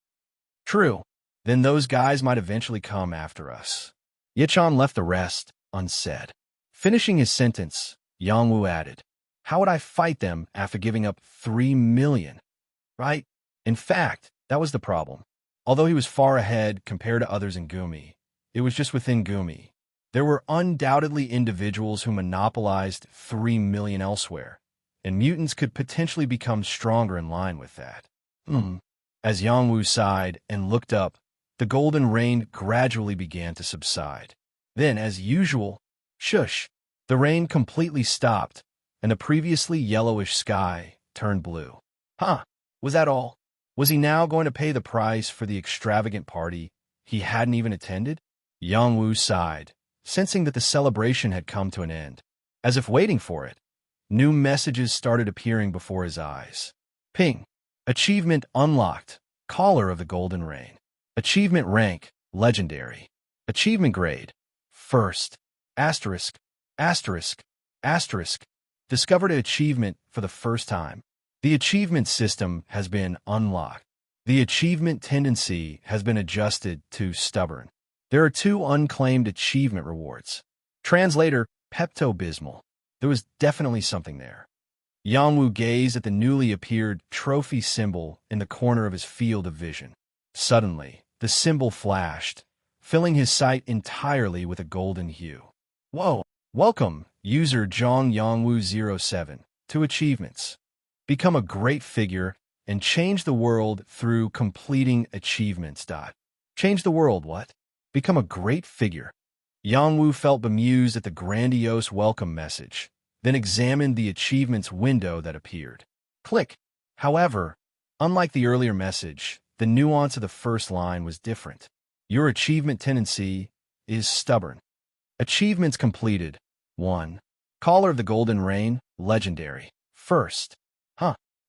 True, then those guys might eventually come after us. Yechan left the rest unsaid. Finishing his sentence, Yang Wu added, "How would I fight them after giving up 3 million? Right? In fact, that was the problem. Although he was far ahead compared to others in Gumi, it was just within Gumi. There were undoubtedly individuals who monopolized 3 million elsewhere, and mutants could potentially become stronger in line with that." As Yang Wu sighed and looked up, the golden rain gradually began to subside. Then, as usual, shush, the rain completely stopped, and the previously yellowish sky turned blue. Was that all? Was he now going to pay the price for the extravagant party he hadn't even attended? Yang sighed, sensing that the celebration had come to an end. As if waiting for it, new messages started appearing before his eyes. Ping. Achievement unlocked. Caller of the Golden Rain. Achievement rank, legendary. Achievement grade, first. Asterisk, asterisk, asterisk. Discovered an achievement for the first time. The achievement system has been unlocked. The achievement tendency has been adjusted to stubborn. There are 2 unclaimed achievement rewards. Translator, Pepto-Bismol. There was definitely something there. Yang gazed at the newly appeared trophy symbol in the corner of his field of vision. Suddenly, the symbol flashed, filling his sight entirely with a golden hue. Whoa! Welcome, user Zhang Yangwu 07, to Achievements. Become a great figure and change the world through completing achievements. Change the world, what? Become a great figure. Yang felt bemused at the grandiose welcome message, then examined the achievements window that appeared. Click. However, unlike the earlier message, the nuance of the first line was different. Your achievement tendency is stubborn. Achievements completed. 1. Caller of the Golden Rain, legendary. First.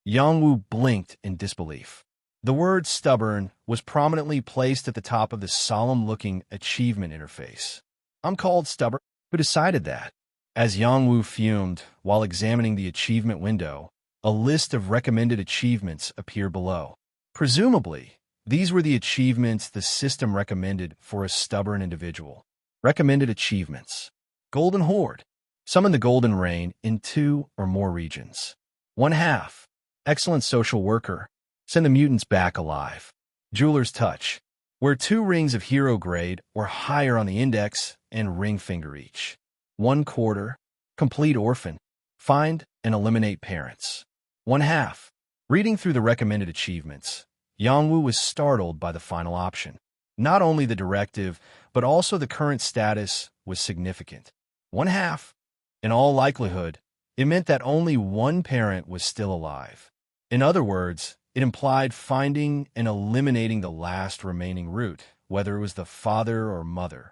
Yang blinked in disbelief. The word stubborn was prominently placed at the top of the solemn-looking achievement interface. I'm called stubborn? Who decided that? As Yang fumed while examining the achievement window, a list of recommended achievements appeared below. Presumably, these were the achievements the system recommended for a stubborn individual. Recommended achievements. Golden Horde. Summon the Golden Rain in 2 or more regions. 1/2. Excellent social worker. Send the mutants back alive. Jeweler's Touch. Wear 2 rings of hero grade or higher on the index and ring finger each. 1/4. Complete orphan. Find and eliminate parents. 1/2. Reading through the recommended achievements, Yang was startled by the final option. Not only the directive, but also the current status was significant. 1/2. In all likelihood, it meant that only one parent was still alive. In other words, it implied finding and eliminating the last remaining root, whether it was the father or mother.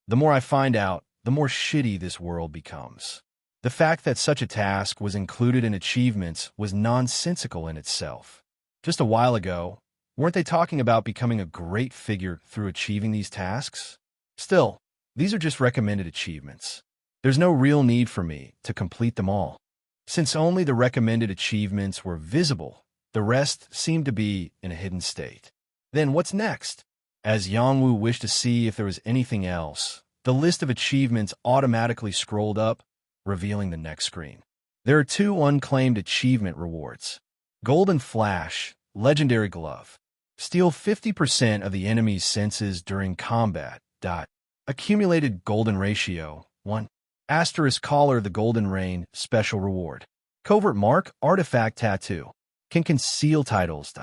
The more I find out, the more shitty this world becomes. The fact that such a task was included in achievements was nonsensical in itself. Just a while ago, weren't they talking about becoming a great figure through achieving these tasks? Still, these are just recommended achievements. There's no real need for me to complete them all. Since only the recommended achievements were visible, the rest seemed to be in a hidden state. Then what's next? As Yang wished to see if there was anything else, the list of achievements automatically scrolled up, revealing the next screen. There are 2 unclaimed achievement rewards. Golden Flash, Legendary Glove. Steal 50% of the enemy's senses during combat. Accumulated Golden Ratio, 1. Asterisk Caller of the Golden Rain, Special Reward. Covert Mark, Artifact Tattoo. Can conceal titles.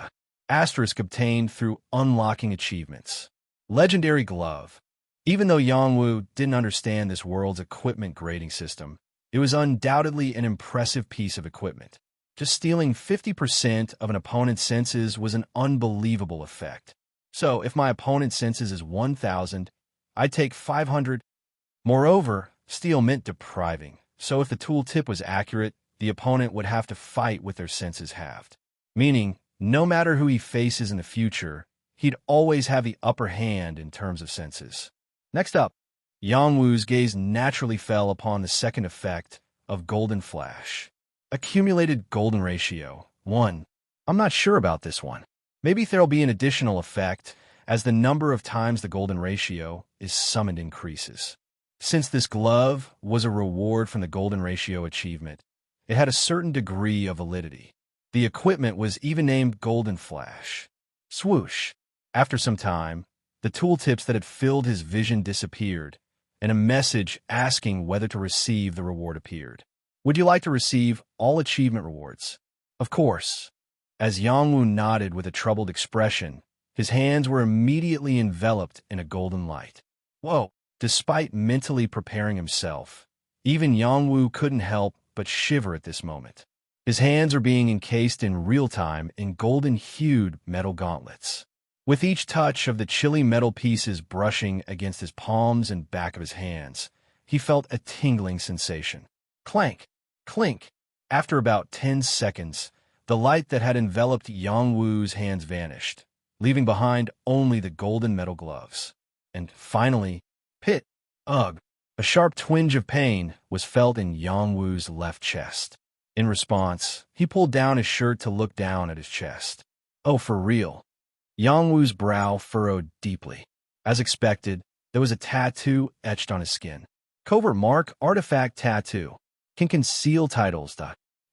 Asterisk obtained through unlocking achievements. Legendary Glove. Even though Yang didn't understand this world's equipment grading system, it was undoubtedly an impressive piece of equipment. Just stealing 50% of an opponent's senses was an unbelievable effect. So, if my opponent's senses is 1,000, I'd take 500. Moreover, steal meant depriving, so if the tooltip was accurate, the opponent would have to fight with their senses halved. Meaning, no matter who he faces in the future, he'd always have the upper hand in terms of senses. Next up, Yang gaze naturally fell upon the second effect of Golden Flash. Accumulated Golden Ratio, 1. I'm not sure about this one. Maybe there'll be an additional effect as the number of times the Golden Ratio is summoned increases. Since this glove was a reward from the Golden Ratio achievement, it had a certain degree of validity. The equipment was even named Golden Flash. Swoosh. After some time, the tooltips that had filled his vision disappeared, and a message asking whether to receive the reward appeared. Would you like to receive all achievement rewards? Of course. As Yang nodded with a troubled expression, his hands were immediately enveloped in a golden light. Whoa! Despite mentally preparing himself, even Yang couldn't help but shiver at this moment. His hands are being encased in real time in golden-hued metal gauntlets. With each touch of the chilly metal pieces brushing against his palms and back of his hands, he felt a tingling sensation. Clank! Clink! After about 10 seconds, the light that had enveloped Yang Wu's hands vanished, leaving behind only the golden metal gloves. And finally, pit! Ugh! A sharp twinge of pain was felt in Yang Wu's left chest. In response, he pulled down his shirt to look down at his chest. Oh, for real. Yang Wu's brow furrowed deeply. As expected, there was a tattoo etched on his skin. Covert mark artifact tattoo. Can conceal titles.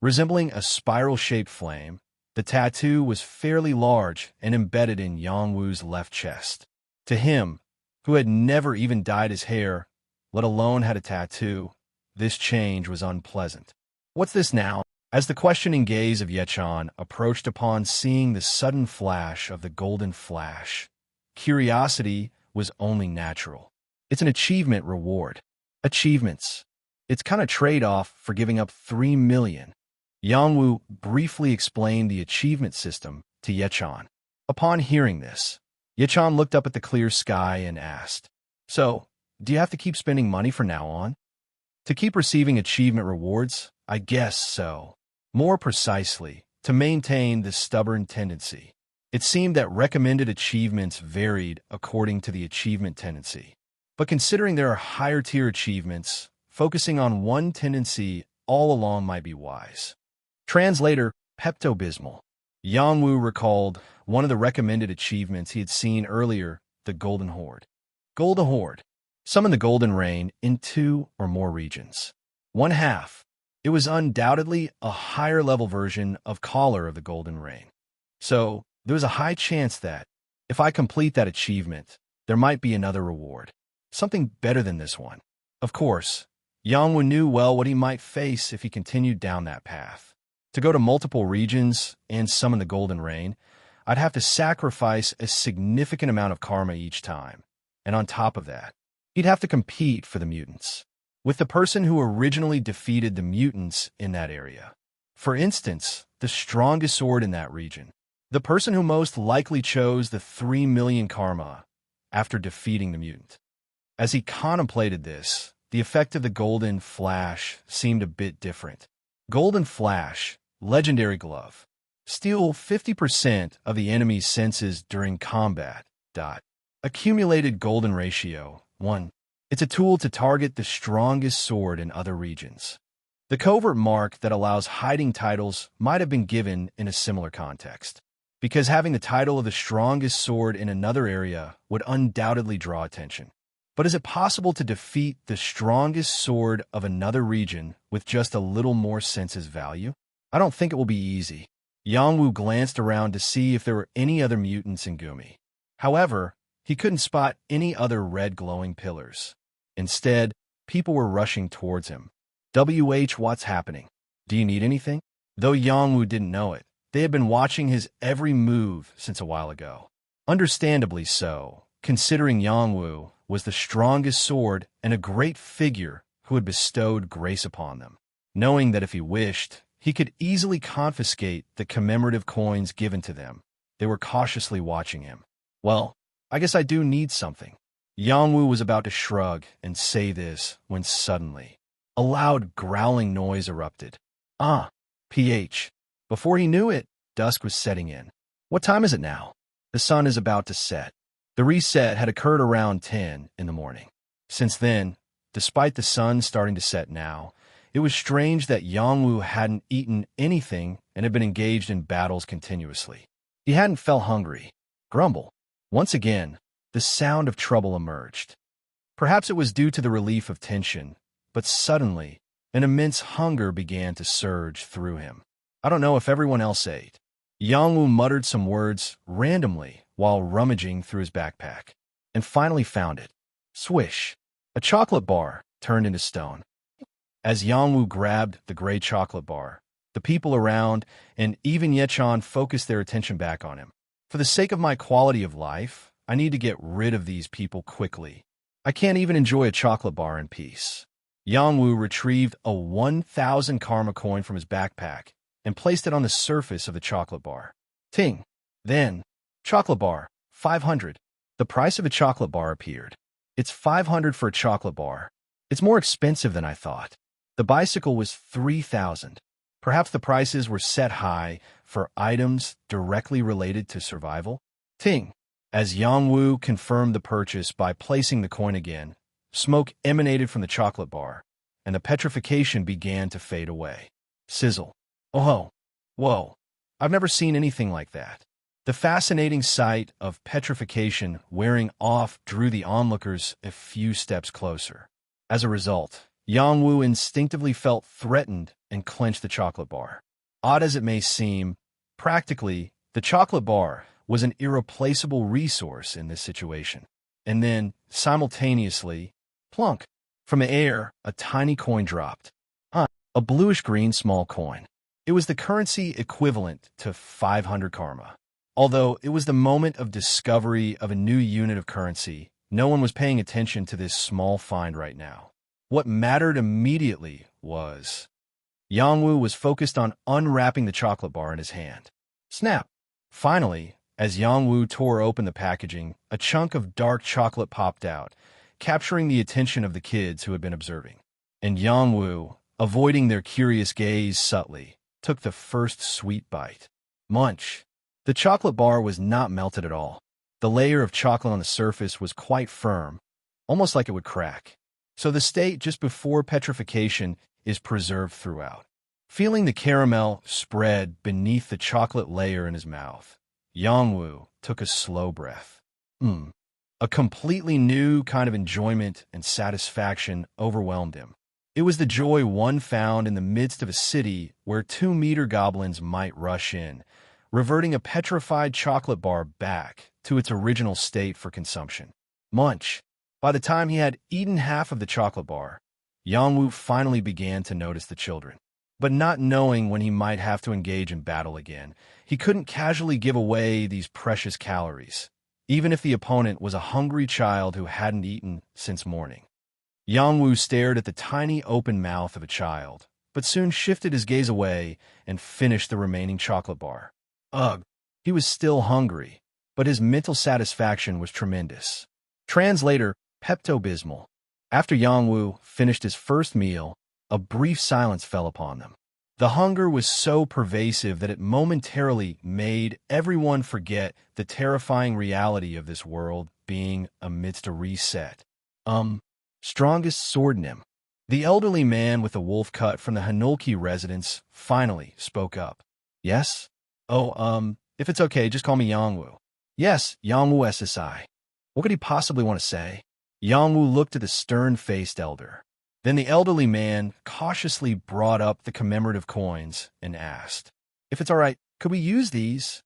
Resembling a spiral-shaped flame, the tattoo was fairly large and embedded in Yang Wu's left chest. To him, who had never even dyed his hair, let alone had a tattoo, this change was unpleasant. What's this now? As the questioning gaze of Yechan approached upon seeing the sudden flash of the golden flash, curiosity was only natural. It's an achievement reward. Achievements. It's kind of trade-off for giving up 3 million. Yang Wu briefly explained the achievement system to Yechan. Upon hearing this, Yechan looked up at the clear sky and asked, "So, do you have to keep spending money from now on? To keep receiving achievement rewards? I guess so. More precisely, to maintain this stubborn tendency." It seemed that recommended achievements varied according to the achievement tendency. But considering there are higher-tier achievements, focusing on one tendency all along might be wise. Translator, Pepto-Bismol. Yang Wu recalled one of the recommended achievements he had seen earlier, the Golden Horde. Golden Horde. Summon the Golden Rain in 2 or more regions. 1/2. It was undoubtedly a higher-level version of Caller of the Golden Rain. So, there was a high chance that, if I complete that achievement, there might be another reward. Something better than this one. Of course, Yang Wu knew well what he might face if he continued down that path. To go to multiple regions and summon the Golden Rain, I'd have to sacrifice a significant amount of karma each time. And on top of that, he'd have to compete for the mutants with the person who originally defeated the mutants in that area. For instance, the strongest sword in that region. The person who most likely chose the 3 million karma after defeating the mutant. As he contemplated this, the effect of the Golden Flash seemed a bit different. Golden Flash, legendary glove. Steal 50% of the enemy's senses during combat. Accumulated golden ratio, 1. It's a tool to target the strongest sword in other regions. The covert mark that allows hiding titles might have been given in a similar context, because having the title of the strongest sword in another area would undoubtedly draw attention. But is it possible to defeat the strongest sword of another region with just a little more senses value? I don't think it will be easy. Yang Wu glanced around to see if there were any other mutants in Gumi. However, he couldn't spot any other red glowing pillars. Instead, people were rushing towards him. What's happening? Do you need anything? Though Yang Wu didn't know it, they had been watching his every move since a while ago. Understandably so, considering Yang Wu was the strongest sword and a great figure who had bestowed grace upon them. Knowing that if he wished, he could easily confiscate the commemorative coins given to them, they were cautiously watching him. Well, I guess I do need something. Yang Wu was about to shrug and say this when suddenly, a loud growling noise erupted. PH. Before he knew it, dusk was setting in. What time is it now? The sun is about to set. The reset had occurred around 10 in the morning. Since then, despite the sun starting to set now, it was strange that Yang Wu hadn't eaten anything and had been engaged in battles continuously. He hadn't felt hungry. Grumble. Once again, the sound of trouble emerged. Perhaps it was due to the relief of tension, but suddenly, an immense hunger began to surge through him. I don't know if everyone else ate. Yang Wu muttered some words randomly while rummaging through his backpack, and finally found it. Swish! A chocolate bar turned into stone. As Yang Wu grabbed the gray chocolate bar, the people around and even Yechan focused their attention back on him. For the sake of my quality of life, I need to get rid of these people quickly. I can't even enjoy a chocolate bar in peace. Yang Wu retrieved a 1,000 karma coin from his backpack and placed it on the surface of the chocolate bar. Ting! Then, chocolate bar, 500. The price of a chocolate bar appeared. It's 500 for a chocolate bar. It's more expensive than I thought. The bicycle was 3,000. Perhaps the prices were set high for items directly related to survival? Ting! As Yang Wu confirmed the purchase by placing the coin again, smoke emanated from the chocolate bar, and the petrification began to fade away. Sizzle. Oh, whoa. I've never seen anything like that. The fascinating sight of petrification wearing off drew the onlookers a few steps closer. As a result, Yang Wu instinctively felt threatened and clenched the chocolate bar. Odd as it may seem, practically, the chocolate bar was an irreplaceable resource in this situation. And then, simultaneously, plunk, from the air, a tiny coin dropped. A bluish-green small coin. It was the currency equivalent to 500 karma. Although it was the moment of discovery of a new unit of currency, no one was paying attention to this small find right now. What mattered immediately was Yang Wu was focused on unwrapping the chocolate bar in his hand. Snap! Finally, as Yang Wu tore open the packaging, a chunk of dark chocolate popped out, capturing the attention of the kids who had been observing. And Yang Wu, avoiding their curious gaze subtly, took the first sweet bite. Munch! The chocolate bar was not melted at all. The layer of chocolate on the surface was quite firm, almost like it would crack. So the state just before petrification is preserved throughout. Feeling the caramel spread beneath the chocolate layer in his mouth, Yang Wu took a slow breath. A completely new kind of enjoyment and satisfaction overwhelmed him. It was the joy one found in the midst of a city where 2-meter goblins might rush in, reverting a petrified chocolate bar back to its original state for consumption. Munch! By the time he had eaten half of the chocolate bar, Yang Wu finally began to notice the children. But not knowing when he might have to engage in battle again, he couldn't casually give away these precious calories, even if the opponent was a hungry child who hadn't eaten since morning. Yang Wu stared at the tiny open mouth of a child, but soon shifted his gaze away and finished the remaining chocolate bar. Ugh, he was still hungry, but his mental satisfaction was tremendous. Translator, Pepto-Bismol. After Yang Wu finished his first meal, a brief silence fell upon them. The hunger was so pervasive that it momentarily made everyone forget the terrifying reality of this world being amidst a reset. Strongest sword in him. The elderly man with the wolf cut from the Hanulki residence finally spoke up. Yes? Oh, if it's okay, just call me Yang Wu. Yes, Yang Wu SSI. What could he possibly want to say? Yang Wu looked at the stern-faced elder. Then the elderly man cautiously brought up the commemorative coins and asked, if it's all right, could we use these?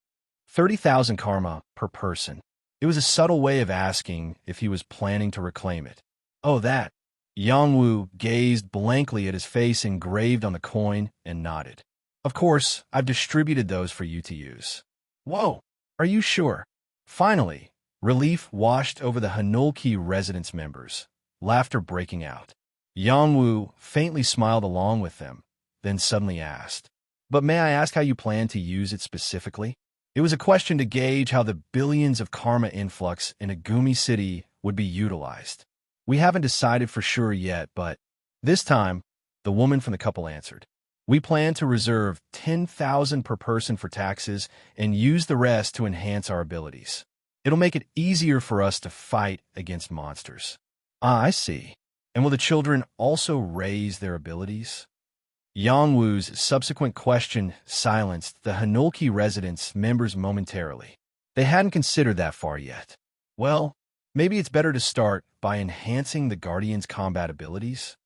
30,000 karma per person. It was a subtle way of asking if he was planning to reclaim it. Oh, that. Yang Wu gazed blankly at his face engraved on the coin and nodded. Of course, I've distributed those for you to use. Whoa, are you sure? Finally, relief washed over the Hanulki residence members, laughter breaking out. Yang Wu faintly smiled along with them, then suddenly asked, but may I ask how you plan to use it specifically? It was a question to gauge how the billions of karma influx in a Gumi city would be utilized. We haven't decided for sure yet, but this time, the woman from the couple answered. We plan to reserve 10,000 per person for taxes and use the rest to enhance our abilities. It'll make it easier for us to fight against monsters. Ah, I see. And will the children also raise their abilities? Yang Wu's subsequent question silenced the Hanulki residence members momentarily. They hadn't considered that far yet. Well, maybe it's better to start by enhancing the Guardian's combat abilities?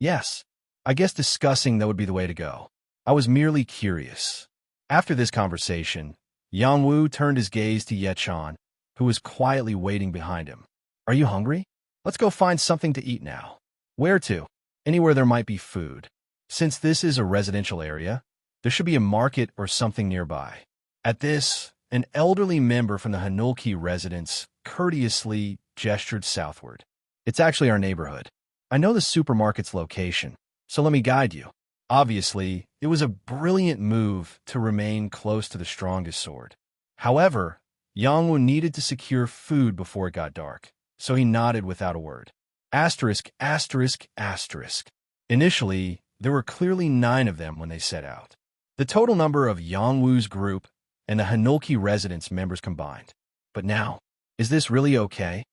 Yes, I guess discussing that would be the way to go. I was merely curious. After this conversation, Yang Wu turned his gaze to Yechan, who was quietly waiting behind him. Are you hungry? Let's go find something to eat now. Where to? Anywhere there might be food. Since this is a residential area, there should be a market or something nearby. At this, an elderly member from the Hanulki residence courteously gestured southward. It's actually our neighborhood. I know the supermarket's location, so let me guide you. Obviously, it was a brilliant move to remain close to the strongest sword. However, Yangwu needed to secure food before it got dark, so he nodded without a word. Asterisk, asterisk, asterisk. Initially, there were clearly 9 of them when they set out. The total number of Yangwu's group and the Hanulki residence members combined. But now, is this really okay?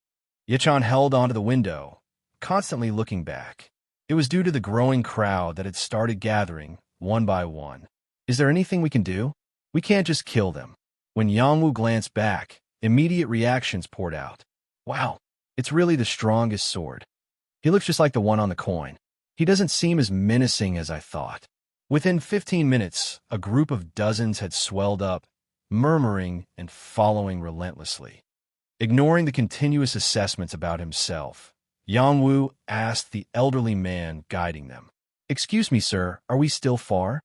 Yichan held onto the window, constantly looking back. It was due to the growing crowd that had started gathering, one by one. Is there anything we can do? We can't just kill them. When Yangwu glanced back, immediate reactions poured out. Wow, it's really the strongest sword. He looks just like the one on the coin. He doesn't seem as menacing as I thought. Within 15 minutes, a group of dozens had swelled up, murmuring and following relentlessly. Ignoring the continuous assessments about himself, Yangwu asked the elderly man guiding them. "Excuse me, sir, are we still far?"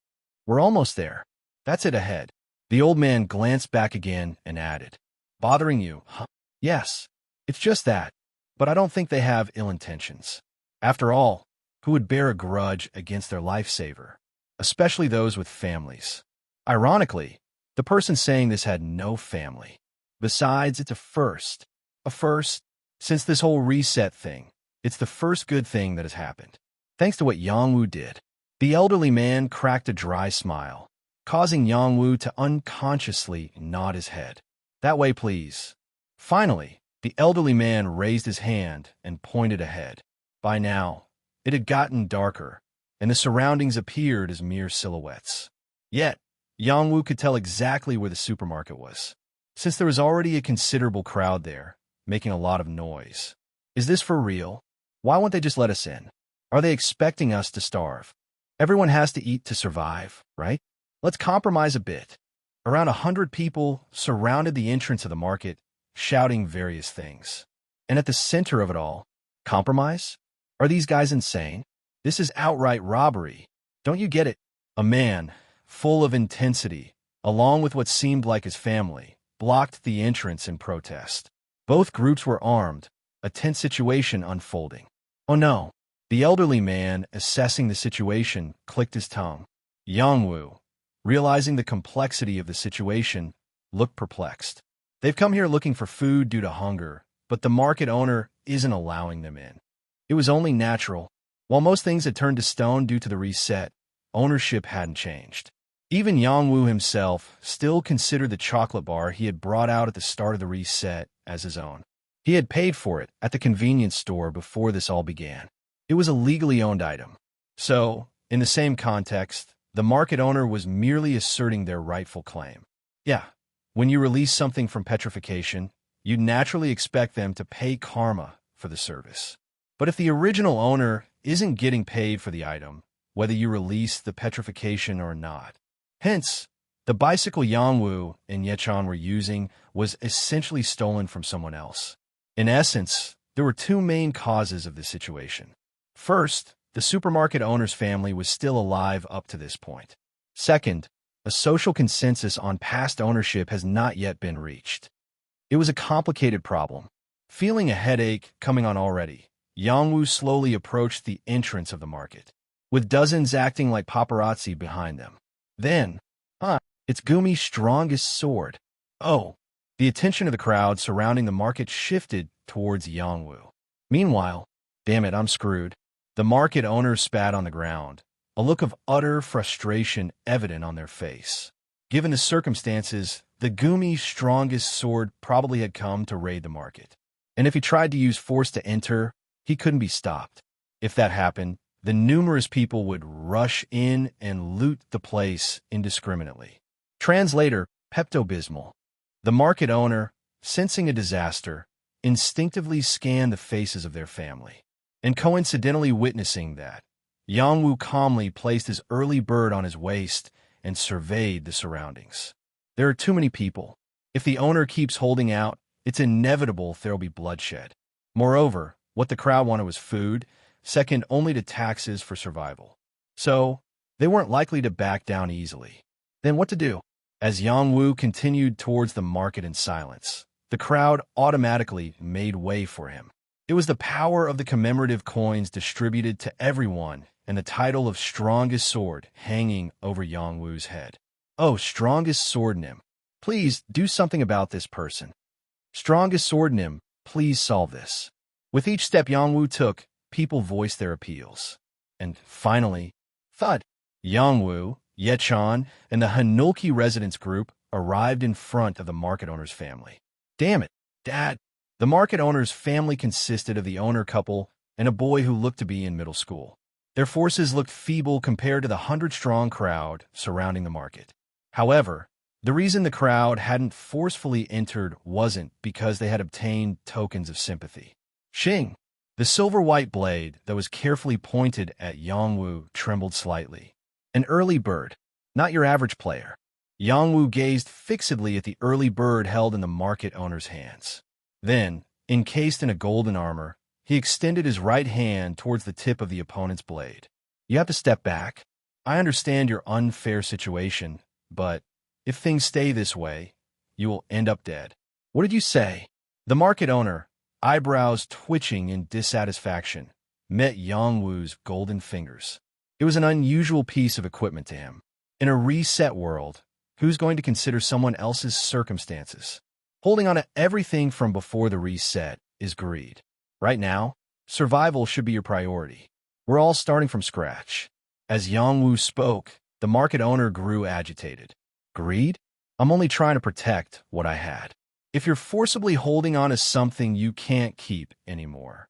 "We're almost there. That's it ahead." The old man glanced back again and added, "Bothering you, huh?" "Yes, it's just that, but I don't think they have ill intentions. After all, who would bear a grudge against their lifesaver, especially those with families?" Ironically, the person saying this had no family. Besides, it's a first. A first? Since this whole reset thing, it's the first good thing that has happened. Thanks to what Yangwu did. The elderly man cracked a dry smile, causing Yangwu to unconsciously nod his head. "That way, please." Finally, the elderly man raised his hand and pointed ahead. By now, it had gotten darker, and the surroundings appeared as mere silhouettes. Yet, Yangwu could tell exactly where the supermarket was, since there was already a considerable crowd there, making a lot of noise. Is this for real? Why won't they just let us in? Are they expecting us to starve? Everyone has to eat to survive, right? Let's compromise a bit. Around 100 people surrounded the entrance of the market, shouting various things. And at the center of it all, compromise? Are these guys insane? This is outright robbery. Don't you get it? A man, full of intensity, along with what seemed like his family, blocked the entrance in protest. Both groups were armed, a tense situation unfolding. Oh no. The elderly man, assessing the situation, clicked his tongue. Yangwu, realizing the complexity of the situation, looked perplexed. They've come here looking for food due to hunger, but the market owner isn't allowing them in. It was only natural. While most things had turned to stone due to the reset, ownership hadn't changed. Even Yangwu himself still considered the chocolate bar he had brought out at the start of the reset as his own. He had paid for it at the convenience store before this all began. It was a legally owned item. So, in the same context, the market owner was merely asserting their rightful claim. Yeah, when you release something from petrification, you'd naturally expect them to pay karma for the service. But if the original owner isn't getting paid for the item, whether you release the petrification or not. Hence, the bicycle Yangwu and Yechan were using was essentially stolen from someone else. In essence, there were 2 main causes of this situation. First, the supermarket owner's family was still alive up to this point. Second, a social consensus on past ownership has not yet been reached. It was a complicated problem. Feeling a headache coming on already, Yangwu slowly approached the entrance of the market, with dozens acting like paparazzi behind them. Then, it's Gumi's strongest sword. Oh, the attention of the crowd surrounding the market shifted towards Yangwu. Meanwhile, damn it, I'm screwed. The market owner spat on the ground, a look of utter frustration evident on their face. Given the circumstances, the Gumi's strongest sword probably had come to raid the market. And if he tried to use force to enter, he couldn't be stopped. If that happened, the numerous people would rush in and loot the place indiscriminately. Translator, Pepto-Bismol. The market owner, sensing a disaster, instinctively scanned the faces of their family. And coincidentally witnessing that, Yangwu calmly placed his early bird on his waist and surveyed the surroundings. There are too many people. If the owner keeps holding out, it's inevitable there'll be bloodshed. Moreover, what the crowd wanted was food, second only to taxes for survival. So, they weren't likely to back down easily. Then what to do? As Yangwu continued towards the market in silence, the crowd automatically made way for him. It was the power of the commemorative coins distributed to everyone and the title of Strongest Sword hanging over Yang Wu's head. Oh, Strongest Sword Nim. Please do something about this person. Strongest Sword Nim, please solve this. With each step Yang Wu took, people voiced their appeals. And finally, thud. Yang Wu, Yechan, and the Hanulki residence group arrived in front of the market owner's family. Damn it, Dad. The market owner's family consisted of the owner couple and a boy who looked to be in middle school. Their forces looked feeble compared to the 100-strong crowd surrounding the market. However, the reason the crowd hadn't forcefully entered wasn't because they had obtained tokens of sympathy. Xing, the silver-white blade that was carefully pointed at Yang Wu, trembled slightly. An early bird, not your average player. Yang Wu gazed fixedly at the early bird held in the market owner's hands. Then, encased in a golden armor, he extended his right hand towards the tip of the opponent's blade. You have to step back. I understand your unfair situation, but if things stay this way, you will end up dead. What did you say? The market owner, eyebrows twitching in dissatisfaction, met Yang Wu's golden fingers. It was an unusual piece of equipment to him. In a reset world, who's going to consider someone else's circumstances? Holding on to everything from before the reset is greed. Right now, survival should be your priority. We're all starting from scratch. As Yang Wu spoke, the market owner grew agitated. Greed? I'm only trying to protect what I had. If you're forcibly holding on to something you can't keep anymore.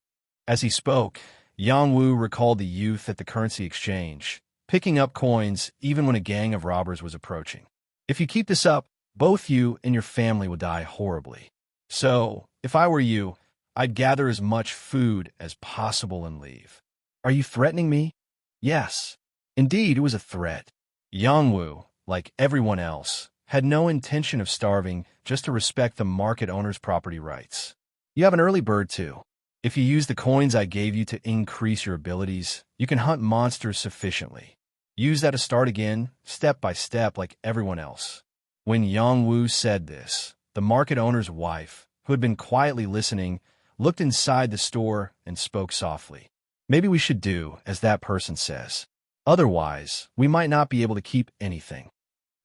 As he spoke, Yang Wu recalled the youth at the currency exchange, picking up coins even when a gang of robbers was approaching. If you keep this up, both you and your family will die horribly. So, if I were you, I'd gather as much food as possible and leave. Are you threatening me? Yes. Indeed, it was a threat. Yang Wu, like everyone else, had no intention of starving just to respect the market owner's property rights. You have an early bird, too. If you use the coins I gave you to increase your abilities, you can hunt monsters sufficiently. Use that to start again, step by step like everyone else. When Yang Wu said this, the market owner's wife, who had been quietly listening, looked inside the store and spoke softly. Maybe we should do as that person says. Otherwise, we might not be able to keep anything.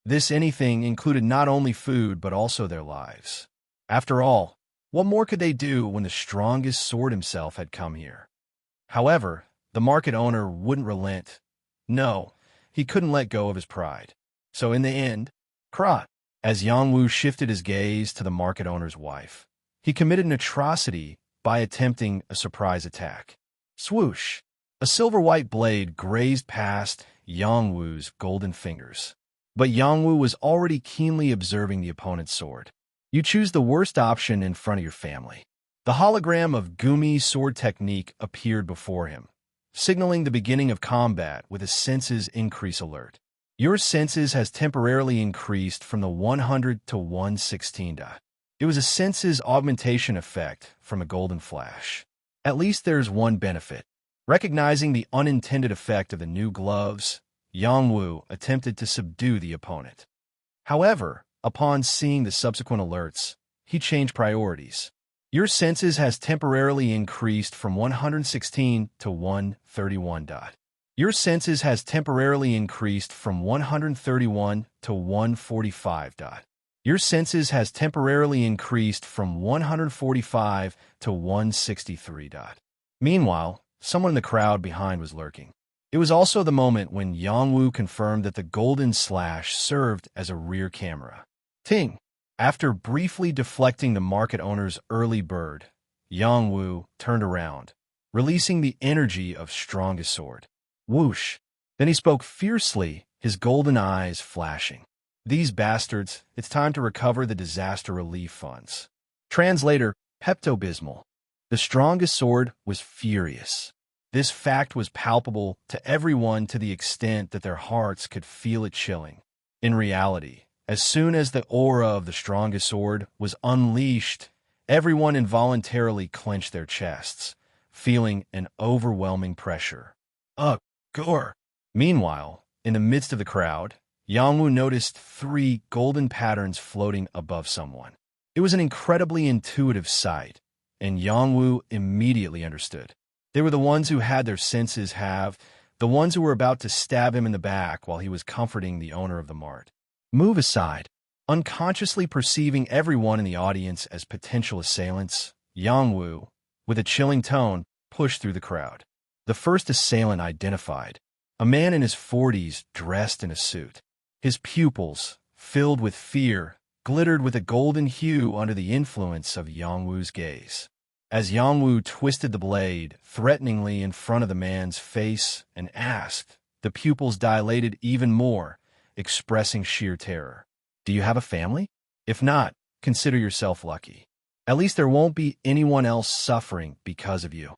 This anything included not only food but also their lives. After all, what more could they do when the strongest sword himself had come here? However, the market owner wouldn't relent. No, he couldn't let go of his pride. So in the end, Kra, as Yang Wu shifted his gaze to the market owner's wife, he committed an atrocity by attempting a surprise attack. Swoosh! A silver-white blade grazed past Yang Wu's golden fingers. But Yang Wu was already keenly observing the opponent's sword. You choose the worst option in front of your family. The hologram of Gumi's sword technique appeared before him, signaling the beginning of combat with a senses increase alert. Your senses has temporarily increased from the 100 to 116 dot. It was a senses augmentation effect from a golden flash. At least there's one benefit. Recognizing the unintended effect of the new gloves, Yang Wu attempted to subdue the opponent. However, upon seeing the subsequent alerts, he changed priorities. Your senses has temporarily increased from 116 to 131 dot. Your senses has temporarily increased from 131 to 145 dot. Your senses has temporarily increased from 145 to 163 dot. Meanwhile, someone in the crowd behind was lurking. It was also the moment when Yang Wu confirmed that the golden slash served as a rear camera. Ting! After briefly deflecting the market owner's early bird, Yang Wu turned around, releasing the energy of strongest sword. Whoosh! Then he spoke fiercely, his golden eyes flashing. These bastards, it's time to recover the disaster relief funds. Translator, Pepto-Bismol. The strongest sword was furious. This fact was palpable to everyone to the extent that their hearts could feel it chilling. In reality, as soon as the aura of the strongest sword was unleashed, everyone involuntarily clenched their chests, feeling an overwhelming pressure. Ugh, gore! Meanwhile, in the midst of the crowd, Yang Wu noticed 3 golden patterns floating above someone. It was an incredibly intuitive sight, and Yang Wu immediately understood. They were the ones who had their senses have the ones who were about to stab him in the back while he was comforting the owner of the mart. Move aside. Unconsciously perceiving everyone in the audience as potential assailants, Yang Wu, with a chilling tone, pushed through the crowd. The first assailant identified, a man in his 40s dressed in a suit. His pupils, filled with fear, glittered with a golden hue under the influence of Yang Wu's gaze. As Yang Wu twisted the blade threateningly in front of the man's face and asked, the pupils dilated even more, expressing sheer terror. Do you have a family? If not, consider yourself lucky. At least there won't be anyone else suffering because of you.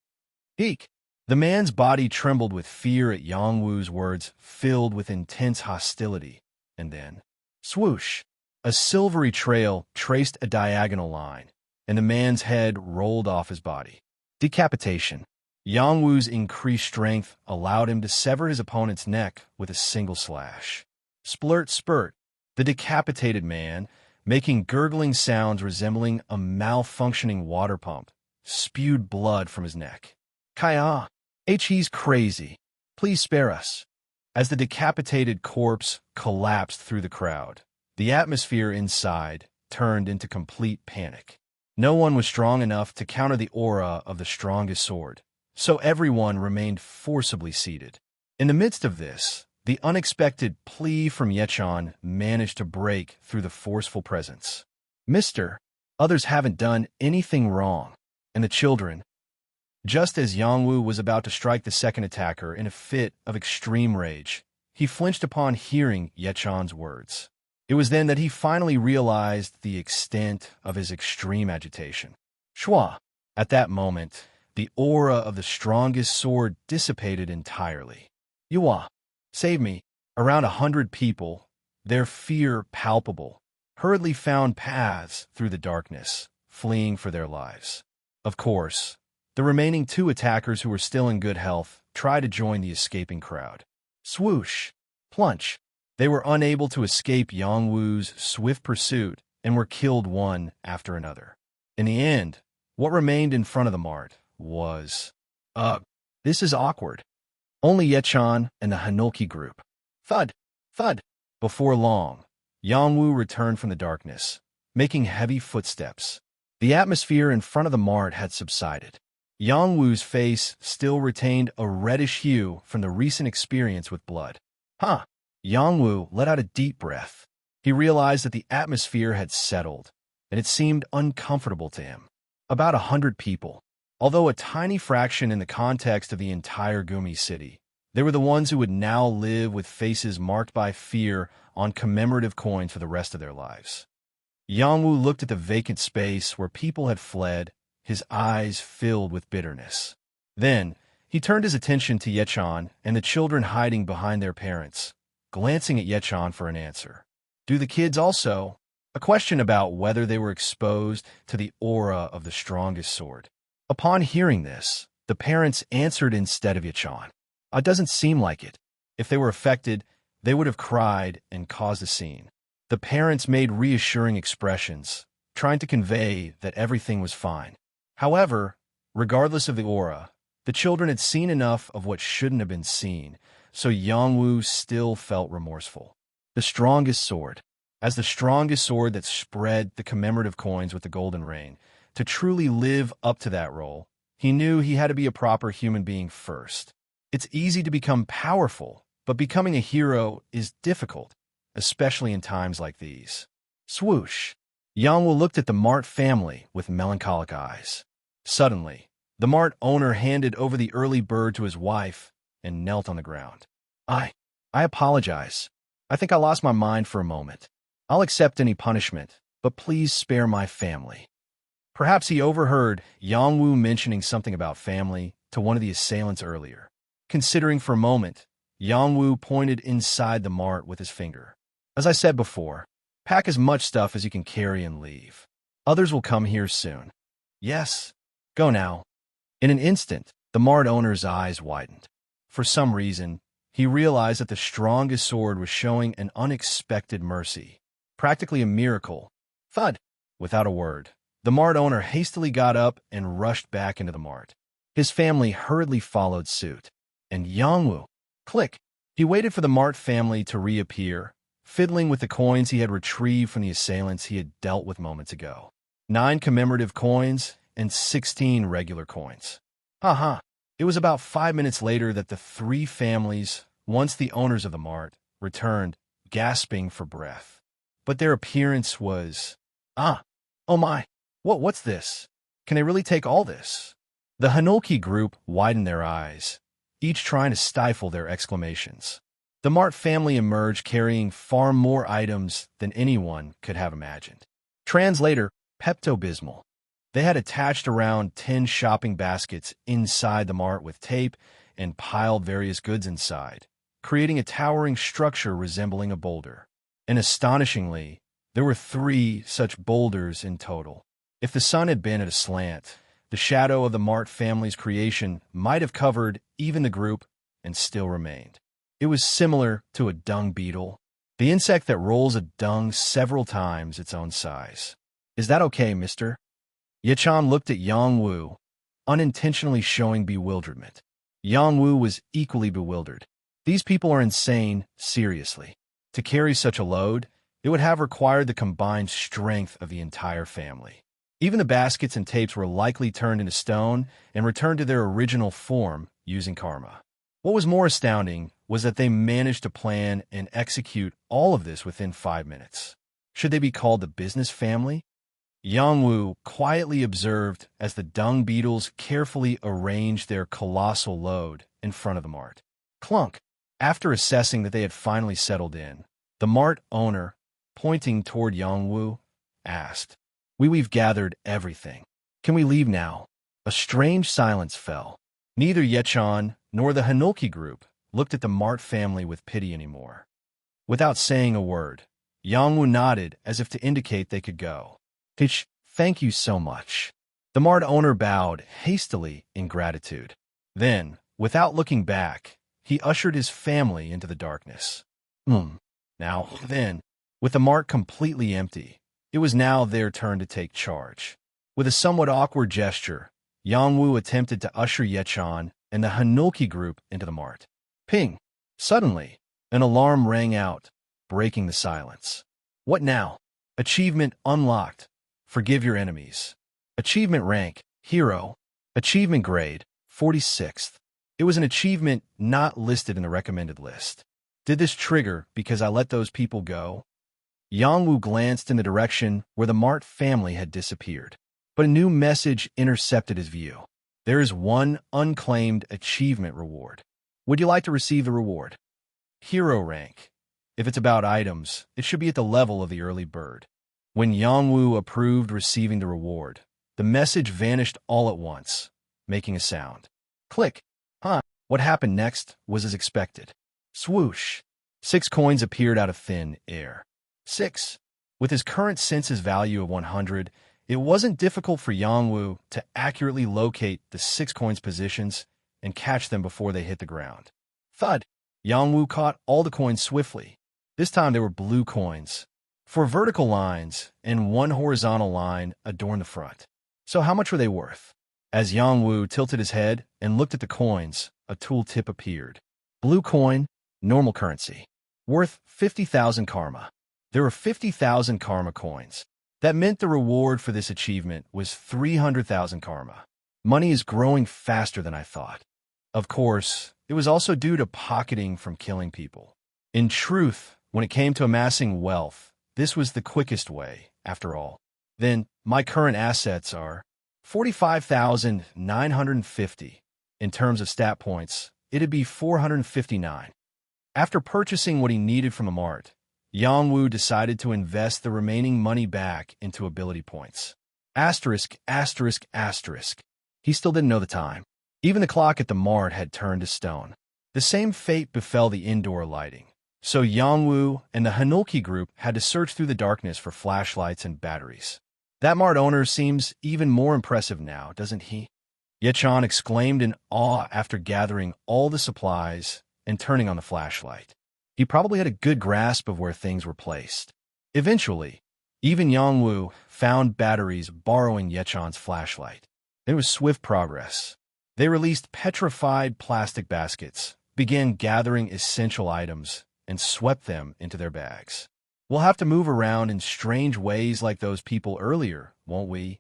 Eek! The man's body trembled with fear at Yang Wu's words, filled with intense hostility. And then, swoosh! A silvery trail traced a diagonal line, and the man's head rolled off his body. Decapitation. Yang Wu's increased strength allowed him to sever his opponent's neck with a single slash. Splurt spurt. The decapitated man, making gurgling sounds resembling a malfunctioning water pump, spewed blood from his neck. Kaya! He's crazy. Please spare us. As the decapitated corpse collapsed through the crowd, the atmosphere inside turned into complete panic. No one was strong enough to counter the aura of the strongest sword, so everyone remained forcibly seated. In the midst of this, the unexpected plea from Yechan managed to break through the forceful presence. Mister, others haven't done anything wrong. And the children. Just as Yang Wu was about to strike the second attacker in a fit of extreme rage, he flinched upon hearing Yechan's words. It was then that he finally realized the extent of his extreme agitation. Shua! At that moment, the aura of the strongest sword dissipated entirely. Yua! Save me! Around 100 people, their fear palpable, hurriedly found paths through the darkness, fleeing for their lives. Of course, the remaining 2 attackers who were still in good health tried to join the escaping crowd. Swoosh! Plunch! They were unable to escape Yang Wu's swift pursuit and were killed one after another. In the end, what remained in front of the mart was, this is awkward. Only Yechan and the Hanulki group. Thud! Thud! Before long, Yang Wu returned from the darkness, making heavy footsteps. The atmosphere in front of the mart had subsided. Yang Wu's face still retained a reddish hue from the recent experience with blood. Huh! Yang Wu let out a deep breath. He realized that the atmosphere had settled, and it seemed uncomfortable to him. About 100 people. Although a tiny fraction in the context of the entire Gumi city, they were the ones who would now live with faces marked by fear on commemorative coins for the rest of their lives. Yang Wu looked at the vacant space where people had fled, his eyes filled with bitterness. Then, he turned his attention to Yechan and the children hiding behind their parents, glancing at Yechan for an answer. Do the kids also? A question about whether they were exposed to the aura of the strongest sword. Upon hearing this, the parents answered instead of Yechan. It doesn't seem like it. If they were affected, they would have cried and caused a scene. The parents made reassuring expressions, trying to convey that everything was fine. However, regardless of the aura, the children had seen enough of what shouldn't have been seen, so Yang Wu still felt remorseful. The strongest sword. As the strongest sword that spread the commemorative coins with the golden ring, to truly live up to that role, he knew he had to be a proper human being first. It's easy to become powerful, but becoming a hero is difficult, especially in times like these. Swoosh! Yang Wu looked at the mart family with melancholic eyes. Suddenly, the mart owner handed over the early bird to his wife and knelt on the ground. I apologize. I think I lost my mind for a moment. I'll accept any punishment, but please spare my family. Perhaps he overheard Yang Wu mentioning something about family to one of the assailants earlier. Considering for a moment, Yang Wu pointed inside the mart with his finger. As I said before, pack as much stuff as you can carry and leave. Others will come here soon. Yes, go now. In an instant, the mart owner's eyes widened. For some reason, he realized that the strongest sword was showing an unexpected mercy. Practically a miracle. Thud! Without a word, the mart owner hastily got up and rushed back into the mart. His family hurriedly followed suit. And Yang Wu, Click. He waited for the Mart family to reappear, fiddling with the coins he had retrieved from the assailants he had dealt with moments ago. 9 commemorative coins and 16 regular coins. Haha. It was about 5 minutes later that the 3 families, once the owners of the Mart, returned, gasping for breath. But their appearance was... Oh my. What's this? Can they really take all this? The Hanulki group widened their eyes, each trying to stifle their exclamations. The Mart family emerged carrying far more items than anyone could have imagined. Translator, Pepto-Bismol. They had attached around 10 shopping baskets inside the Mart with tape and piled various goods inside, creating a towering structure resembling a boulder. And astonishingly, there were 3 such boulders in total. If the sun had been at a slant, the shadow of the Mart family's creation might have covered even the group and still remained. It was similar to a dung beetle, the insect that rolls a dung several times its own size. Is that okay, mister? Yechan looked at Yang Wu, unintentionally showing bewilderment. Yang Wu was equally bewildered. These people are insane, seriously. To carry such a load, it would have required the combined strength of the entire family. Even the baskets and tapes were likely turned into stone and returned to their original form using karma. What was more astounding was that they managed to plan and execute all of this within 5 minutes. Should they be called the business family? Yang Wu quietly observed as the dung beetles carefully arranged their colossal load in front of the Mart. Clunk! After assessing that they had finally settled in, the Mart owner, pointing toward Yang Wu, asked, We've gathered everything. Can we leave now? A strange silence fell. Neither Yechan nor the Hanulki group looked at the Mart family with pity anymore. Without saying a word, Yang Wu nodded as if to indicate they could go. Thank you so much. The Mart owner bowed hastily in gratitude. Then, without looking back, he ushered his family into the darkness. Now, then, with the Mart completely empty, it was now their turn to take charge. With a somewhat awkward gesture, Yang Wu attempted to usher Yechan and the Hanulki group into the Mart. Ping! Suddenly, an alarm rang out, breaking the silence. What now? Achievement unlocked. Forgive your enemies. Achievement rank, Hero. Achievement grade, 46th. It was an achievement not listed in the recommended list. Did this trigger because I let those people go? Yang Wu glanced in the direction where the Mart family had disappeared. But a new message intercepted his view. There is one unclaimed achievement reward. Would you like to receive the reward? Hero rank. If it's about items, it should be at the level of the early bird. When Yang Wu approved receiving the reward, the message vanished all at once, making a sound. Click. What happened next was as expected. Swoosh. 6 coins appeared out of thin air. 6. With his current senses value of 100, it wasn't difficult for Yang Wu to accurately locate the 6 coins' positions and catch them before they hit the ground. Thud! Yang Wu caught all the coins swiftly. This time they were blue coins. 4 vertical lines and 1 horizontal line adorned the front. So how much were they worth? As Yang Wu tilted his head and looked at the coins, a tooltip appeared. Blue coin, normal currency. Worth 50,000 karma. There were 50,000 karma coins. That meant the reward for this achievement was 300,000 karma. Money is growing faster than I thought. Of course, it was also due to pocketing from killing people. In truth, when it came to amassing wealth, this was the quickest way, after all. Then, my current assets are 45,950. In terms of stat points, it'd be 459. After purchasing what he needed from the Mart, Yang Wu decided to invest the remaining money back into ability points. Asterisk, asterisk, asterisk. He still didn't know the time. Even the clock at the Mart had turned to stone. The same fate befell the indoor lighting. So Yang Wu and the Hanulki group had to search through the darkness for flashlights and batteries. That Mart owner seems even more impressive now, doesn't he? Yechan exclaimed in awe after gathering all the supplies and turning on the flashlight. He probably had a good grasp of where things were placed. Eventually, even Yang Wu found batteries borrowing Yechan's flashlight. It was swift progress. They released petrified plastic baskets, began gathering essential items and swept them into their bags. We'll have to move around in strange ways like those people earlier, won't we?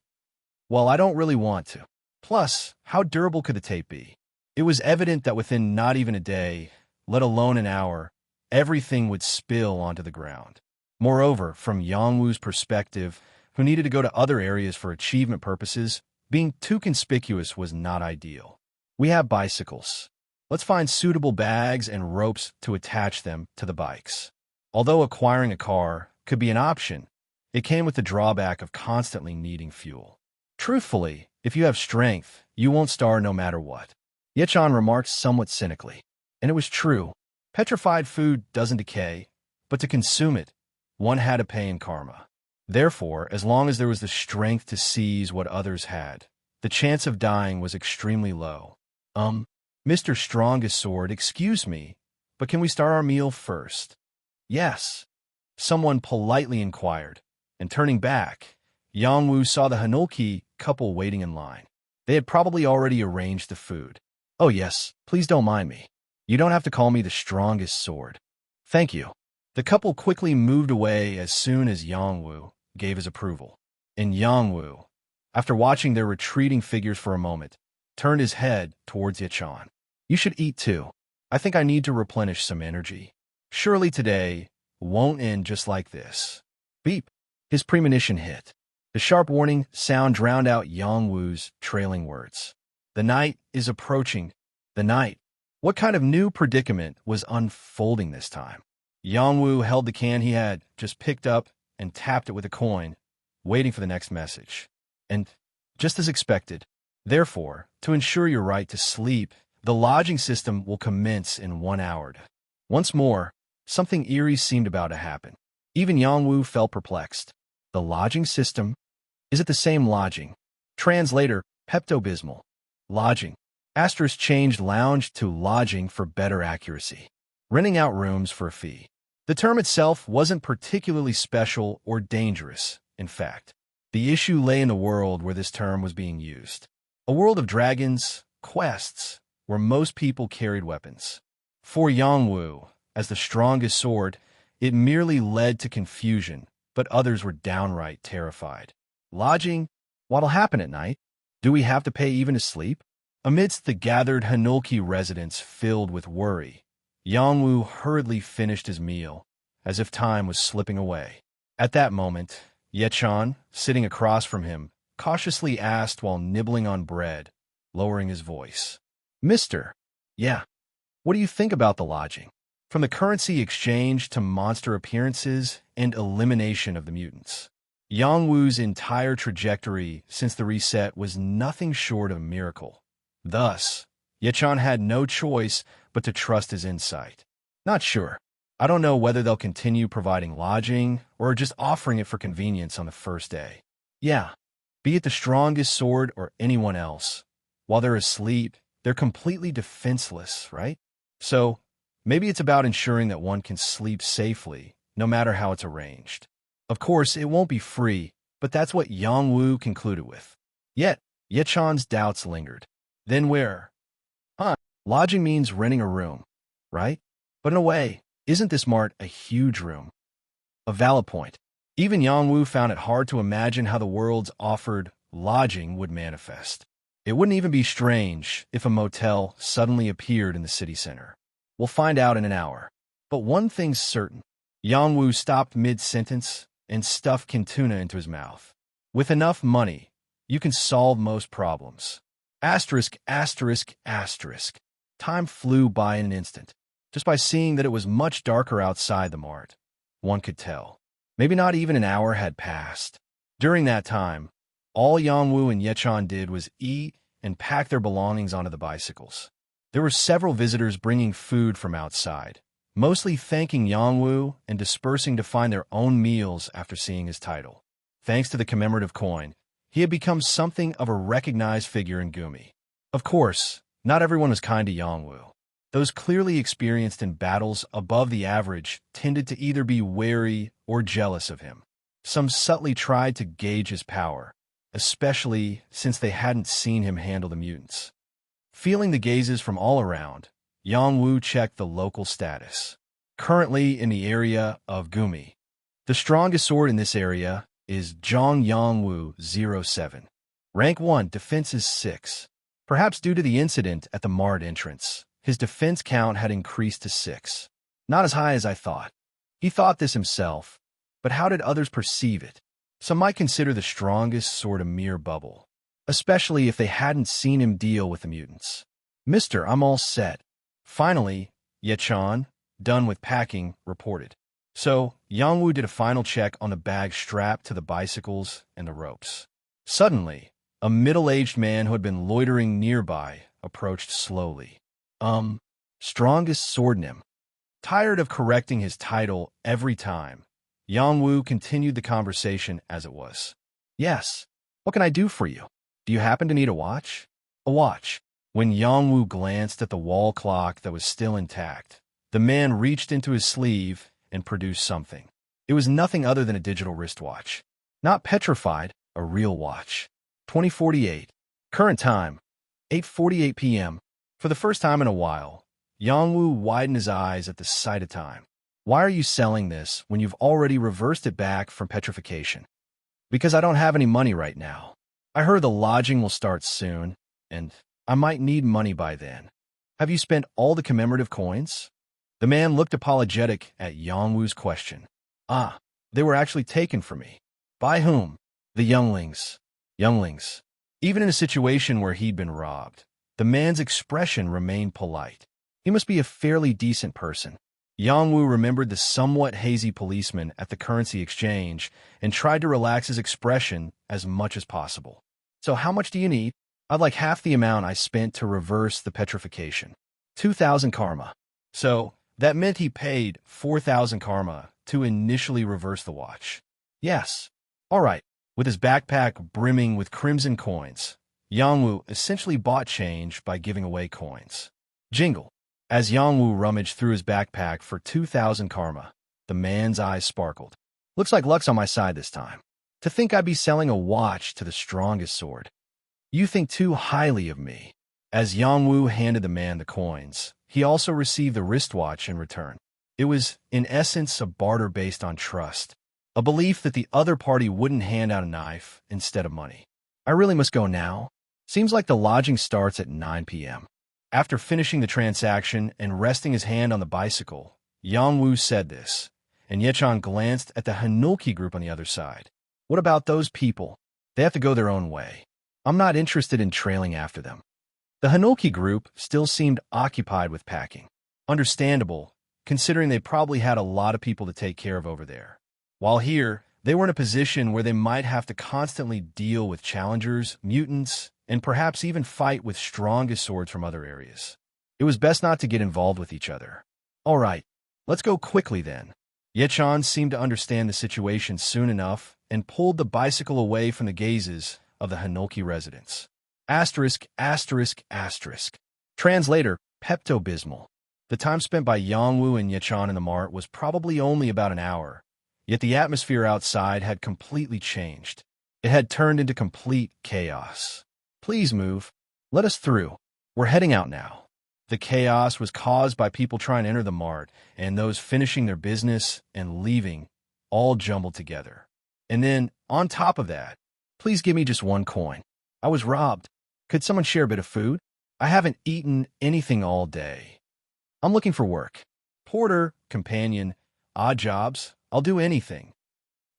Well, I don't really want to. Plus, how durable could the tape be? It was evident that within not even a day, let alone an hour, everything would spill onto the ground. Moreover, from Yangwu's perspective, who needed to go to other areas for achievement purposes, being too conspicuous was not ideal. We have bicycles. Let's find suitable bags and ropes to attach them to the bikes. Although acquiring a car could be an option, it came with the drawback of constantly needing fuel. Truthfully, if you have strength, you won't starve no matter what. Yechan remarked somewhat cynically. And it was true. Petrified food doesn't decay, but to consume it, one had to pay in karma. Therefore, as long as there was the strength to seize what others had, the chance of dying was extremely low. Mr. Strongest Sword, excuse me, but can we start our meal first? Yes. Someone politely inquired, and turning back, Yangwu saw the Hanulki couple waiting in line. They had probably already arranged the food. Oh yes, please don't mind me. You don't have to call me the Strongest Sword. Thank you. The couple quickly moved away as soon as Yangwu gave his approval. And Yangwu, after watching their retreating figures for a moment, turned his head towards Yechan. You should eat too. I think I need to replenish some energy. Surely today won't end just like this. Beep. His premonition hit. The sharp warning sound drowned out Yangwu's trailing words. The night is approaching. The night. What kind of new predicament was unfolding this time? Yangwu held the can he had just picked up and tapped it with a coin, waiting for the next message. And, just as expected, therefore, to ensure your right to sleep, the lodging system will commence in 1 hour. Once more, something eerie seemed about to happen. Even Yangwu felt perplexed. The lodging system? Is it the same lodging? Translator, Pepto-Bismol. Lodging. Asterisk changed lounge to lodging for better accuracy. Renting out rooms for a fee. The term itself wasn't particularly special or dangerous, in fact. The issue lay in the world where this term was being used. A world of dragons, quests, where most people carried weapons. For Yangwu, as the strongest sword, it merely led to confusion, but others were downright terrified. Lodging? What'll happen at night? Do we have to pay even to sleep? Amidst the gathered Hanulki residents filled with worry, Yangwu hurriedly finished his meal, as if time was slipping away. At that moment, Yechan, sitting across from him, cautiously asked while nibbling on bread, lowering his voice. Mister, yeah, what do you think about the lodging? From the currency exchange to monster appearances and elimination of the mutants. Yangwu's entire trajectory since the reset was nothing short of a miracle. Thus, Yechan had no choice but to trust his insight. Not sure. I don't know whether they'll continue providing lodging or just offering it for convenience on the first day. Yeah, be it the strongest sword or anyone else. While they're asleep, they're completely defenseless, right? So, maybe it's about ensuring that one can sleep safely, no matter how it's arranged. Of course, it won't be free, but that's what Yangwu concluded with. Yet, Yechan's doubts lingered. Then where? Lodging means renting a room, right? But in a way, isn't this mart a huge room? A valid point. Even Yangwu found it hard to imagine how the world's offered lodging would manifest. It wouldn't even be strange if a motel suddenly appeared in the city center. We'll find out in an hour. But one thing's certain. Yangwu stopped mid-sentence and stuffed Kintuna into his mouth. With enough money, you can solve most problems. Asterisk, asterisk, asterisk. Time flew by in an instant. Just by seeing that it was much darker outside the mart, one could tell. Maybe not even an hour had passed. During that time, all Yangwu and Yechan did was eat and pack their belongings onto the bicycles. There were several visitors bringing food from outside, mostly thanking Yangwu and dispersing to find their own meals after seeing his title. Thanks to the commemorative coin, he had become something of a recognized figure in Gumi. Of course, not everyone was kind to Yangwu. Those clearly experienced in battles above the average tended to either be wary or jealous of him. Some subtly tried to gauge his power, especially since they hadn't seen him handle the mutants. Feeling the gazes from all around, Yang-woo checked the local status. Currently in the area of Gumi. The strongest sword in this area is Zhang Yang-woo 07. Rank 1, defense is 6. Perhaps due to the incident at the Mart entrance, his defense count had increased to 6. Not as high as I thought. He thought this himself, but how did others perceive it? Some might consider the strongest sword a mere bubble, especially if they hadn't seen him deal with the mutants. Mister, I'm all set. Finally, Ye-chan, done with packing, reported. So, Yang-woo did a final check on the bag strapped to the bicycles and the ropes. Suddenly, a middle-aged man who had been loitering nearby approached slowly. Strongest sword in him. Tired of correcting his title every time, Yang-woo continued the conversation as it was. Yes, what can I do for you? Do you happen to need a watch? A watch. When Yang-woo glanced at the wall clock that was still intact, the man reached into his sleeve and produced something. It was nothing other than a digital wristwatch. Not petrified, a real watch. 2048. Current time, 8:48 p.m. For the first time in a while, Yang-woo widened his eyes at the sight of time. Why are you selling this when you've already reversed it back from petrification? Because I don't have any money right now. I heard the lodging will start soon, and I might need money by then. Have you spent all the commemorative coins? The man looked apologetic at Yang-woo's question. They were actually taken from me. By whom? The younglings. Younglings. Even in a situation where he'd been robbed, the man's expression remained polite. He must be a fairly decent person. Yang-woo remembered the somewhat hazy policeman at the currency exchange and tried to relax his expression as much as possible. So how much do you need? I'd like half the amount I spent to reverse the petrification. 2,000 karma. So that meant he paid 4,000 karma to initially reverse the watch. Yes. All right. With his backpack brimming with crimson coins, Yang-woo essentially bought change by giving away coins. Jingle. As Yang-woo rummaged through his backpack for 2,000 karma, the man's eyes sparkled. Looks like luck's on my side this time. To think I'd be selling a watch to the strongest sword. You think too highly of me. As Yang-woo handed the man the coins, he also received the wristwatch in return. It was, in essence, a barter based on trust, a belief that the other party wouldn't hand out a knife instead of money. I really must go now. Seems like the lodging starts at 9 p.m. After finishing the transaction and resting his hand on the bicycle, Yang-woo said this, and Ye-chan glanced at the Hanulki group on the other side. What about those people? They have to go their own way. I'm not interested in trailing after them. The Hanulki group still seemed occupied with packing. Understandable, considering they probably had a lot of people to take care of over there. While here, they were in a position where they might have to constantly deal with challengers, mutants, and perhaps even fight with strongest swords from other areas. It was best not to get involved with each other. All right, let's go quickly then. Ye-chan seemed to understand the situation soon enough and pulled the bicycle away from the gazes of the Hanulki residents. Asterisk, asterisk, asterisk. Translator, Pepto-Bismol. The time spent by Yang-woo and Ye-chan in the mart was probably only about an hour, yet the atmosphere outside had completely changed. It had turned into complete chaos. Please move. Let us through. We're heading out now. The chaos was caused by people trying to enter the mart and those finishing their business and leaving, all jumbled together. And then, on top of that, please give me just one coin. I was robbed. Could someone share a bit of food? I haven't eaten anything all day. I'm looking for work. Porter, companion, odd jobs. I'll do anything.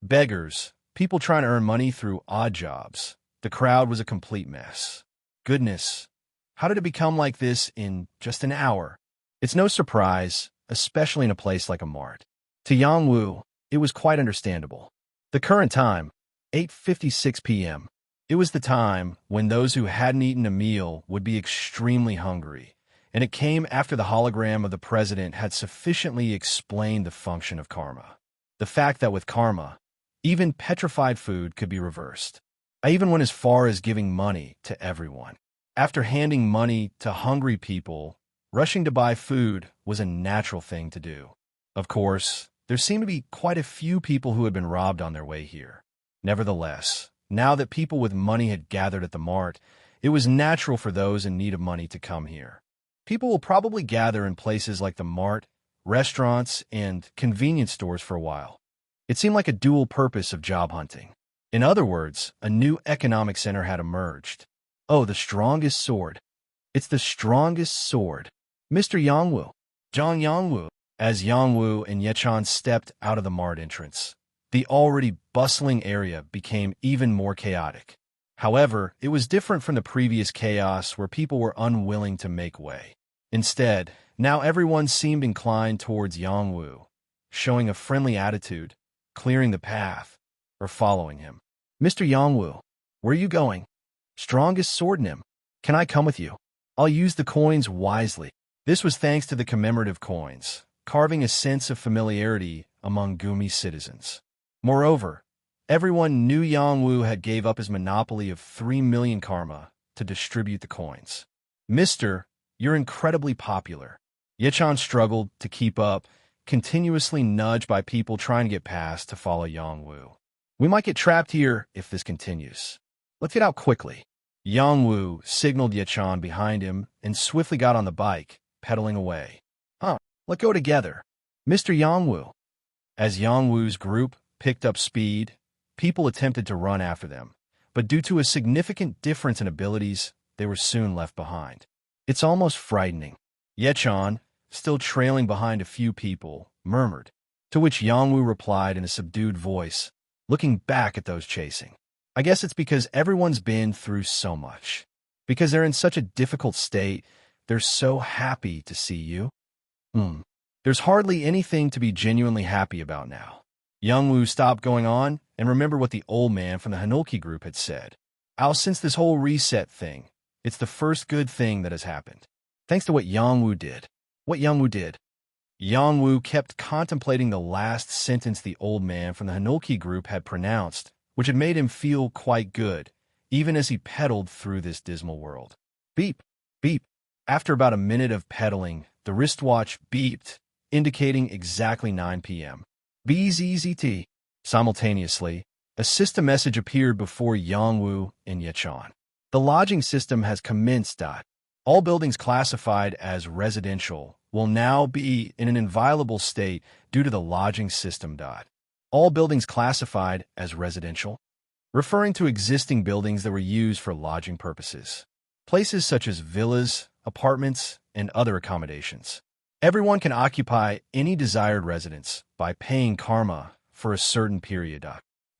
Beggars, people trying to earn money through odd jobs. The crowd was a complete mess. Goodness, how did it become like this in just an hour? It's no surprise, especially in a place like a mart. To Yang-woo, it was quite understandable. The current time, 8:56 p.m. It was the time when those who hadn't eaten a meal would be extremely hungry, and it came after the hologram of the president had sufficiently explained the function of karma. The fact that with karma, even petrified food could be reversed. I even went as far as giving money to everyone. After handing money to hungry people, rushing to buy food was a natural thing to do. Of course, there seemed to be quite a few people who had been robbed on their way here. Nevertheless, now that people with money had gathered at the mart, it was natural for those in need of money to come here. People will probably gather in places like the mart, restaurants, and convenience stores for a while. It seemed like a dual purpose of job hunting. In other words, a new economic center had emerged. Oh, the strongest sword. It's the strongest sword. Mr. Yangwu. Zhang Yangwu. As Yangwu and Yechan stepped out of the mart entrance, the already bustling area became even more chaotic. However, it was different from the previous chaos where people were unwilling to make way. Instead, now everyone seemed inclined towards Yangwu, showing a friendly attitude, clearing the path, or following him. Mr. Yangwu, where are you going? Strongest sword nim. Can I come with you? I'll use the coins wisely. This was thanks to the commemorative coins, carving a sense of familiarity among Gumi citizens. Moreover, everyone knew Yangwu had gave up his monopoly of 3 million karma to distribute the coins. Mister, you're incredibly popular. Yechan struggled to keep up, continuously nudged by people trying to get past to follow Yangwu. We might get trapped here if this continues. Let's get out quickly. Yangwu signaled Yechan behind him and swiftly got on the bike, pedaling away. Let's go together. Mr. Yangwu. As Yangwu's group picked up speed, people attempted to run after them, but due to a significant difference in abilities, they were soon left behind. It's almost frightening. Yechan, still trailing behind a few people, murmured, to which Yangwu replied in a subdued voice, looking back at those chasing. I guess it's because everyone's been through so much. Because they're in such a difficult state, they're so happy to see you. There's hardly anything to be genuinely happy about now. Yangwu stopped going on and remembered what the old man from the Hanulki group had said. Since this whole reset thing, it's the first good thing that has happened. Thanks to what Yangwu did. What Yangwu did? Yangwu kept contemplating the last sentence the old man from the Hanulki group had pronounced, which had made him feel quite good, even as he pedaled through this dismal world. Beep, beep. After about a minute of pedaling, the wristwatch beeped, indicating exactly 9 p.m. BZZT. Simultaneously, a system message appeared before Yangwu and Yechan. The lodging system has commenced. All buildings classified as residential will now be in an inviolable state due to the lodging system. All buildings classified as residential, referring to existing buildings that were used for lodging purposes. Places such as villas, apartments, and other accommodations. Everyone can occupy any desired residence by paying karma for a certain period.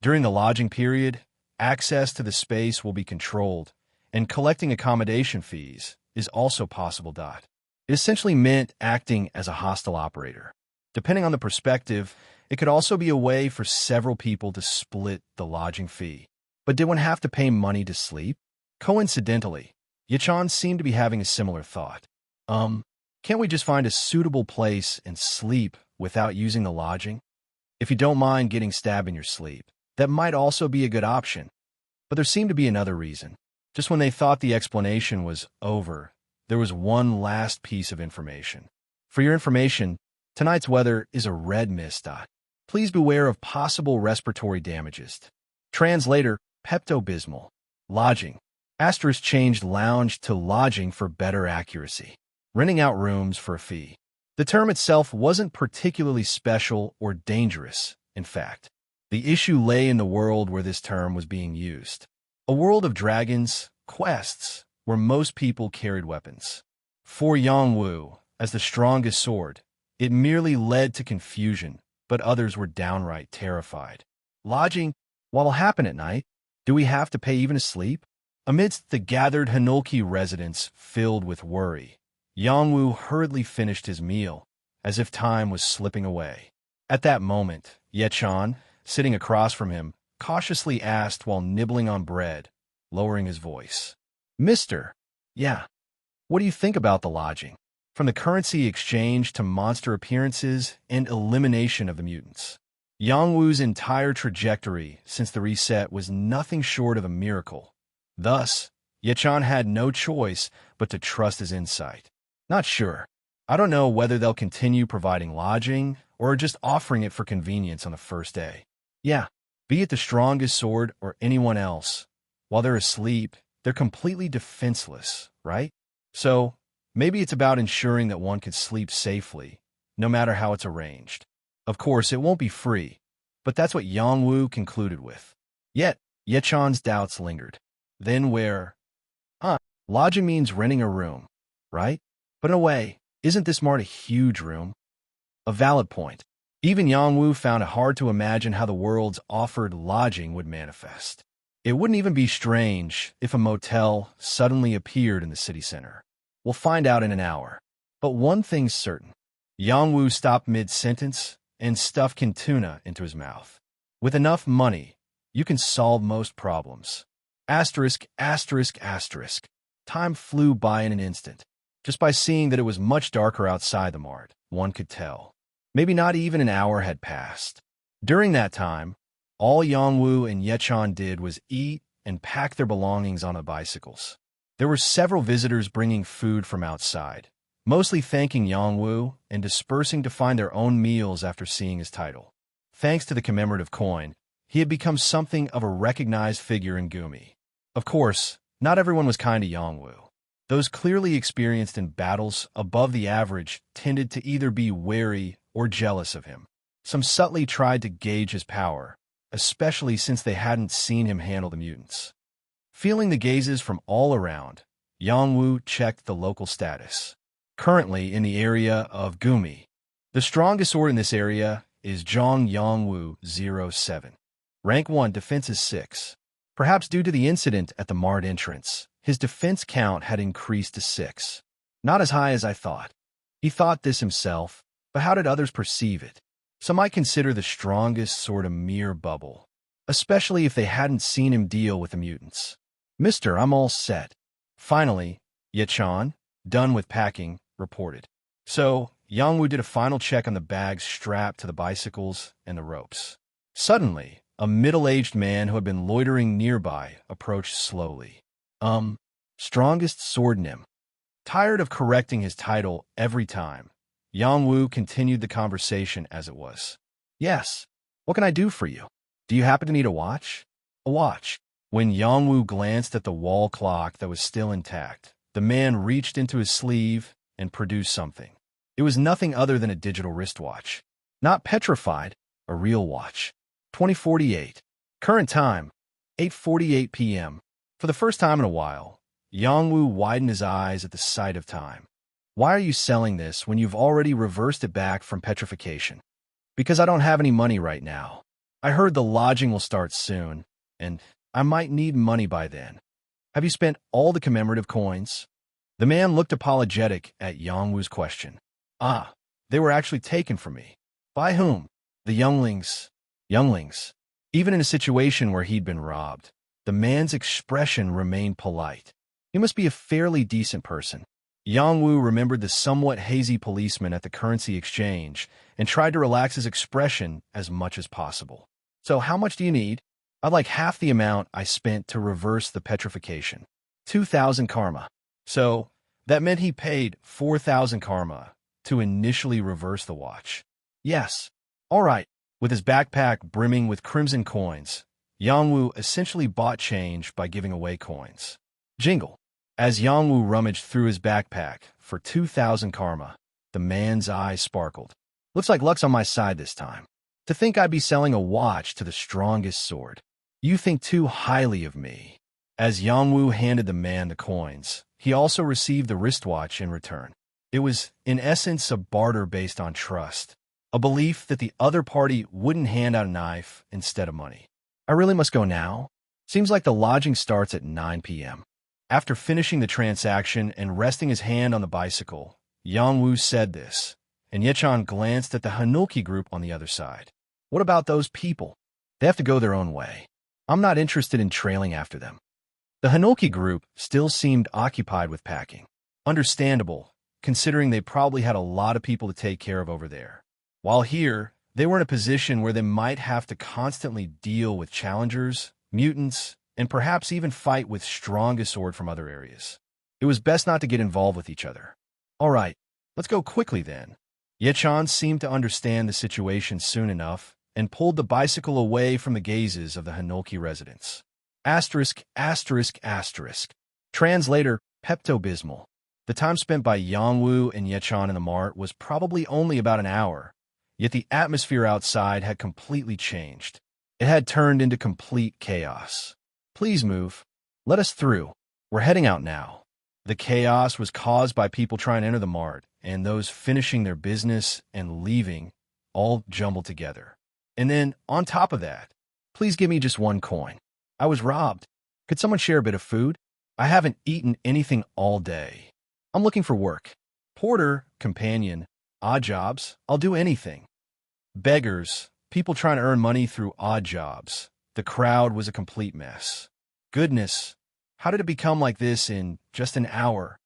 During the lodging period, access to the space will be controlled, and collecting accommodation fees is also possible. It essentially meant acting as a hostile operator. Depending on the perspective, it could also be a way for several people to split the lodging fee. But did one have to pay money to sleep? Coincidentally, Yechan seemed to be having a similar thought. Can't we just find a suitable place and sleep without using the lodging? If you don't mind getting stabbed in your sleep, that might also be a good option. But there seemed to be another reason. Just when they thought the explanation was over, there was one last piece of information. For your information, tonight's weather is a red mist. Please beware of possible respiratory damages. Translator, Pepto-Bismol. Lodging. Asterisk changed lounge to lodging for better accuracy. Renting out rooms for a fee. The term itself wasn't particularly special or dangerous, in fact. The issue lay in the world where this term was being used. A world of dragons, quests, where most people carried weapons. For Yangwu, as the strongest sword, it merely led to confusion, but others were downright terrified. Lodging, what'll happen at night? Do we have to pay even to sleep? Amidst the gathered Hanulki residents filled with worry, Yangwu hurriedly finished his meal, as if time was slipping away. At that moment, Yechan, sitting across from him, cautiously asked while nibbling on bread, lowering his voice. Mister, what do you think about the lodging? From the currency exchange to monster appearances and elimination of the mutants. Yangwu's entire trajectory since the reset was nothing short of a miracle. Thus, Yechan had no choice but to trust his insight. Not sure. I don't know whether they'll continue providing lodging or just offering it for convenience on the first day. Be it the strongest sword or anyone else. While they're asleep, they're completely defenseless, right? So, Maybe it's about ensuring that one could sleep safely, no matter how it's arranged. Of course, it won't be free, but that's what Yongwu concluded with. Yet, Yechan's doubts lingered. Then where? Huh, lodging means renting a room, right? But in a way, isn't this mart a huge room? A valid point. Even Yongwu found it hard to imagine how the world's offered lodging would manifest. It wouldn't even be strange if a motel suddenly appeared in the city center. We'll find out in an hour. But one thing's certain. Yongwu stopped mid-sentence and stuffed tuna into his mouth. With enough money, you can solve most problems. Asterisk, asterisk, asterisk. Time flew by in an instant. Just by seeing that it was much darker outside the mart, one could tell. Maybe not even an hour had passed. During that time, all Yongwu and Yechan did was eat and pack their belongings on the bicycles. There were several visitors bringing food from outside, mostly thanking Yongwu and dispersing to find their own meals after seeing his title. Thanks to the commemorative coin, he had become something of a recognized figure in Gumi. Of course, not everyone was kind to Yongwu. Those clearly experienced in battles above the average tended to either be wary or jealous of him. Some subtly tried to gauge his power, especially since they hadn't seen him handle the mutants. Feeling the gazes from all around, Yongwu checked the local status. Currently in the area of Gumi, the strongest sword in this area is Zhong Yongwu 07. Rank 1 defense is 6. Perhaps due to the incident at the mart entrance, his defense count had increased to 6. Not as high as I thought. He thought this himself, but how did others perceive it? Some might consider the strongest sword a mere bubble, especially if they hadn't seen him deal with the mutants. Mister, I'm all set. Finally, Yechan, done with packing, reported. So, Yongwu did a final check on the bags strapped to the bicycles and the ropes. Suddenly, a middle-aged man who had been loitering nearby approached slowly. Strongest sword nim. Tired of correcting his title every time, Yongwu continued the conversation as it was. Yes, what can I do for you? Do you happen to need a watch? A watch. When Yongwu glanced at the wall clock that was still intact, the man reached into his sleeve and produced something. It was nothing other than a digital wristwatch. Not petrified, a real watch. 2048. Current time, 8:48 p.m. For the first time in a while, Yongwu widened his eyes at the sight of time. Why are you selling this when you've already reversed it back from petrification? Because I don't have any money right now. I heard the lodging will start soon, and I might need money by then. Have you spent all the commemorative coins? The man looked apologetic at Yongwu's question. They were actually taken from me. By whom? The younglings. Younglings. Even in a situation where he'd been robbed, the man's expression remained polite. He must be a fairly decent person. Yongwu remembered the somewhat hazy policeman at the currency exchange and tried to relax his expression as much as possible. So how much do you need? I'd like half the amount I spent to reverse the petrification. 2,000 karma. So that meant he paid 4,000 karma to initially reverse the watch. Yes. All right. With his backpack brimming with crimson coins, Yongwu essentially bought change by giving away coins. Jingle. As Yongwu rummaged through his backpack for 2,000 karma, the man's eyes sparkled. Looks like luck's on my side this time. To think I'd be selling a watch to the strongest sword. You think too highly of me. As Yongwu handed the man the coins, he also received the wristwatch in return. It was, in essence, a barter based on trust, a belief that the other party wouldn't hand out a knife instead of money. I really must go now? Seems like the lodging starts at 9 p.m. After finishing the transaction and resting his hand on the bicycle, Yongwu said this, and Yechan glanced at the Hanuki group on the other side. What about those people? They have to go their own way. I'm not interested in trailing after them. The Hanuki group still seemed occupied with packing. Understandable, considering they probably had a lot of people to take care of over there. While here, they were in a position where they might have to constantly deal with challengers, mutants, and perhaps even fight with strongest sword from other areas. It was best not to get involved with each other. All right, let's go quickly then. Yechan seemed to understand the situation soon enough and pulled the bicycle away from the gazes of the Hanoki residents. Asterisk, asterisk, asterisk. Translator, Pepto-Bismol. The time spent by Yangwu and Yechan in the mart was probably only about an hour, yet the atmosphere outside had completely changed. It had turned into complete chaos. Please move. Let us through. We're heading out now. The chaos was caused by people trying to enter the mart and those finishing their business and leaving, all jumbled together. And then, on top of that, please give me just one coin. I was robbed. Could someone share a bit of food? I haven't eaten anything all day. I'm looking for work. Porter, companion, odd jobs, I'll do anything. Beggars, people trying to earn money through odd jobs. The crowd was a complete mess. Goodness, how did it become like this in just an hour?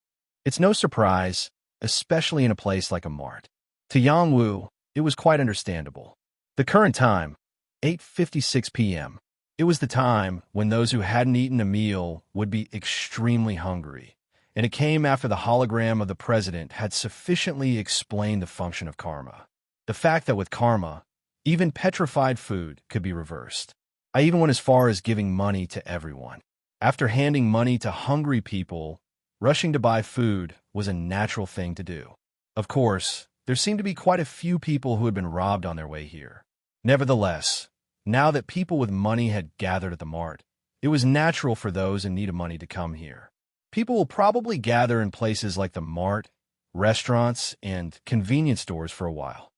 It's no surprise, especially in a place like a mart. To Yangwu, it was quite understandable. The current time, 8:56 p.m. It was the time when those who hadn't eaten a meal would be extremely hungry, and it came after the hologram of the president had sufficiently explained the function of karma. The fact that with karma, even petrified food could be reversed. I even went as far as giving money to everyone. After handing money to hungry people, rushing to buy food was a natural thing to do. Of course, there seemed to be quite a few people who had been robbed on their way here. Nevertheless, now that people with money had gathered at the mart, it was natural for those in need of money to come here. People will probably gather in places like the mart, restaurants, and convenience stores for a while.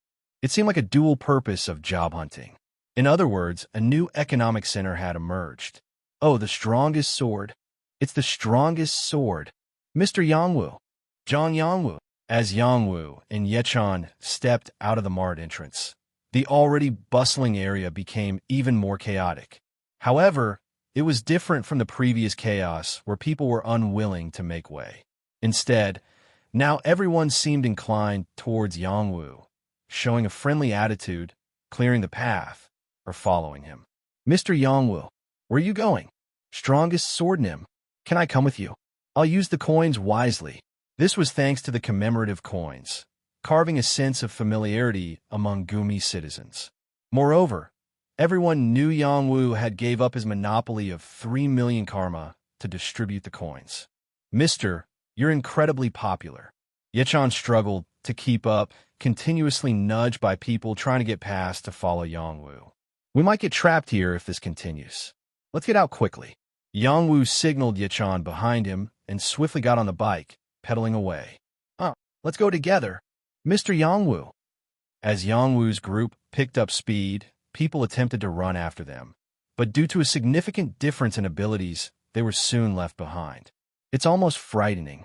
It seemed like a dual purpose of job hunting. In other words, a new economic center had emerged. Oh, the strongest sword. It's the strongest sword. Mr. Yangwu. Zhang Yangwu. As Yangwu and Yechan stepped out of the mart entrance, the already bustling area became even more chaotic. However, it was different from the previous chaos where people were unwilling to make way. Instead, now everyone seemed inclined towards Yangwu, showing a friendly attitude, clearing the path, or following him. Mr. Yangwu, where are you going? Strongest sword Nim. Can I come with you? I'll use the coins wisely. This was thanks to the commemorative coins, carving a sense of familiarity among Gumi citizens. Moreover, everyone knew Yangwu had gave up his monopoly of 3 million karma to distribute the coins. Mister, you're incredibly popular. Yechan struggled to keep up, continuously nudged by people trying to get past to follow Yangwu. We might get trapped here if this continues. Let's get out quickly. Yangwu signaled Yechan behind him and swiftly got on the bike, pedaling away. Let's go together. Mr. Yangwu. As Yangwu's group picked up speed, people attempted to run after them. But due to a significant difference in abilities, they were soon left behind. It's almost frightening.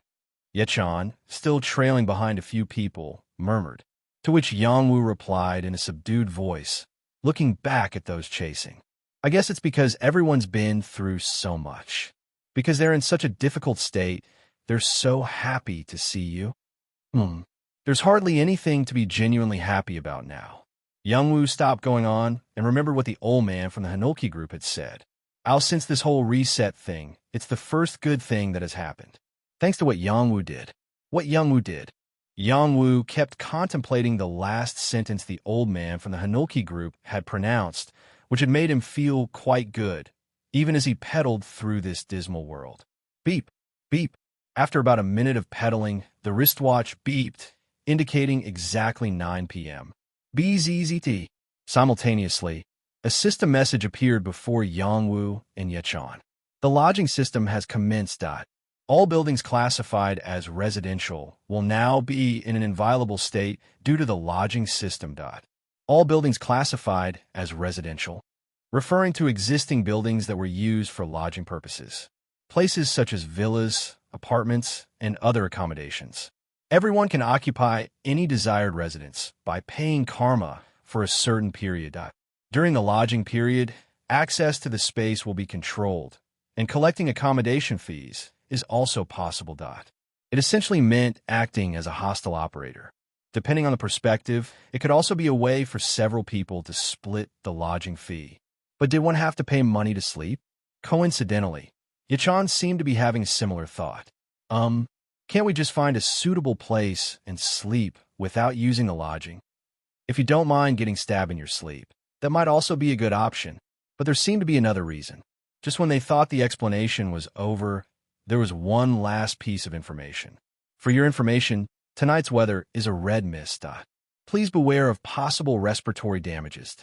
Yechan, still trailing behind a few people, murmured, to which Yangwu replied in a subdued voice, looking back at those chasing. I guess it's because everyone's been through so much. Because they're in such a difficult state, they're so happy to see you. There's hardly anything to be genuinely happy about now. Yangwu stopped going on and remembered what the old man from the Hanoki group had said. Since this whole reset thing, it's the first good thing that has happened. Thanks to what Yangwu did. What Yangwu did. Yangwu kept contemplating the last sentence the old man from the Hanoki group had pronounced, which had made him feel quite good, even as he pedaled through this dismal world. Beep, beep. After about a minute of pedaling, the wristwatch beeped, indicating exactly 9 p.m. BZZT. Simultaneously, a system message appeared before Yangwu and Yechan. The lodging system has commenced. All buildings classified as residential will now be in an inviolable state due to the lodging system. All buildings classified as residential, referring to existing buildings that were used for lodging purposes. Places such as villas, apartments, and other accommodations. Everyone can occupy any desired residence by paying karma for a certain period. During the lodging period, access to the space will be controlled, and collecting accommodation fees is also possible. It essentially meant acting as a hostile operator. Depending on the perspective, it could also be a way for several people to split the lodging fee. But did one have to pay money to sleep? Coincidentally, Yechan seemed to be having a similar thought. Can't we just find a suitable place and sleep without using the lodging? If you don't mind getting stabbed in your sleep, that might also be a good option. But there seemed to be another reason. Just when they thought the explanation was over, there was one last piece of information. For your information, tonight's weather is a red mist. Please beware of possible respiratory damages.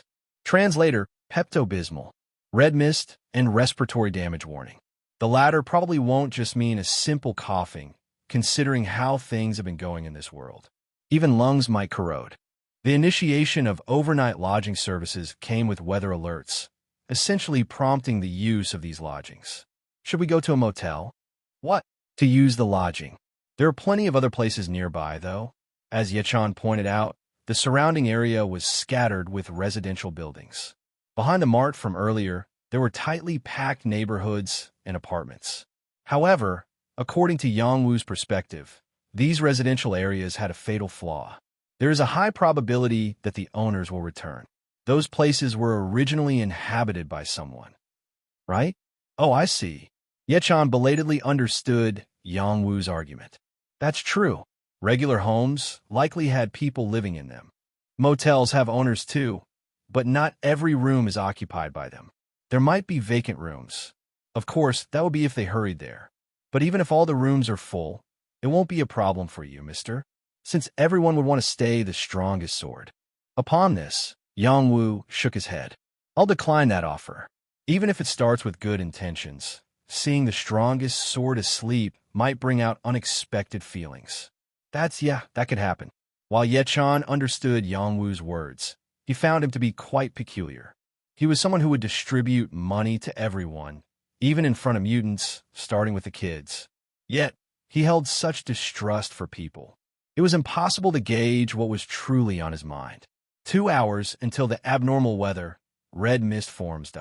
Translator, Pepto-Bismol. Red mist and respiratory damage warning. The latter probably won't just mean a simple coughing, considering how things have been going in this world. Even lungs might corrode. The initiation of overnight lodging services came with weather alerts, essentially prompting the use of these lodgings. Should we go to a motel? What? To use the lodging. There are plenty of other places nearby, though. As Yechan pointed out, the surrounding area was scattered with residential buildings. Behind the mart from earlier, there were tightly packed neighborhoods and apartments. However, according to Yangwu's perspective, these residential areas had a fatal flaw. There is a high probability that the owners will return. Those places were originally inhabited by someone. Right? Oh, I see. Yechan belatedly understood Yangwu's argument. That's true. Regular homes likely had people living in them. Motels have owners too, but not every room is occupied by them. There might be vacant rooms. Of course, that would be if they hurried there. But even if all the rooms are full, it won't be a problem for you, mister, since everyone would want to stay the strongest sword. Upon this, Yangwu shook his head. I'll decline that offer. Even if it starts with good intentions, seeing the strongest sword asleep might bring out unexpected feelings. That could happen. While Yechan understood Yangwu's words, he found him to be quite peculiar. He was someone who would distribute money to everyone, even in front of mutants, starting with the kids. Yet, he held such distrust for people. It was impossible to gauge what was truly on his mind. 2 hours until the abnormal weather, red mist forms.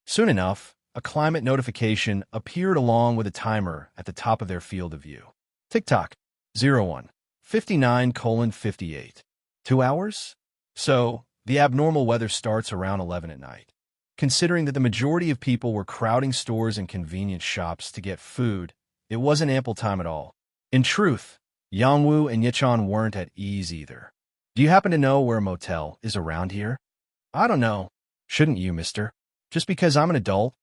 Soon enough, a climate notification appeared along with a timer at the top of their field of view. Tick-tock, 01, 59:58. 2 hours? So, the abnormal weather starts around 11 at night. Considering that the majority of people were crowding stores and convenience shops to get food, it wasn't ample time at all. In truth, Yangwu and Yechan weren't at ease either. Do you happen to know where a motel is around here? I don't know. Shouldn't you, mister? Just because I'm an adult,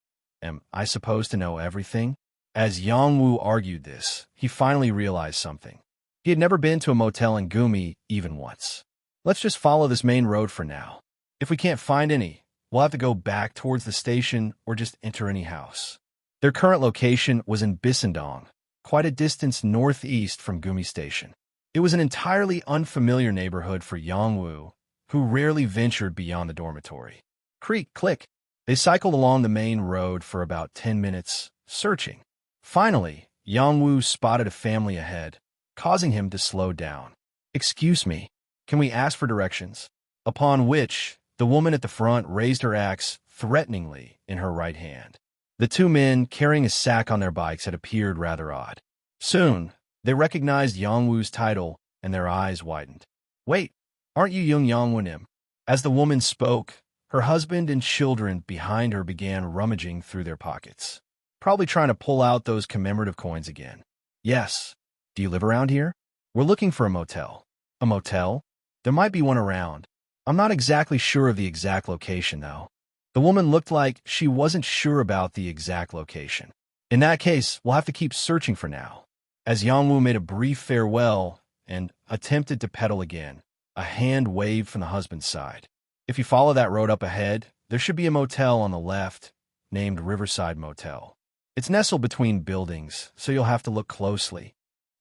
am I supposed to know everything? As Yangwu argued this, he finally realized something. He had never been to a motel in Gumi even once. Let's just follow this main road for now. If we can't find any, we'll have to go back towards the station or just enter any house. Their current location was in Bisandong, quite a distance northeast from Gumi Station. It was an entirely unfamiliar neighborhood for Yangwu, who rarely ventured beyond the dormitory. Creak, click. They cycled along the main road for about 10 minutes, searching. Finally, Yangwu spotted a family ahead, causing him to slow down. Excuse me, can we ask for directions? Upon which, the woman at the front raised her axe threateningly in her right hand. The two men carrying a sack on their bikes had appeared rather odd. Soon, they recognized Yangwu's title, and their eyes widened. Wait, aren't you young Yangwu? As the woman spoke, her husband and children behind her began rummaging through their pockets, probably trying to pull out those commemorative coins again. Yes. Do you live around here? We're looking for a motel. A motel? There might be one around. I'm not exactly sure of the exact location, though. The woman looked like she wasn't sure about the exact location. In that case, we'll have to keep searching for now. As Yangwu made a brief farewell and attempted to pedal again, a hand waved from the husband's side. If you follow that road up ahead, there should be a motel on the left, named Riverside Motel. It's nestled between buildings, so you'll have to look closely.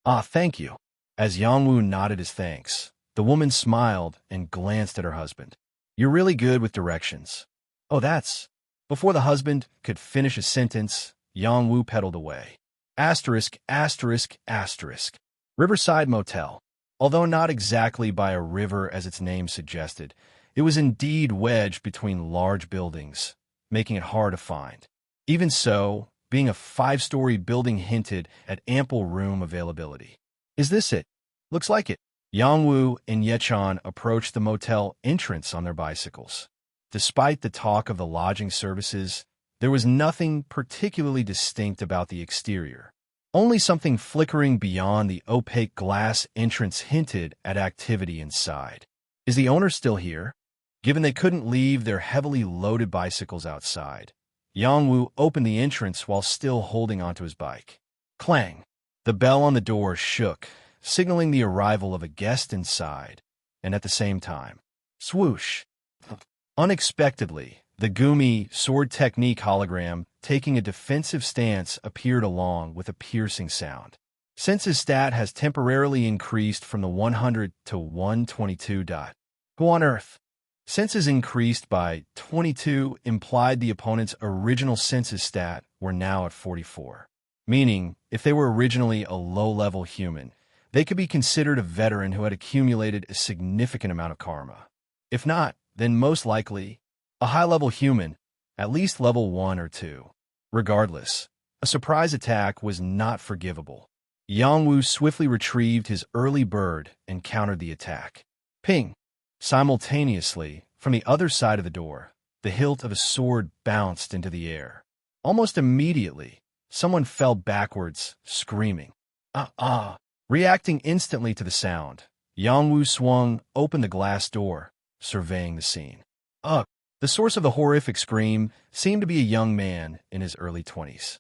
Ah, thank you. As Yangwu nodded his thanks, the woman smiled and glanced at her husband. You're really good with directions. Oh, that's... Before the husband could finish a sentence, Yangwu pedaled away. Asterisk, asterisk, asterisk. Riverside Motel. Although not exactly by a river as its name suggested, it was indeed wedged between large buildings, making it hard to find. Even so, being a 5-story building hinted at ample room availability. Is this it? Looks like it. Yangwu and Yechan approached the motel entrance on their bicycles. Despite the talk of the lodging services, there was nothing particularly distinct about the exterior. Only something flickering beyond the opaque glass entrance hinted at activity inside. Is the owner still here? Given they couldn't leave their heavily loaded bicycles outside, Yangwu opened the entrance while still holding onto his bike. Clang! The bell on the door shook, signaling the arrival of a guest inside, and at the same time, swoosh. Unexpectedly, the Gumi sword technique hologram, taking a defensive stance, appeared along with a piercing sound. Since his stat has temporarily increased from the 100 to 122 dot. Who on earth? Senses increased by 22 implied the opponent's original senses stat were now at 44. Meaning, if they were originally a low-level human, they could be considered a veteran who had accumulated a significant amount of karma. If not, then most likely, a high-level human, at least level 1 or 2. Regardless, a surprise attack was not forgivable. Yangwu swiftly retrieved his early bird and countered the attack. Ping! Simultaneously, from the other side of the door, the hilt of a sword bounced into the air. Almost immediately, someone fell backwards, screaming. Reacting instantly to the sound, Yangwu swung open the glass door, surveying the scene. The source of the horrific scream seemed to be a young man in his early 20s.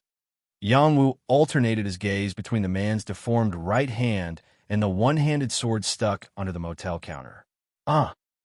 Yangwu alternated his gaze between the man's deformed right hand and the one-handed sword stuck under the motel counter.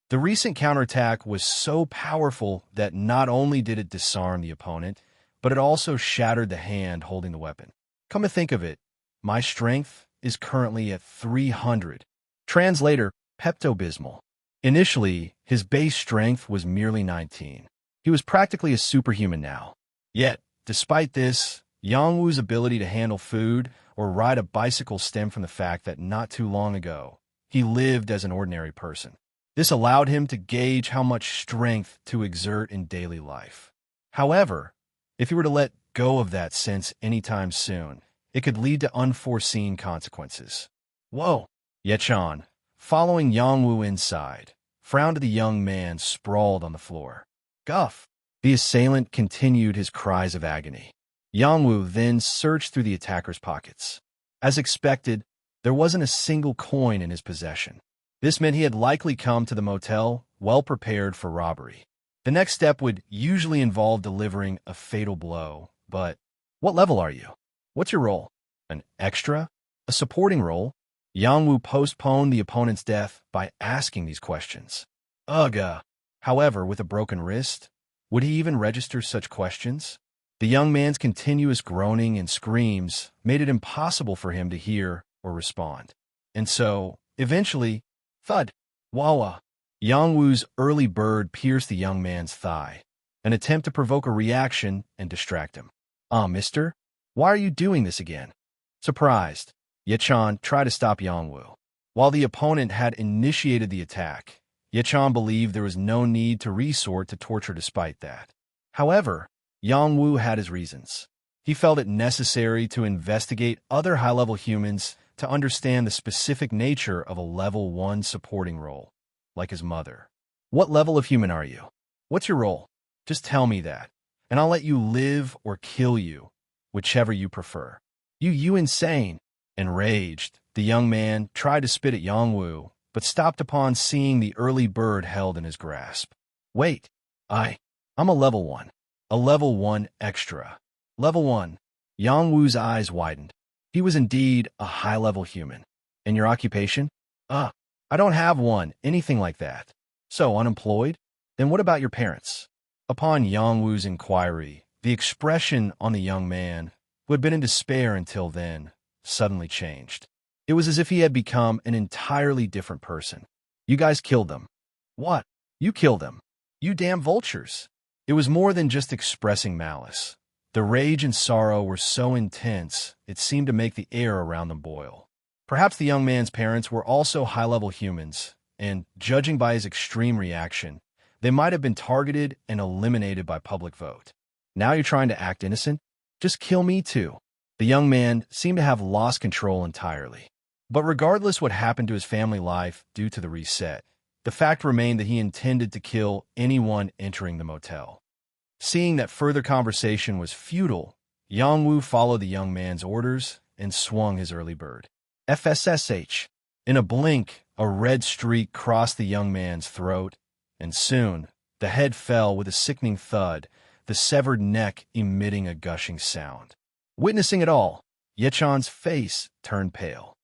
The recent counterattack was so powerful that not only did it disarm the opponent, but it also shattered the hand holding the weapon. Come to think of it, my strength is currently at 300. Translator, Pepto-Bismol. Initially, his base strength was merely 19. He was practically a superhuman now. Yet, despite this, Yangwu's ability to handle food or ride a bicycle stemmed from the fact that not too long ago, he lived as an ordinary person. This allowed him to gauge how much strength to exert in daily life. However, if he were to let go of that sense anytime soon, it could lead to unforeseen consequences. Whoa! Yechan, following Yangwu inside, frowned at the young man sprawled on the floor. Guff! The assailant continued his cries of agony. Yangwu then searched through the attacker's pockets. As expected, there wasn't a single coin in his possession. This meant he had likely come to the motel well prepared for robbery. The next step would usually involve delivering a fatal blow, but what level are you? What's your role? An extra? A supporting role? Yangwu postponed the opponent's death by asking these questions. However, with a broken wrist, would he even register such questions? The young man's continuous groaning and screams made it impossible for him to hear or respond. And so, eventually, thud, wawa. Yangwu's early bird pierced the young man's thigh, an attempt to provoke a reaction and distract him. Mister? Why are you doing this again? Surprised, Yechan tried to stop Yangwu. While the opponent had initiated the attack, Yechan believed there was no need to resort to torture despite that. However, Yangwu had his reasons. He felt it necessary to investigate other high-level humans to understand the specific nature of a level 1 supporting role, like his mother. What level of human are you? What's your role? Just tell me that, and I'll let you live or kill you, whichever you prefer. You insane! Enraged, the young man tried to spit at Yangwu, but stopped upon seeing the early bird held in his grasp. Wait, I'm a level 1. A level 1 extra. Level 1. Yangwu's eyes widened. He was indeed a high-level human. And your occupation? I don't have one, anything like that. So, unemployed? Then what about your parents? Upon Yangwu's inquiry, the expression on the young man, who had been in despair until then, suddenly changed. It was as if he had become an entirely different person. You guys killed them. What? You killed them? You damn vultures! It was more than just expressing malice. The rage and sorrow were so intense, it seemed to make the air around them boil. Perhaps the young man's parents were also high-level humans, and, judging by his extreme reaction, they might have been targeted and eliminated by public vote. Now you're trying to act innocent? Just kill me too. The young man seemed to have lost control entirely. But regardless what happened to his family life due to the reset, the fact remained that he intended to kill anyone entering the motel. Seeing that further conversation was futile, Yangwu followed the young man's orders and swung his early bird. FSSH. In a blink, a red streak crossed the young man's throat, and soon, the head fell with a sickening thud, the severed neck emitting a gushing sound. Witnessing it all, Yechan's face turned pale.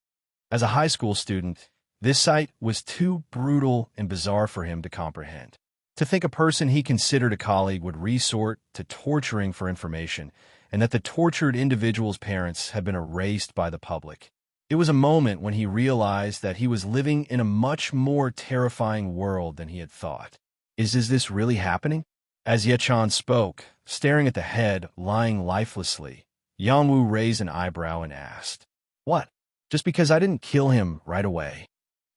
As a high school student, this sight was too brutal and bizarre for him to comprehend. To think a person he considered a colleague would resort to torturing for information, and that the tortured individual's parents had been erased by the public. It was a moment when he realized that he was living in a much more terrifying world than he had thought. Is this really happening? As Yechan spoke, staring at the head lying lifelessly, Yangwu raised an eyebrow and asked, "What? Just because I didn't kill him right away?"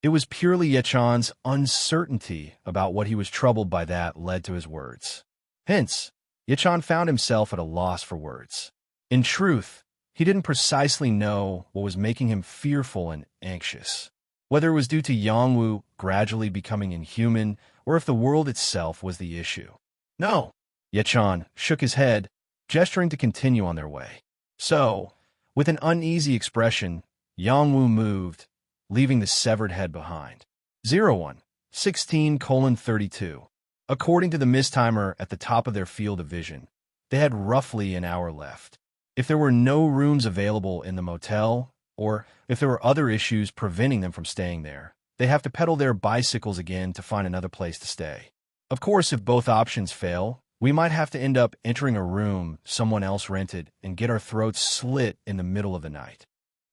It was purely Yechan's uncertainty about what he was troubled by that led to his words. Hence, Yechan found himself at a loss for words. In truth, he didn't precisely know what was making him fearful and anxious, whether it was due to Yangwu gradually becoming inhuman or if the world itself was the issue. No, Yechan shook his head, gesturing to continue on their way. So, with an uneasy expression, Yangwu moved, leaving the severed head behind. 01:16:32. According to the mistimer at the top of their field of vision, they had roughly an hour left. If there were no rooms available in the motel, or if there were other issues preventing them from staying there, they have to pedal their bicycles again to find another place to stay. Of course, if both options fail, we might have to end up entering a room someone else rented and get our throats slit in the middle of the night.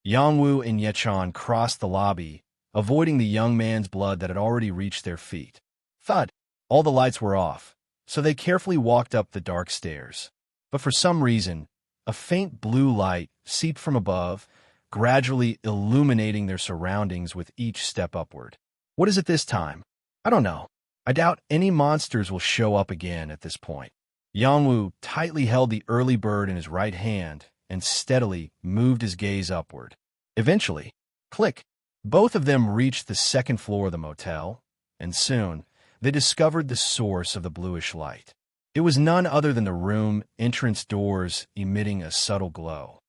Yangwu and Yechan crossed the lobby, avoiding the young man's blood that had already reached their feet. Thud! All the lights were off, so they carefully walked up the dark stairs. But for some reason, a faint blue light seeped from above, gradually illuminating their surroundings with each step upward. What is it this time? I don't know. I doubt any monsters will show up again at this point. Yangwu tightly held the early bird in his right hand and steadily moved his gaze upward. Eventually, click, both of them reached the second floor of the motel, and soon they discovered the source of the bluish light. It was none other than the room entrance doors emitting a subtle glow.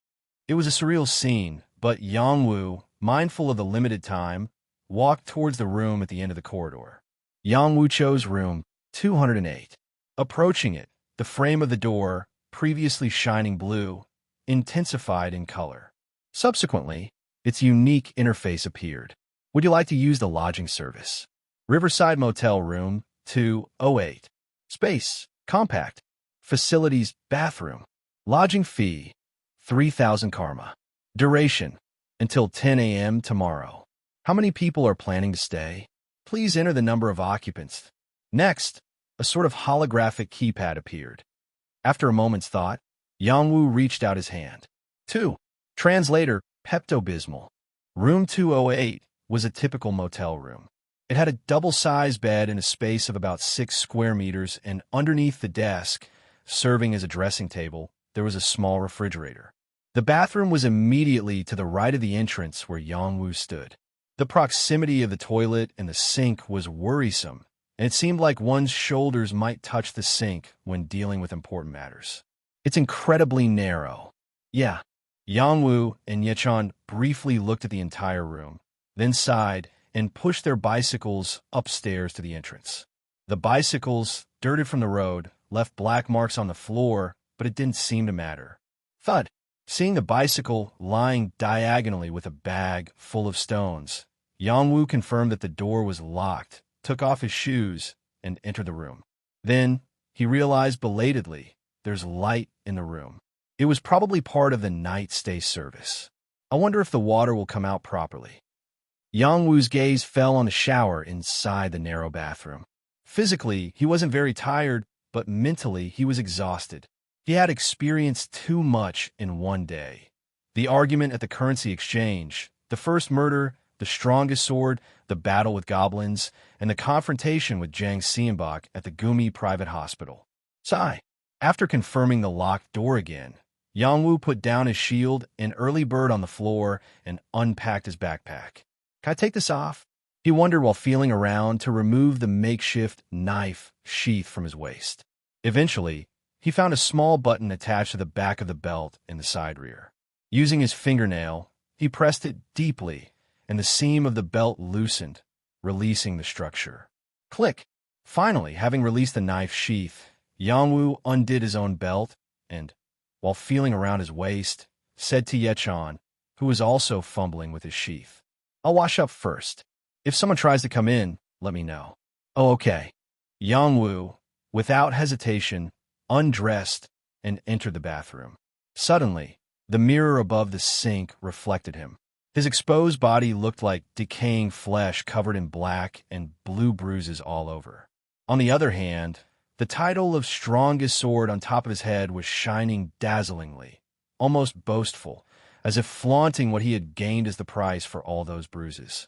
It was a surreal scene, but Yangwu, mindful of the limited time, walked towards the room at the end of the corridor. Yangwu chose room 208. Approaching it, the frame of the door, previously shining blue, intensified in color. Subsequently, its unique interface appeared. Would you like to use the lodging service? Riverside Motel Room 208. Space, compact. Facilities, bathroom. Lodging fee, 3,000 karma. Duration, until 10 a.m. tomorrow. How many people are planning to stay? Please enter the number of occupants. Next, a sort of holographic keypad appeared. After a moment's thought, Yangwu reached out his hand. 2. Translator, Pepto-Bismol. Room 208 was a typical motel room. It had a double-sized bed in a space of about 6 square meters, and underneath the desk, serving as a dressing table, there was a small refrigerator. The bathroom was immediately to the right of the entrance where Yangwu stood. The proximity of the toilet and the sink was worrisome, and it seemed like one's shoulders might touch the sink when dealing with important matters. It's incredibly narrow. Yeah. Yangwu and Yechan briefly looked at the entire room, then sighed and pushed their bicycles upstairs to the entrance. The bicycles, dirted from the road, left black marks on the floor, but it didn't seem to matter. Thud! Seeing the bicycle lying diagonally with a bag full of stones, Yangwu confirmed that the door was locked, took off his shoes, and entered the room. Then, he realized belatedly, there's light in the room. It was probably part of the night stay service. I wonder if the water will come out properly. Yangwu's gaze fell on the shower inside the narrow bathroom. Physically, he wasn't very tired, but mentally, he was exhausted. He had experienced too much in one day. The argument at the currency exchange, the first murder, the strongest sword, the battle with goblins, and the confrontation with Jiang Xianbok at the Gumi private hospital. Sigh. After confirming the locked door again, Yangwu put down his shield and early bird on the floor and unpacked his backpack. Can I take this off? He wondered while feeling around to remove the makeshift knife sheath from his waist. Eventually, he found a small button attached to the back of the belt in the side rear. Using his fingernail, he pressed it deeply, and the seam of the belt loosened, releasing the structure. Click! Finally, having released the knife sheath, Yangwu undid his own belt and, while feeling around his waist, said to Yechan, who was also fumbling with his sheath, I'll wash up first. If someone tries to come in, let me know. Oh, okay. Yangwu, without hesitation, undressed and entered the bathroom. Suddenly, the mirror above the sink reflected him. His exposed body looked like decaying flesh covered in black and blue bruises all over. On the other hand, the title of strongest sword on top of his head was shining dazzlingly, almost boastful, as if flaunting what he had gained as the price for all those bruises.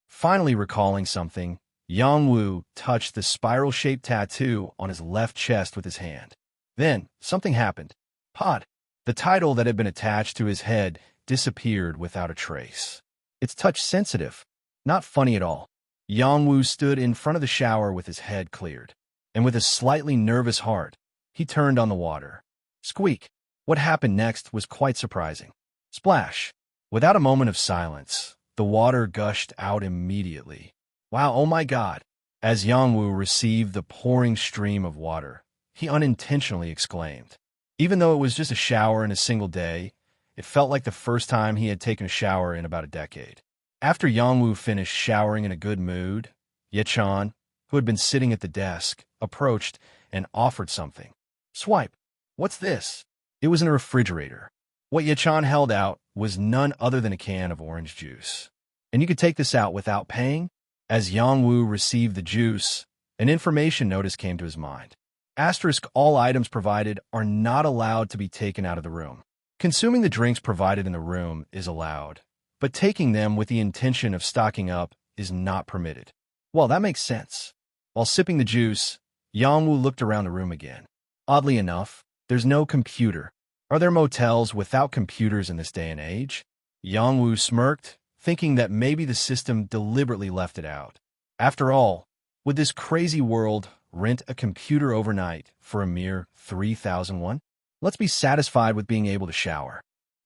Finally recalling something, Yangwu touched the spiral-shaped tattoo on his left chest with his hand. Then, something happened. The title that had been attached to his head disappeared without a trace. It's touch-sensitive. Not funny at all. Yangwu stood in front of the shower with his head cleared, and with a slightly nervous heart, he turned on the water. Squeak! What happened next was quite surprising. Splash! Without a moment of silence, the water gushed out immediately. Wow, oh my God! As Yangwu received the pouring stream of water, he unintentionally exclaimed. Even though it was just a shower in a single day, it felt like the first time he had taken a shower in about a decade. After Yangwu finished showering in a good mood, Yechan, who had been sitting at the desk, approached and offered something. Swipe! What's this? It was in a refrigerator. What Yechan held out was none other than a can of orange juice. And you could take this out without paying? As Yangwu received the juice, an information notice came to his mind. Asterisk, all items provided are not allowed to be taken out of the room. Consuming the drinks provided in the room is allowed, but taking them with the intention of stocking up is not permitted. Well, that makes sense. While sipping the juice, Yangwu looked around the room again. Oddly enough, there's no computer. Are there motels without computers in this day and age? Yangwu smirked, thinking that maybe the system deliberately left it out. After all, would this crazy world rent a computer overnight for a mere 3,000 won? Let's be satisfied with being able to shower.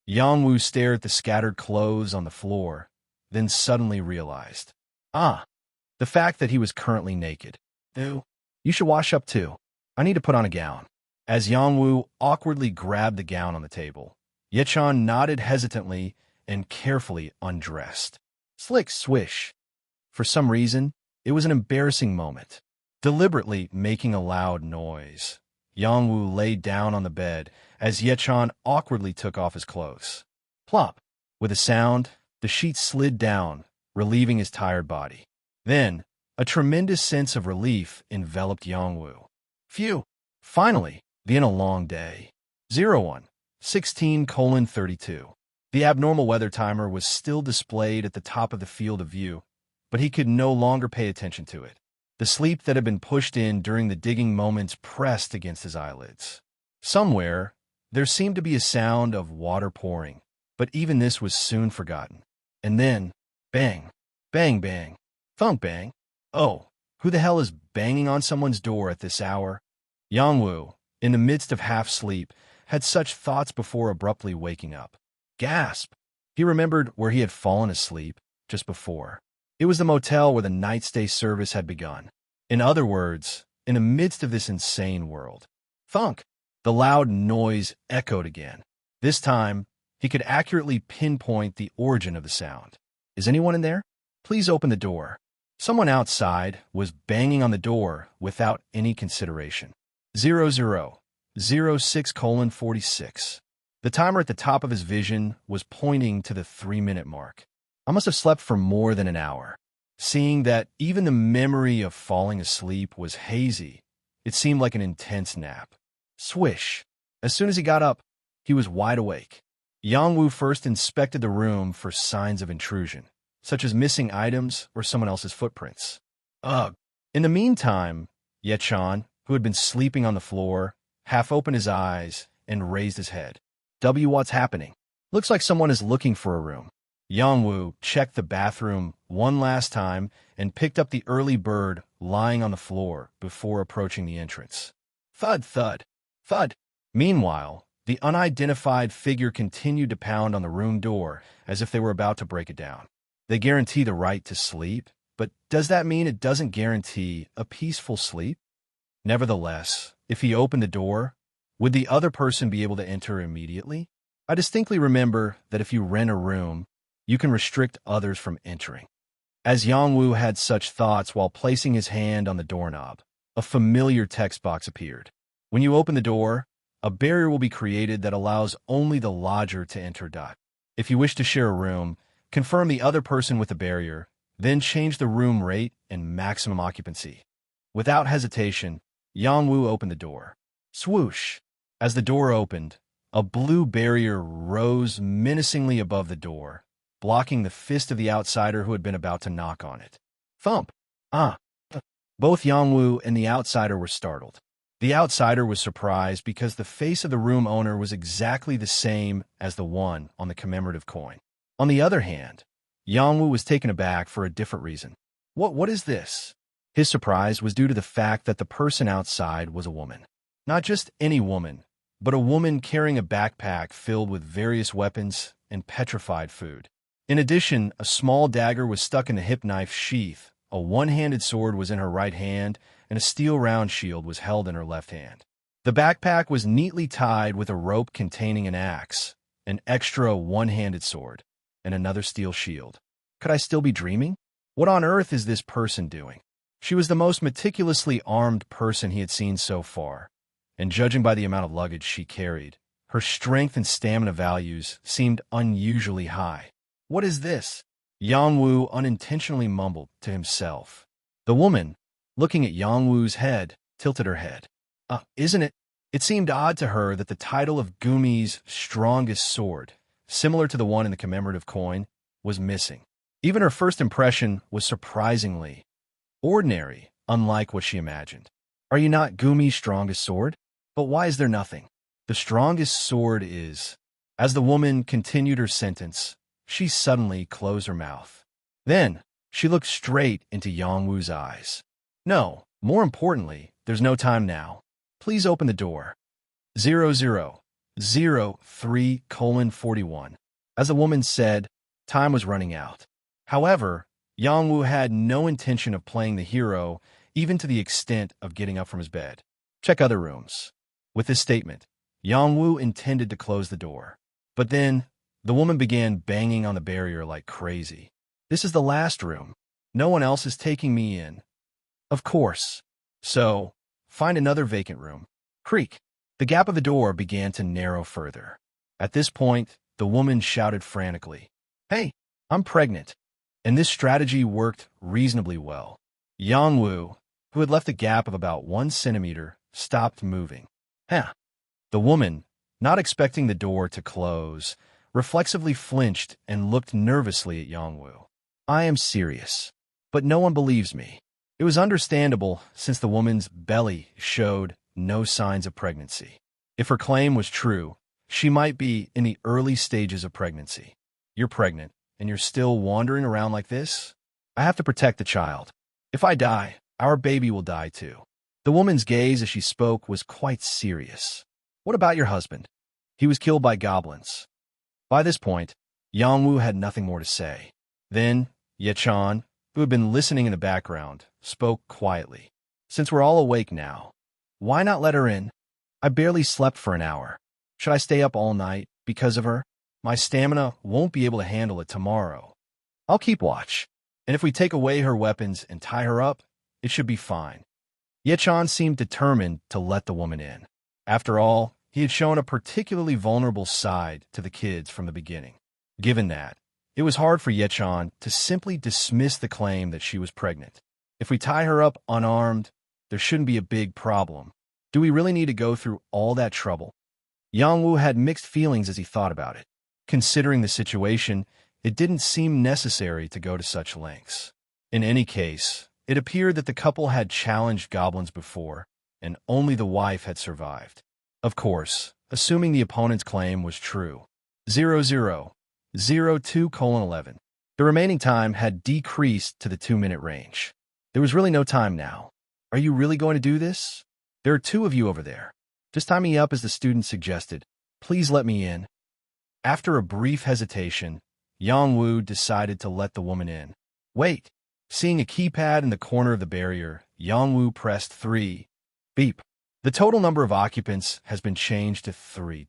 Yangwu stared at the scattered clothes on the floor, then suddenly realized. The fact that he was currently naked. Ew. You should wash up too. I need to put on a gown. As Yangwu awkwardly grabbed the gown on the table, Yechan nodded hesitantly and carefully undressed. Slick swish. For some reason, it was an embarrassing moment. Deliberately making a loud noise, Yangwu lay down on the bed as Yechan awkwardly took off his clothes. Plop! With a sound, the sheet slid down, relieving his tired body. Then, a tremendous sense of relief enveloped Yangwu. Phew! Finally, the end of a long day. 01:16:32. The abnormal weather timer was still displayed at the top of the field of view, but he could no longer pay attention to it. The sleep that had been pushed in during the digging moments pressed against his eyelids. Somewhere, there seemed to be a sound of water pouring, but even this was soon forgotten. And then, bang, bang, bang, thump bang. Oh, who the hell is banging on someone's door at this hour? Yangwu, in the midst of half-sleep, had such thoughts before abruptly waking up. Gasp! He remembered where he had fallen asleep just before. It was the motel where the night-stay service had begun. In other words, in the midst of this insane world. Thunk! The loud noise echoed again. This time, he could accurately pinpoint the origin of the sound. Is anyone in there? Please open the door. Someone outside was banging on the door without any consideration. 00:06:46. The timer at the top of his vision was pointing to the 3-minute mark. I must have slept for more than an hour. Seeing that even the memory of falling asleep was hazy, it seemed like an intense nap. Swish! As soon as he got up, he was wide awake. Yangwu first inspected the room for signs of intrusion, such as missing items or someone else's footprints. Ugh! In the meantime, Yechan, who had been sleeping on the floor, half opened his eyes and raised his head. What's happening? Looks like someone is looking for a room. Yangwu checked the bathroom one last time and picked up the early bird lying on the floor before approaching the entrance. Thud, thud, thud. Meanwhile, the unidentified figure continued to pound on the room door as if they were about to break it down. They guarantee the right to sleep, but does that mean it doesn't guarantee a peaceful sleep? Nevertheless, if he opened the door, would the other person be able to enter immediately? I distinctly remember that if you rent a room, you can restrict others from entering. As Yangwu had such thoughts while placing his hand on the doorknob, a familiar text box appeared. When you open the door, a barrier will be created that allows only the lodger to enter. If you wish to share a room, confirm the other person with the barrier, then change the room rate and maximum occupancy. Without hesitation, Yangwu opened the door. Swoosh! As the door opened, a blue barrier rose menacingly above the door, blocking the fist of the outsider who had been about to knock on it. Thump! Ah! Both Yangwu and the outsider were startled. The outsider was surprised because the face of the room owner was exactly the same as the one on the commemorative coin. On the other hand, Yangwu was taken aback for a different reason. What is this? His surprise was due to the fact that the person outside was a woman. Not just any woman, but a woman carrying a backpack filled with various weapons and petrified food. In addition, a small dagger was stuck in the hip knife sheath, a one-handed sword was in her right hand, and a steel round shield was held in her left hand. The backpack was neatly tied with a rope containing an axe, an extra one-handed sword, and another steel shield. Could I still be dreaming? What on earth is this person doing? She was the most meticulously armed person he had seen so far, and judging by the amount of luggage she carried, her strength and stamina values seemed unusually high. What is this? Yangwu unintentionally mumbled to himself. The woman, looking at Yangwu's head, tilted her head. Isn't it? It seemed odd to her that the title of Gumi's strongest sword, similar to the one in the commemorative coin, was missing. Even her first impression was surprisingly ordinary, unlike what she imagined. Are you not Gumi's strongest sword? But why is there nothing? The strongest sword is... As the woman continued her sentence, she suddenly closed her mouth. Then, she looked straight into Yangwu's eyes. No, more importantly, there's no time now. Please open the door. 0003:41. As the woman said, time was running out. However, Yangwu had no intention of playing the hero, even to the extent of getting up from his bed. Check other rooms. With this statement, Yangwu intended to close the door. But then, the woman began banging on the barrier like crazy. This is the last room. No one else is taking me in. Of course. So, find another vacant room. Creak. The gap of the door began to narrow further. At this point, the woman shouted frantically, "Hey, I'm pregnant." And this strategy worked reasonably well. Yangwu, who had left a gap of about 1 centimeter, stopped moving. The woman, not expecting the door to close, reflexively flinched and looked nervously at Yangwu. I am serious, but no one believes me. It was understandable since the woman's belly showed no signs of pregnancy. If her claim was true, she might be in the early stages of pregnancy. You're pregnant, and you're still wandering around like this? I have to protect the child. If I die, our baby will die too. The woman's gaze as she spoke was quite serious. What about your husband? He was killed by goblins. By this point, Yangwu had nothing more to say. Then, Ye-chan, who had been listening in the background, spoke quietly. Since we're all awake now, why not let her in? I barely slept for an hour. Should I stay up all night because of her? My stamina won't be able to handle it tomorrow. I'll keep watch, and if we take away her weapons and tie her up, it should be fine. Ye-chan seemed determined to let the woman in. After all, he had shown a particularly vulnerable side to the kids from the beginning. Given that, it was hard for Ye-chan to simply dismiss the claim that she was pregnant. If we tie her up unarmed, there shouldn't be a big problem. Do we really need to go through all that trouble? Yangwu had mixed feelings as he thought about it. Considering the situation, it didn't seem necessary to go to such lengths. In any case, it appeared that the couple had challenged goblins before, and only the wife had survived. Of course, assuming the opponent's claim was true. 0002:11. The remaining time had decreased to the 2-minute range. There was really no time now. Are you really going to do this? There are 2 of you over there. Just tie me up as the student suggested. Please let me in. After a brief hesitation, Yangwu decided to let the woman in. Wait. Seeing a keypad in the corner of the barrier, Yangwu pressed 3. Beep. The total number of occupants has been changed to 3.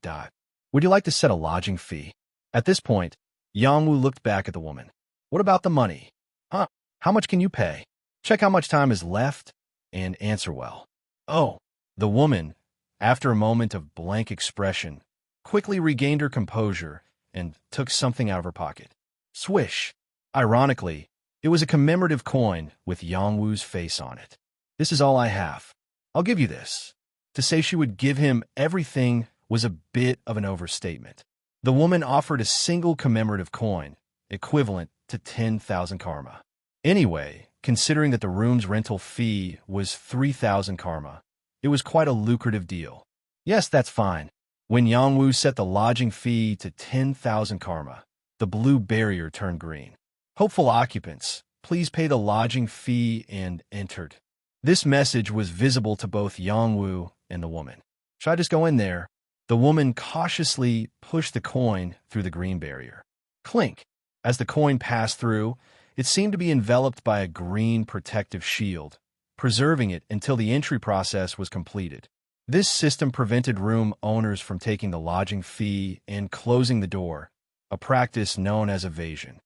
Would you like to set a lodging fee? At this point, Yang Wu looked back at the woman. What about the money? Huh? How much can you pay? Check how much time is left and answer well. Oh, the woman, after a moment of blank expression, quickly regained her composure and took something out of her pocket. Swish. Ironically, it was a commemorative coin with Yang Wu's face on it. This is all I have. I'll give you this. To say she would give him everything was a bit of an overstatement. The woman offered a single commemorative coin, equivalent to 10,000 karma. Anyway, considering that the room's rental fee was 3,000 karma, it was quite a lucrative deal. Yes, that's fine. When Yang Wu set the lodging fee to 10,000 karma, the blue barrier turned green. Hopeful occupants, please pay the lodging fee and entered. This message was visible to both Yang Wu and the woman. Should I just go in there? The woman cautiously pushed the coin through the green barrier. Clink. As the coin passed through, it seemed to be enveloped by a green protective shield, preserving it until the entry process was completed. This system prevented room owners from taking the lodging fee and closing the door, a practice known as evasion.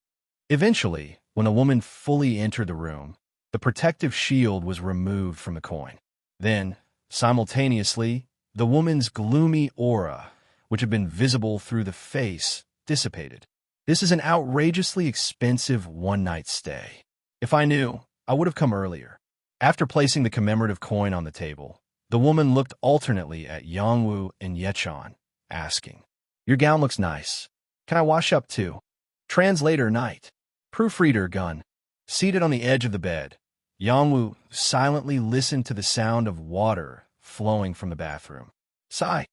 Eventually, when the woman fully entered the room, the protective shield was removed from the coin. Then, simultaneously, the woman's gloomy aura, which had been visible through the face, dissipated. This is an outrageously expensive one-night stay. If I knew, I would have come earlier. After placing the commemorative coin on the table, the woman looked alternately at Yang Wu and Yechan, asking, "Your gown looks nice. Can I wash up too?" Translator Night. Proofreader Gun. Seated on the edge of the bed, Yang Wu silently listened to the sound of water flowing from the bathroom. Sigh.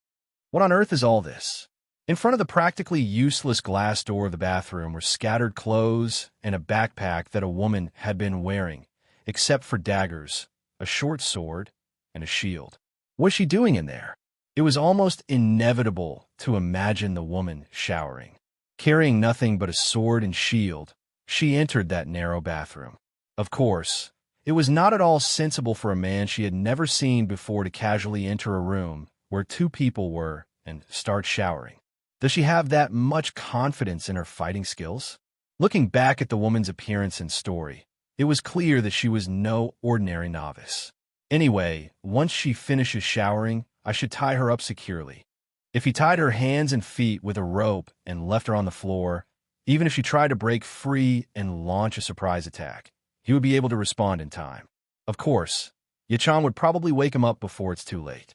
What on earth is all this? In front of the practically useless glass door of the bathroom were scattered clothes and a backpack that a woman had been wearing, except for daggers, a short sword, and a shield. What was she doing in there? It was almost inevitable to imagine the woman showering. Carrying nothing but a sword and shield, she entered that narrow bathroom. Of course, it was not at all sensible for a man she had never seen before to casually enter a room where two people were and start showering. Does she have that much confidence in her fighting skills? Looking back at the woman's appearance and story, it was clear that she was no ordinary novice. Anyway, once she finishes showering, I should tie her up securely. If he tied her hands and feet with a rope and left her on the floor, even if she tried to break free and launch a surprise attack, he would be able to respond in time. Of course, Yechan would probably wake him up before it's too late.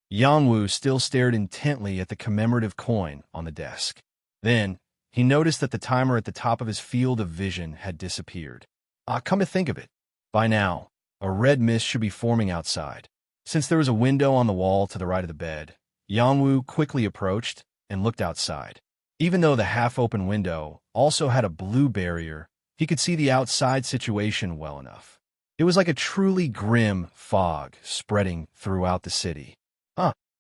Yang Wu still stared intently at the commemorative coin on the desk. Then, he noticed that the timer at the top of his field of vision had disappeared. Come to think of it, by now, a red mist should be forming outside. Since there was a window on the wall to the right of the bed, Yang Wu quickly approached and looked outside. Even though the half-open window also had a blue barrier, he could see the outside situation well enough. It was like a truly grim fog spreading throughout the city.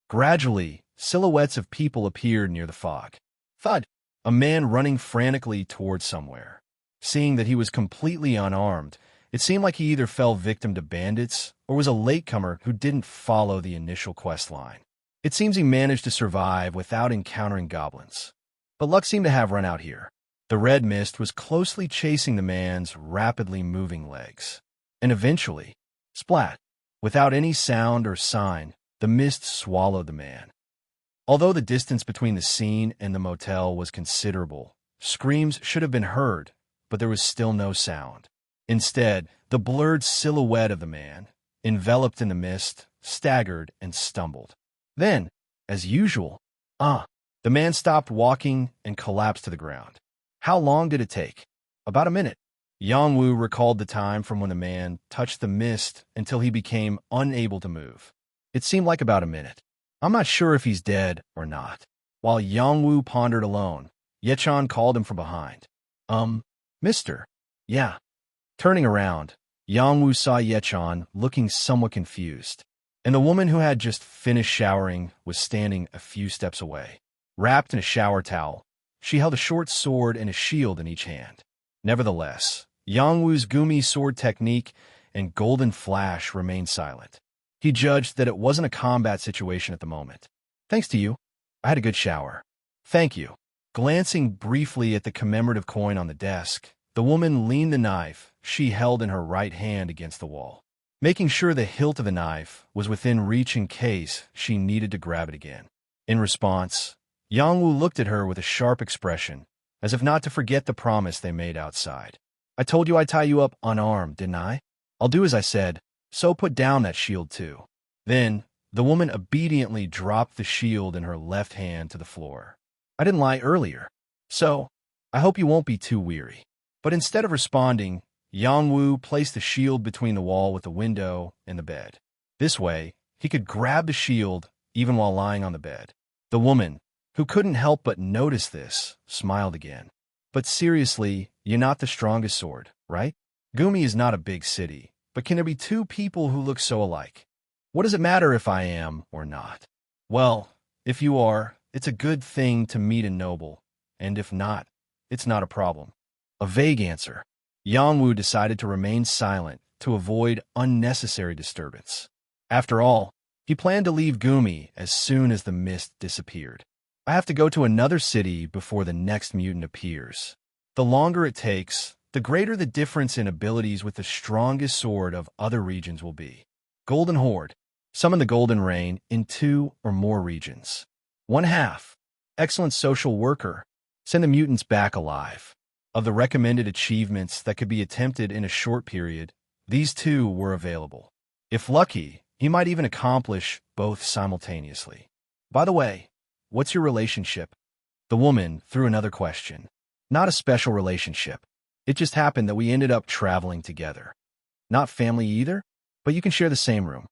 Gradually, silhouettes of people appeared near the fog. Thud! A man running frantically towards somewhere. Seeing that he was completely unarmed, it seemed like he either fell victim to bandits or was a latecomer who didn't follow the initial quest line. It seems he managed to survive without encountering goblins. But luck seemed to have run out here. The red mist was closely chasing the man's rapidly moving legs. And eventually, splat! Without any sound or sign, the mist swallowed the man. Although the distance between the scene and the motel was considerable, screams should have been heard, but there was still no sound. Instead, the blurred silhouette of the man, enveloped in the mist, staggered and stumbled. Then, as usual, the man stopped walking and collapsed to the ground. How long did it take? About a minute. Yang Wu recalled the time from when the man touched the mist until he became unable to move. It seemed like about a minute. I'm not sure if he's dead or not. While Yang Wu pondered alone, Yechan called him from behind. Mister. Yeah. Turning around, Yang Wu saw Yechan looking somewhat confused, and the woman who had just finished showering was standing a few steps away. Wrapped in a shower towel, she held a short sword and a shield in each hand. Nevertheless, Yang Wu's Gumi sword technique and golden flash remained silent. He judged that it wasn't a combat situation at the moment. Thanks to you, I had a good shower. Thank you. Glancing briefly at the commemorative coin on the desk, the woman leaned the knife she held in her right hand against the wall, making sure the hilt of the knife was within reach in case she needed to grab it again. In response, Yangwu looked at her with a sharp expression, as if not to forget the promise they made outside. I told you I'd tie you up unarmed, didn't I? I'll do as I said, so put down that shield too. Then, the woman obediently dropped the shield in her left hand to the floor. I didn't lie earlier, so I hope you won't be too weary. But instead of responding, Yangwu placed the shield between the wall with the window and the bed. This way, he could grab the shield even while lying on the bed. The woman, who couldn't help but notice this, smiled again. But seriously, you're not the strongest sword, right? Gumi is not a big city, but can there be two people who look so alike? What does it matter if I am or not? Well, if you are, it's a good thing to meet a noble, and if not, it's not a problem. A vague answer. Yangwu decided to remain silent to avoid unnecessary disturbance. After all, he planned to leave Gumi as soon as the mist disappeared. I have to go to another city before the next mutant appears. The longer it takes, the greater the difference in abilities with the strongest sword of other regions will be. Golden Horde. Summon the Golden Rain in 2 or more regions. 1/2. Excellent social worker. Send the mutants back alive. Of the recommended achievements that could be attempted in a short period, these 2 were available. If lucky, he might even accomplish both simultaneously. By the way, what's your relationship? The woman threw another question. Not a special relationship. It just happened that we ended up traveling together. Not family either, but you can share the same room.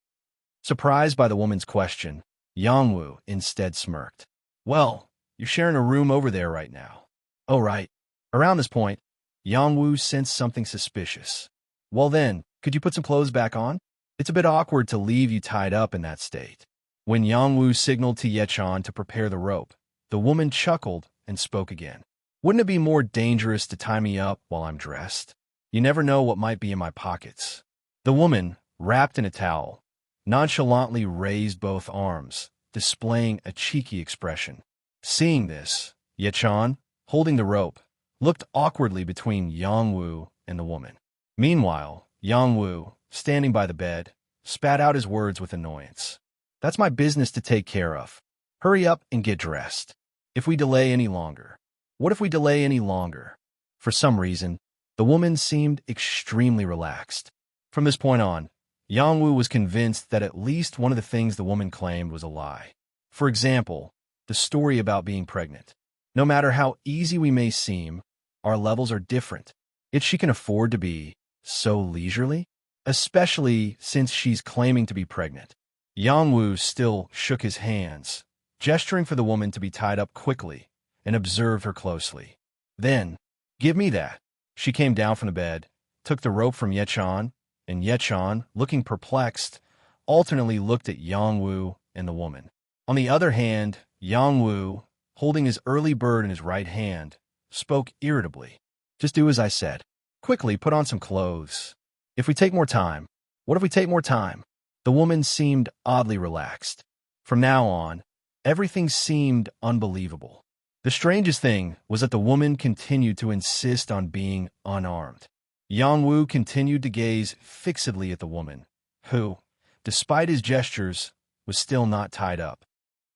Surprised by the woman's question, Yangwu instead smirked. Well, you're sharing a room over there right now. Oh, right. Around this point, Yangwu sensed something suspicious. Well then, could you put some clothes back on? It's a bit awkward to leave you tied up in that state. When Yangwu signaled to Yechan to prepare the rope, the woman chuckled and spoke again. Wouldn't it be more dangerous to tie me up while I'm dressed? You never know what might be in my pockets. The woman, wrapped in a towel, nonchalantly raised both arms, displaying a cheeky expression. Seeing this, Yechan, holding the rope, looked awkwardly between Yangwu and the woman. Meanwhile, Yangwu, standing by the bed, spat out his words with annoyance. That's my business to take care of. Hurry up and get dressed. If we delay any longer. What if we delay any longer? For some reason, the woman seemed extremely relaxed. From this point on, Yangwu was convinced that at least one of the things the woman claimed was a lie. For example, the story about being pregnant. No matter how easy we may seem, our levels are different. Yet she can afford to be so leisurely, especially since she's claiming to be pregnant. Yangwu still shook his hands, gesturing for the woman to be tied up quickly, and observed her closely. Then, give me that. She came down from the bed, took the rope from Yechan, and Yechan, looking perplexed, alternately looked at Yangwu and the woman. On the other hand, Yangwu, holding his early bird in his right hand, spoke irritably. Just do as I said. Quickly put on some clothes. If we take more time. What if we take more time? The woman seemed oddly relaxed. From now on, everything seemed unbelievable. The strangest thing was that the woman continued to insist on being unarmed. Yangwu continued to gaze fixedly at the woman, who, despite his gestures, was still not tied up.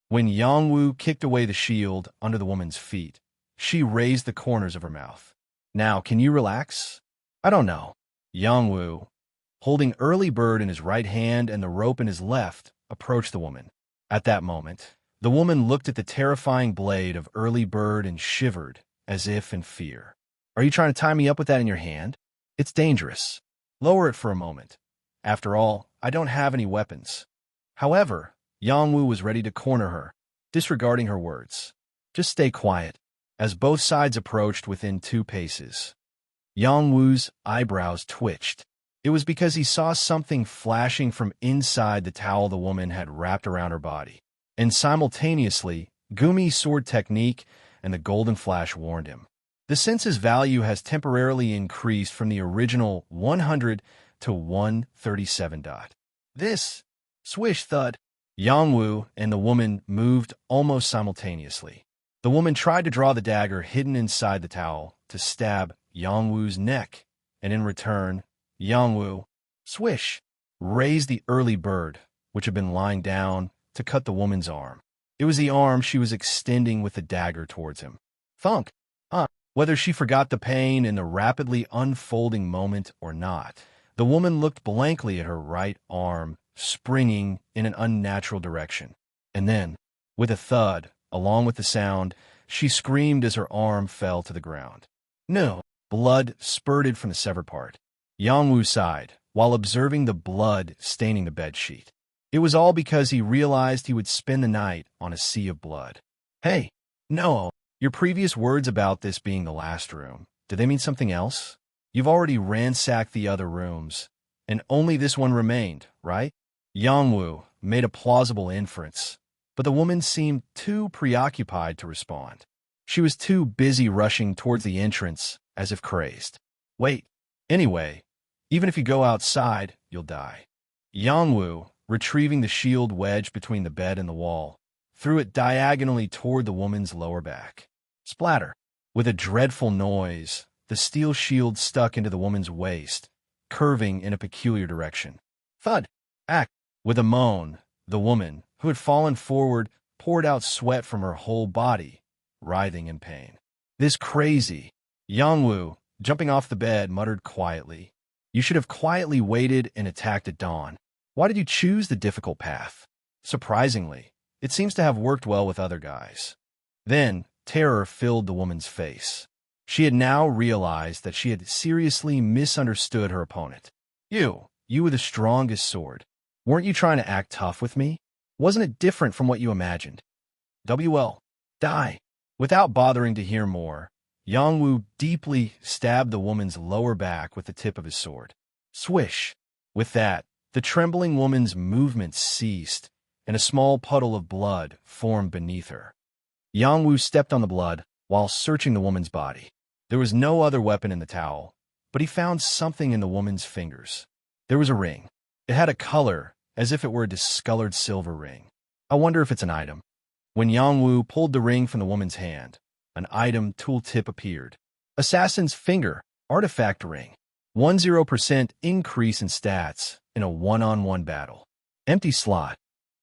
When Yangwu kicked away the shield under the woman's feet, she raised the corners of her mouth. Now, can you relax? I don't know. Yangwu, holding Early Bird in his right hand and the rope in his left, approached the woman. At that moment, the woman looked at the terrifying blade of Early Bird and shivered, as if in fear. Are you trying to tie me up with that in your hand? It's dangerous. Lower it for a moment. After all, I don't have any weapons. However, Yangwu was ready to corner her, disregarding her words. Just stay quiet. As both sides approached within 2 paces, Yangwu's eyebrows twitched. It was because he saw something flashing from inside the towel the woman had wrapped around her body. And simultaneously, Gumi's sword technique and the golden flash warned him. The sense's value has temporarily increased from the original 100 to 137. This, swish thud, Yangwu and the woman moved almost simultaneously. The woman tried to draw the dagger hidden inside the towel to stab Yangwu's neck, and in return, Yangwu, swish, raised the early bird, which had been lying down, to cut the woman's arm. It was the arm she was extending with the dagger towards him. Thunk! Whether she forgot the pain in the rapidly unfolding moment or not, the woman looked blankly at her right arm, springing in an unnatural direction. And then, with a thud, along with the sound, she screamed as her arm fell to the ground. No! Blood spurted from the severed part. Yangwu sighed, while observing the blood staining the bedsheet. It was all because he realized he would spend the night on a sea of blood. Hey, no! Your previous words about this being the last room, do they mean something else? You've already ransacked the other rooms, and only this one remained, right? Yangwu made a plausible inference, but the woman seemed too preoccupied to respond. She was too busy rushing towards the entrance, as if crazed. Wait, anyway, even if you go outside, you'll die. Yangwu, retrieving the shield wedged between the bed and the wall, threw it diagonally toward the woman's lower back. Splatter! With a dreadful noise, the steel shield stuck into the woman's waist, curving in a peculiar direction. Thud! Act! With a moan, the woman, who had fallen forward, poured out sweat from her whole body, writhing in pain. This crazy! Yangwu, jumping off the bed, muttered quietly. You should have quietly waited and attacked at dawn. Why did you choose the difficult path? Surprisingly, it seems to have worked well with other guys. Then, terror filled the woman's face. She had now realized that she had seriously misunderstood her opponent. You with the strongest sword. Weren't you trying to act tough with me? Wasn't it different from what you imagined? WL. Die. Without bothering to hear more, Yangwu deeply stabbed the woman's lower back with the tip of his sword. Swish. With that, the trembling woman's movements ceased, and a small puddle of blood formed beneath her. Yangwu stepped on the blood while searching the woman's body. There was no other weapon in the towel, but he found something in the woman's fingers. There was a ring. It had a color, as if it were a discolored silver ring. I wonder if it's an item. When Yangwu pulled the ring from the woman's hand, an item tooltip appeared. Assassin's Finger, Artifact Ring. 10% increase in stats in a one-on-one battle. Empty slot.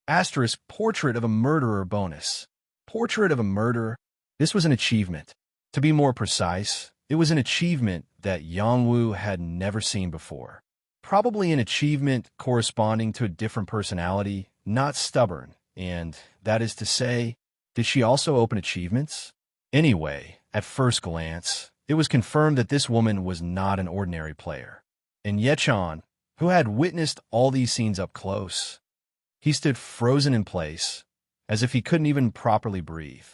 Asterisk Portrait of a Murderer bonus. Portrait of a Murderer. This was an achievement. To be more precise, it was an achievement that Yangwu had never seen before. Probably an achievement corresponding to a different personality, not stubborn, and, that is to say, did she also open achievements? Anyway, at first glance, it was confirmed that this woman was not an ordinary player. And Yechan, who had witnessed all these scenes up close, he stood frozen in place, as if he couldn't even properly breathe.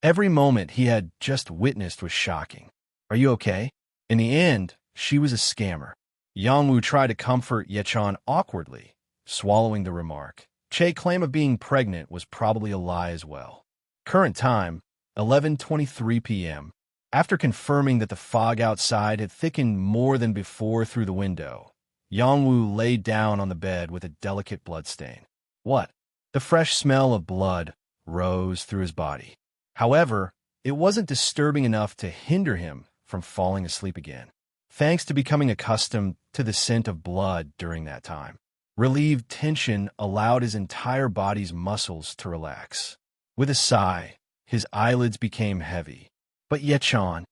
Every moment he had just witnessed was shocking. Are you okay? In the end, she was a scammer. Yangwu tried to comfort Yechan awkwardly, swallowing the remark. Che's claim of being pregnant was probably a lie as well. Current time, 11:23 p.m. After confirming that the fog outside had thickened more than before through the window, Yangwu lay down on the bed with a delicate bloodstain. What? The fresh smell of blood rose through his body. However, it wasn't disturbing enough to hinder him from falling asleep again, thanks to becoming accustomed to the scent of blood during that time. Relieved tension allowed his entire body's muscles to relax. With a sigh, his eyelids became heavy. But Yechan,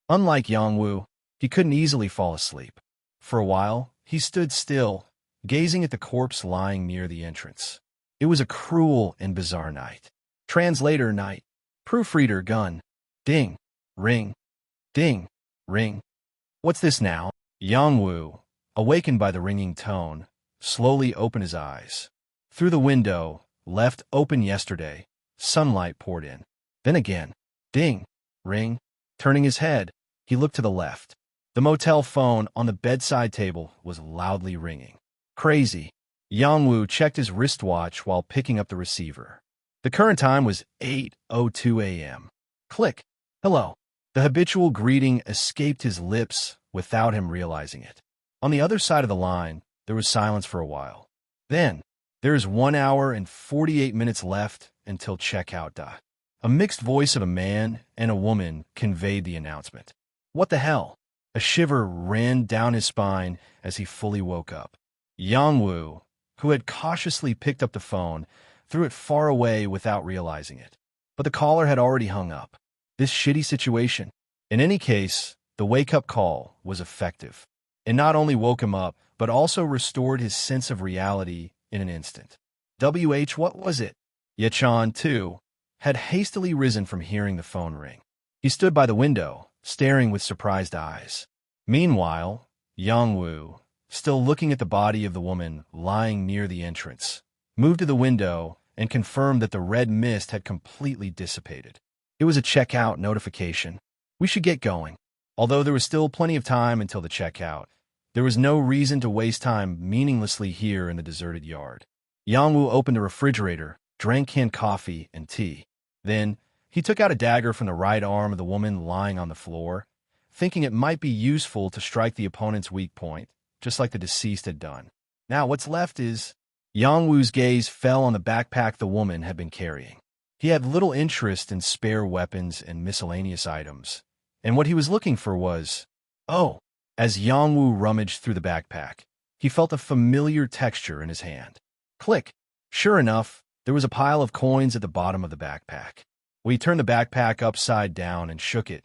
unlike Yangwu, he couldn't easily fall asleep. For a while, he stood still, gazing at the corpse lying near the entrance. It was a cruel and bizarre night. Translator night. Proofreader gun. Ding. Ring. Ding. Ring. What's this now? Yangwu, awakened by the ringing tone, slowly opened his eyes. Through the window, left open yesterday, sunlight poured in. Then again. Ding. Ring. Turning his head, he looked to the left. The motel phone on the bedside table was loudly ringing. Crazy. Yangwu checked his wristwatch while picking up the receiver. The current time was 8:02 a.m. Click. Hello. The habitual greeting escaped his lips without him realizing it. On the other side of the line, there was silence for a while. Then, there is 1 hour and 48 minutes left until checkout. A mixed voice of a man and a woman conveyed the announcement. What the hell? A shiver ran down his spine as he fully woke up. Yang Wu, who had cautiously picked up the phone, threw it far away without realizing it. But the caller had already hung up. This shitty situation. In any case, the wake-up call was effective. It not only woke him up, but also restored his sense of reality in an instant. What was it? Yechan, too, had hastily risen from hearing the phone ring. He stood by the window, staring with surprised eyes. Meanwhile, Yang Wu, still looking at the body of the woman lying near the entrance, moved to the window and confirmed that the red mist had completely dissipated. It was a checkout notification. We should get going. Although there was still plenty of time until the checkout, there was no reason to waste time meaninglessly here in the deserted yard. Yang Wu opened the refrigerator, drank canned coffee and tea. Then, he took out a dagger from the right arm of the woman lying on the floor, thinking it might be useful to strike the opponent's weak point, just like the deceased had done. Now what's left is... Yang Wu's gaze fell on the backpack the woman had been carrying. He had little interest in spare weapons and miscellaneous items, and what he was looking for was... Oh! As Yang Wu rummaged through the backpack, he felt a familiar texture in his hand. Click! Sure enough, there was a pile of coins at the bottom of the backpack. He turned the backpack upside down and shook it.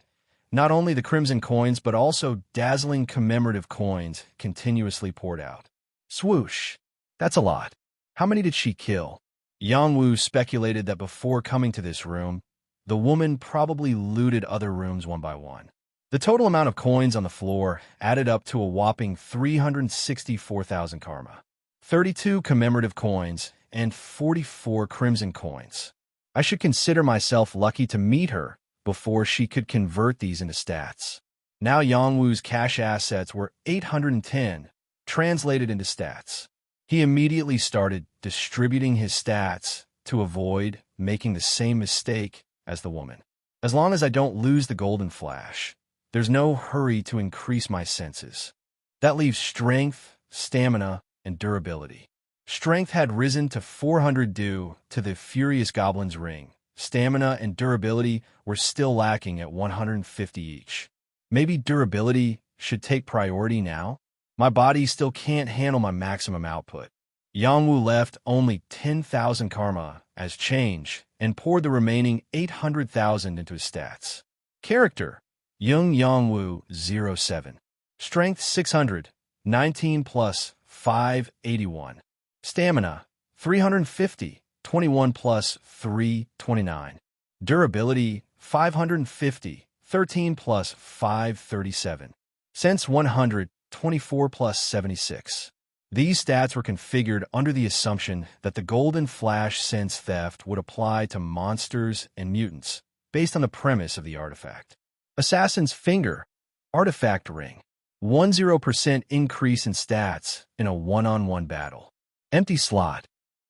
Not only the crimson coins, but also dazzling commemorative coins continuously poured out. Swoosh! That's a lot. How many did she kill? Yang Wu speculated that before coming to this room, the woman probably looted other rooms one by one. The total amount of coins on the floor added up to a whopping 364,000 karma. 32 commemorative coins and 44 crimson coins. I should consider myself lucky to meet her before she could convert these into stats. Now Yang Wu's cash assets were 810, translated into stats. He immediately started distributing his stats to avoid making the same mistake as the woman. As long as I don't lose the golden flash, there's no hurry to increase my senses. That leaves strength, stamina, and durability. Strength had risen to 400 due to the Furious Goblin's ring. Stamina and durability were still lacking at 150 each. Maybe durability should take priority now? My body still can't handle my maximum output. Yang Wu left only 10,000 karma as change and poured the remaining 800,000 into his stats. Character: Yang Wu 07. Strength 600, 19 plus 581. Stamina 350, 21 plus 329. Durability 550, 13 plus 537. Sense 100, 24 plus 76. These stats were configured under the assumption that the Golden Flash sense theft would apply to monsters and mutants, based on the premise of the artifact. Assassin's Finger, Artifact Ring, 10% increase in stats in a one-on-one battle. Empty slot.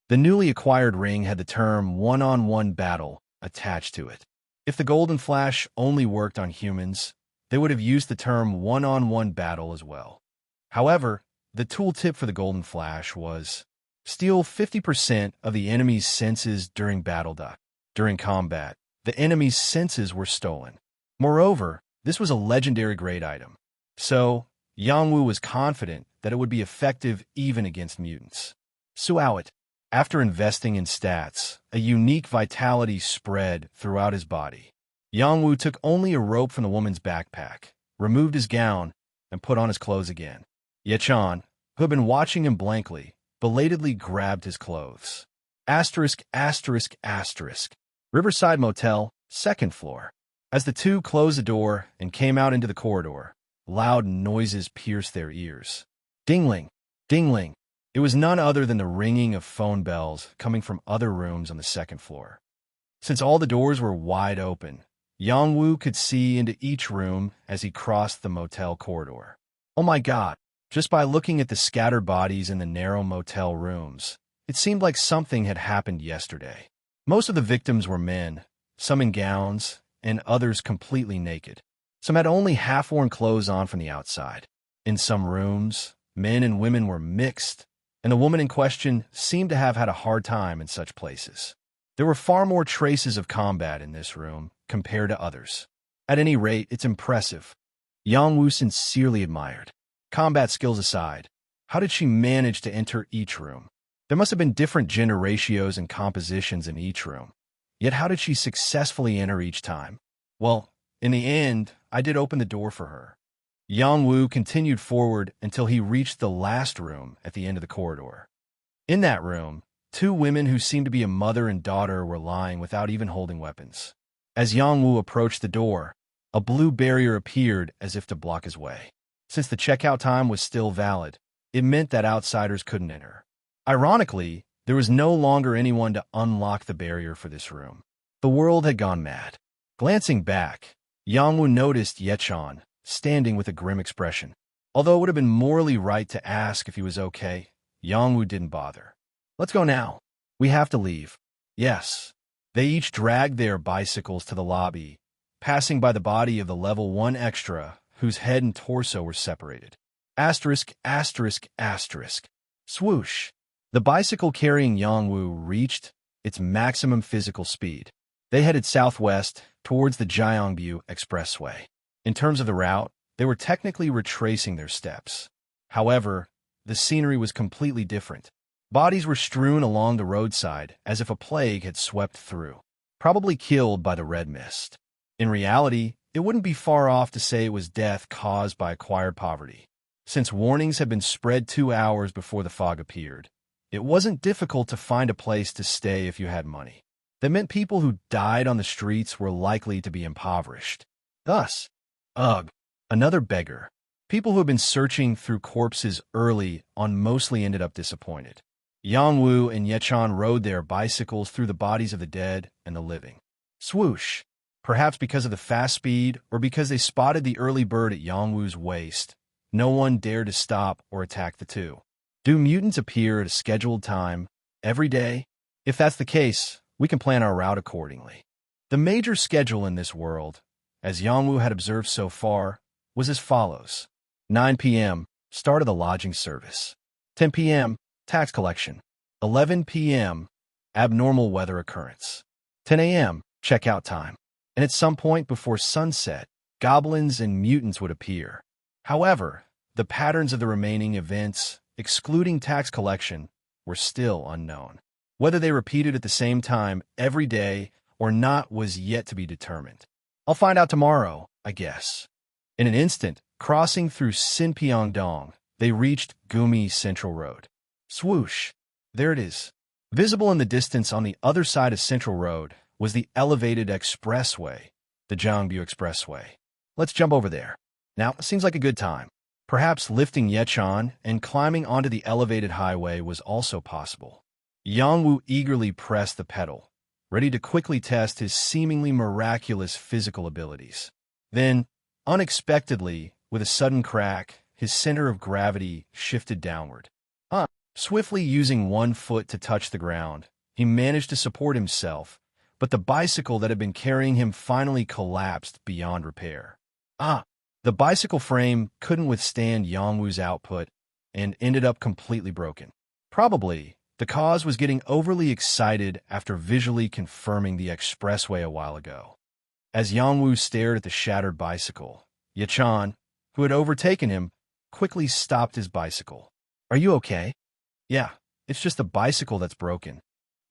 The newly acquired ring had the term one-on-one battle attached to it. If the Golden Flash only worked on humans, they would have used the term one-on-one battle as well. However, the tooltip for the Golden Flash was steal 50% of the enemy's senses during battle. During combat, the enemy's senses were stolen. Moreover, this was a legendary grade item, so Yang Wu was confident that it would be effective even against mutants. Suowit. After investing in stats, a unique vitality spread throughout his body. Yang Wu took only a rope from the woman's backpack, removed his gown, and put on his clothes again. Yechan, who had been watching him blankly, belatedly grabbed his clothes. Asterisk, asterisk, asterisk. Riverside Motel, 2nd floor. As the two closed the door and came out into the corridor, loud noises pierced their ears. Dingling, dingling. It was none other than the ringing of phone bells coming from other rooms on the 2nd floor. Since all the doors were wide open, Yang Wu could see into each room as he crossed the motel corridor. Oh my God! Just by looking at the scattered bodies in the narrow motel rooms, it seemed like something had happened yesterday. Most of the victims were men, some in gowns, and others completely naked. Some had only half-worn clothes on from the outside. In some rooms, men and women were mixed, and the woman in question seemed to have had a hard time in such places. There were far more traces of combat in this room compared to others. At any rate, it's impressive. Yang Wu sincerely admired. Combat skills aside, how did she manage to enter each room? There must have been different gender ratios and compositions in each room. Yet how did she successfully enter each time? Well, in the end, I did open the door for her. Yang Wu continued forward until he reached the last room at the end of the corridor. In that room, two women who seemed to be a mother and daughter were lying without even holding weapons. As Yang Wu approached the door, a blue barrier appeared as if to block his way. Since the checkout time was still valid, it meant that outsiders couldn't enter. Ironically, there was no longer anyone to unlock the barrier for this room. The world had gone mad. Glancing back, Yang Wu noticed Yechan standing with a grim expression. Although it would have been morally right to ask if he was okay, Yang Wu didn't bother. Let's go now. We have to leave. Yes. They each dragged their bicycles to the lobby, passing by the body of the level 1 extra, whose head and torso were separated. Asterisk, asterisk, asterisk. Swoosh. The bicycle carrying Yang Wu reached its maximum physical speed. They headed southwest towards the Jiangbu Expressway. In terms of the route, they were technically retracing their steps. However, the scenery was completely different. Bodies were strewn along the roadside as if a plague had swept through, probably killed by the red mist. In reality, it wouldn't be far off to say it was death caused by acquired poverty. Since warnings had been spread 2 hours before the fog appeared, it wasn't difficult to find a place to stay if you had money. That meant people who died on the streets were likely to be impoverished. Thus, another beggar. People who had been searching through corpses early on mostly ended up disappointed. Yang Wu and Yechan rode their bicycles through the bodies of the dead and the living. Swoosh! Perhaps because of the fast speed or because they spotted the early bird at Yang Wu's waist, no one dared to stop or attack the two. Do mutants appear at a scheduled time every day? If that's the case, we can plan our route accordingly. The major schedule in this world, as Yang Wu had observed so far, was as follows. 9 p.m., start of the lodging service. 10 p.m., tax collection. 11 p.m., abnormal weather occurrence. 10 a.m., checkout time. And at some point before sunset, goblins and mutants would appear. However, the patterns of the remaining events, excluding tax collection, were still unknown. Whether they repeated at the same time every day or not was yet to be determined. I'll find out tomorrow, I guess. In an instant, crossing through Sinpyeongdong, they reached Gumi Central Road. Swoosh! There it is. Visible in the distance on the other side of Central Road was the elevated expressway, the Jiangbu Expressway. Let's jump over there. Now, it seems like a good time. Perhaps lifting Yechan and climbing onto the elevated highway was also possible. Yang Wu eagerly pressed the pedal, ready to quickly test his seemingly miraculous physical abilities. Then, unexpectedly, with a sudden crack, his center of gravity shifted downward. Swiftly using one foot to touch the ground, he managed to support himself, but the bicycle that had been carrying him finally collapsed beyond repair. The bicycle frame couldn't withstand Yang Wu's output and ended up completely broken. Probably, the cause was getting overly excited after visually confirming the expressway a while ago. As Yang Wu stared at the shattered bicycle, Yechan, who had overtaken him, quickly stopped his bicycle. Are you okay? Yeah, it's just the bicycle that's broken.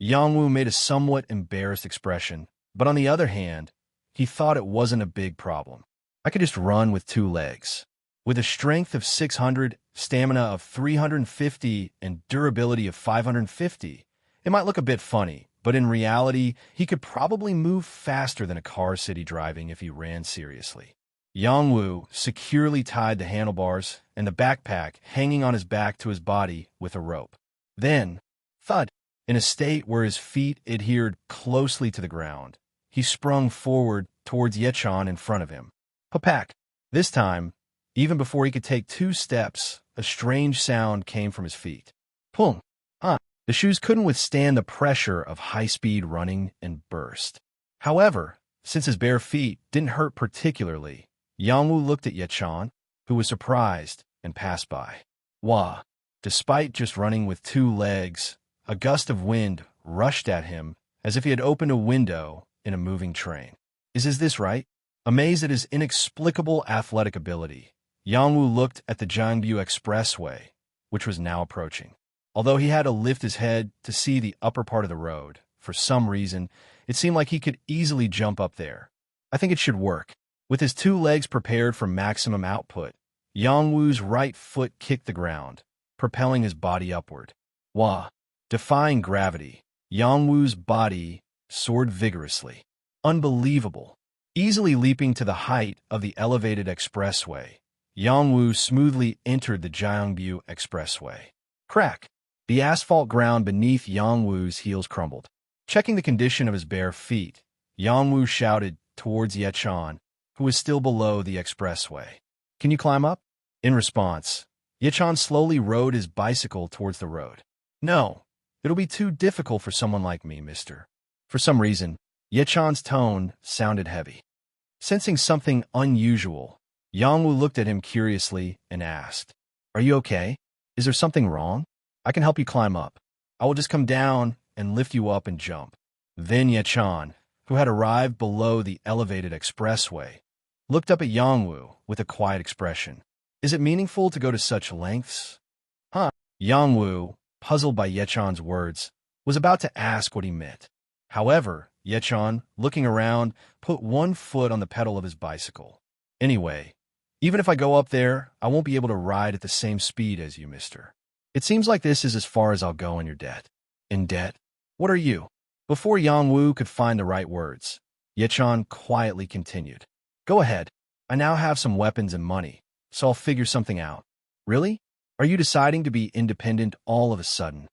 Yang Wu made a somewhat embarrassed expression, but on the other hand, he thought it wasn't a big problem. I could just run with 2 legs. With a strength of 600, stamina of 350, and durability of 550, it might look a bit funny, but in reality, he could probably move faster than a car city driving if he ran seriously. Yang Wu securely tied the handlebars and the backpack hanging on his back to his body with a rope. Then, thud, in a state where his feet adhered closely to the ground, he sprung forward towards Yechan in front of him. Papak! This time, even before he could take 2 steps, a strange sound came from his feet. Pung! The shoes couldn't withstand the pressure of high-speed running and burst. However, since his bare feet didn't hurt particularly, Yang Wu looked at Yechan, who was surprised, and passed by. Wah! Despite just running with 2 legs, a gust of wind rushed at him as if he had opened a window in a moving train. Is this right? Amazed at his inexplicable athletic ability, Yang Wu looked at the Jiangbu Expressway, which was now approaching. Although he had to lift his head to see the upper part of the road, for some reason, it seemed like he could easily jump up there. I think it should work. With his two legs prepared for maximum output, Yang Wu's right foot kicked the ground, propelling his body upward. Wah! Defying gravity, Yang Wu's body soared vigorously. Unbelievable. Easily leaping to the height of the elevated expressway, Yang Wu smoothly entered the Jiangbu Expressway. Crack! The asphalt ground beneath Yang Wu's heels crumbled. Checking the condition of his bare feet, Yang Wu shouted towards Ye Chan, who was still below the expressway. Can you climb up? In response, Ye Chan slowly rode his bicycle towards the road. No, it'll be too difficult for someone like me, mister. For some reason, Ye Chan's tone sounded heavy. Sensing something unusual, Yang Wu looked at him curiously and asked, Are you okay? Is there something wrong? I can help you climb up. I will just come down and lift you up and jump. Then Ye Chan, who had arrived below the elevated expressway, looked up at Yang Wu with a quiet expression. Is it meaningful to go to such lengths? Huh? Yang Wu, puzzled by Ye Chan's words, was about to ask what he meant. However, Ye Chan, looking around, put one foot on the pedal of his bicycle. Anyway, even if I go up there, I won't be able to ride at the same speed as you, mister. It seems like this is as far as I'll go in your debt. In debt? What are you? Before Yang Wu could find the right words, Ye Chan quietly continued. Go ahead. I now have some weapons and money, so I'll figure something out. Really? Are you deciding to be independent all of a sudden?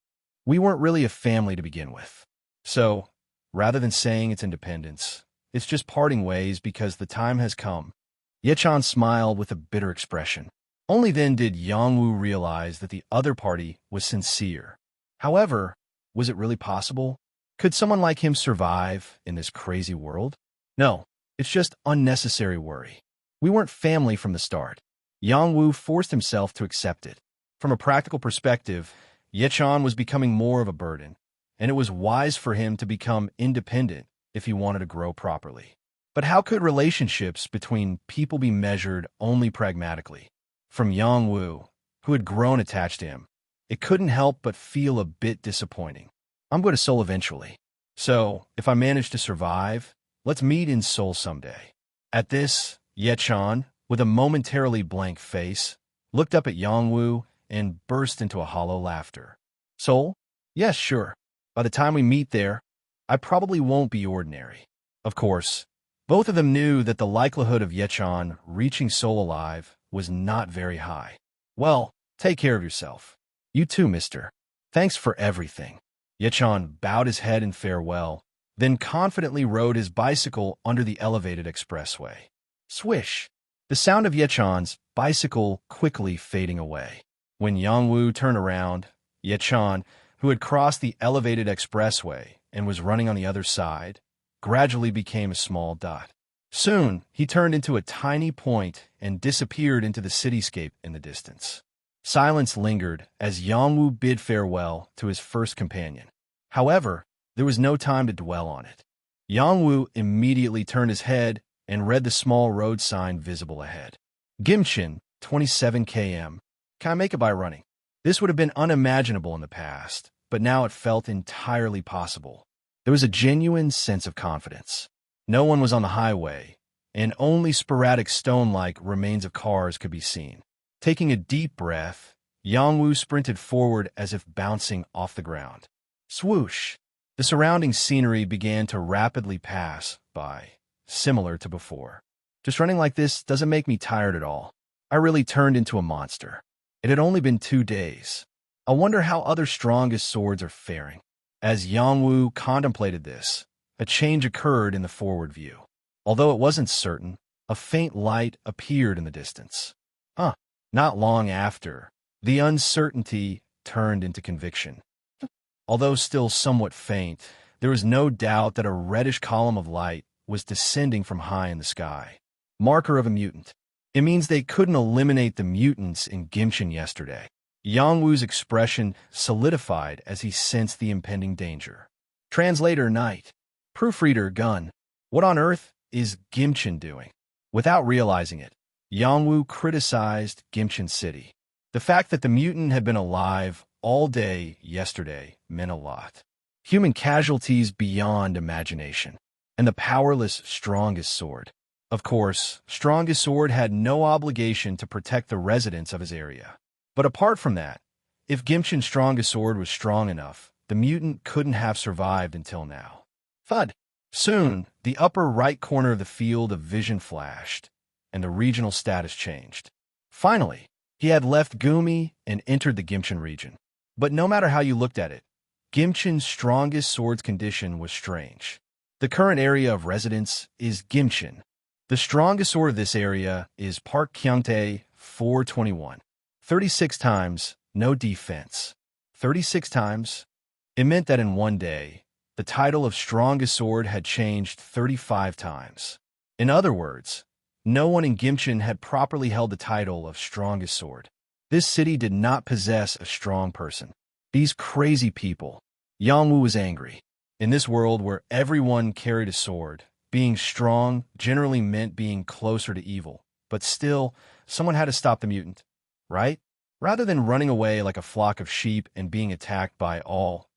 We weren't really a family to begin with. So, rather than saying it's independence, it's just parting ways because the time has come. Ye Chan smiled with a bitter expression. Only then did Yang Wu realize that the other party was sincere. However, was it really possible? Could someone like him survive in this crazy world? No, it's just unnecessary worry. We weren't family from the start. Yang Wu forced himself to accept it. From a practical perspective, Ye Chan was becoming more of a burden, and it was wise for him to become independent if he wanted to grow properly. But how could relationships between people be measured only pragmatically? From Yang Wu, who had grown attached to him, it couldn't help but feel a bit disappointing. I'm going to Seoul eventually. So, if I manage to survive, let's meet in Seoul someday. At this, Ye Chan, with a momentarily blank face, looked up at Yang Wu and burst into a hollow laughter. Seoul? Yes, sure. By the time we meet there, I probably won't be ordinary. Of course, both of them knew that the likelihood of Ye Chan reaching Seoul alive was not very high. Well, take care of yourself. You too, mister. Thanks for everything. Ye Chan bowed his head in farewell, then confidently rode his bicycle under the elevated expressway. Swish! The sound of Ye Chan's bicycle quickly fading away. When Yang Wu turned around, Ye Chan, who had crossed the elevated expressway and was running on the other side, gradually became a small dot. Soon, he turned into a tiny point and disappeared into the cityscape in the distance. Silence lingered as Yang Wu bid farewell to his first companion. However, there was no time to dwell on it. Yang Wu immediately turned his head and read the small road sign visible ahead. Gimchin, 27 km. Can I make it by running? This would have been unimaginable in the past, but now it felt entirely possible. There was a genuine sense of confidence. No one was on the highway, and only sporadic stone-like remains of cars could be seen. Taking a deep breath, Yang Wu sprinted forward as if bouncing off the ground. Swoosh! The surrounding scenery began to rapidly pass by, similar to before. Just running like this doesn't make me tired at all. I really turned into a monster. It had only been 2 days. I wonder how other strongest swords are faring. As Yang Wu contemplated this, a change occurred in the forward view. Although it wasn't certain, a faint light appeared in the distance. Not long after, the uncertainty turned into conviction. Although still somewhat faint, there was no doubt that a reddish column of light was descending from high in the sky. Marker of a mutant. It means they couldn't eliminate the mutants in Gimchin yesterday. Yang Wu's expression solidified as he sensed the impending danger. Translator Knight. Proofreader Gun. What on earth is Gimchin doing? Without realizing it, Yangwu criticized Gimchin City. The fact that the mutant had been alive all day yesterday meant a lot. Human casualties beyond imagination, and the powerless Strongest Sword. Of course, Strongest Sword had no obligation to protect the residents of his area. But apart from that, if Gimchin's Strongest Sword was strong enough, the mutant couldn't have survived until now. Thud! Soon, the upper right corner of the field of vision flashed, and the regional status changed. Finally, he had left Gumi and entered the Gimchin region. But no matter how you looked at it, Gimchin's Strongest Sword's condition was strange. The current area of residence is Gimchin. The strongest sword of this area is Park Kyungtae 421. 36 times, no defense. 36 times. It meant that in one day, the title of Strongest Sword had changed 35 times. In other words, no one in Gimchin had properly held the title of Strongest Sword. This city did not possess a strong person. These crazy people. Yangwu was angry. In this world where everyone carried a sword, being strong generally meant being closer to evil. But still, someone had to stop the mutant, right? Rather than running away like a flock of sheep and being attacked by all,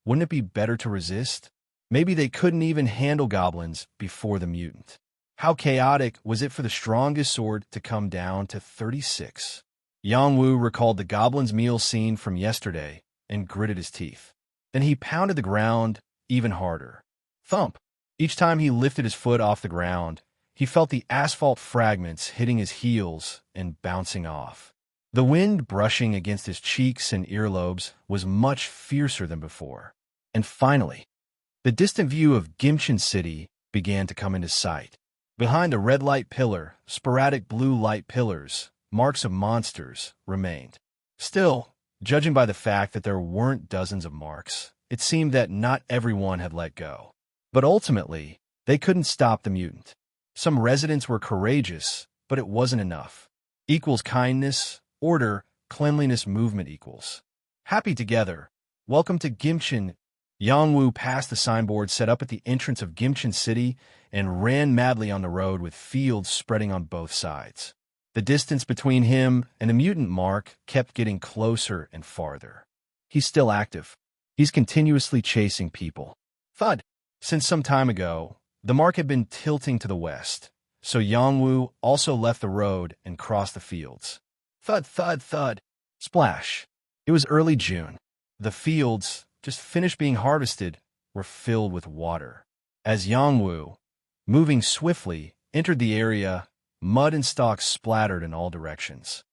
wouldn't it be better to resist? Maybe they couldn't even handle goblins before the mutant. How chaotic was it for the Strongest Sword to come down to 36? Yangwu recalled the goblin's meal scene from yesterday and gritted his teeth. Then he pounded the ground even harder. Thump! Each time he lifted his foot off the ground, he felt the asphalt fragments hitting his heels and bouncing off. The wind brushing against his cheeks and earlobes was much fiercer than before. And finally, the distant view of Gimchin City began to come into sight. Behind the red light pillar, sporadic blue light pillars, marks of monsters, remained. Still, judging by the fact that there weren't dozens of marks, it seemed that not everyone had let go. But ultimately, they couldn't stop the mutant. Some residents were courageous, but it wasn't enough. Equals kindness, order, cleanliness, movement equals. Happy together. Welcome to Gimchin. Yangwu passed the signboard set up at the entrance of Gimchin City and ran madly on the road with fields spreading on both sides. The distance between him and the mutant mark kept getting closer and farther. He's still active. He's continuously chasing people. Thud! Since some time ago, the mark had been tilting to the west, so Yangwu also left the road and crossed the fields. Thud, thud, thud. Splash. It was early June. The fields, just finished being harvested, were filled with water. As Yangwu, moving swiftly, entered the area, mud and stalks splattered in all directions.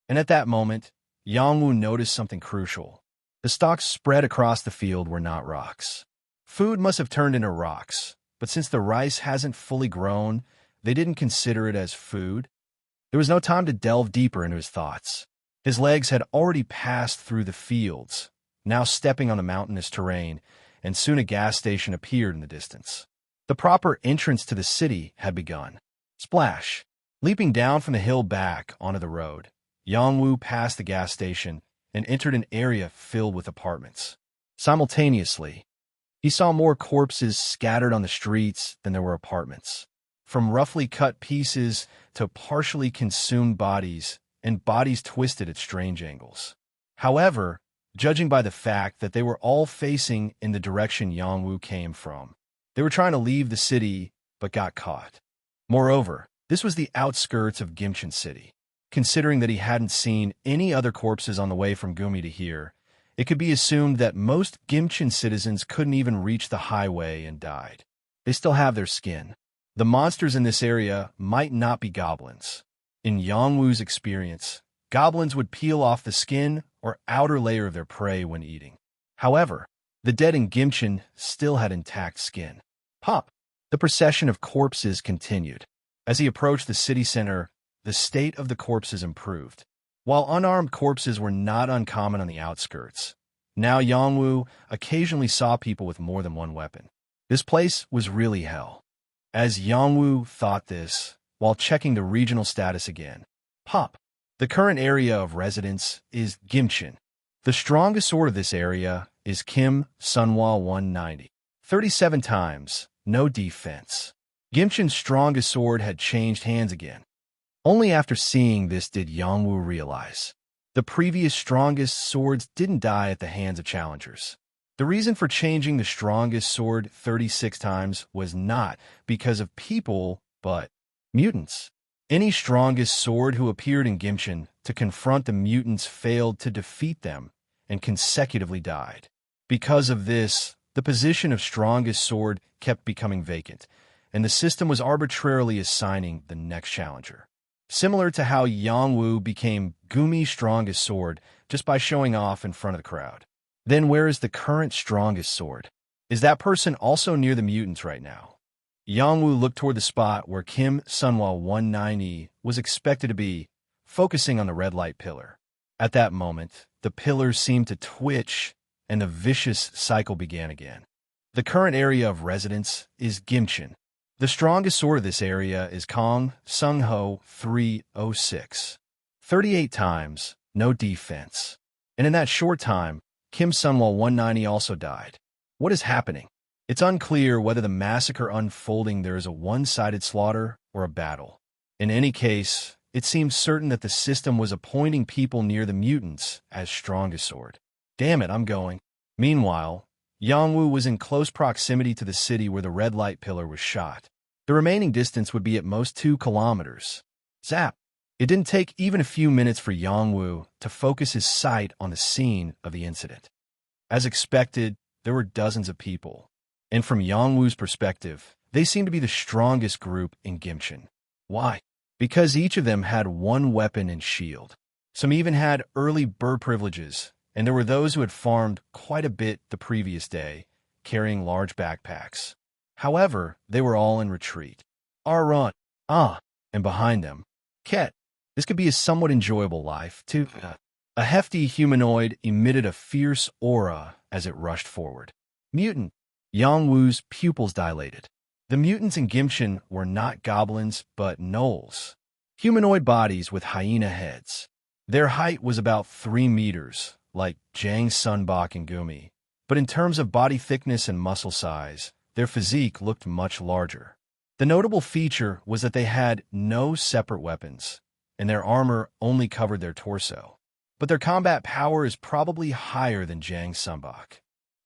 And at that moment, Yangwu noticed something crucial. The stalks spread across the field were not rocks. Food must have turned into rocks, but since the rice hasn't fully grown, they didn't consider it as food. There was no time to delve deeper into his thoughts. His legs had already passed through the fields, now stepping on the mountainous terrain, and soon a gas station appeared in the distance. The proper entrance to the city had begun. Splash! Leaping down from the hill back onto the road, Yangwu passed the gas station and entered an area filled with apartments. Simultaneously, he saw more corpses scattered on the streets than there were apartments. From roughly cut pieces to partially consumed bodies, and bodies twisted at strange angles. However, judging by the fact that they were all facing in the direction Yangwu came from, they were trying to leave the city but got caught. Moreover, this was the outskirts of Gimchin City. Considering that he hadn't seen any other corpses on the way from Gumi to here, it could be assumed that most Gimchin citizens couldn't even reach the highway and died. They still have their skin. The monsters in this area might not be goblins. In Yangwu's experience, goblins would peel off the skin or outer layer of their prey when eating. However, the dead in Gimchin still had intact skin. Pop! The procession of corpses continued. As he approached the city center, the state of the corpses improved. While unarmed corpses were not uncommon on the outskirts, now Yangwu occasionally saw people with more than one weapon. This place was really hell. As Yangwu thought this, while checking the regional status again, pop! The current area of residence is Gimchin. The strongest sword of this area is Kim Sunhwa 190. 37 times, no defense. Gimchin's strongest sword had changed hands again. Only after seeing this did Yangwu realize. The previous strongest swords didn't die at the hands of challengers. The reason for changing the strongest sword 36 times was not because of people, but mutants. Any strongest sword who appeared in Gimchin to confront the mutants failed to defeat them and consecutively died. Because of this, the position of strongest sword kept becoming vacant, and the system was arbitrarily assigning the next challenger. Similar to how Yangwu became Gumi's strongest sword just by showing off in front of the crowd. Then where is the current strongest sword? Is that person also near the mutants right now? Yangwu looked toward the spot where Kim Sunwa 190 was expected to be, focusing on the red light pillar. At that moment, the pillar seemed to twitch, and the vicious cycle began again. The current area of residence is Gimchin. The strongest sword of this area is Kong Sung-ho 306. 38 times, no defense. And in that short time, Kim Sunwa 190 also died. What is happening? It's unclear whether the massacre unfolding there is a one-sided slaughter or a battle. In any case, it seems certain that the system was appointing people near the mutants as strongest sword. Damn it, I'm going. Meanwhile, Yangwu was in close proximity to the city where the red light pillar was shot. The remaining distance would be at most 2 kilometers. Zap! It didn't take even a few minutes for Yangwu to focus his sight on the scene of the incident. As expected, there were dozens of people. And from Yangwu's perspective, they seemed to be the strongest group in Gimchin. Why? Because each of them had one weapon and shield. Some even had early bird privileges, and there were those who had farmed quite a bit the previous day, carrying large backpacks. However, they were all in retreat. Run. And behind them, Ket. This could be a somewhat enjoyable life, too. A hefty humanoid emitted a fierce aura as it rushed forward. Mutant. Yangwu's pupils dilated. The mutants in Gimchin were not goblins, but gnolls. Humanoid bodies with hyena heads. Their height was about 3 meters, like Jang Sunbok and Gumi. But in terms of body thickness and muscle size, their physique looked much larger. The notable feature was that they had no separate weapons, and their armor only covered their torso. But their combat power is probably higher than Jang Sunbok.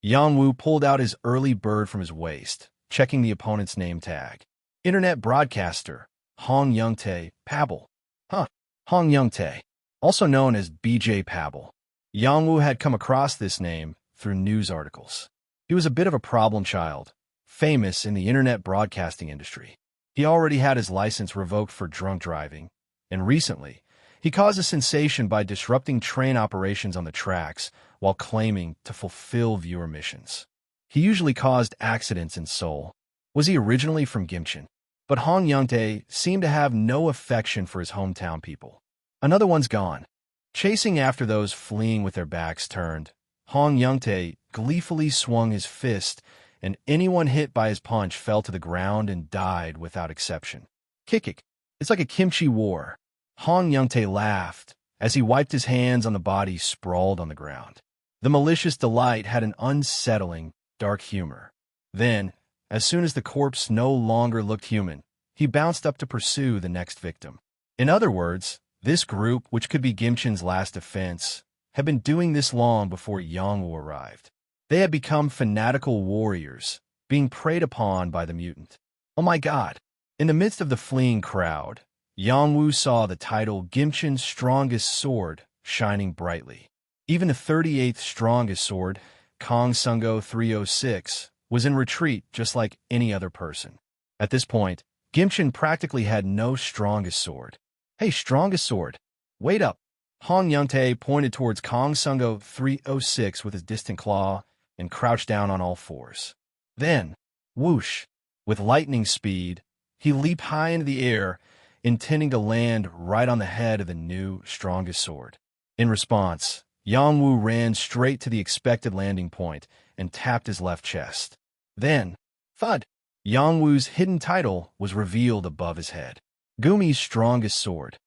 Yangwu pulled out his early bird from his waist, checking the opponent's name tag. Internet broadcaster, Hong Youngtae Pabble. Hong Youngtae, also known as BJ Pabble. Yangwu had come across this name through news articles. He was a bit of a problem child, famous in the internet broadcasting industry. He already had his license revoked for drunk driving, and recently, he caused a sensation by disrupting train operations on the tracks while claiming to fulfill viewer missions. He usually caused accidents in Seoul. Was he originally from Gimchin? But Hong Youngtae seemed to have no affection for his hometown people. Another one's gone. Chasing after those fleeing with their backs turned, Hong Youngtae gleefully swung his fist, and anyone hit by his punch fell to the ground and died without exception. Kick. It's like a kimchi war. Hong Youngtae laughed as he wiped his hands on the body sprawled on the ground. The malicious delight had an unsettling, dark humor. Then, as soon as the corpse no longer looked human, he bounced up to pursue the next victim. In other words, this group, which could be Gimchin's last offense, had been doing this long before Yangwu arrived. They had become fanatical warriors, being preyed upon by the mutant. Oh my God! In the midst of the fleeing crowd, Yangwu saw the title Gimchin's strongest sword shining brightly. Even the 38th strongest sword, Kong Sungo 306, was in retreat just like any other person. At this point, Gimchin practically had no strongest sword. Hey, strongest sword, wait up! Hong Youngtae pointed towards Kong Sungo 306 with his distant claw and crouched down on all fours. Then, whoosh, with lightning speed, he leaped high into the air, intending to land right on the head of the new, strongest sword. In response, Yangwu ran straight to the expected landing point and tapped his left chest. Then, thud! Yangwu's hidden title was revealed above his head. Gumi's strongest sword.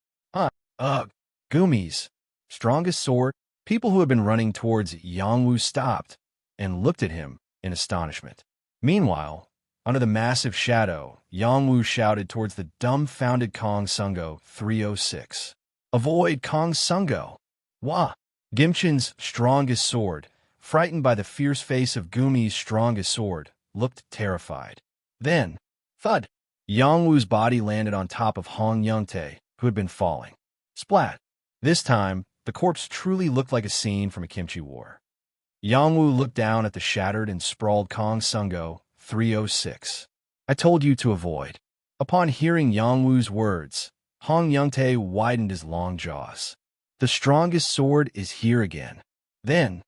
Gumi's strongest sword? People who had been running towards Yangwu stopped and looked at him in astonishment. Meanwhile, under the massive shadow, Yang Wu shouted towards the dumbfounded Kong Sungo 306. Avoid Kong Sungo! Wah! Gimchin's strongest sword, frightened by the fierce face of Gumi's strongest sword, looked terrified. Then, thud! Yang Wu's body landed on top of Hong Yongtae, who had been falling. Splat! This time, the corpse truly looked like a scene from a kimchi war. Yang Wu looked down at the shattered and sprawled Kong Sungo 306. I told you to avoid. Upon hearing Yang Wu's words, Hong Yongtae widened his long jaws. The strongest sword is here again. Then,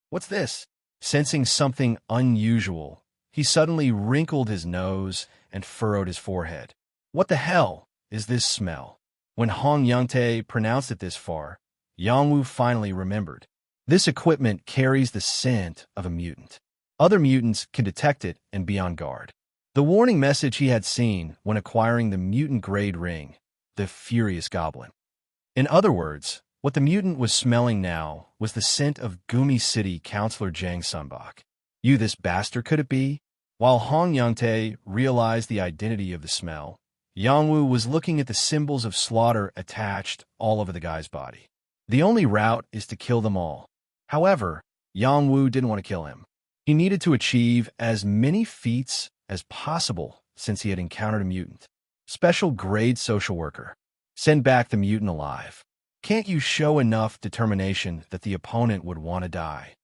what's this? Sensing something unusual, he suddenly wrinkled his nose and furrowed his forehead. What the hell is this smell? When Hong Yongtae pronounced it this far, Yang Wu finally remembered. This equipment carries the scent of a mutant. Other mutants can detect it and be on guard. The warning message he had seen when acquiring the mutant-grade ring, the Furious Goblin. In other words, what the mutant was smelling now was the scent of Gumi City Councilor Zhang Sunbok. You this bastard could it be? While Hong Yongtae realized the identity of the smell, Yang Wu was looking at the symbols of slaughter attached all over the guy's body. The only route is to kill them all. However, Yang Wu didn't want to kill him. He needed to achieve as many feats as possible since he had encountered a mutant. Special grade social worker. Send back the mutant alive. Can't you show enough determination that the opponent would want to die?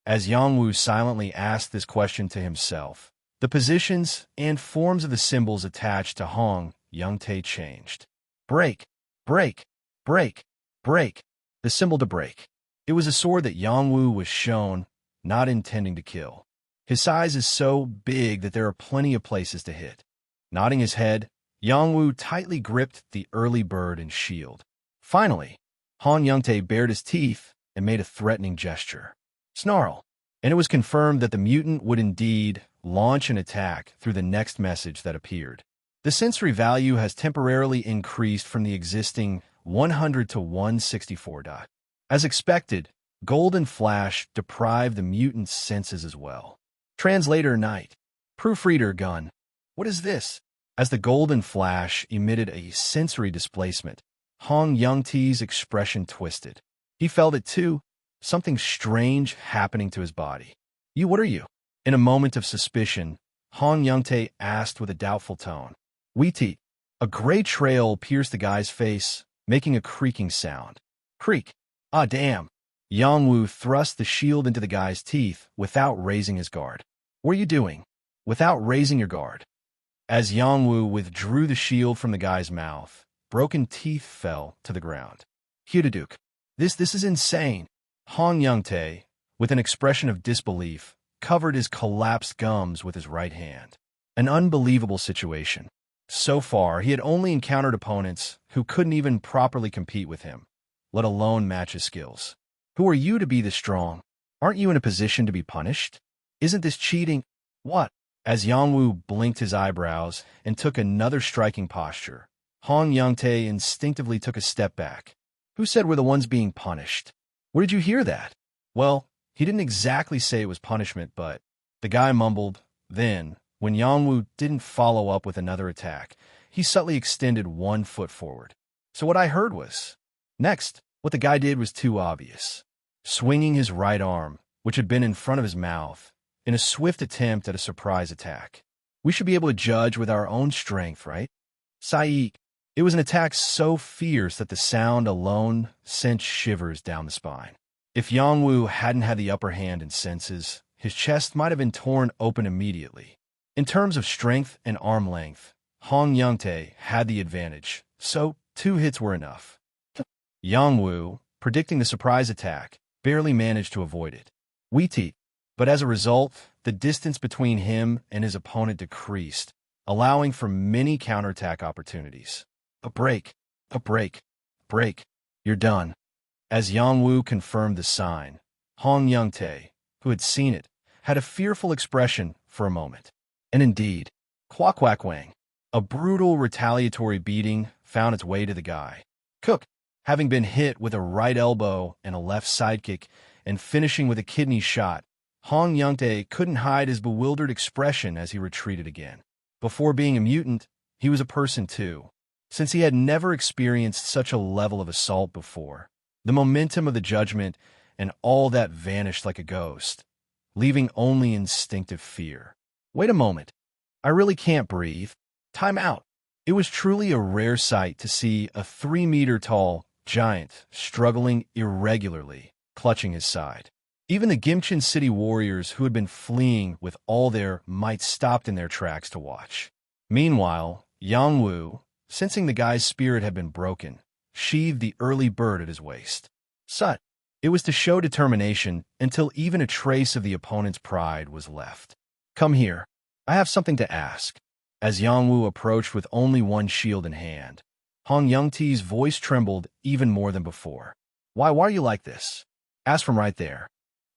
As Yang Wu silently asked this question to himself, the positions and forms of the symbols attached to Hong Yongtae changed. Break, break, break, break. The symbol to break. It was a sword that Yang Wu was shown, not intending to kill. His size is so big that there are plenty of places to hit. Nodding his head, Yang Wu tightly gripped the early bird and shield. Finally, Hong Yongtae bared his teeth and made a threatening gesture. Snarl! And it was confirmed that the mutant would indeed launch an attack through the next message that appeared. The sensory value has temporarily increased from the existing 100 to 164. As expected, Golden Flash deprived the mutant's senses as well. Translator Knight. Proofreader Gun. What is this? As the Golden Flash emitted a sensory displacement, Hong Yongtae's expression twisted. He felt it too, something strange happening to his body. What are you? In a moment of suspicion, Hong Yongtae asked with a doubtful tone. Weetie. A gray trail pierced the guy's face, making a creaking sound. Creak. Ah, damn. Yang Wu thrust the shield into the guy's teeth without raising his guard. What are you doing? Without raising your guard. As Yang Wu withdrew the shield from the guy's mouth, broken teeth fell to the ground. Hudaduk. This is insane. Hong Yongtae, with an expression of disbelief, covered his collapsed gums with his right hand. An unbelievable situation. So far, he had only encountered opponents who couldn't even properly compete with him, let alone match his skills. Who are you to be this strong? Aren't you in a position to be punished? Isn't this cheating? What? As Yang Wu blinked his eyebrows and took another striking posture, Hong Yongtae instinctively took a step back. Who said we're the ones being punished? Where did you hear that? Well, he didn't exactly say it was punishment, but the guy mumbled. Then, when Yang Wu didn't follow up with another attack, he subtly extended one foot forward. So what I heard was... Next, what the guy did was too obvious. Swinging his right arm, which had been in front of his mouth, in a swift attempt at a surprise attack. We should be able to judge with our own strength, right? Saik. It was an attack so fierce that the sound alone sent shivers down the spine. If Yang Wu hadn't had the upper hand in senses, his chest might have been torn open immediately. In terms of strength and arm length, Hong Yongtae had the advantage, so 2 hits were enough. Yang Wu, predicting the surprise attack, barely managed to avoid it. Weetie. But as a result, the distance between him and his opponent decreased, allowing for many counterattack opportunities. A break, break. You're done. As Yang Wu confirmed the sign, Hong Yongtae, who had seen it, had a fearful expression for a moment. And indeed, quack wang. A brutal retaliatory beating found its way to the guy. Cook, having been hit with a right elbow and a left sidekick and finishing with a kidney shot, Hong Yongtae couldn't hide his bewildered expression as he retreated again. Before being a mutant, he was a person too. Since he had never experienced such a level of assault before, the momentum of the judgment and all that vanished like a ghost, leaving only instinctive fear. Wait a moment. I really can't breathe. Time out. It was truly a rare sight to see a 3-meter-tall giant struggling irregularly, clutching his side. Even the Gimchin City warriors who had been fleeing with all their might stopped in their tracks to watch. Meanwhile, Yang Wu, sensing the guy's spirit had been broken, sheathed the early bird at his waist. Sut. It was to show determination until even a trace of the opponent's pride was left. Come here. I have something to ask. As Yang Wu approached with only one shield in hand, Hong Yongtae's voice trembled even more than before. Why are you like this? Ask from right there.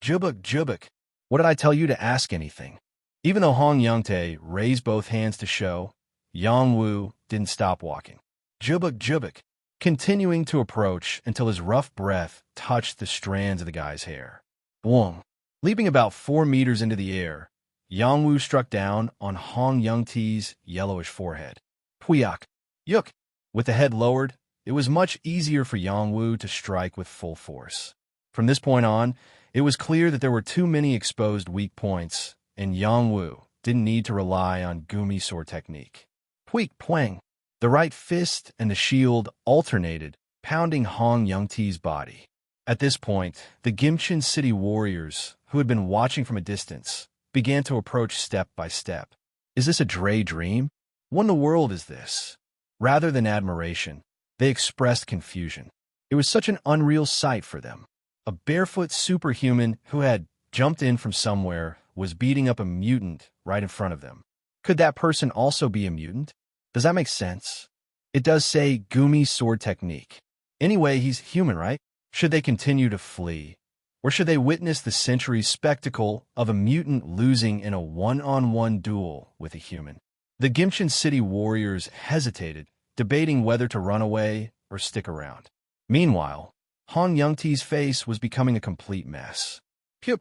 Jubuk. What did I tell you to ask anything? Even though Hong Yongtae raised both hands to show, Yang Wu didn't stop walking. Jubuk, continuing to approach until his rough breath touched the strands of the guy's hair. Boom! Leaping about 4 meters into the air, Yang Wu struck down on Hong Yongtae's yellowish forehead. Puyak! Yuk! With the head lowered, it was much easier for Yang Wu to strike with full force. From this point on, it was clear that there were too many exposed weak points, and Yang Wu didn't need to rely on Gumi sword technique. Puik Puang! The right fist and the shield alternated, pounding Hong Yongtae's body. At this point, the Gimchin City warriors, who had been watching from a distance, began to approach step by step. Is this a dream? What in the world is this? Rather than admiration, they expressed confusion. It was such an unreal sight for them. A barefoot superhuman who had jumped in from somewhere was beating up a mutant right in front of them. Could that person also be a mutant? Does that make sense? It does say Gumi sword technique. Anyway, he's human, right? Should they continue to flee? Or should they witness the century's spectacle of a mutant losing in a one-on-one duel with a human? The Gimchin City warriors hesitated, debating whether to run away or stick around. Meanwhile, Hong Yongtae's face was becoming a complete mess.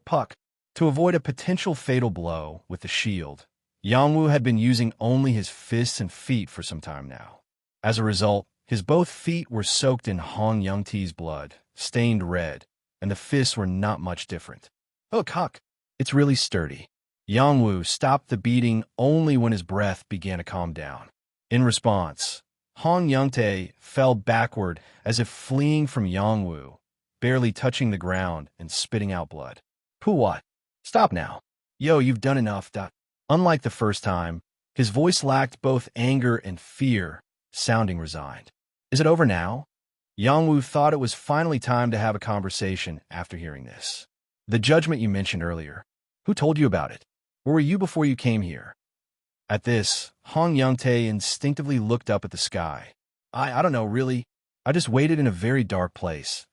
Puck. To avoid a potential fatal blow with the shield, Yang Wu had been using only his fists and feet for some time now. As a result, his both feet were soaked in Hong Yongtae's blood, stained red, and the fists were not much different. Oh, cock! It's really sturdy. Yang Wu stopped the beating only when his breath began to calm down. In response, Hong Yongtae fell backward as if fleeing from Yang Wu, barely touching the ground and spitting out blood. What? Stop now. Yo, you've done enough. Unlike the first time, his voice lacked both anger and fear, sounding resigned. Is it over now? Yang Wu thought it was finally time to have a conversation after hearing this. The judgment you mentioned earlier. Who told you about it? Where were you before you came here? At this, Hong Yongtae instinctively looked up at the sky. I don't know, really. I just waited in a very dark place.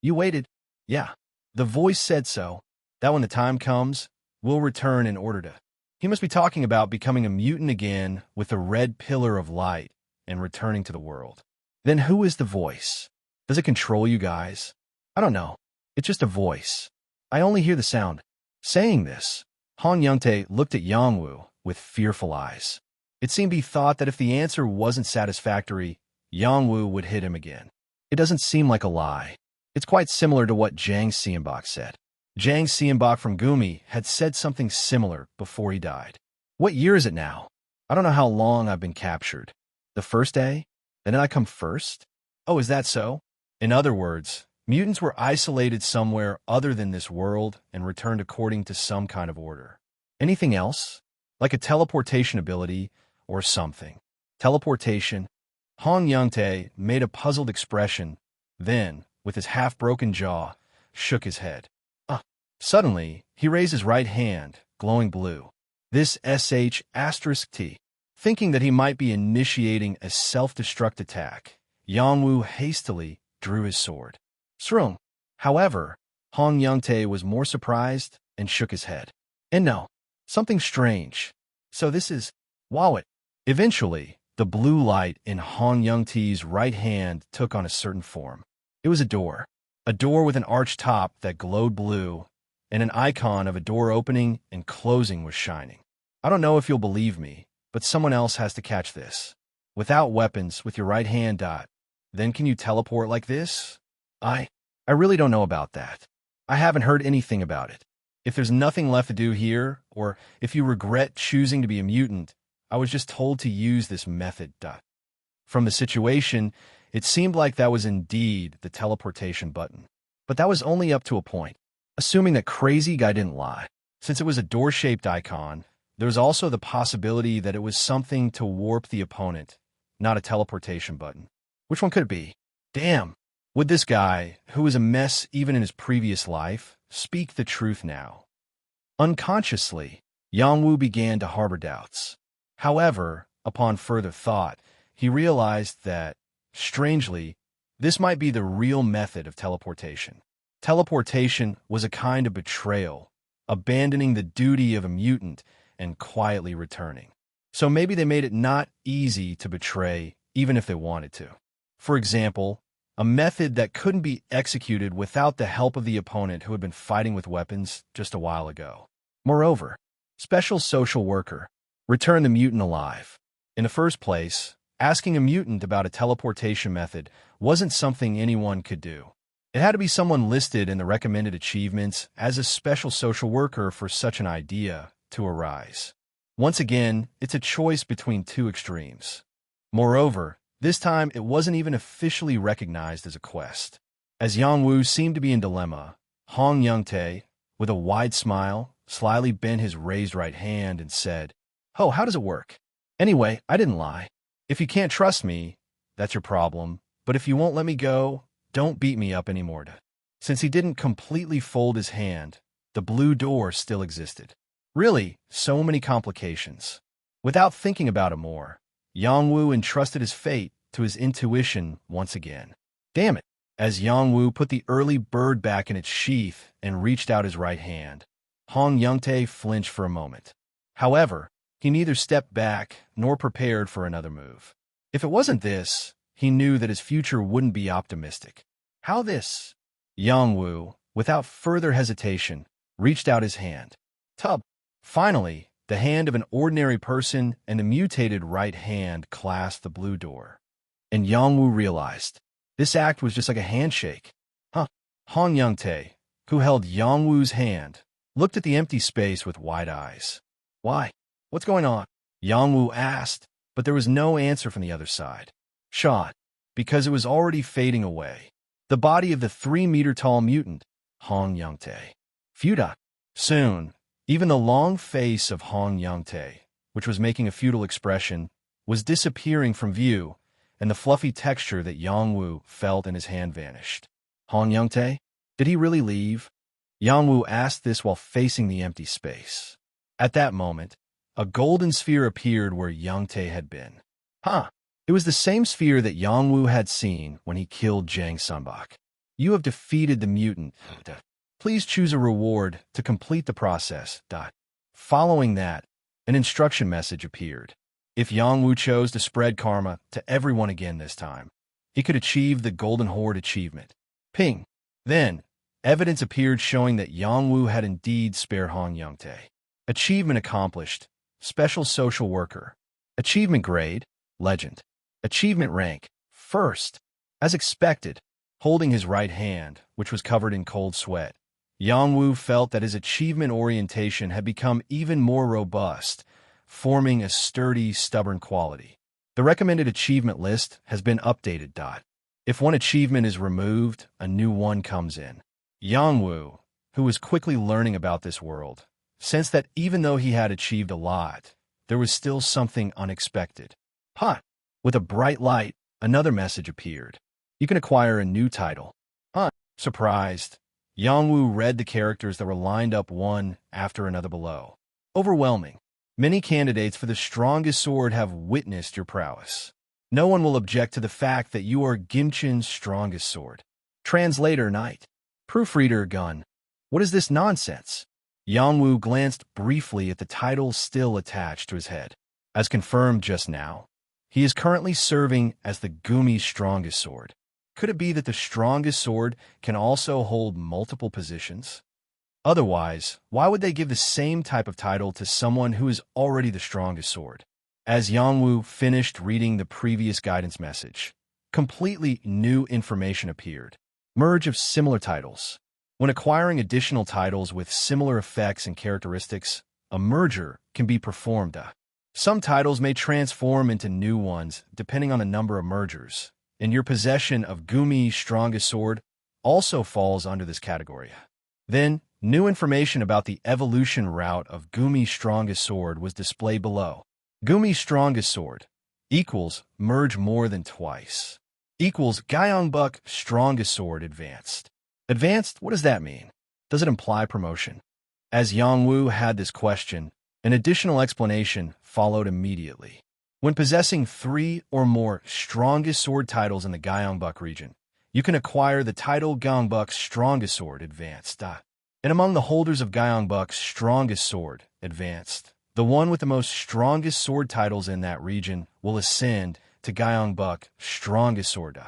You waited? Yeah. The voice said so. That when the time comes, we'll return in order to... He must be talking about becoming a mutant again with a red pillar of light and returning to the world. Then who is the voice? Does it control you guys? I don't know. It's just a voice. I only hear the sound. Saying this, Hong Yongtae looked at Yang Wu with fearful eyes. It seemed he thought that if the answer wasn't satisfactory, Yang Wu would hit him again. It doesn't seem like a lie. It's quite similar to what Zhang Xianbok said. Zhang Xianbok from Gumi had said something similar before he died. What year is it now? I don't know how long I've been captured. The first day? Then I come first? Oh, is that so? In other words, mutants were isolated somewhere other than this world and returned according to some kind of order. Anything else? Like a teleportation ability or something. Teleportation? Hong Yongtae made a puzzled expression, then, with his half-broken jaw, shook his head. Suddenly, he raised his right hand, glowing blue. This *T. Thinking that he might be initiating a self-destruct attack, Yang Wu hastily drew his sword. Srung. However, Hong Yongtae was more surprised and shook his head. And no, something strange. So this is... Wowit. Eventually, the blue light in Hong Yongtae's right hand took on a certain form. It was a door. A door with an arched top that glowed blue and an icon of a door opening and closing was shining. I don't know if you'll believe me, but someone else has to catch this. Without weapons, with your right hand. Then can you teleport like this? I really don't know about that. I haven't heard anything about it. If there's nothing left to do here, or if you regret choosing to be a mutant, I was just told to use this method. From the situation, it seemed like that was indeed the teleportation button. But that was only up to a point. Assuming that crazy guy didn't lie. Since it was a door-shaped icon, there was also the possibility that it was something to warp the opponent, not a teleportation button. Which one could it be? Damn. Would this guy, who was a mess even in his previous life, speak the truth now? Unconsciously, Yangwu began to harbor doubts. However, upon further thought, he realized that, strangely, this might be the real method of teleportation. Teleportation was a kind of betrayal, abandoning the duty of a mutant and quietly returning. So maybe they made it not easy to betray, even if they wanted to. For example, a method that couldn't be executed without the help of the opponent who had been fighting with weapons just a while ago. Moreover, Special Social Worker, return the mutant alive. In the first place, asking a mutant about a teleportation method wasn't something anyone could do. It had to be someone listed in the recommended achievements as a special social worker for such an idea to arise. Once again, it's a choice between two extremes. Moreover, this time it wasn't even officially recognized as a quest. As Yangwu seemed to be in dilemma, Hong Yongtae, with a wide smile, slyly bent his raised right hand and said, "Oh, how does it work? Anyway, I didn't lie. If you can't trust me, that's your problem. But if you won't let me go, don't beat me up anymore." Since he didn't completely fold his hand, the blue door still existed. Really, so many complications. Without thinking about it more, Yangwu entrusted his fate to his intuition once again. Damn it! As Yangwu put the early bird back in its sheath and reached out his right hand, Hong Yongtae flinched for a moment. However, he neither stepped back nor prepared for another move. If it wasn't this, he knew that his future wouldn't be optimistic. How this? Yangwu, without further hesitation, reached out his hand. Tub. Finally, the hand of an ordinary person and the mutated right hand clasped the blue door. And Yangwu realized this act was just like a handshake. Hong Yongtae, who held Yangwu's hand, looked at the empty space with wide eyes. Why? What's going on? Yangwu asked, but there was no answer from the other side. Shot, because it was already fading away. The body of the 3-meter-tall mutant, Hong Yongtae. Fuda. Soon, even the long face of Hong Yongtae, which was making a futile expression, was disappearing from view, and the fluffy texture that Yangwu felt in his hand vanished. Hong Yongtae? Did he really leave? Yangwu asked this while facing the empty space. At that moment, a golden sphere appeared where Yongtae had been. It was the same sphere that Yangwu had seen when he killed Zhang Sunbok. You have defeated the mutant. Please choose a reward to complete the process. Following that, an instruction message appeared. If Yangwu chose to spread karma to everyone again this time, he could achieve the Golden Horde achievement. Ping. Then, evidence appeared showing that Yangwu had indeed spared Hong Yongtae. Achievement accomplished. Special Social Worker. Achievement grade, Legend. Achievement rank, First. As expected, holding his right hand, which was covered in cold sweat, Yangwu felt that his achievement orientation had become even more robust, forming a sturdy, stubborn quality. The recommended achievement list has been updated. If one achievement is removed, a new one comes in. Yangwu, who was quickly learning about this world, sensed that even though he had achieved a lot, there was still something unexpected. With a bright light, another message appeared. You can acquire a new title. Surprised, Yangwu read the characters that were lined up one after another below. Overwhelming. Many candidates for the strongest sword have witnessed your prowess. No one will object to the fact that you are Gimchin's strongest sword. Translator Knight. Proofreader Gun. What is this nonsense? Yangwu glanced briefly at the title still attached to his head. As confirmed just now, he is currently serving as the Gumi's strongest sword. Could it be that the strongest sword can also hold multiple positions? Otherwise, why would they give the same type of title to someone who is already the strongest sword? As Yangwu finished reading the previous guidance message, completely new information appeared. Merge of similar titles. When acquiring additional titles with similar effects and characteristics, a merger can be performed. Some titles may transform into new ones depending on the number of mergers, and your possession of Gumi's strongest sword also falls under this category. Then, new information about the evolution route of Gumi's strongest sword was displayed below. Gumi's strongest sword equals merge more than twice. Equals Gyeongbuk strongest sword advanced. Advanced, what does that mean? Does it imply promotion? As Yangwu had this question, an additional explanation followed immediately. When possessing 3 or more strongest sword titles in the Gyeongbuk region, you can acquire the title Gyeongbuk's strongest sword advanced. And among the holders of Gyeongbuk's strongest sword advanced, the one with the most strongest sword titles in that region will ascend to Gyeongbuk strongest sword.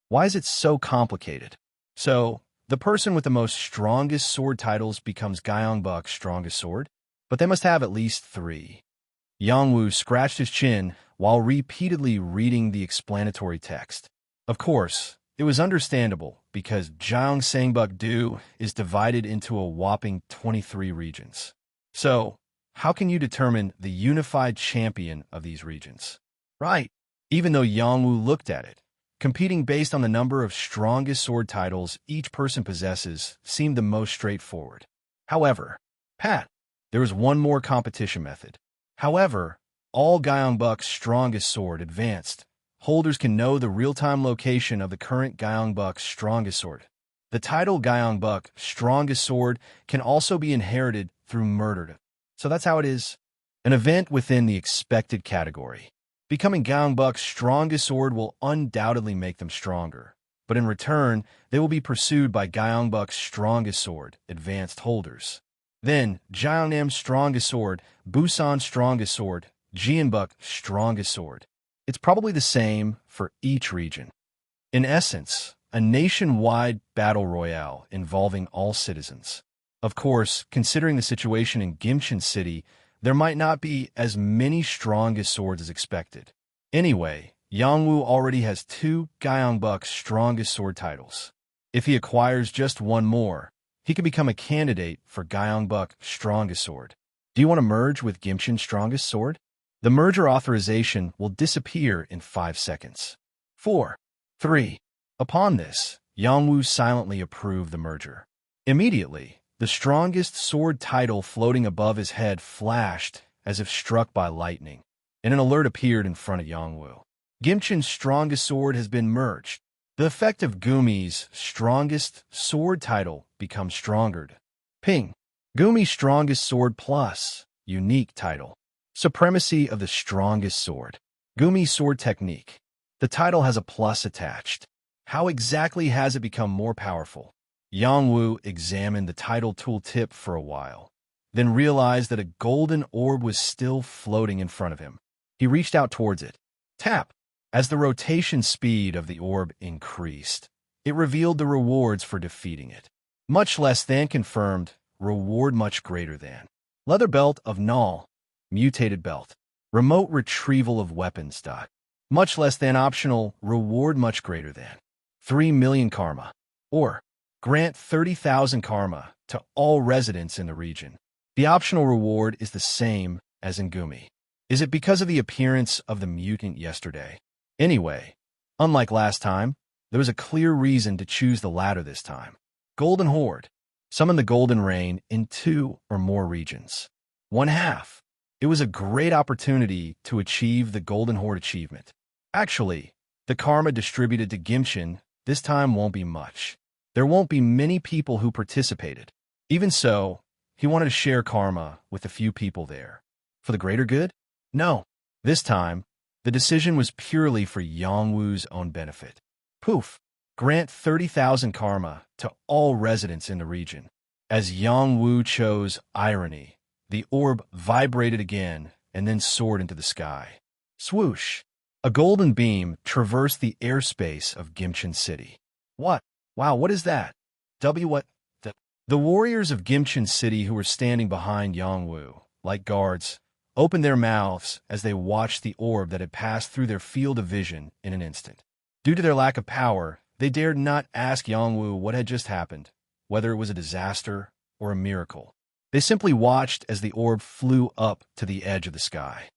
Why is it so complicated? So, the person with the most strongest sword titles becomes Gyeongbuk's strongest sword, but they must have at least 3. Yangwu scratched his chin while repeatedly reading the explanatory text. Of course, it was understandable because Gyeongsangbuk-do is divided into a whopping 23 regions. So, how can you determine the unified champion of these regions? Right. Even though Yangwu looked at it, competing based on the number of strongest sword titles each person possesses seemed the most straightforward. However, there is one more competition method. However, all Gyeongbuk's strongest sword advanced, holders can know the real-time location of the current Gyeongbuk's strongest sword. The title Gyeongbuk strongest sword can also be inherited through murder. So that's how it is. An event within the expected category. Becoming Gyeongbuk's strongest sword will undoubtedly make them stronger, but in return, they will be pursued by Gyeongbuk's strongest sword, advanced holders. Then, Gyeongnam's strongest sword, Busan's strongest sword, Jeonbuk's strongest sword. It's probably the same for each region. In essence, a nationwide battle royale involving all citizens. Of course, considering the situation in Gimcheon City, there might not be as many strongest swords as expected. Anyway, Yangwu already has 2 Gyeongbuk's strongest sword titles. If he acquires just one more, he can become a candidate for Gyeongbuk's strongest sword. Do you want to merge with Gimcheon's strongest sword? The merger authorization will disappear in 5 seconds. 4, 3. Upon this, Yangwu silently approved the merger. Immediately, the strongest sword title floating above his head flashed as if struck by lightning, and an alert appeared in front of Yangwu. Gimcheon's strongest sword has been merged. The effect of Gumi's strongest sword title becomes stronger. Ping. Gumi's strongest sword plus unique title. Supremacy of the strongest sword. Gumi's sword technique. The title has a plus attached. How exactly has it become more powerful? Yangwu examined the title tooltip for a while, then realized that a golden orb was still floating in front of him. He reached out towards it. Tap! As the rotation speed of the orb increased, it revealed the rewards for defeating it. Much less than confirmed, reward much greater than. Leather belt of Null. Mutated belt. Remote retrieval of weapons. Much less than optional, reward much greater than. 3 million karma. Or, grant 30,000 karma to all residents in the region. The optional reward is the same as in Gumi. Is it because of the appearance of the mutant yesterday? Anyway, unlike last time, there was a clear reason to choose the latter this time. Golden Horde. Summon the Golden Rain in 2 or more regions. 1/2. It was a great opportunity to achieve the Golden Horde achievement. Actually, the karma distributed to Gimcheon this time won't be much. There won't be many people who participated. Even so, he wanted to share karma with a few people there. For the greater good? No. This time, the decision was purely for Yangwu's own benefit. Poof! Grant 30,000 karma to all residents in the region. As Yangwu chose irony, the orb vibrated again and then soared into the sky. Swoosh! A golden beam traversed the airspace of Gimcheon City. What? Wow, what is that? What? The warriors of Gimchin City who were standing behind Yongwu, like guards, opened their mouths as they watched the orb that had passed through their field of vision in an instant. Due to their lack of power, they dared not ask Yongwu what had just happened, whether it was a disaster or a miracle. They simply watched as the orb flew up to the edge of the sky.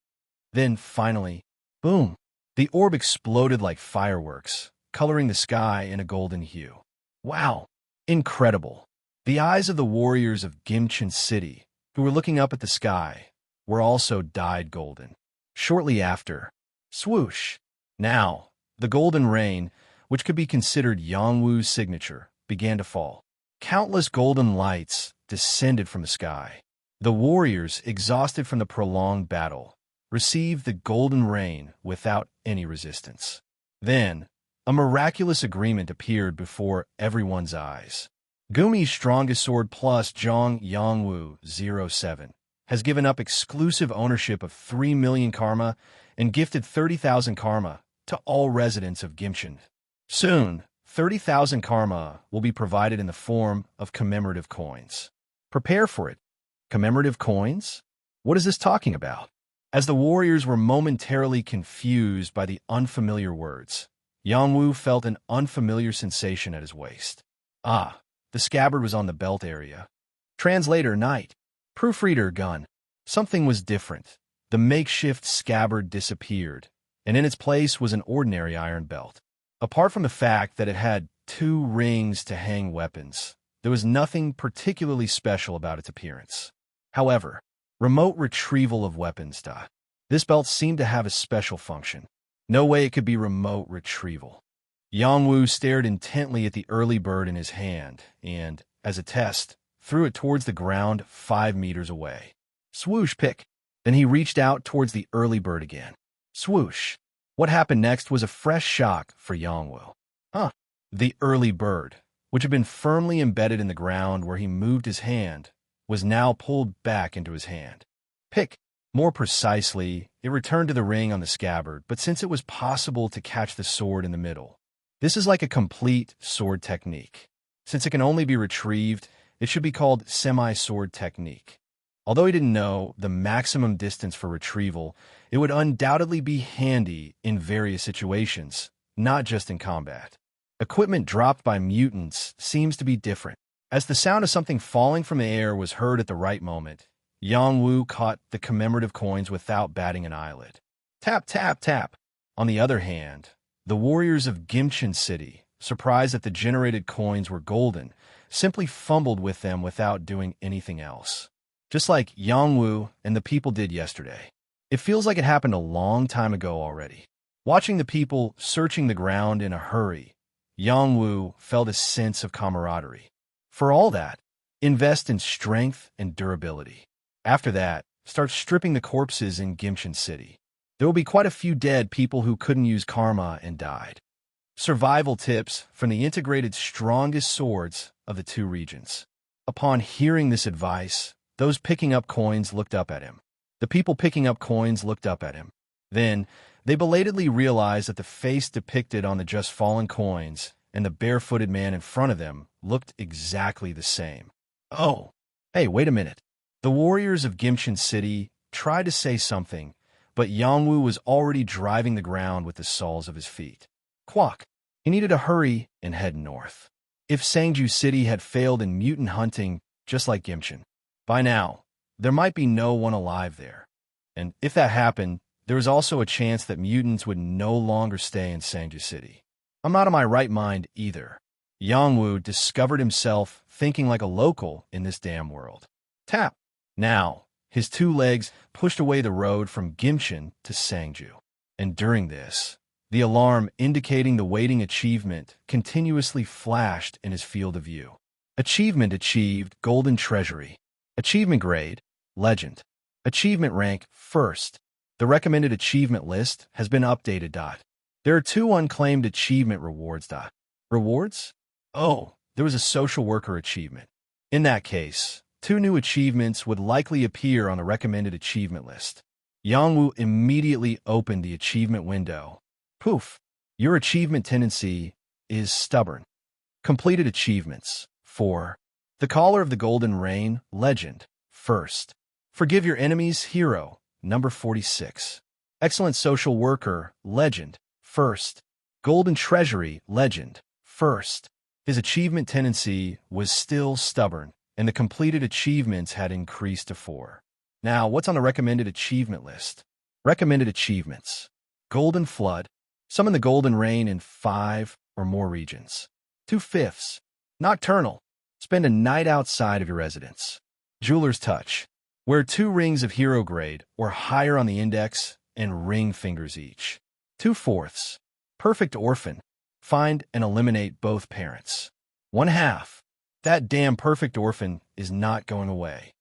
Then, finally, boom! The orb exploded like fireworks, coloring the sky in a golden hue. Wow! Incredible! The eyes of the warriors of Gimchin City, who were looking up at the sky, were also dyed golden. Shortly after, swoosh! Now, the golden rain, which could be considered Yongwu's signature, began to fall. Countless golden lights descended from the sky. The warriors, exhausted from the prolonged battle, received the golden rain without any resistance. Then, a miraculous agreement appeared before everyone's eyes. Gumi's strongest sword plus Zhang Yongwu 07 has given up exclusive ownership of 3 million karma and gifted 30,000 karma to all residents of Gimchin. Soon, 30,000 karma will be provided in the form of commemorative coins. Prepare for it. Commemorative coins? What is this talking about? As the warriors were momentarily confused by the unfamiliar words, Yongwu felt an unfamiliar sensation at his waist. Ah, the scabbard was on the belt area. Translator Knight. Proofreader Gun. Something was different. The makeshift scabbard disappeared, and in its place was an ordinary iron belt. Apart from the fact that it had 2 rings to hang weapons, there was nothing particularly special about its appearance. However, remote retrieval of weapons. This belt seemed to have a special function. No way it could be remote retrieval. Yongwu stared intently at the early bird in his hand and, as a test, threw it towards the ground 5 meters away. Swoosh pick. Then he reached out towards the early bird again. Swoosh. What happened next was a fresh shock for Yongwu. The early bird, which had been firmly embedded in the ground where he moved his hand, was now pulled back into his hand. Pick. More precisely, it returned to the ring on the scabbard, but since it was possible to catch the sword in the middle, this is like a complete sword technique. Since it can only be retrieved, it should be called semi-sword technique. Although he didn't know the maximum distance for retrieval, it would undoubtedly be handy in various situations, not just in combat. Equipment dropped by mutants seems to be different. As the sound of something falling from the air was heard at the right moment, Yongwu caught the commemorative coins without batting an eyelid. Tap, tap, tap. On the other hand, the warriors of Gimchin City, surprised that the generated coins were golden, simply fumbled with them without doing anything else. Just like Yongwu and the people did yesterday. It feels like it happened a long time ago already. Watching the people searching the ground in a hurry, Yongwu felt a sense of camaraderie. For all that, invest in strength and durability. After that, start stripping the corpses in Gimchin City. There will be quite a few dead people who couldn't use karma and died. Survival tips from the integrated strongest swords of the 2 regions. Upon hearing this advice, those picking up coins looked up at him. The people picking up coins looked up at him. Then, they belatedly realized that the face depicted on the just fallen coins and the barefooted man in front of them looked exactly the same. Oh, hey, wait a minute. The warriors of Gimchin City tried to say something, but Yongwu was already driving the ground with the soles of his feet. Quack! He needed to hurry and head north. If Sangju City had failed in mutant hunting, just like Gimchin, by now, there might be no one alive there. And if that happened, there was also a chance that mutants would no longer stay in Sangju City. I'm not in my right mind either. Yongwu discovered himself thinking like a local in this damn world. Tap! Now, his 2 legs pushed away the road from Gimchin to Sangju. And during this, the alarm indicating the waiting achievement continuously flashed in his field of view. Achievement achieved, Golden Treasury. Achievement grade, Legend. Achievement rank, First. The recommended achievement list has been updated. There are 2 unclaimed achievement rewards. Rewards? Oh, there was a social worker achievement. In that case, 2 new achievements would likely appear on the recommended achievement list. Yongwu immediately opened the achievement window. Poof! Your achievement tendency is stubborn. Completed achievements. 4. The Caller of the Golden Rain, Legend, first. Forgive Your Enemies, Hero, number 46. Excellent Social Worker, Legend, first. Golden Treasury, Legend, first. His achievement tendency was still stubborn, and the completed achievements had increased to 4. Now, what's on the recommended achievement list? Recommended achievements. Golden Flood. Summon the Golden Rain in 5 or more regions. 2/5. Nocturnal. Spend a night outside of your residence. Jeweler's Touch. Wear 2 rings of hero grade or higher on the index and ring fingers each. 2/4. Perfect Orphan. Find and eliminate both parents. 1/2. That damn perfect orphan is not going away.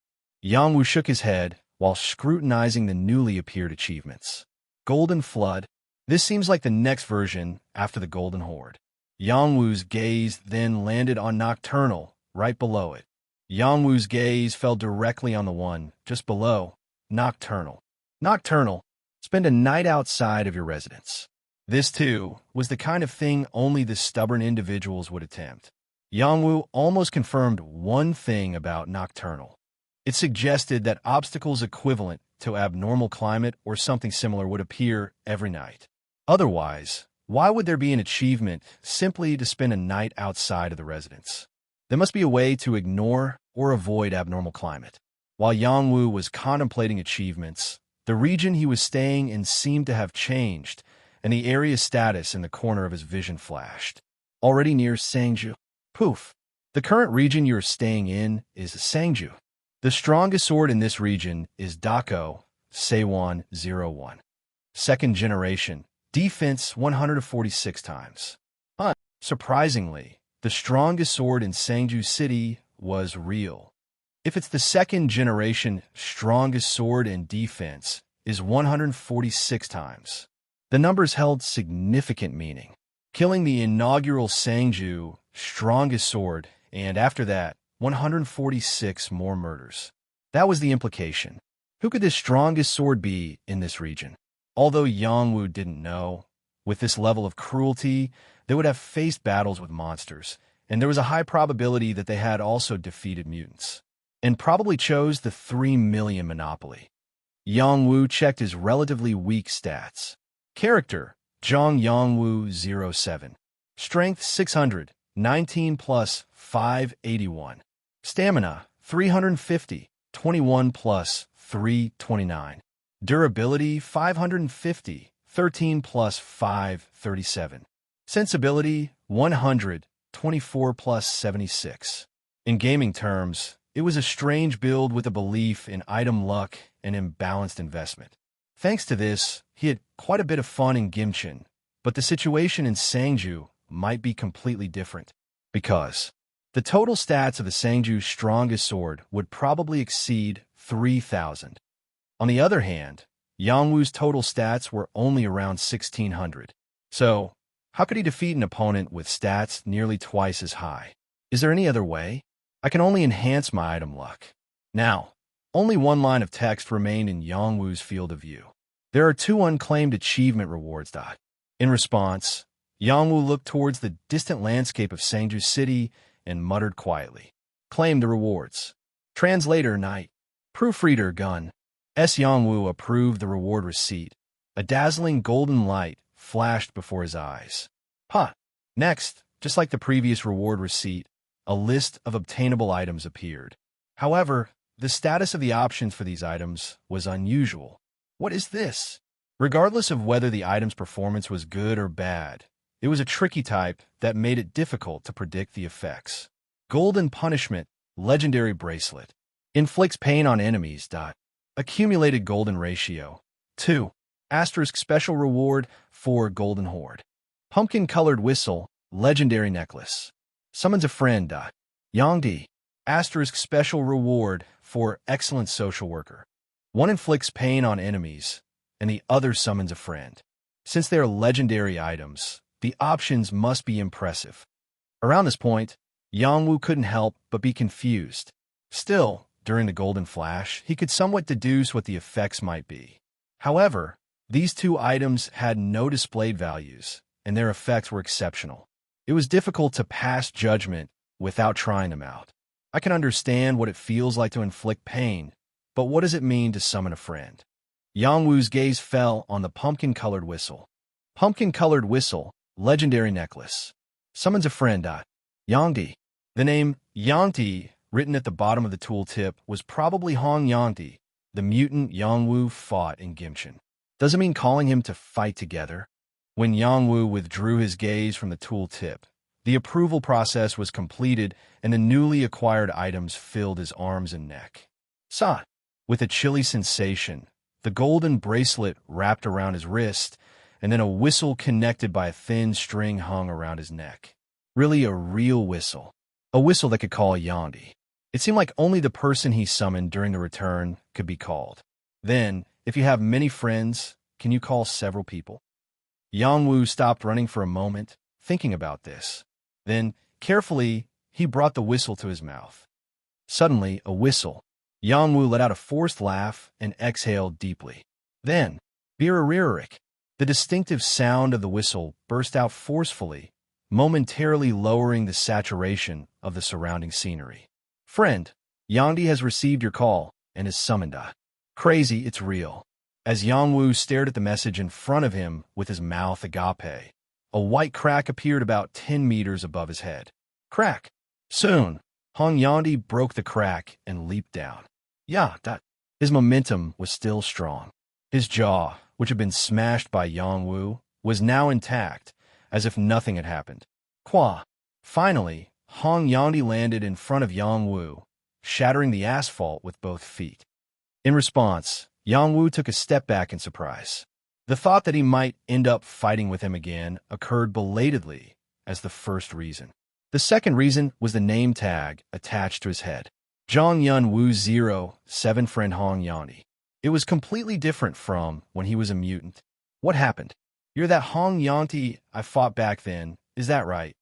Yangwu shook his head while scrutinizing the newly appeared achievements. Golden Flood. This seems like the next version after the Golden Horde. Yangwu's gaze then landed on Nocturnal, right below it. Yangwu's gaze fell directly on the one just below, Nocturnal. Nocturnal. Spend a night outside of your residence. This, too, was the kind of thing only the stubborn individuals would attempt. Yangwu almost confirmed one thing about Nocturnal. It suggested that obstacles equivalent to abnormal climate or something similar would appear every night. Otherwise, why would there be an achievement simply to spend a night outside of the residence? There must be a way to ignore or avoid abnormal climate. While Yangwu was contemplating achievements, the region he was staying in seemed to have changed, and the area's status in the corner of his vision flashed. Already near Sangju. Poof. The current region you're staying in is Sangju. The strongest sword in this region is Dako Seiwan 01. Second generation. Defense 146 times. Surprisingly, the strongest sword in Sangju City was real. If it's the second generation, strongest sword in defense is 146 times. The numbers held significant meaning. Killing the inaugural Sangju strongest sword, and after that, 146 more murders. That was the implication. Who could this strongest sword be in this region? Although Yangwu didn't know, with this level of cruelty, they would have faced battles with monsters, and there was a high probability that they had also defeated mutants, and probably chose the 3 million monopoly. Yangwu checked his relatively weak stats. Character, Zhang Yangwu 07. Strength 600, 19 plus 581. Stamina 350, 21 plus 329. Durability 550, 13 plus 537. Sensibility 100, 24 plus 76. In gaming terms, it was a strange build with a belief in item luck and imbalanced investment. Thanks to this, he had quite a bit of fun in Gimchin, but the situation in Sangju might be completely different, because the total stats of the Sangju's strongest sword would probably exceed 3,000. On the other hand, Yangwu's total stats were only around 1,600. So, how could he defeat an opponent with stats nearly twice as high? Is there any other way? I can only enhance my item luck. Now, only one line of text remained in Yangwu's field of view. There are 2 unclaimed achievement rewards. In response, Yangwu looked towards the distant landscape of Sangju City and muttered quietly. Claim the rewards. Translator Knight. Proofreader Gun. Yangwu approved the reward receipt. A dazzling golden light flashed before his eyes. Next, just like the previous reward receipt, a list of obtainable items appeared. However, the status of the options for these items was unusual. What is this? Regardless of whether the item's performance was good or bad, it was a tricky type that made it difficult to predict the effects. Golden Punishment, Legendary Bracelet. Inflicts pain on enemies. Accumulated Golden Ratio. 2. Asterisk Special Reward for Golden Horde. Pumpkin-Colored Whistle, Legendary Necklace. Summons a Friend. Yangdi. Asterisk Special Reward for Excellent Social Worker. One inflicts pain on enemies, and the other summons a friend. Since they are legendary items, the options must be impressive. Around this point, Yangwu couldn't help but be confused. Still, during the Golden Flash, he could somewhat deduce what the effects might be. However, these 2 items had no displayed values, and their effects were exceptional. It was difficult to pass judgment without trying them out. I can understand what it feels like to inflict pain, but what does it mean to summon a friend? Yang Wu's gaze fell on the pumpkin-colored whistle. Pumpkin-colored whistle, legendary necklace. Summons a friend. Yangdi. The name Yangdi, written at the bottom of the tooltip, was probably Hong Yangdi, the mutant Yang Wu fought in Gimchen. Does it mean calling him to fight together? When Yang Wu withdrew his gaze from the tooltip, the approval process was completed and the newly acquired items filled his arms and neck. Sa, with a chilly sensation, the golden bracelet wrapped around his wrist, and then a whistle connected by a thin string hung around his neck. Really a real whistle. A whistle that could call Yangdi. It seemed like only the person he summoned during the return could be called. Then, if you have many friends, can you call several people? Yang Wu stopped running for a moment, thinking about this. Then, carefully, he brought the whistle to his mouth. Suddenly, a whistle. Yang Wu let out a forced laugh and exhaled deeply. Then, Biraririk. The distinctive sound of the whistle burst out forcefully, momentarily lowering the saturation of the surrounding scenery. Friend, Yangdi has received your call and is summoned. Crazy, it's real. As Yang Wu stared at the message in front of him with his mouth agape, a white crack appeared about 10 meters above his head. Crack! Soon, Hong Yangdi broke the crack and leaped down. His momentum was still strong. His jaw, which had been smashed by Yang Wu, was now intact, as if nothing had happened. Finally, Hong Yangdi landed in front of Yang Wu, shattering the asphalt with both feet. In response, Yang Wu took a step back in surprise. The thought that he might end up fighting with him again occurred belatedly as the first reason. The second reason was the name tag attached to his head. Zhang Yun Wu 07 friend Hong Yangdi. It was completely different from when he was a mutant. What happened? You're that Hong Yangdi I fought back then, is that right?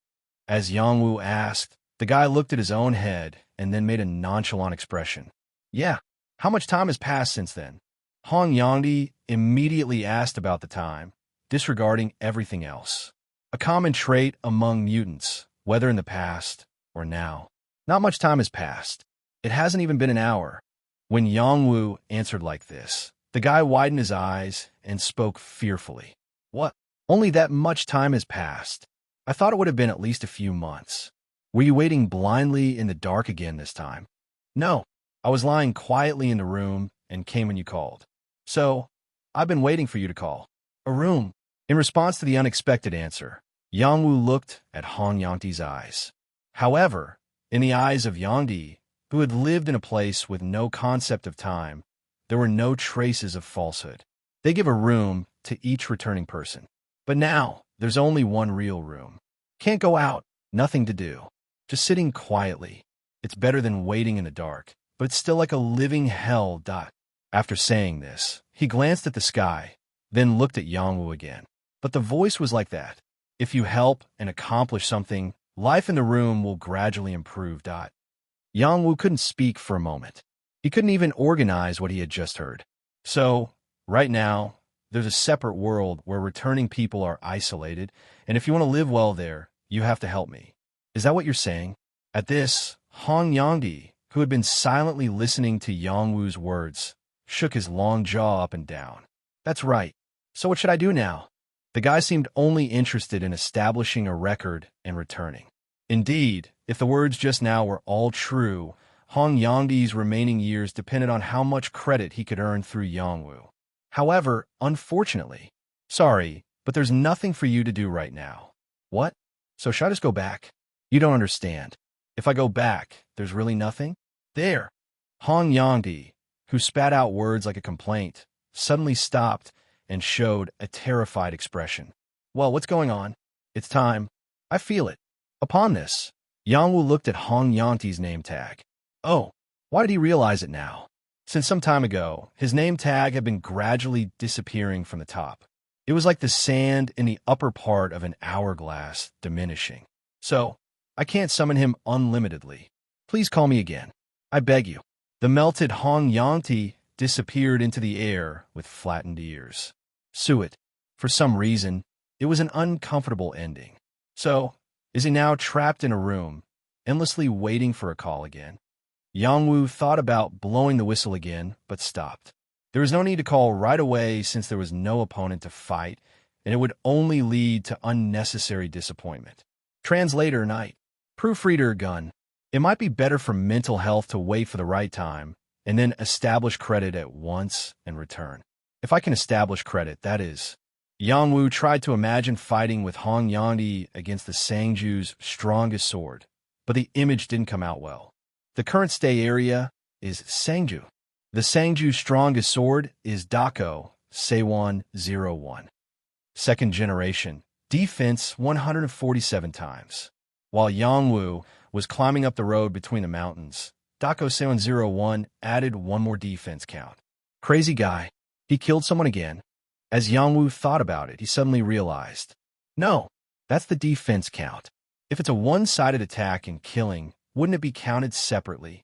As Yang Wu asked, the guy looked at his own head and then made a nonchalant expression. Yeah, how much time has passed since then? Hong Yangdi immediately asked about the time, disregarding everything else. A common trait among mutants, whether in the past or now. Not much time has passed. It hasn't even been an hour. When Yang Wu answered like this, the guy widened his eyes and spoke fearfully. What? Only that much time has passed. I thought it would have been at least a few months. Were you waiting blindly in the dark again this time? No, I was lying quietly in the room and came when you called. So, I've been waiting for you to call. A room. In response to the unexpected answer, Yang Wu looked at Hong Yangdi's eyes. However, in the eyes of Yangdi, who had lived in a place with no concept of time, there were no traces of falsehood. They give a room to each returning person. But now, there's only one real room. Can't go out, nothing to do. Just sitting quietly. It's better than waiting in the dark, but it's still like a living hell. After saying this, he glanced at the sky, then looked at Yang Wu again. But the voice was like that. If you help and accomplish something, life in the room will gradually improve. Yang Wu couldn't speak for a moment. He couldn't even organize what he had just heard. So, right now, there's a separate world where returning people are isolated, and if you want to live well there, you have to help me. Is that what you're saying? At this, Hong Yangdi, who had been silently listening to Yang Wu's words, shook his long jaw up and down. That's right. So what should I do now? The guy seemed only interested in establishing a record and returning. Indeed, if the words just now were all true, Hong Yangdi's remaining years depended on how much credit he could earn through Yang Wu. However, unfortunately, sorry, but there's nothing for you to do right now. What? So should I just go back? You don't understand. If I go back, there's really nothing? There. Hong Yangdi, who spat out words like a complaint, suddenly stopped and showed a terrified expression. Well, what's going on? It's time. I feel it. Upon this, Yang Wu looked at Hong Yangdi's name tag. Oh, why did he realize it now? Since some time ago, his name tag had been gradually disappearing from the top. It was like the sand in the upper part of an hourglass diminishing. So, I can't summon him unlimitedly. Please call me again. I beg you. The melted Hong Yangdi disappeared into the air with flattened ears. Suet. For some reason, it was an uncomfortable ending. So, is he now trapped in a room, endlessly waiting for a call again? Yang Wu thought about blowing the whistle again, but stopped. There was no need to call right away since there was no opponent to fight, and it would only lead to unnecessary disappointment. Translator night. Proofreader gun. It might be better for mental health to wait for the right time and then establish credit at once and return. If I can establish credit, that is. Yang Wu tried to imagine fighting with Hong Yangdi against the Sangju's strongest sword, but the image didn't come out well. The current stay area is Sangju. The Sangju's strongest sword is Dako Seiwan 01. Second generation, defense 147 times. While Yang Wu was climbing up the road between the mountains, Dako Seiwan 01 added one more defense count. Crazy guy. He killed someone again. As Yang Wu thought about it, he suddenly realized, no, that's the defense count. If it's a one-sided attack and killing, wouldn't it be counted separately?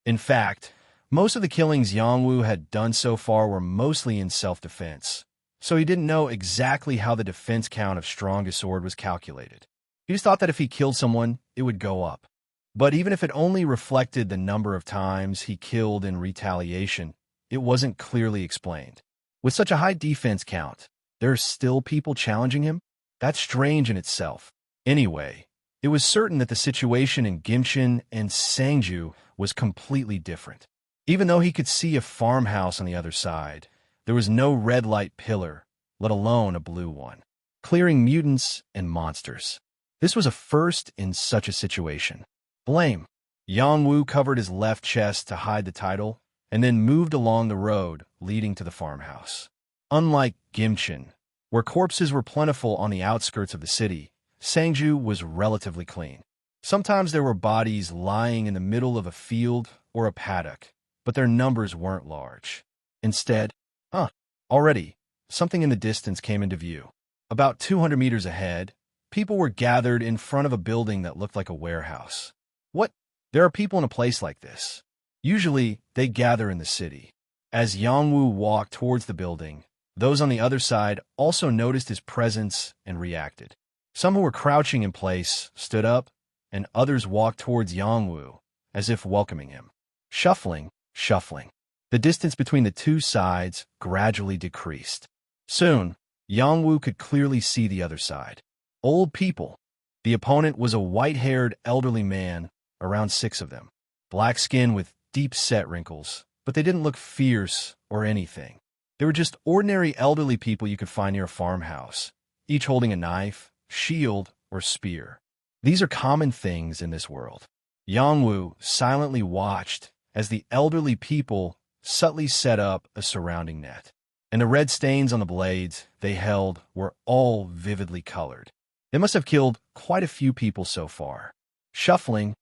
In fact, most of the killings Yang Wu had done so far were mostly in self-defense, so he didn't know exactly how the defense count of strongest sword was calculated. He just thought that if he killed someone, it would go up. But even if it only reflected the number of times he killed in retaliation, it wasn't clearly explained. With such a high defense count, there are still people challenging him? That's strange in itself. Anyway, it was certain that the situation in Gimshin and Sangju was completely different. Even though he could see a farmhouse on the other side, there was no red light pillar, let alone a blue one, clearing mutants and monsters. This was a first in such a situation. Blame. Yang Wu covered his left chest to hide the title, and then moved along the road leading to the farmhouse. Unlike Gimshin, where corpses were plentiful on the outskirts of the city, Sangju was relatively clean. Sometimes there were bodies lying in the middle of a field or a paddock, but their numbers weren't large. Instead, already, something in the distance came into view. About 200 meters ahead, people were gathered in front of a building that looked like a warehouse. What? There are people in a place like this. Usually, they gather in the city. As Yang Wu walked towards the building, those on the other side also noticed his presence and reacted. Some who were crouching in place stood up, and others walked towards Yang Wu, as if welcoming him. Shuffling. The distance between the two sides gradually decreased. Soon, Yang Wu could clearly see the other side. Old people. The opponent was a white-haired elderly man, around 6 of them. Black skin with deep-set wrinkles, but they didn't look fierce or anything. They were just ordinary elderly people you could find near a farmhouse, each holding a knife, shield, or spear. These are common things in this world. Yang Wu silently watched as the elderly people subtly set up a surrounding net, and the red stains on the blades they held were all vividly colored. They must have killed quite a few people so far. Shuffling.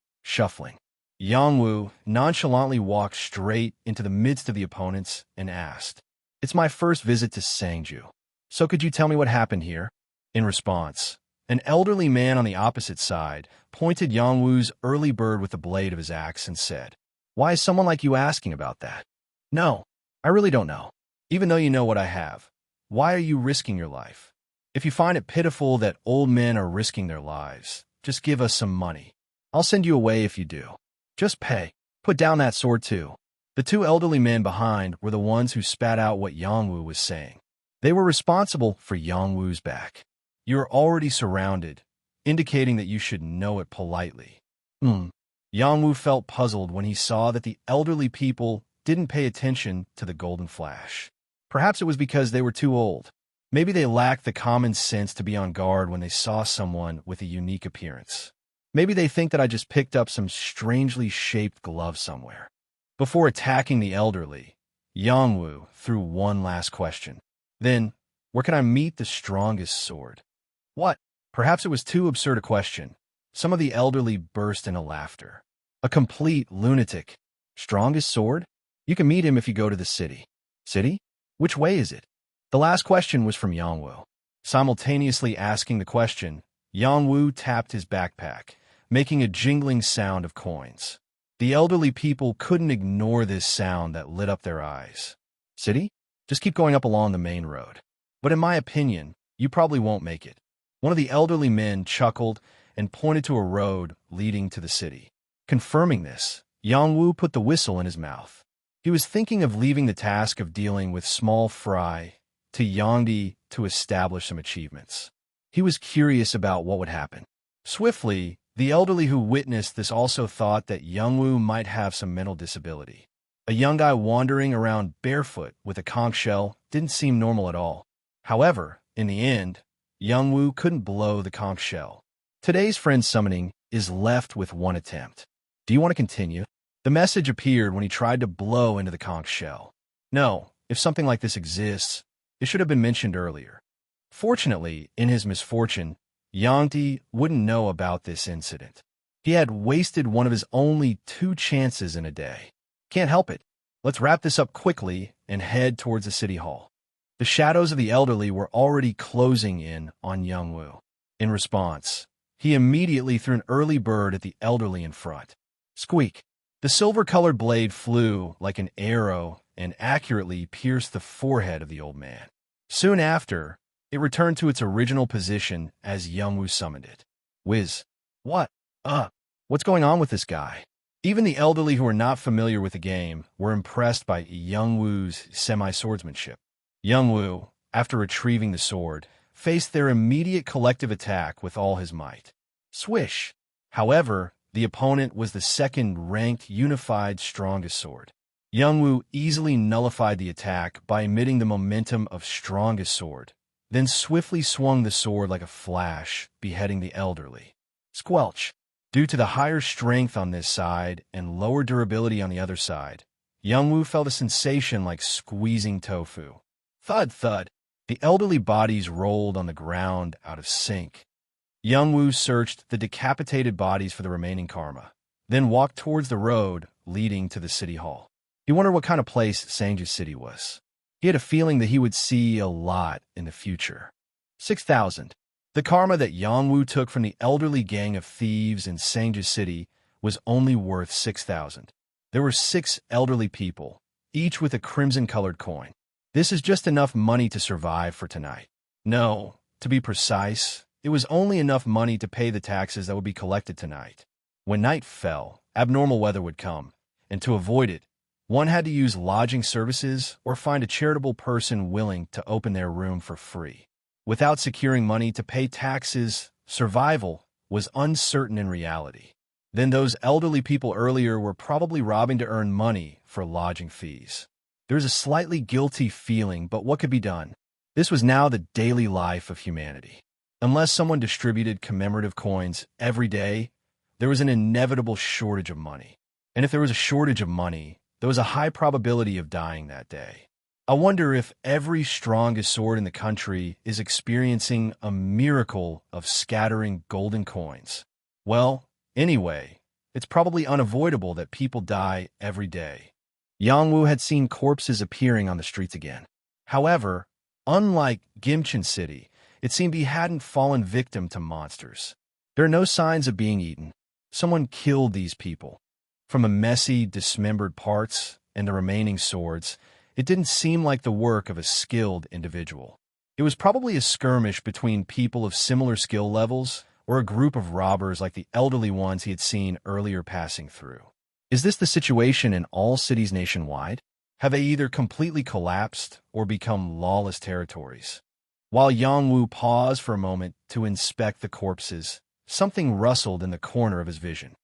Yang Wu nonchalantly walked straight into the midst of the opponents and asked, "It's my first visit to Sangju, so could you tell me what happened here?" In response, an elderly man on the opposite side pointed Yang Wu's early bird with the blade of his axe and said, "Why is someone like you asking about that?" "No, I really don't know. Even though you know what I have, why are you risking your life? If you find it pitiful that old men are risking their lives, just give us some money. I'll send you away if you do. Just pay. Put down that sword too." The 2 elderly men behind were the ones who spat out what Yang Wu was saying. They were responsible for Yang Wu's back. "You're already surrounded, indicating that you should know it politely." Yang Wu felt puzzled when he saw that the elderly people didn't pay attention to the golden flash. Perhaps it was because they were too old. Maybe they lacked the common sense to be on guard when they saw someone with a unique appearance. Maybe they think that I just picked up some strangely shaped glove somewhere. Before attacking the elderly, Yang Wu threw one last question. Then, where can I meet the strongest sword? What? Perhaps it was too absurd a question. Some of the elderly burst into laughter. A complete lunatic. Strongest sword? You can meet him if you go to the city. City? Which way is it? The last question was from Yang Wu. Simultaneously asking the question, Yang Wu tapped his backpack, making a jingling sound of coins. The elderly people couldn't ignore this sound that lit up their eyes. City? Just keep going up along the main road. But in my opinion, you probably won't make it. One of the elderly men chuckled and pointed to a road leading to the city. Confirming this, Yang Wu put the whistle in his mouth. He was thinking of leaving the task of dealing with small fry to Yangdi to establish some achievements. He was curious about what would happen. Swiftly, the elderly who witnessed this also thought that Yang Wu might have some mental disability. A young guy wandering around barefoot with a conch shell didn't seem normal at all. However, in the end, Yang Wu couldn't blow the conch shell. Today's friend summoning is left with one attempt. Do you want to continue? The message appeared when he tried to blow into the conch shell. No, if something like this exists, it should have been mentioned earlier. Fortunately, in his misfortune, Yangti wouldn't know about this incident. He had wasted one of his only 2 chances in a day. Can't help it. Let's wrap this up quickly and head towards the city hall. The shadows of the elderly were already closing in on Yang Wu. In response, he immediately threw an early bird at the elderly in front. Squeak! The silver-colored blade flew like an arrow and accurately pierced the forehead of the old man. Soon after, it returned to its original position as Yang Wu summoned it. Whiz. What? What's going on with this guy? Even the elderly who were not familiar with the game were impressed by Yang Wu's semi-swordsmanship. Yang Wu, after retrieving the sword, faced their immediate collective attack with all his might. Swish! However, the opponent was the second-ranked unified strongest sword. Yang Wu easily nullified the attack by emitting the momentum of strongest sword, then swiftly swung the sword like a flash, beheading the elderly. Squelch! Due to the higher strength on this side and lower durability on the other side, Yang Wu felt a sensation like squeezing tofu. Thud, thud! The elderly bodies rolled on the ground out of sync. Yang Wu searched the decapitated bodies for the remaining karma, then walked towards the road leading to the city hall. He wondered what kind of place Sangju City was. He had a feeling that he would see a lot in the future. 6,000. The karma that Yang Wu took from the elderly gang of thieves in Sangju City was only worth 6,000. There were 6 elderly people, each with a crimson-colored coin. This is just enough money to survive for tonight. No, to be precise, it was only enough money to pay the taxes that would be collected tonight. When night fell, abnormal weather would come, and to avoid it, one had to use lodging services or find a charitable person willing to open their room for free. Without securing money to pay taxes, survival was uncertain in reality. Then those elderly people earlier were probably robbing to earn money for lodging fees. There was a slightly guilty feeling, but what could be done? This was now the daily life of humanity. Unless someone distributed commemorative coins every day, there was an inevitable shortage of money. And if there was a shortage of money, there was a high probability of dying that day. I wonder if every strongest sword in the country is experiencing a miracle of scattering golden coins. Well, anyway, it's probably unavoidable that people die every day. Yang Wu had seen corpses appearing on the streets again. However, unlike Gimchin City, it seemed he hadn't fallen victim to monsters. There are no signs of being eaten. Someone killed these people. From the messy, dismembered parts and the remaining swords, it didn't seem like the work of a skilled individual. It was probably a skirmish between people of similar skill levels or a group of robbers like the elderly ones he had seen earlier passing through. Is this the situation in all cities nationwide? Have they either completely collapsed or become lawless territories? While Yang Wu paused for a moment to inspect the corpses, something rustled in the corner of his vision.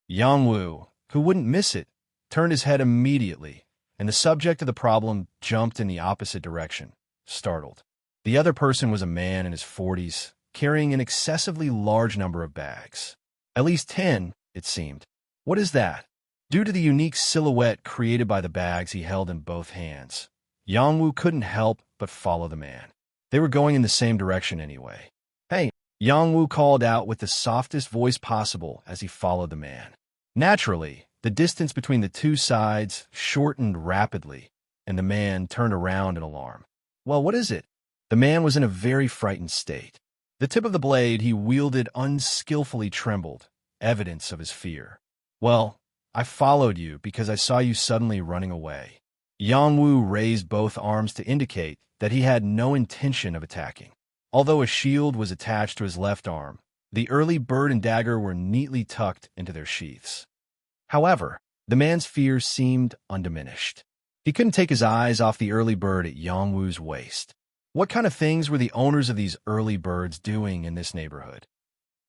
Yang Wu, who wouldn't miss it, turned his head immediately, and the subject of the problem jumped in the opposite direction, startled. The other person was a man in his 40s, carrying an excessively large number of bags. At least 10, it seemed. What is that? Due to the unique silhouette created by the bags he held in both hands, Yang Wu couldn't help but follow the man. They were going in the same direction anyway. Hey, Yang Wu called out with the softest voice possible as he followed the man. Naturally, the distance between the two sides shortened rapidly, and the man turned around in alarm. Well, what is it? The man was in a very frightened state. The tip of the blade he wielded unskillfully trembled, evidence of his fear. Well, I followed you because I saw you suddenly running away. Yang Wu raised both arms to indicate that he had no intention of attacking. Although a shield was attached to his left arm, the early bird and dagger were neatly tucked into their sheaths. However, The man's fear seemed undiminished. He couldn't take his eyes off the early bird at Yongwu's waist. What kind of things were the owners of these early birds doing in this neighborhood?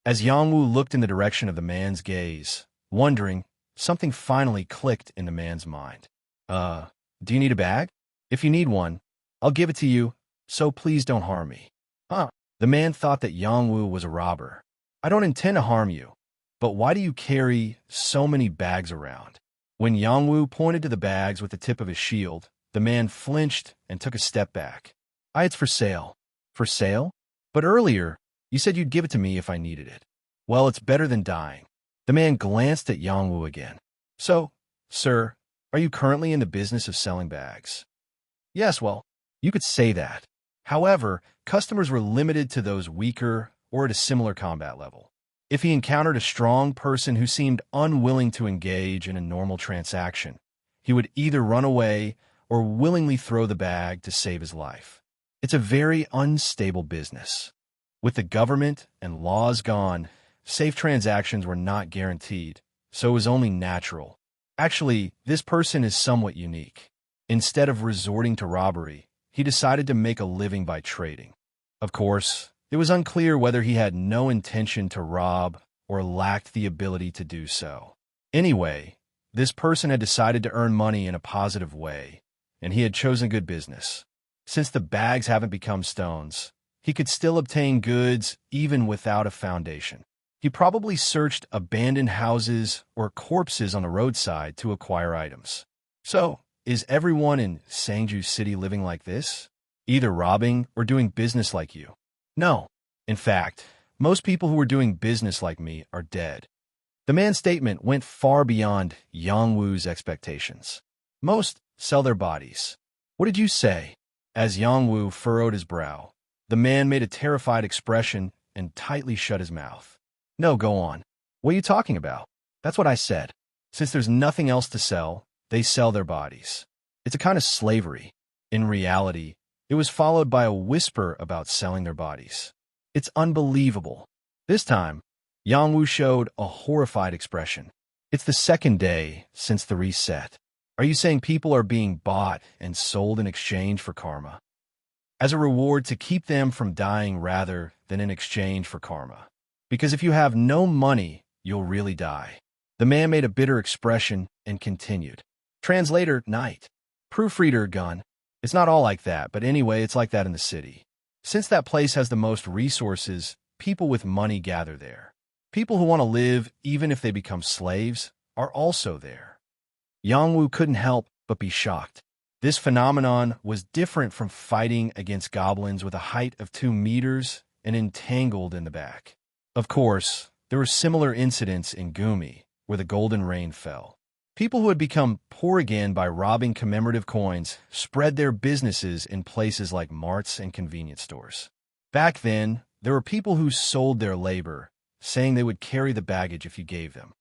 As Yongwu looked in the direction of the man's gaze, wondering, something finally clicked in the man's mind. Do you need a bag? If you need one, I'll give it to you, so please don't harm me. Huh? The man thought that Yongwu was a robber. I don't intend to harm you, but why do you carry so many bags around? When Yongwu pointed to the bags with the tip of his shield, the man flinched and took a step back. It's for sale. For sale? But earlier, you said you'd give it to me if I needed it. Well, it's better than dying. The man glanced at Yongwu again. So, sir, are you currently in the business of selling bags? Yes, well, you could say that. However, customers were limited to those weaker or at a similar combat level. If he encountered a strong person who seemed unwilling to engage in a normal transaction, he would either run away or willingly throw the bag to save his life. It's a very unstable business. With the government and laws gone, safe transactions were not guaranteed, so it was only natural. Actually, this person is somewhat unique. Instead of resorting to robbery, he decided to make a living by trading. Of course, it was unclear whether he had no intention to rob or lacked the ability to do so. Anyway, this person had decided to earn money in a positive way, and he had chosen good business. Since the bags haven't become stones, he could still obtain goods even without a foundation. He probably searched abandoned houses or corpses on the roadside to acquire items. So, is everyone in Sangju City living like this? Either robbing or doing business like you? No. In fact, most people who are doing business like me are dead. The man's statement went far beyond Yongwu's expectations. Most sell their bodies. What did you say? As Yongwu furrowed his brow, the man made a terrified expression and tightly shut his mouth. No, go on. What are you talking about? That's what I said. Since there's nothing else to sell, they sell their bodies. It's a kind of slavery. In reality, it was followed by a whisper about selling their bodies. It's unbelievable. This time, Yongwu showed a horrified expression. It's the second day since the reset. Are you saying people are being bought and sold in exchange for karma? As a reward to keep them from dying rather than in exchange for karma. Because if you have no money, you'll really die. The man made a bitter expression and continued. Translator, night. Proofreader, gun. It's not all like that, but anyway, it's like that in the city. Since that place has the most resources, people with money gather there. People who want to live, even if they become slaves, are also there. Yongwu couldn't help but be shocked. This phenomenon was different from fighting against goblins with a height of 2 meters and entangled in the back. Of course, there were similar incidents in Gumi, where the golden rain fell. People who had become poor again by robbing commemorative coins spread their businesses in places like marts and convenience stores. Back then, there were people who sold their labor, saying they would carry the baggage if you gave them.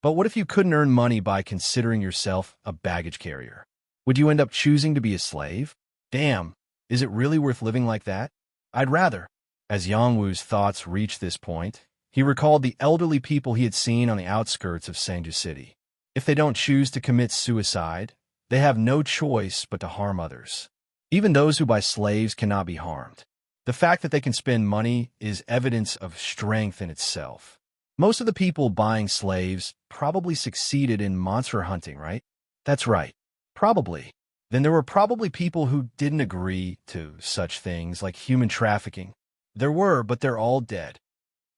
But what if you couldn't earn money by considering yourself a baggage carrier? Would you end up choosing to be a slave? Damn, is it really worth living like that? I'd rather. As Yongwu's thoughts reached this point, he recalled the elderly people he had seen on the outskirts of Sangju City. If they don't choose to commit suicide, they have no choice but to harm others. Even those who buy slaves cannot be harmed. The fact that they can spend money is evidence of strength in itself. Most of the people buying slaves probably succeeded in monster hunting, right? That's right. Probably. Then there were probably people who didn't agree to such things like human trafficking. There were, but they're all dead.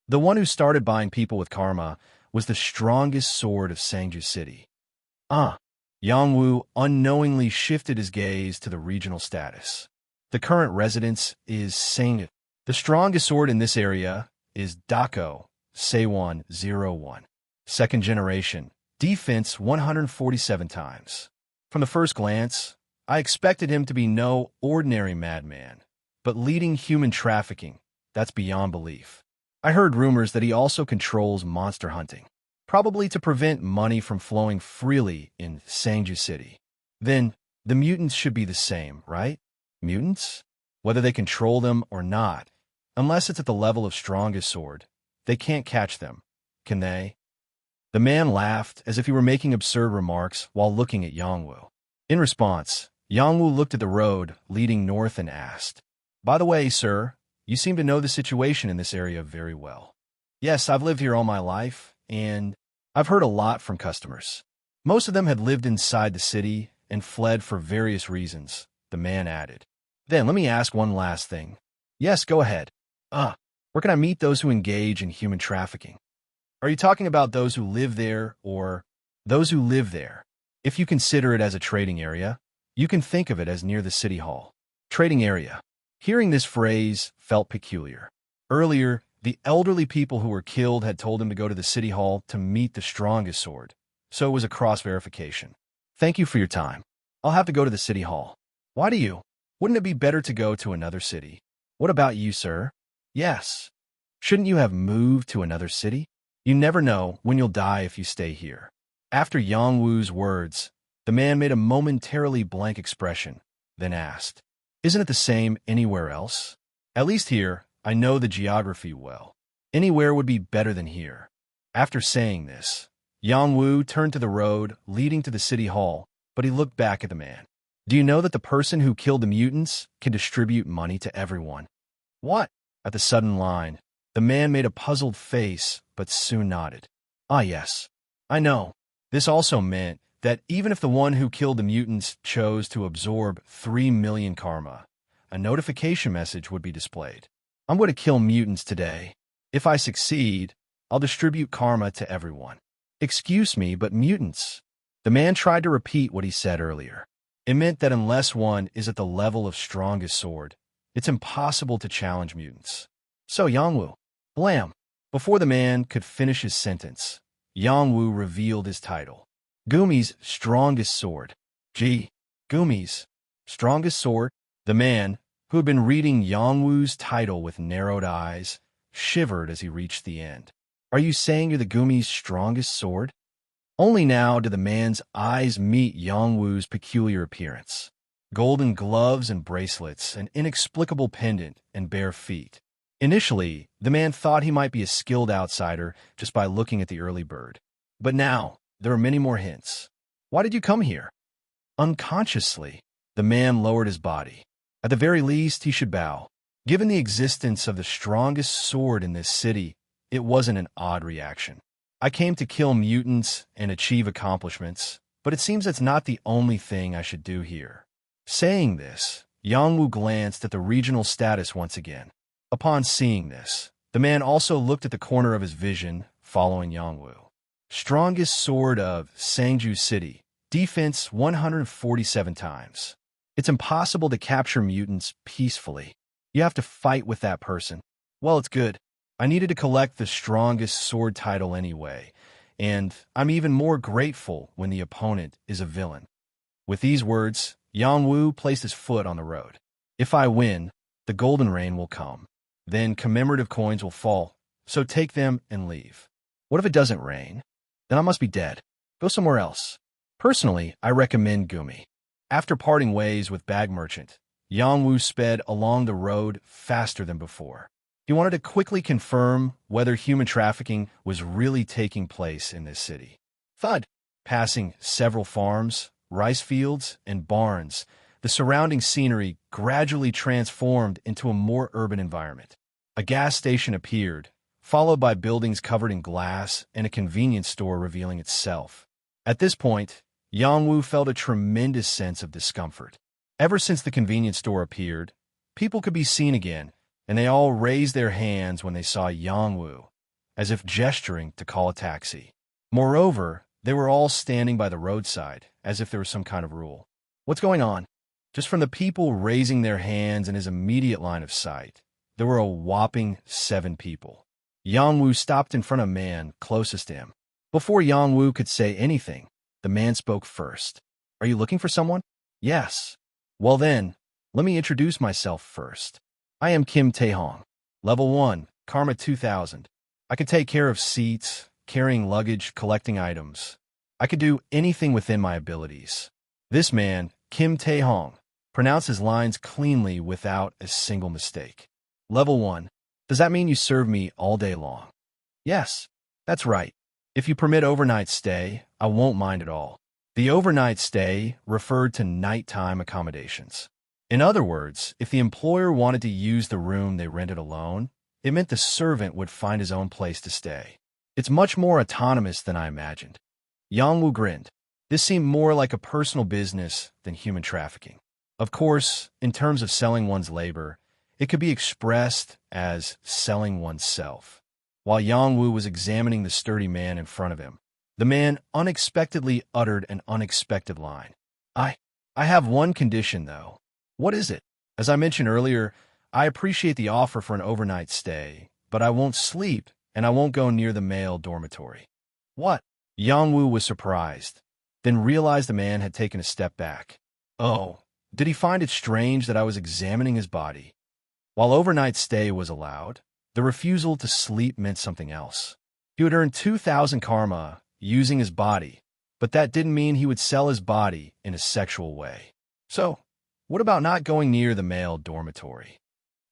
The one who started buying people with karma was the strongest sword of Sangju City. Yongwu unknowingly shifted his gaze to the regional status. The current residence is Sangju. The strongest sword in this area is Dako Seiwon 01. Second generation, defense 147 times. From the first glance, I expected him to be no ordinary madman, but leading human trafficking, that's beyond belief. I heard rumors that he also controls monster hunting, probably to prevent money from flowing freely in Sangju City. Then, the mutants should be the same, right? Mutants? Whether they control them or not, unless it's at the level of strongest sword, they can't catch them, can they? The man laughed as if he were making absurd remarks while looking at Yangwu. In response, Yangwu looked at the road leading north and asked, "By the way, sir, you seem to know the situation in this area very well." "Yes, I've lived here all my life, and I've heard a lot from customers. Most of them had lived inside the city and fled for various reasons," the man added. "Then let me ask one last thing." "Yes, go ahead." Where can I meet those who engage in human trafficking?" "Are you talking about those who live there or those who live there? If you consider it as a trading area, you can think of it as near the city hall." Trading area. Hearing this phrase felt peculiar. Earlier, the elderly people who were killed had told him to go to the city hall to meet the strongest sword, so it was a cross-verification. "Thank you for your time. I'll have to go to the city hall." "Why do you? Wouldn't it be better to go to another city?" "What about you, sir?" "Yes. Shouldn't you have moved to another city? You never know when you'll die if you stay here." After Yangwu's words, the man made a momentarily blank expression, then asked, "Isn't it the same anywhere else? At least here, I know the geography well. Anywhere would be better than here." After saying this, Yangwu turned to the road leading to the city hall, but he looked back at the man. "Do you know that the person who killed the mutants can distribute money to everyone?" "What?" At the sudden line, the man made a puzzled face, but soon nodded. "Ah, yes. I know. This also meant that even if the one who killed the mutants chose to absorb 3 million karma, a notification message would be displayed. I'm going to kill mutants today. If I succeed, I'll distribute karma to everyone." "Excuse me, but mutants?" The man tried to repeat what he said earlier. It meant that unless one is at the level of strongest sword, it's impossible to challenge mutants. "So, Yangwu." Blam! Before the man could finish his sentence, Yangwu revealed his title. Gumi's strongest sword. Gee, Gumi's strongest sword? The man, who had been reading Yangwu's title with narrowed eyes, shivered as he reached the end. "Are you saying you're the Gumi's strongest sword?" Only now did the man's eyes meet Yangwu's peculiar appearance. Golden gloves and bracelets, an inexplicable pendant, and bare feet. Initially, the man thought he might be a skilled outsider just by looking at the early bird. But now, there were many more hints. "Why did you come here?" Unconsciously, the man lowered his body. At the very least, he should bow. Given the existence of the strongest sword in this city, it wasn't an odd reaction. "I came to kill mutants and achieve accomplishments, but it seems that's not the only thing I should do here." Saying this, Yangwu glanced at the regional status once again. Upon seeing this, the man also looked at the corner of his vision, following Yangwu. Strongest sword of Sangju City, defense 147 times. It's impossible to capture mutants peacefully. You have to fight with that person. Well, it's good. I needed to collect the strongest sword title anyway, and I'm even more grateful when the opponent is a villain. With these words, Yangwu placed his foot on the road. "If I win, the golden rain will come. Then commemorative coins will fall, so take them and leave. What if it doesn't rain? Then I must be dead. Go somewhere else. Personally, I recommend Gumi." After parting ways with Bag Merchant, Yangwu sped along the road faster than before. He wanted to quickly confirm whether human trafficking was really taking place in this city. Thud! Passing several farms, rice fields, and barns, the surrounding scenery gradually transformed into a more urban environment. A gas station appeared, followed by buildings covered in glass and a convenience store revealing itself. At this point, Yangwu felt a tremendous sense of discomfort. Ever since the convenience store appeared, people could be seen again, and they all raised their hands when they saw Yangwu, as if gesturing to call a taxi. Moreover, they were all standing by the roadside, as if there was some kind of rule. "What's going on?" Just from the people raising their hands in his immediate line of sight, there were a whopping 7 people. Yangwu stopped in front of a man closest to him. Before Yangwu could say anything, the man spoke first. "Are you looking for someone?" "Yes." "Well then, let me introduce myself first. I am Kim Tae-hong. Level 1, Karma 2000. I can take care of seats, carrying luggage, collecting items. I could do anything within my abilities." This man, Kim Tae-hong, pronounced his lines cleanly without a single mistake. "Level 1. Does that mean you serve me all day long?" "Yes, that's right. If you permit overnight stay, I won't mind at all. The overnight stay referred to nighttime accommodations. In other words, if the employer wanted to use the room they rented alone, it meant the servant would find his own place to stay. It's much more autonomous than I imagined. Yang Wu grinned. This seemed more like a personal business than human trafficking. Of course, in terms of selling one's labor, it could be expressed as selling oneself. While Yang Wu was examining the sturdy man in front of him, the man unexpectedly uttered an unexpected line. I have one condition, though. What is it? As I mentioned earlier, I appreciate the offer for an overnight stay, but I won't sleep and I won't go near the male dormitory. What? Yang Wu was surprised, then realized the man had taken a step back. Oh, did he find it strange that I was examining his body? While overnight stay was allowed, the refusal to sleep meant something else. He would earn 2,000 karma using his body, but that didn't mean he would sell his body in a sexual way. So, what about not going near the male dormitory?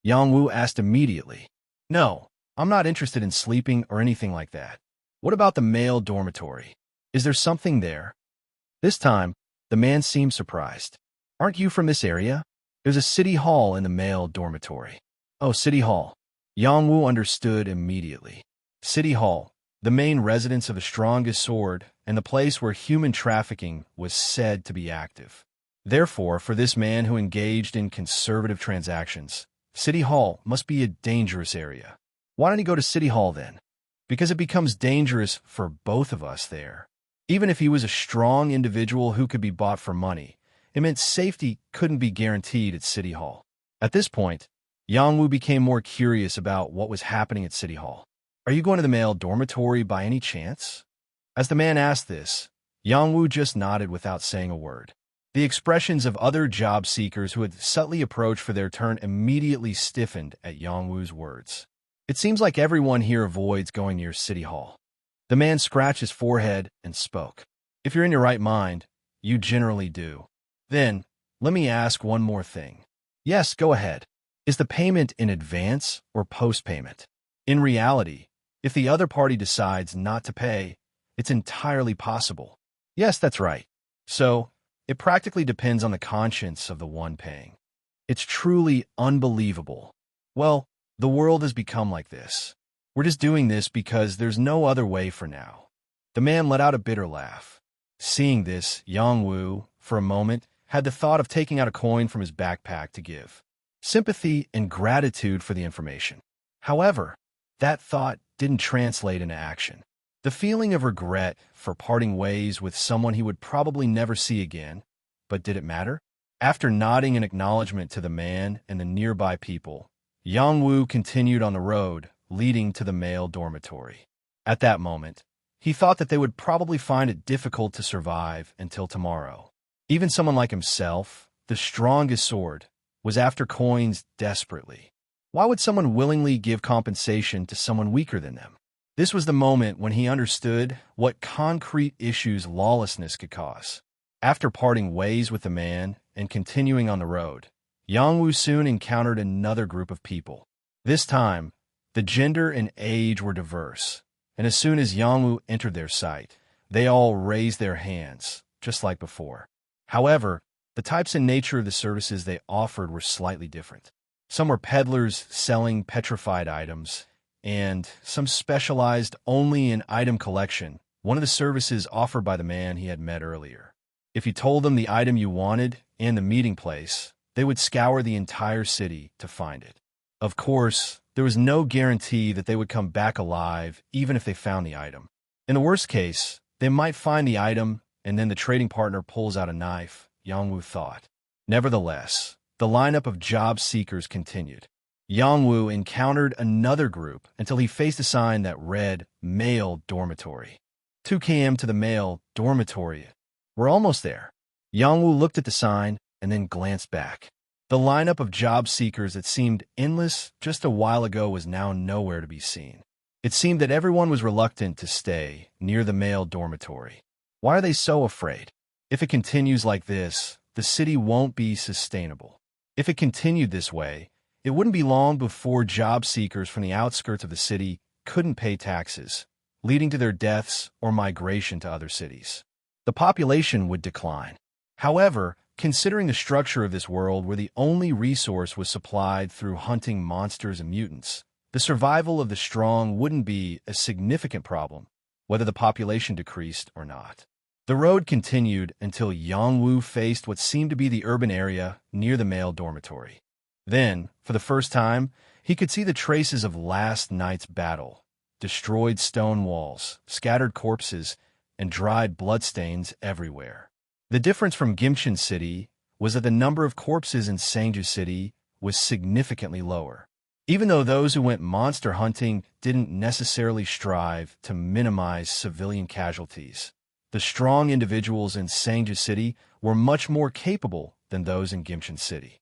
Yang Wu asked immediately. No, I'm not interested in sleeping or anything like that. What about the male dormitory? Is there something there? This time, the man seemed surprised. Aren't you from this area? There's a city hall in the male dormitory. Oh, city hall. Yang Wu understood immediately. City hall, the main residence of the strongest sword and the place where human trafficking was said to be active. Therefore, for this man who engaged in conservative transactions, City Hall must be a dangerous area. Why don't he go to City Hall then? Because it becomes dangerous for both of us there. Even if he was a strong individual who could be bought for money, it meant safety couldn't be guaranteed at City Hall. At this point, Yang Wu became more curious about what was happening at City Hall. Are you going to the male dormitory by any chance? As the man asked this, Yang Wu just nodded without saying a word. The expressions of other job seekers who had subtly approached for their turn immediately stiffened at Yang Wu's words. It seems like everyone here avoids going near City Hall. The man scratched his forehead and spoke. If you're in your right mind, you generally do. Then, let me ask one more thing. Yes, go ahead. Is the payment in advance or post-payment? In reality, if the other party decides not to pay, it's entirely possible. Yes, that's right. So, it practically depends on the conscience of the one paying. It's truly unbelievable. Well, the world has become like this. We're just doing this because there's no other way for now. The man let out a bitter laugh. Seeing this, Yang Wu, for a moment, had the thought of taking out a coin from his backpack to give. Sympathy and gratitude for the information. However, that thought didn't translate into action. The feeling of regret for parting ways with someone he would probably never see again. But did it matter? After nodding in acknowledgement to the man and the nearby people, Yang Wu continued on the road leading to the male dormitory. At that moment, he thought that they would probably find it difficult to survive until tomorrow. Even someone like himself, the strongest sword, was after coins desperately. Why would someone willingly give compensation to someone weaker than them? This was the moment when he understood what concrete issues lawlessness could cause. After parting ways with the man and continuing on the road, Yang Wu soon encountered another group of people. This time, the gender and age were diverse, and as soon as Yang Wu entered their sight, they all raised their hands, just like before. However, the types and nature of the services they offered were slightly different. Some were peddlers selling petrified items, and some specialized only in item collection, one of the services offered by the man he had met earlier. If you told them the item you wanted and the meeting place, they would scour the entire city to find it. Of course, there was no guarantee that they would come back alive even if they found the item. In the worst case, they might find the item and then the trading partner pulls out a knife, Yang Wu thought. Nevertheless, the lineup of job seekers continued. Yang Wu encountered another group until he faced a sign that read Male Dormitory. 2 km to the male dormitory. We're almost there. Yang Wu looked at the sign and then glanced back. The lineup of job seekers that seemed endless just a while ago was now nowhere to be seen. It seemed that everyone was reluctant to stay near the male dormitory. Why are they so afraid? If it continues like this, the city won't be sustainable. If it continued this way, it wouldn't be long before job seekers from the outskirts of the city couldn't pay taxes, leading to their deaths or migration to other cities. The population would decline. However, considering the structure of this world where the only resource was supplied through hunting monsters and mutants, the survival of the strong wouldn't be a significant problem, whether the population decreased or not. The road continued until Yongwu faced what seemed to be the urban area near the male dormitory. Then, for the first time, he could see the traces of last night's battle: destroyed stone walls, scattered corpses, and dried bloodstains everywhere. The difference from Gimshin City was that the number of corpses in Sangju City was significantly lower. Even though those who went monster hunting didn't necessarily strive to minimize civilian casualties, the strong individuals in Sangju City were much more capable than those in Gimshin City.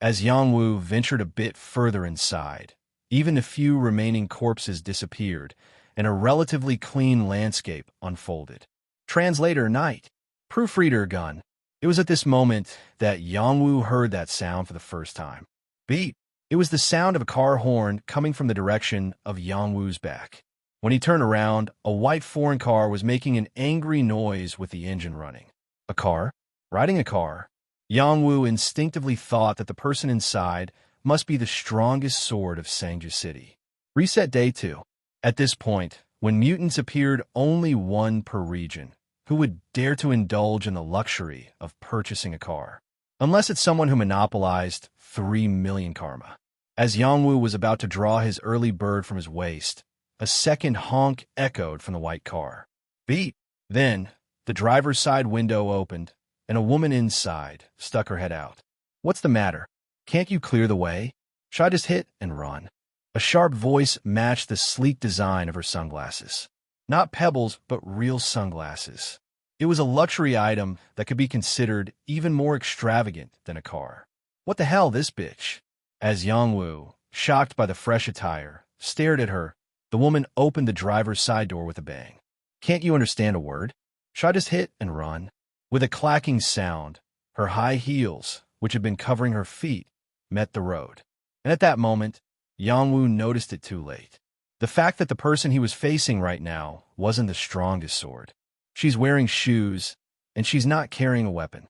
As Yongwu ventured a bit further inside, even the few remaining corpses disappeared, and a relatively clean landscape unfolded. Translator Night. Proofreader Gun. It was at this moment that Yongwu heard that sound for the first time. Beep. It was the sound of a car horn coming from the direction of Yongwu's back. When he turned around, a white foreign car was making an angry noise with the engine running. A car? Riding a car? Yongwu instinctively thought that the person inside must be the strongest sword of Sangju City. Reset Day 2. At this point, when mutants appeared only one per region, who would dare to indulge in the luxury of purchasing a car? Unless it's someone who monopolized 3 million karma. As Yongwu was about to draw his early bird from his waist, a second honk echoed from the white car. Beep! Then, the driver's side window opened, and a woman inside stuck her head out. What's the matter? Can't you clear the way? Should I just hit and run? A sharp voice matched the sleek design of her sunglasses. Not pebbles, but real sunglasses. It was a luxury item that could be considered even more extravagant than a car. What the hell, this bitch? As Yongwu, shocked by the fresh attire, stared at her, the woman opened the driver's side door with a bang. Can't you understand a word? Should I just hit and run? With a clacking sound, her high heels, which had been covering her feet, met the road. And at that moment, Yongwu noticed it too late. The fact that the person he was facing right now wasn't the strongest sword. She's wearing shoes, and she's not carrying a weapon.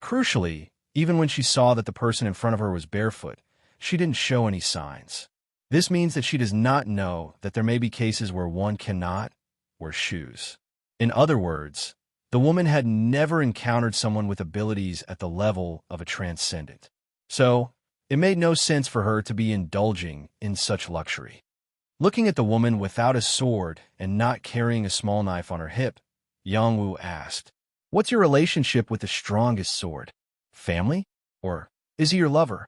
Crucially, even when she saw that the person in front of her was barefoot, she didn't show any signs. This means that she does not know that there may be cases where one cannot wear shoes. In other words, the woman had never encountered someone with abilities at the level of a transcendent. So, it made no sense for her to be indulging in such luxury. Looking at the woman without a sword and not carrying a small knife on her hip, Yongwu asked, "What's your relationship with the strongest sword? Family? Or is he your lover?"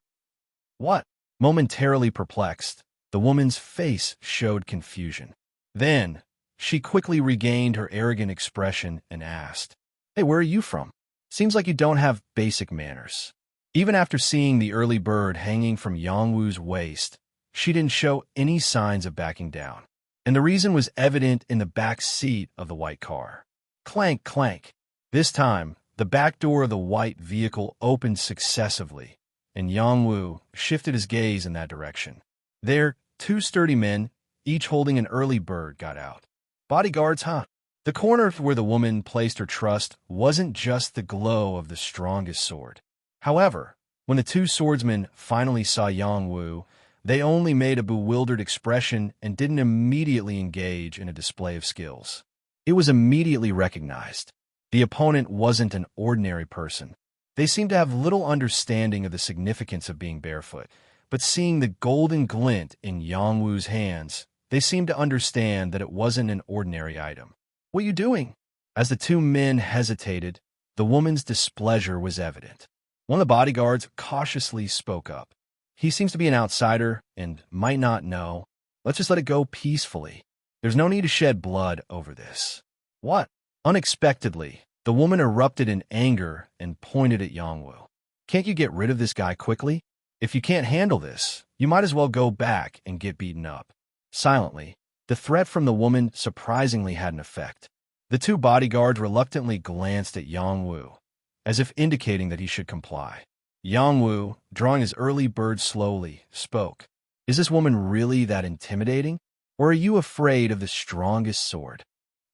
What? Momentarily perplexed, the woman's face showed confusion. Then, she quickly regained her arrogant expression and asked, "Hey, where are you from? Seems like you don't have basic manners." Even after seeing the early bird hanging from Yongwu's waist, she didn't show any signs of backing down. And the reason was evident in the back seat of the white car. Clank, clank. This time, the back door of the white vehicle opened successively, and Yongwu shifted his gaze in that direction. There, 2 sturdy men, each holding an early bird, got out. Bodyguards, huh? The corner where the woman placed her trust wasn't just the glow of the strongest sword. However, when the 2 swordsmen finally saw Yongwu, they only made a bewildered expression and didn't immediately engage in a display of skills. It was immediately recognized. The opponent wasn't an ordinary person. They seemed to have little understanding of the significance of being barefoot, but seeing the golden glint in Yongwu's hands, they seemed to understand that it wasn't an ordinary item. "What are you doing?" As the 2 men hesitated, the woman's displeasure was evident. One of the bodyguards cautiously spoke up. "He seems to be an outsider and might not know. Let's just let it go peacefully. There's no need to shed blood over this." What? Unexpectedly, the woman erupted in anger and pointed at Yongwu. "Can't you get rid of this guy quickly? If you can't handle this, you might as well go back and get beaten up." Silently, the threat from the woman surprisingly had an effect. The 2 bodyguards reluctantly glanced at Yongwu, as if indicating that he should comply. Yongwu, drawing his early bird slowly, spoke. "Is this woman really that intimidating?" Or are you afraid of the strongest sword?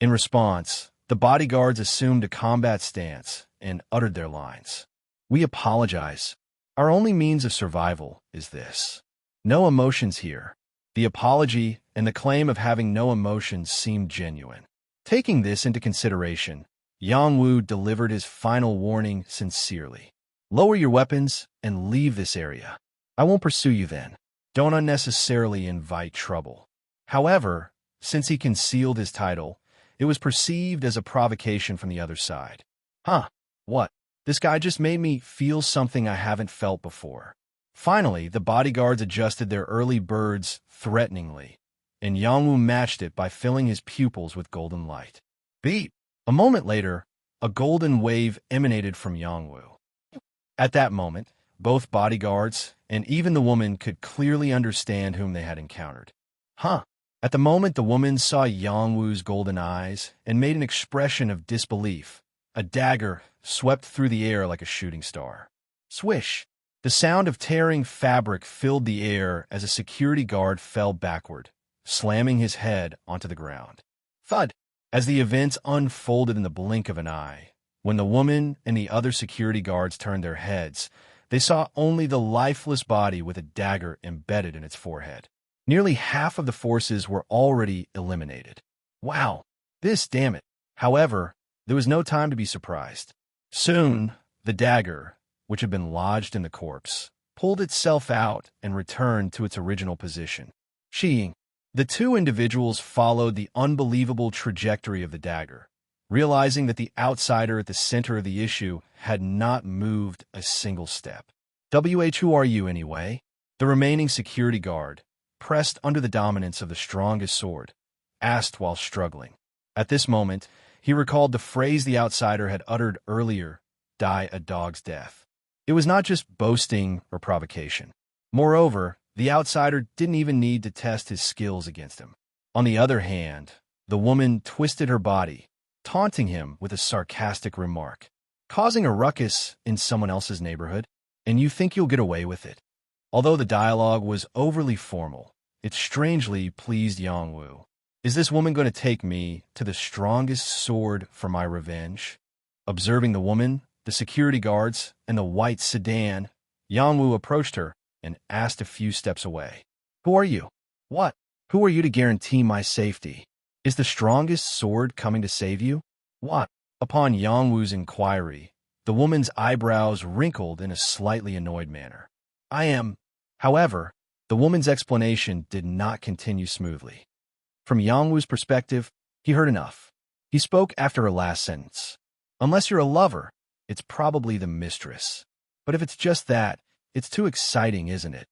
In response, the bodyguards assumed a combat stance and uttered their lines. We apologize. Our only means of survival is this. No emotions here. The apology and the claim of having no emotions seemed genuine. Taking this into consideration, Yang Wu delivered his final warning sincerely. Lower your weapons and leave this area. I won't pursue you then. Don't unnecessarily invite trouble. However, since he concealed his title, it was perceived as a provocation from the other side. Huh, what? This guy just made me feel something I haven't felt before. Finally, the bodyguards adjusted their early birds threateningly, and Yang Wu matched it by filling his pupils with golden light. Beep! A moment later, a golden wave emanated from Yang Wu. At that moment, both bodyguards and even the woman could clearly understand whom they had encountered. Huh! At the moment, the woman saw Yang Wu's golden eyes and made an expression of disbelief. A dagger swept through the air like a shooting star. Swish! The sound of tearing fabric filled the air as a security guard fell backward, slamming his head onto the ground. Thud! As the events unfolded in the blink of an eye, when the woman and the other security guards turned their heads, they saw only the lifeless body with a dagger embedded in its forehead. Nearly half of the forces were already eliminated. Wow! Damn it! However, there was no time to be surprised. Soon, the dagger, which had been lodged in the corpse, pulled itself out and returned to its original position. The two individuals followed the unbelievable trajectory of the dagger, realizing that the outsider at the center of the issue had not moved a single step. Who are you anyway? The remaining security guard, pressed under the dominance of the strongest sword, asked while struggling. At this moment, he recalled the phrase the outsider had uttered earlier, die a dog's death. It was not just boasting or provocation. Moreover, the outsider didn't even need to test his skills against him. On the other hand, the woman twisted her body, taunting him with a sarcastic remark. Causing a ruckus in someone else's neighborhood, and you think you'll get away with it. Although the dialogue was overly formal, it strangely pleased Yang Wu. Is this woman going to take me to the strongest sword for my revenge? Observing the woman, the security guards, and the white sedan, Yang Wu approached her and asked a few steps away. Who are you? What? Who are you to guarantee my safety? Is the strongest sword coming to save you? What? Upon Yang Wu's inquiry, the woman's eyebrows wrinkled in a slightly annoyed manner. I am. However, the woman's explanation did not continue smoothly. From Yang Wu's perspective, he heard enough. He spoke after her last sentence. Unless you're a lover, it's probably the mistress. But if it's just that, it's too exciting, isn't it?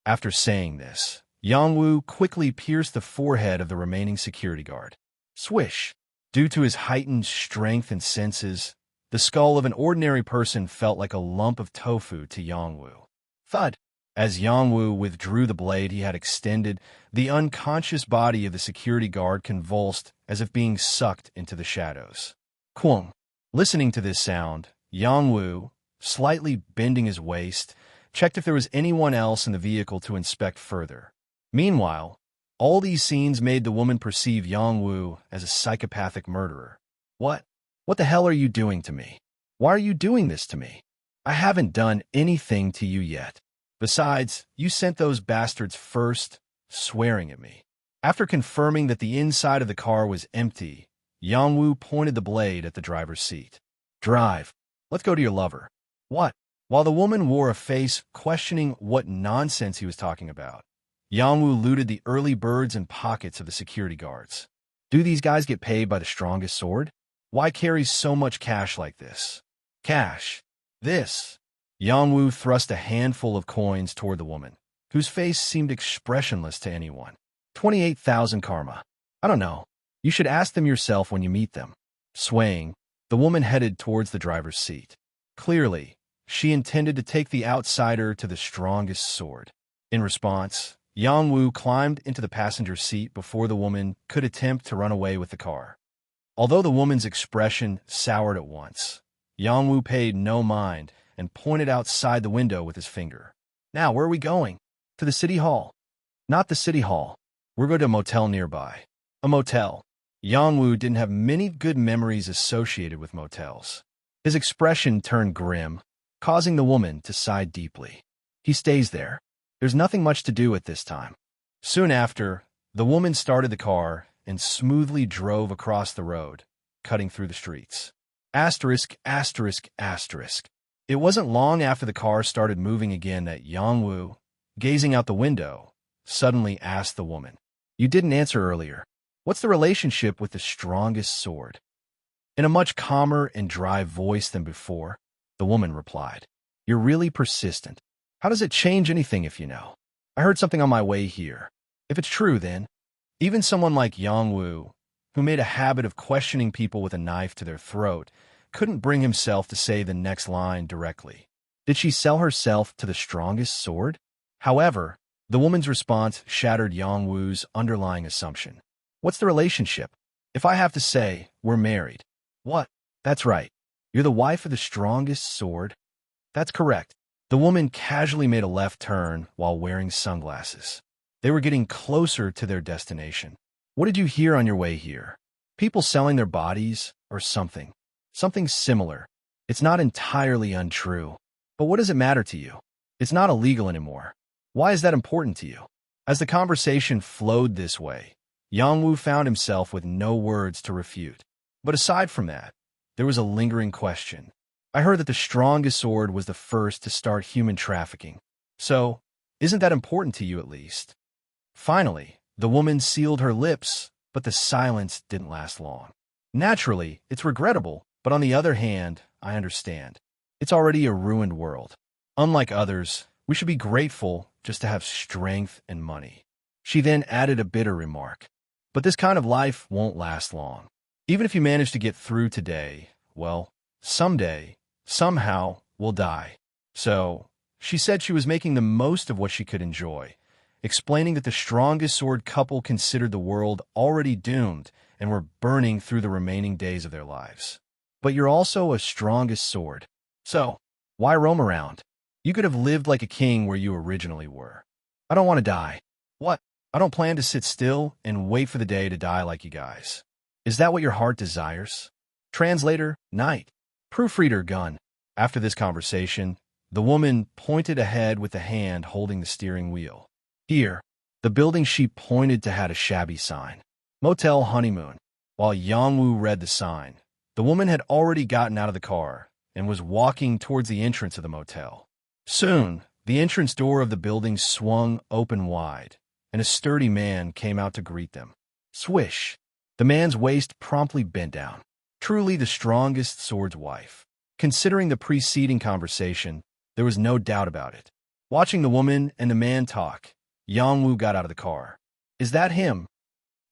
After saying this, Yang Wu quickly pierced the forehead of the remaining security guard. Swish! Due to his heightened strength and senses, the skull of an ordinary person felt like a lump of tofu to Yang Wu. Thud! As Yang Wu withdrew the blade he had extended, the unconscious body of the security guard convulsed as if being sucked into the shadows. Kwung! Listening to this sound, Yang Wu, slightly bending his waist, checked if there was anyone else in the vehicle to inspect further. Meanwhile, all these scenes made the woman perceive Yang Wu as a psychopathic murderer. What the hell are you doing to me? Why are you doing this to me? I haven't done anything to you yet. Besides, you sent those bastards first, swearing at me. After confirming that the inside of the car was empty, Yang Wu pointed the blade at the driver's seat. Drive. Let's go to your lover. What? While the woman wore a face questioning what nonsense he was talking about, Yang Wu looted the early birds and pockets of the security guards. Do these guys get paid by the strongest sword? Why carry so much cash like this? Cash. This. Yang Wu thrust a handful of coins toward the woman, whose face seemed expressionless to anyone. 28,000 karma. I don't know. You should ask them yourself when you meet them. Swaying, the woman headed towards the driver's seat. Clearly, she intended to take the outsider to the strongest sword. In response, Yang Wu climbed into the passenger seat before the woman could attempt to run away with the car. Although the woman's expression soured at once, Yang Wu paid no mind and pointed outside the window with his finger. Now, where are we going? To the city hall. Not the city hall. We'll go to a motel nearby. A motel. Yang Wu didn't have many good memories associated with motels. His expression turned grim, causing the woman to sigh deeply. He stays there. There's nothing much to do at this time. Soon after, the woman started the car and smoothly drove across the road, cutting through the streets. Asterisk, asterisk, asterisk. It wasn't long after the car started moving again that Yang Wu, gazing out the window, suddenly asked the woman, "You didn't answer earlier. What's the relationship with the strongest sword?" In a much calmer and dry voice than before, the woman replied, "You're really persistent. How does it change anything if you know? I heard something on my way here. If it's true, then, even someone like Yang Wu, who made a habit of questioning people with a knife to their throat, couldn't bring himself to say the next line directly. Did she sell herself to the strongest sword?" However, the woman's response shattered Yang Wu's underlying assumption. "What's the relationship? If I have to say, we're married." "What? That's right. You're the wife of the strongest sword?" "That's correct." The woman casually made a left turn while wearing sunglasses. They were getting closer to their destination. "What did you hear on your way here? People selling their bodies or something? Something similar. It's not entirely untrue. But what does it matter to you? It's not illegal anymore. Why is that important to you?" As the conversation flowed this way, Yang Wu found himself with no words to refute. But aside from that, there was a lingering question. "I heard that the strongest sword was the first to start human trafficking. So, isn't that important to you at least?" Finally, the woman sealed her lips, but the silence didn't last long. "Naturally, it's regrettable, but on the other hand, I understand. It's already a ruined world. Unlike others, we should be grateful just to have strength and money." She then added a bitter remark. "But this kind of life won't last long. Even if you manage to get through today, well, someday, somehow, we'll die." So, she said she was making the most of what she could enjoy, explaining that the strongest sword couple considered the world already doomed and were burning through the remaining days of their lives. "But you're also a strongest sword. So, why roam around? You could have lived like a king where you originally were." "I don't want to die." "What? I don't plan to sit still and wait for the day to die like you guys. Is that what your heart desires?" Translator, night. Proofreader, gun. After this conversation, the woman pointed ahead with the hand holding the steering wheel. Here, the building she pointed to had a shabby sign. Motel Honeymoon. While Yang Wu read the sign, the woman had already gotten out of the car and was walking towards the entrance of the motel. Soon, the entrance door of the building swung open wide, and a sturdy man came out to greet them. Swish! The man's waist promptly bent down. Truly the strongest sword's wife. Considering the preceding conversation, there was no doubt about it. Watching the woman and the man talk, Yang Wu got out of the car. "Is that him?"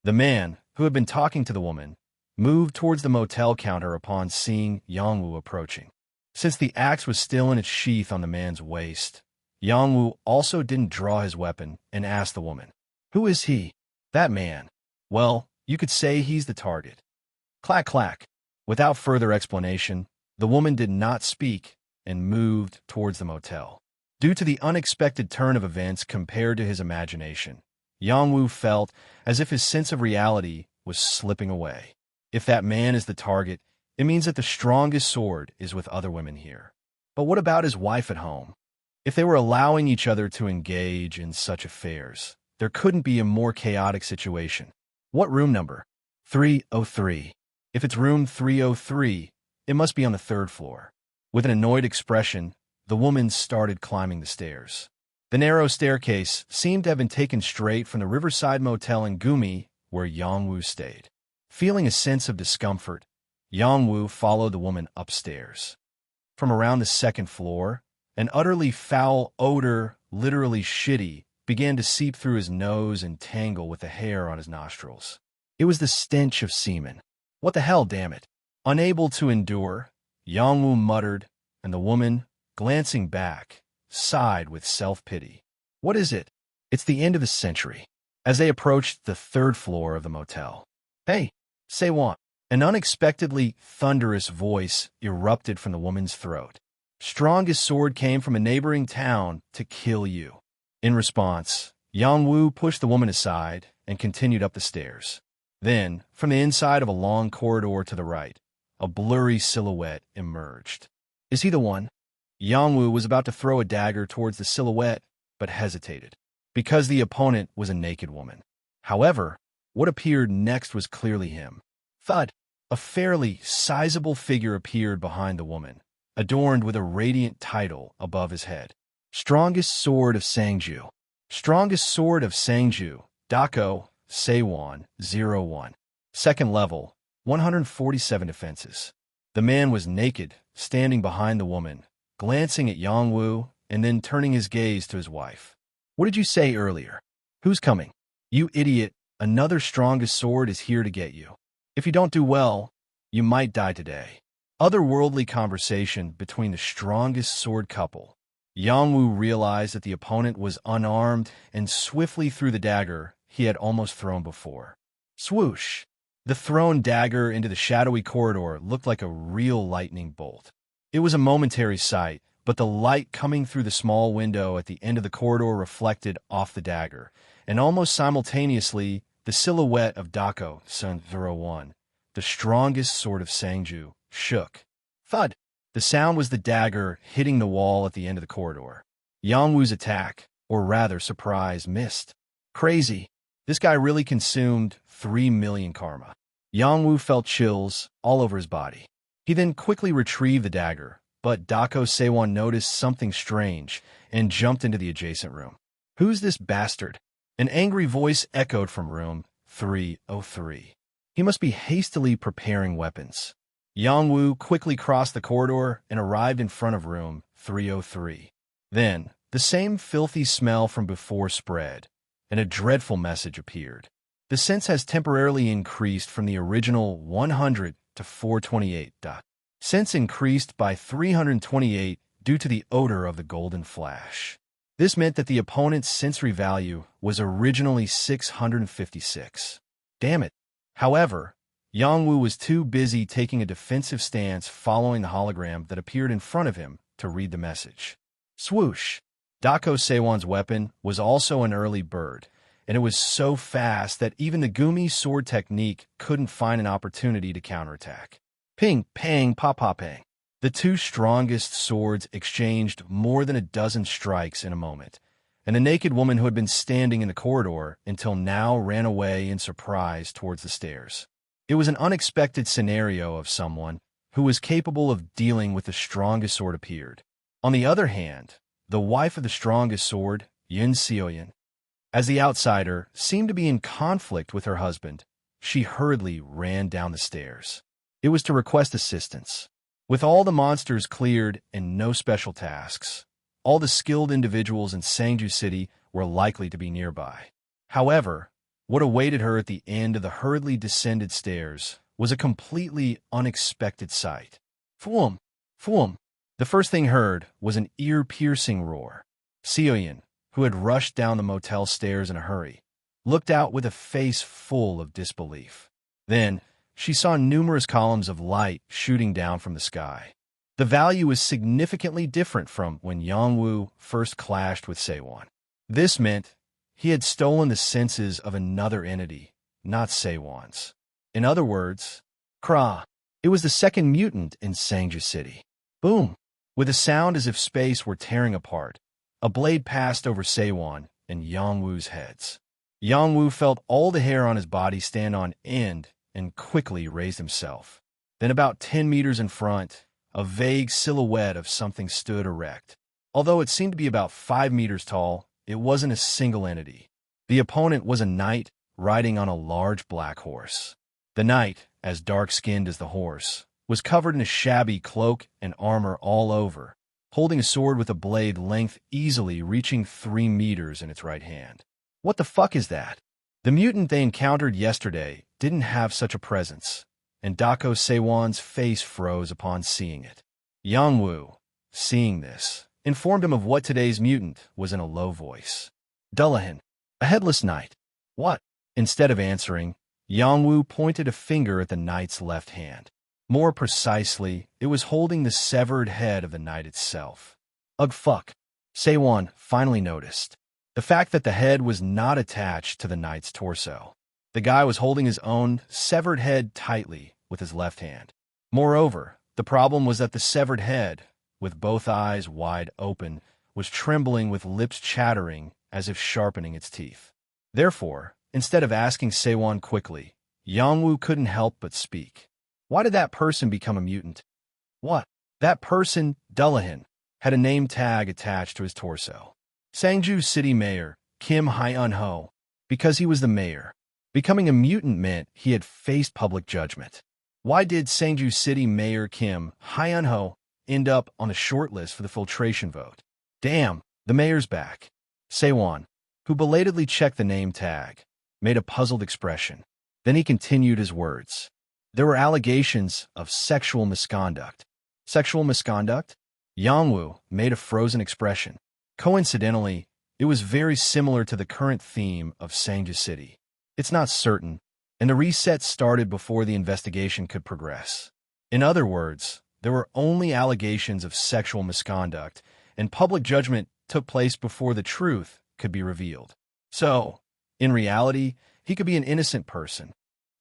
The man, who had been talking to the woman, moved towards the motel counter upon seeing Yang Wu approaching. Since the axe was still in its sheath on the man's waist, Yang Wu also didn't draw his weapon and asked the woman, "Who is he?" "That man. Well, you could say he's the target." Clack, clack. Without further explanation, the woman did not speak and moved towards the motel. Due to the unexpected turn of events compared to his imagination, Yang Wu felt as if his sense of reality was slipping away. If that man is the target, it means that the strongest sword is with other women here. But what about his wife at home? If they were allowing each other to engage in such affairs, there couldn't be a more chaotic situation. What room number? 303. If it's room 303, it must be on the third floor. With an annoyed expression, the woman started climbing the stairs. The narrow staircase seemed to have been taken straight from the Riverside Motel in Gumi, where Yang Wu stayed. Feeling a sense of discomfort, Yang Wu followed the woman upstairs. From around the second floor, an utterly foul odor, literally shitty, began to seep through his nose and tangle with the hair on his nostrils. It was the stench of semen. What the hell, damn it? Unable to endure, Yang Wu muttered, and the woman, glancing back, sighed with self-pity. What is it? It's the end of the century. As they approached the third floor of the motel. Hey, say what? An unexpectedly thunderous voice erupted from the woman's throat. Strongest sword came from a neighboring town to kill you. In response, Yang Wu pushed the woman aside and continued up the stairs. Then, from the inside of a long corridor to the right, a blurry silhouette emerged. Is he the one? Yangwu was about to throw a dagger towards the silhouette, but hesitated, because the opponent was a naked woman. However, what appeared next was clearly him. Thud! A fairly sizable figure appeared behind the woman, adorned with a radiant title above his head. Strongest Sword of Sangju. Strongest Sword of Sangju, Dako, Seiwan, 01. Second level, 147 defenses. The man was naked, standing behind the woman, glancing at Yangwu and then turning his gaze to his wife. What did you say earlier? Who's coming? You idiot, another Strongest Sword is here to get you. If you don't do well, you might die today. Otherworldly conversation between the Strongest Sword couple. Yangwu realized that the opponent was unarmed and swiftly threw the dagger he had almost thrown before. Swoosh! The thrown dagger into the shadowy corridor looked like a real lightning bolt. It was a momentary sight, but the light coming through the small window at the end of the corridor reflected off the dagger, and almost simultaneously, the silhouette of Dako, Sun 01, the Strongest Sword of Sangju, shook. Thud! The sound was the dagger hitting the wall at the end of the corridor. Yangwu's attack, or rather surprise, missed. Crazy. This guy really consumed 3 million karma. Yangwu felt chills all over his body. He then quickly retrieved the dagger, but Dako Seiwan noticed something strange and jumped into the adjacent room. Who's this bastard? An angry voice echoed from room 303. He must be hastily preparing weapons. Yangwu quickly crossed the corridor and arrived in front of room 303. Then, the same filthy smell from before spread, and a dreadful message appeared. The sense has temporarily increased from the original 100 to 428. Sense increased by 328 due to the odor of the golden flash. This meant that the opponent's sensory value was originally 656. Damn it. However, Yangwu was too busy taking a defensive stance following the hologram that appeared in front of him to read the message. Swoosh! Dako Seiwan's weapon was also an early bird, and it was so fast that even the Gumi sword technique couldn't find an opportunity to counterattack. Ping, pang, pang. The two strongest swords exchanged more than a dozen strikes in a moment, and the naked woman who had been standing in the corridor until now ran away in surprise towards the stairs. It was an unexpected scenario of someone who was capable of dealing with the strongest sword appeared. On the other hand, the wife of the strongest sword, Yun Xiaoyan, as the outsider, seemed to be in conflict with her husband. She hurriedly ran down the stairs. It was to request assistance. With all the monsters cleared and no special tasks, all the skilled individuals in Sangju City were likely to be nearby. However, what awaited her at the end of the hurriedly descended stairs was a completely unexpected sight. Fwoom! Fwoom! The first thing heard was an ear-piercing roar. Xiaoyan, who had rushed down the motel stairs in a hurry, looked out with a face full of disbelief. Then, she saw numerous columns of light shooting down from the sky. The value was significantly different from when Yangwu first clashed with Seiwan. This meant he had stolen the senses of another entity, not Seiwan's. In other words, Kra. It was the second mutant in Sangju City. Boom! With a sound as if space were tearing apart, a blade passed over Seiwan and Yangwu's heads. Yangwu felt all the hair on his body stand on end and quickly raised himself. Then about 10 meters in front, a vague silhouette of something stood erect. Although it seemed to be about 5 meters tall, it wasn't a single entity. The opponent was a knight riding on a large black horse. The knight, as dark-skinned as the horse, was covered in a shabby cloak and armor all over, holding a sword with a blade length easily reaching 3 meters in its right hand. What the fuck is that? The mutant they encountered yesterday didn't have such a presence, and Dako Seiwan's face froze upon seeing it. Yangwu, seeing this, informed him of what today's mutant was in a low voice. Dullahan, a headless knight. What? Instead of answering, Yangwu pointed a finger at the knight's left hand. More precisely, it was holding the severed head of the knight itself. Ugh fuck. Seiwan finally noticed. The fact that the head was not attached to the knight's torso. The guy was holding his own severed head tightly with his left hand. Moreover, the problem was that the severed head, with both eyes wide open, was trembling with lips chattering as if sharpening its teeth. Therefore, instead of asking Sewon quickly, Yangwu couldn't help but speak. Why did that person become a mutant? What? That person, Dullahan, had a name tag attached to his torso. Sangju City Mayor, Kim Hyun-ho, because he was the mayor. Becoming a mutant meant he had faced public judgment. Why did Sangju City Mayor Kim Hyun-ho end up on the shortlist for the filtration vote? Damn, the mayor's back. Sewon, who belatedly checked the name tag, made a puzzled expression. Then he continued his words. There were allegations of sexual misconduct. Sexual misconduct? Yangwu made a frozen expression. Coincidentally, it was very similar to the current theme of Sangju City. It's not certain, and the reset started before the investigation could progress. In other words, there were only allegations of sexual misconduct, and public judgment took place before the truth could be revealed. So, in reality, he could be an innocent person.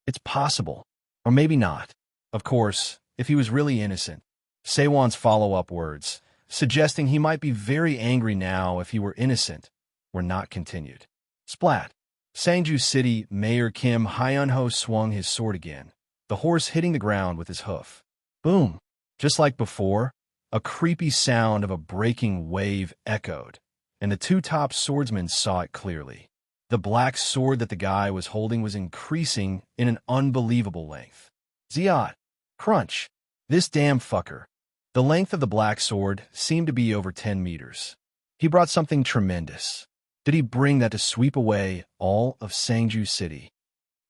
It's possible, or maybe not. Of course, if he was really innocent. Sewon's follow-up words, suggesting he might be very angry now if he were innocent, were not continued. Splat! Sangju City Mayor Kim Hyun-ho swung his sword again, the horse hitting the ground with his hoof. Boom! Just like before, a creepy sound of a breaking wave echoed, and the two top swordsmen saw it clearly. The black sword that the guy was holding was increasing in an unbelievable length. Ziot! Crunch! This damn fucker. The length of the black sword seemed to be over 10 meters. He brought something tremendous. Did he bring that to sweep away all of Sangju City?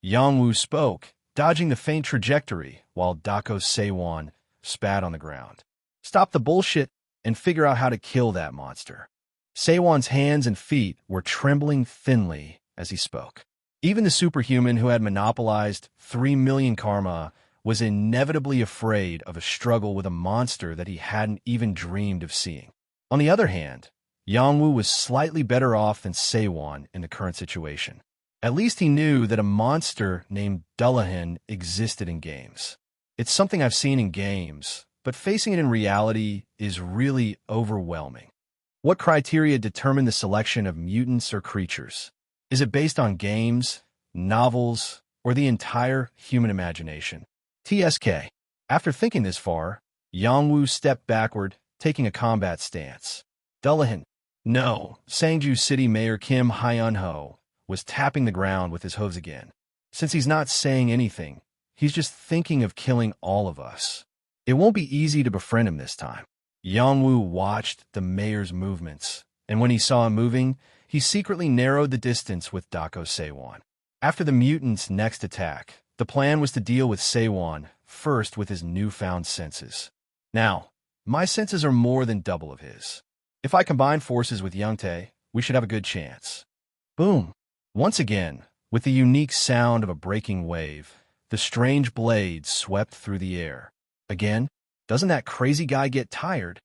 Yangwu spoke, dodging the faint trajectory, while Dako Sewon spat on the ground. Stop the bullshit and figure out how to kill that monster. Sewon's hands and feet were trembling thinly as he spoke. Even the superhuman who had monopolized 3 million karma was inevitably afraid of a struggle with a monster that he hadn't even dreamed of seeing. On the other hand, Yangwu was slightly better off than Sewon in the current situation. At least he knew that a monster named Dullahan existed in games. It's something I've seen in games, but facing it in reality is really overwhelming. What criteria determine the selection of mutants or creatures? Is it based on games, novels, or the entire human imagination? TSK. After thinking this far, Yangwu stepped backward, taking a combat stance. Dullahan. No, Sangju City Mayor Kim Hyun-ho was tapping the ground with his hooves again. Since he's not saying anything, he's just thinking of killing all of us. It won't be easy to befriend him this time. Yangwu watched the mayor's movements, and when he saw him moving, he secretly narrowed the distance with Dako Sewon. After the mutant's next attack, the plan was to deal with Sewon first with his newfound senses. Now, my senses are more than double of his. If I combine forces with Youngtae, we should have a good chance. Boom! Once again, with the unique sound of a breaking wave, the strange blade swept through the air. Again, doesn't that crazy guy get tired?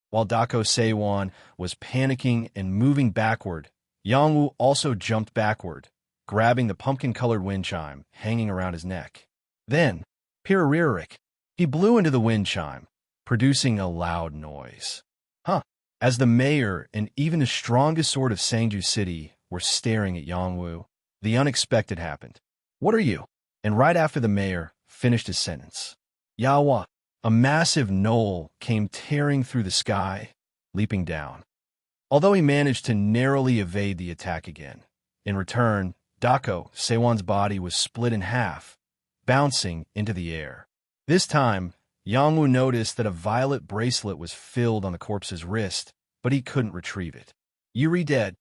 While Dako Sewon was panicking and moving backward, Yangwu also jumped backward, grabbing the pumpkin-colored wind chime hanging around his neck. Then, Piriririk, he blew into the wind chime, producing a loud noise. As the mayor and even the strongest sword of Sangju City were staring at Yangwu, the unexpected happened. What are you? And right after the mayor finished his sentence, Yawa, a massive knoll came tearing through the sky, leaping down. Although he managed to narrowly evade the attack again, in return, Dako Sewon's body was split in half, bouncing into the air. This time, Yangwu noticed that a violet bracelet was filled on the corpse's wrist, but he couldn't retrieve it. Yuri dead.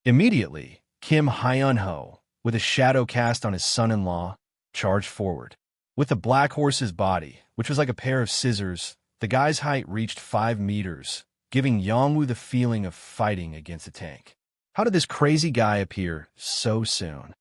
Immediately, Kim Hyun-ho, with a shadow cast on his son-in-law, charged forward. With the black horse's body, which was like a pair of scissors, the guy's height reached 5 meters, giving Yangwu the feeling of fighting against a tank. How did this crazy guy appear so soon?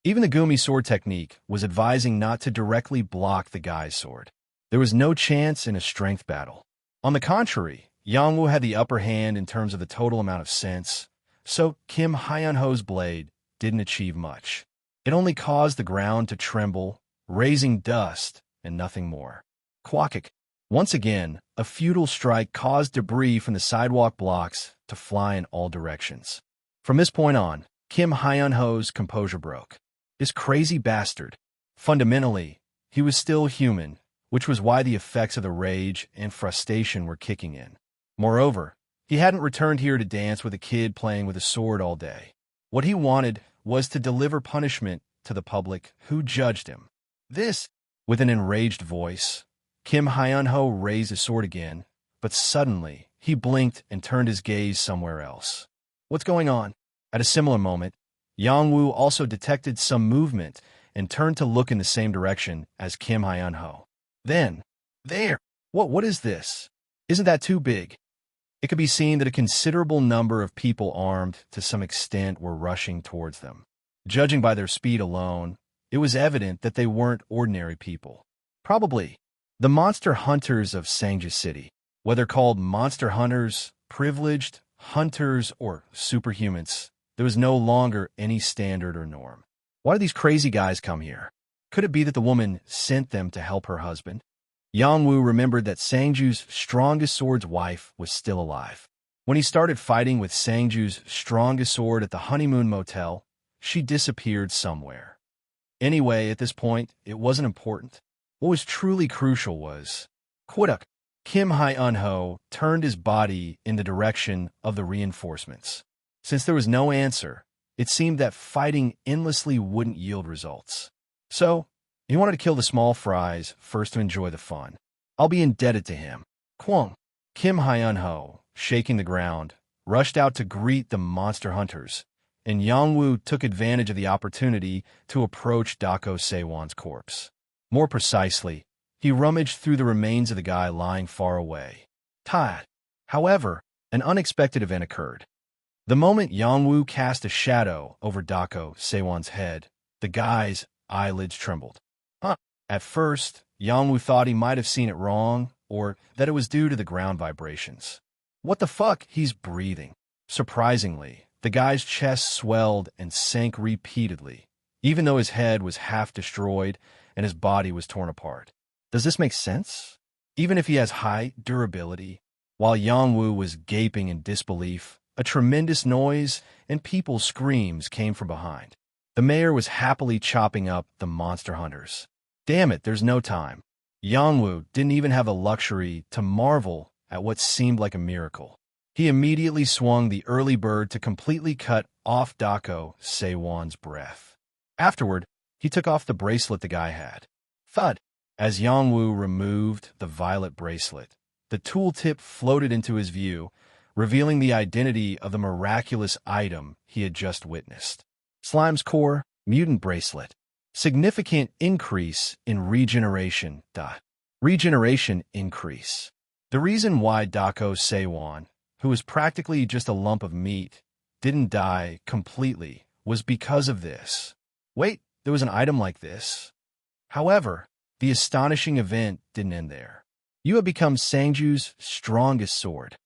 Even the Gumi sword technique was advising not to directly block the guy's sword. There was no chance in a strength battle. On the contrary, Yangwu had the upper hand in terms of the total amount of sense, So Kim Hyun-ho's blade didn't achieve much. It only caused the ground to tremble, raising dust and nothing more. Quackik. Once again, a futile strike caused debris from the sidewalk blocks to fly in all directions. From this point on, Kim Hyun-ho's composure broke. This crazy bastard. Fundamentally, he was still human, which was why the effects of the rage and frustration were kicking in. Moreover, he hadn't returned here to dance with a kid playing with a sword all day. What he wanted was to deliver punishment to the public who judged him. This, with an enraged voice, Kim Hyun-ho raised his sword again, but suddenly he blinked and turned his gaze somewhere else. What's going on? At a similar moment, Yang-woo also detected some movement and turned to look in the same direction as Kim Hyun-ho. Then, there! What is this? Isn't that too big? It could be seen that a considerable number of people armed to some extent were rushing towards them. Judging by their speed alone, it was evident that they weren't ordinary people. Probably the monster hunters of Sangju City, whether called monster hunters, privileged, hunters, or superhumans. There was no longer any standard or norm. Why do these crazy guys come here? Could it be that the woman sent them to help her husband? Yang-woo remembered that Sangju's strongest sword's wife was still alive. When he started fighting with Sangju's strongest sword at the honeymoon motel, she disappeared somewhere. Anyway, at this point, it wasn't important. What was truly crucial was, Quiduk. Kim Hyun-ho turned his body in the direction of the reinforcements. Since there was no answer, it seemed that fighting endlessly wouldn't yield results. So, he wanted to kill the small fries first to enjoy the fun. I'll be indebted to him. Kwang. Kim Hyun-ho, shaking the ground, rushed out to greet the monster hunters, and Yang-woo took advantage of the opportunity to approach Dako Sewon's corpse. More precisely, he rummaged through the remains of the guy lying far away. Tired. However, an unexpected event occurred. The moment Yang-woo cast a shadow over Dako Sewon's head, the guy's eyelids trembled. At first, Yang-woo thought he might have seen it wrong, or that it was due to the ground vibrations. What the fuck? He's breathing. Surprisingly, the guy's chest swelled and sank repeatedly, even though his head was half destroyed and his body was torn apart. Does this make sense? Even if he has high durability, while Yang-woo was gaping in disbelief, a tremendous noise and people's screams came from behind. The mayor was happily chopping up the monster hunters. Damn it, there's no time. Yang-woo didn't even have the luxury to marvel at what seemed like a miracle. He immediately swung the early bird to completely cut off Dako Sewon's breath. Afterward, he took off the bracelet the guy had. Thud! As Yang-woo removed the violet bracelet, the tooltip floated into his view, revealing the identity of the miraculous item he had just witnessed. Slime's core, mutant bracelet. Significant increase in regeneration. Regeneration increase. The reason why Dako Sewon, who was practically just a lump of meat, didn't die completely was because of this. Wait, there was an item like this? However, the astonishing event didn't end there. You have become Sangju's strongest sword.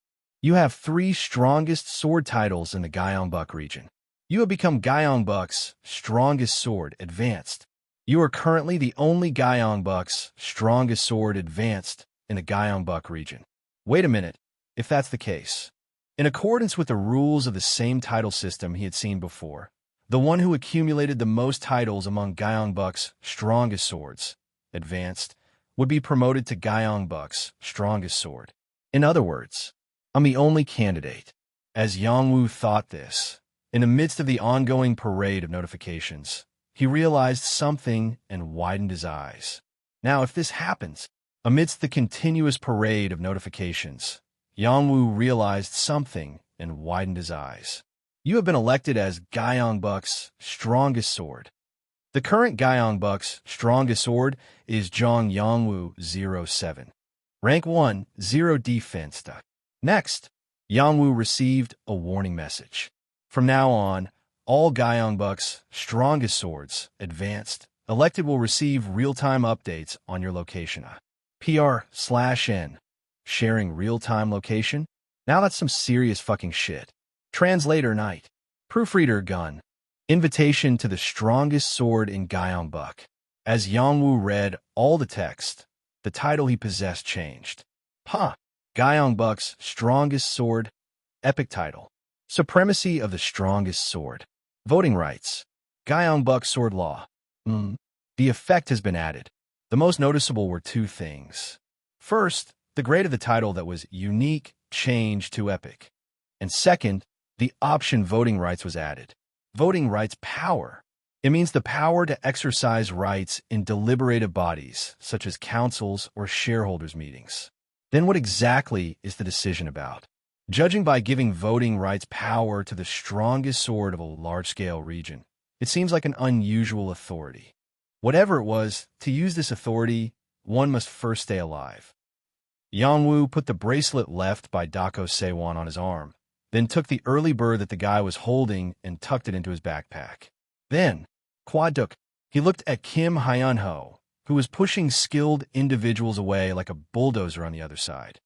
You have 3 strongest sword titles in the Gyeongbuk region. You have become Gyeongbuk's strongest sword advanced. You are currently the only Gyeongbuk's strongest sword advanced in the Gyeongbuk region. Wait a minute, if that's the case. In accordance with the rules of the same title system he had seen before, the one who accumulated the most titles among Gyeongbuk's strongest swords, advanced, would be promoted to Gyeongbuk's strongest sword. In other words, I'm the only candidate. As Yang-woo thought this, in the midst of the ongoing parade of notifications, he realized something and widened his eyes. Now, if this happens, amidst the continuous parade of notifications, Yang-woo realized something and widened his eyes. You have been elected as Gyeongbuk's strongest sword. The current Gyeongbuk's strongest sword is Jong Yang-woo 07. Rank 1, 0 defense. Next, Yang-woo received a warning message. From now on, all Gyeongbuk's strongest swords, advanced, elected will receive real-time updates on your location. PR/N. Sharing real-time location? Now that's some serious fucking shit. Translator Knight. Proofreader Gun. Invitation to the strongest sword in Gyeongbuk. As Yongwoo read all the text, the title he possessed changed. Gyeongbuk's strongest sword. Epic title. Supremacy of the strongest sword. Voting rights. Gyeongbuk sword law. The effect has been added. The most noticeable were two things. First, the grade of the title that was unique changed to epic. And second, the option voting rights was added. Voting rights power. It means the power to exercise rights in deliberative bodies, such as councils or shareholders' meetings. Then what exactly is the decision about? Judging by giving voting rights power to the strongest sword of a large-scale region, it seems like an unusual authority. Whatever it was, to use this authority, one must first stay alive. Yongwoo put the bracelet left by Dako Sewon on his arm, then took the early bird that the guy was holding and tucked it into his backpack. Then, Kwaduk, he looked at Kim Hyun-ho, who was pushing skilled individuals away like a bulldozer on the other side.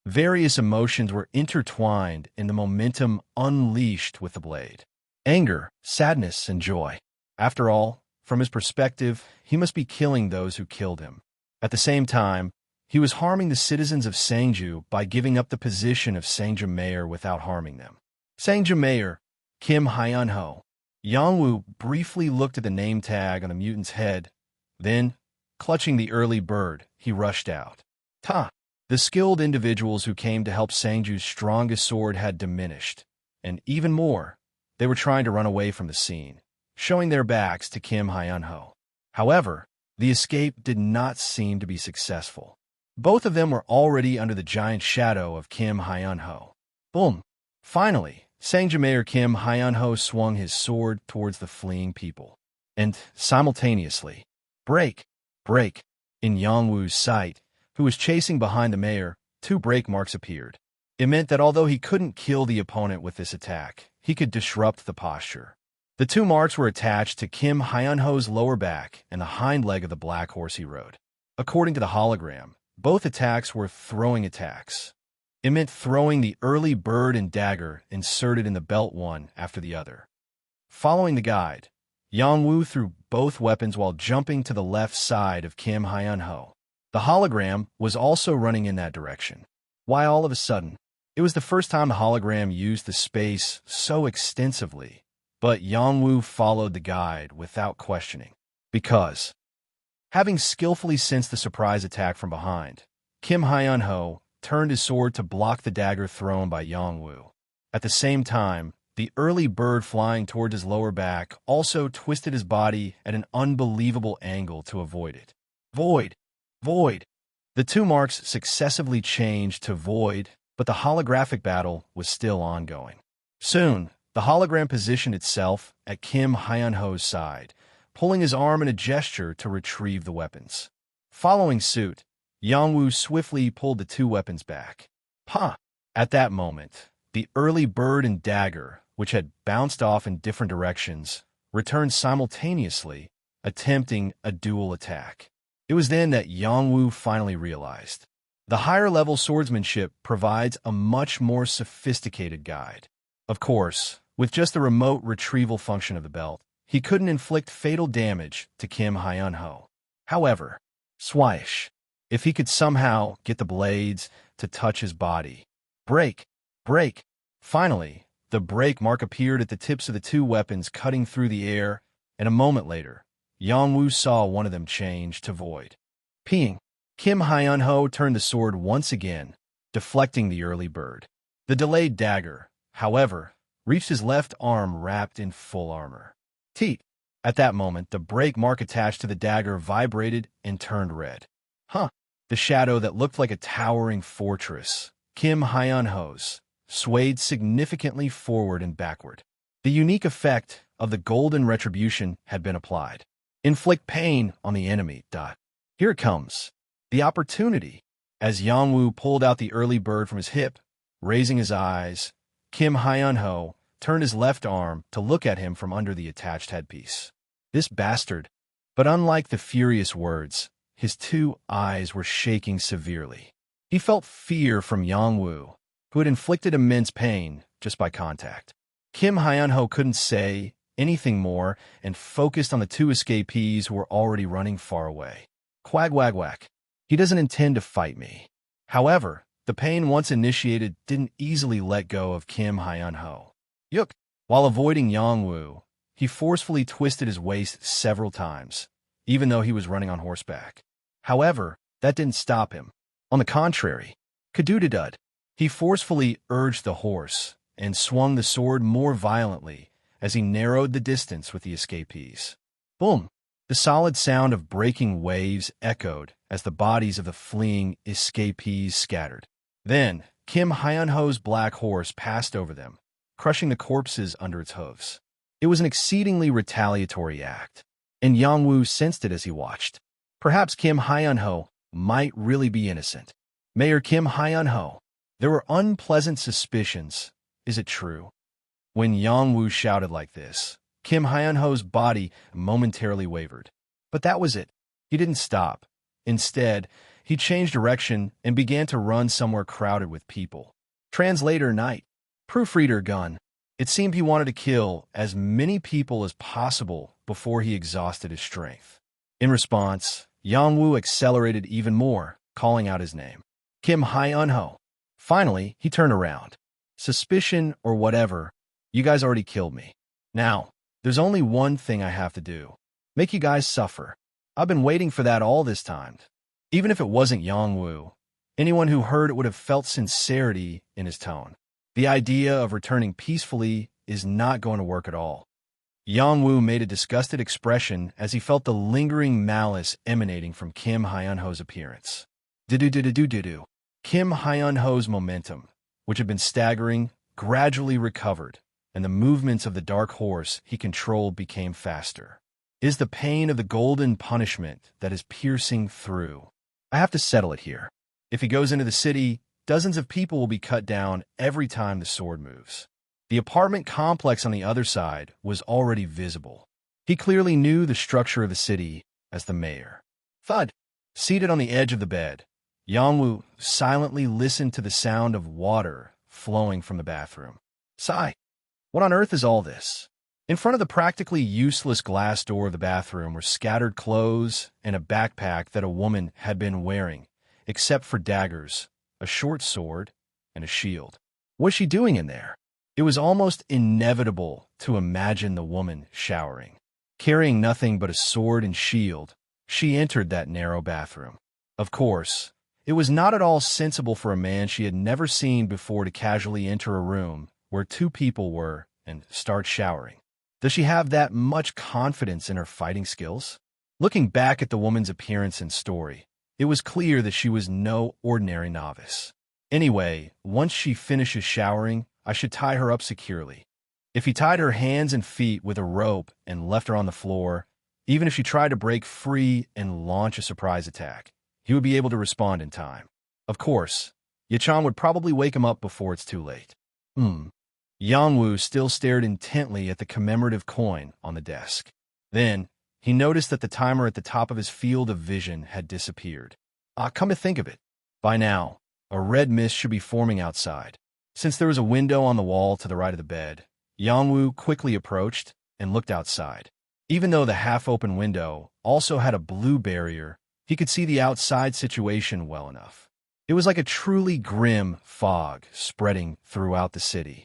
Various emotions were intertwined in the momentum unleashed with the blade. Anger, sadness, and joy. After all, from his perspective, he must be killing those who killed him. At the same time, he was harming the citizens of Sangju by giving up the position of Sangju mayor without harming them. Sangju mayor, Kim Hyun-ho. Yongwoo briefly looked at the name tag on the mutant's head. Then, clutching the early bird, he rushed out. The skilled individuals who came to help Sangju's strongest sword had diminished, and even more, they were trying to run away from the scene, showing their backs to Kim Hyun-ho. However, the escape did not seem to be successful. Both of them were already under the giant shadow of Kim Hyun-ho. Boom! Finally, Sangju Mayor Kim Hyun-ho swung his sword towards the fleeing people. And, simultaneously, break! In Yongwoo's sight, who was chasing behind the mayor, 2 break marks appeared. It meant that although he couldn't kill the opponent with this attack, he could disrupt the posture. The 2 marks were attached to Kim Hyun-ho's lower back and the hind leg of the black horse he rode. According to the hologram, both attacks were throwing attacks. It meant throwing the early bird and dagger inserted in the belt one after the other. Following the guide, Yongwoo threw both weapons while jumping to the left side of Kim Hyun-ho. The hologram was also running in that direction. Why all of a sudden? It was the first time the hologram used the space so extensively, but Yongwoo followed the guide without questioning. Because, having skillfully sensed the surprise attack from behind, Kim Hyun-ho turned his sword to block the dagger thrown by Yongwoo. At the same time, the early bird flying towards his lower back also twisted his body at an unbelievable angle to avoid it. Void! The 2 marks successively changed to void, but the holographic battle was still ongoing. Soon, the hologram positioned itself at Kim Hyun-ho's side, pulling his arm in a gesture to retrieve the weapons. Following suit, Yongwoo swiftly pulled the 2 weapons back. At that moment, the early bird and dagger, which had bounced off in different directions, returned simultaneously, attempting a dual attack. It was then that Yongwoo finally realized. The higher-level swordsmanship provides a much more sophisticated guide. Of course, with just the remote retrieval function of the belt, he couldn't inflict fatal damage to Kim Hyun-ho. However, swish, if he could somehow get the blades to touch his body. Break! Finally, the break mark appeared at the tips of the 2 weapons cutting through the air, and a moment later, Yongwoo saw one of them change to void. Peeing, Kim Hyun-ho turned the sword once again, deflecting the early bird. The delayed dagger, however, reached his left arm wrapped in full armor. Teat! At that moment, the break mark attached to the dagger vibrated and turned red. The shadow that looked like a towering fortress, Kim Hyun-ho's, swayed significantly forward and backward. The unique effect of the golden retribution had been applied. Inflict pain on the enemy. Here it comes. The opportunity. As Yongwoo pulled out the early bird from his hip, raising his eyes, Kim Hyun-ho turned his left arm to look at him from under the attached headpiece. This bastard. But unlike the furious words, his 2 eyes were shaking severely. He felt fear from Yongwoo, who had inflicted immense pain, just by contact. Kim Hyun-ho couldn't say anything more and focused on the two escapees who were already running far away. Quack, whack, whack. He doesn't intend to fight me. However, the pain once initiated didn't easily let go of Kim Hyun-ho. Yuk! While avoiding Yang-woo, he forcefully twisted his waist several times, even though he was running on horseback. However, that didn't stop him. On the contrary, kadoodadud, he forcefully urged the horse and swung the sword more violently as he narrowed the distance with the escapees. Boom! The solid sound of breaking waves echoed as the bodies of the fleeing escapees scattered. Then, Kim Hyun-ho's black horse passed over them, crushing the corpses under its hooves. It was an exceedingly retaliatory act, and Yang-woo sensed it as he watched. Perhaps Kim Hyun-ho might really be innocent. Mayor Kim Hyun-ho. There were unpleasant suspicions. Is it true? When Yang-woo shouted like this, Kim Hyun-ho's body momentarily wavered. But that was it. He didn't stop. Instead, he changed direction and began to run somewhere crowded with people. Translator night. Proofreader gun. It seemed he wanted to kill as many people as possible before he exhausted his strength. In response, Yang-woo accelerated even more, calling out his name. Kim Hyun-ho. Finally, he turned around. Suspicion or whatever, you guys already killed me. Now, there's only one thing I have to do. Make you guys suffer. I've been waiting for that all this time. Even if it wasn't Yang-woo, anyone who heard it would have felt sincerity in his tone. The idea of returning peacefully is not going to work at all. Yang-woo made a disgusted expression as he felt the lingering malice emanating from Kim Hyun-ho's appearance. Do-do-do-do-do-do-do. Kim Hyun-ho's momentum, which had been staggering, gradually recovered, and the movements of the dark horse he controlled became faster. Is the pain of the golden punishment that is piercing through. I have to settle it here. If he goes into the city, dozens of people will be cut down every time the sword moves. The apartment complex on the other side was already visible. He clearly knew the structure of the city as the mayor. Thud. Seated on the edge of the bed, Yang-woo silently listened to the sound of water flowing from the bathroom. Sigh. What on earth is all this? In front of the practically useless glass door of the bathroom were scattered clothes and a backpack that a woman had been wearing, except for daggers, a short sword, and a shield. What was she doing in there? It was almost inevitable to imagine the woman showering. Carrying nothing but a sword and shield, she entered that narrow bathroom. Of course, it was not at all sensible for a man she had never seen before to casually enter a room where two people were and start showering. Does she have that much confidence in her fighting skills? Looking back at the woman's appearance and story, it was clear that she was no ordinary novice. Anyway, once she finishes showering, I should tie her up securely. If he tied her hands and feet with a rope and left her on the floor, even if she tried to break free and launch a surprise attack, he would be able to respond in time. Of course, Yachan would probably wake him up before it's too late. Yang-woo still stared intently at the commemorative coin on the desk. Then, he noticed that the timer at the top of his field of vision had disappeared. Come to think of it, by now, a red mist should be forming outside. Since there was a window on the wall to the right of the bed, Yang-woo quickly approached and looked outside. Even though the half-open window also had a blue barrier, he could see the outside situation well enough. It was like a truly grim fog spreading throughout the city.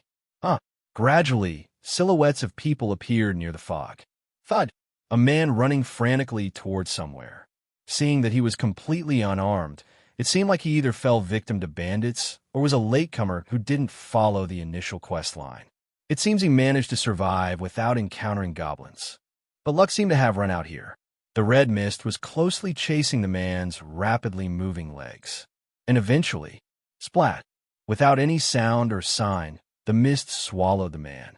Gradually, silhouettes of people appeared near the fog. Thud! A man running frantically towards somewhere. Seeing that he was completely unarmed, it seemed like he either fell victim to bandits or was a latecomer who didn't follow the initial quest line. It seems he managed to survive without encountering goblins. But luck seemed to have run out here. The red mist was closely chasing the man's rapidly moving legs. And eventually, splat! Without any sound or sign, the mist swallowed the man.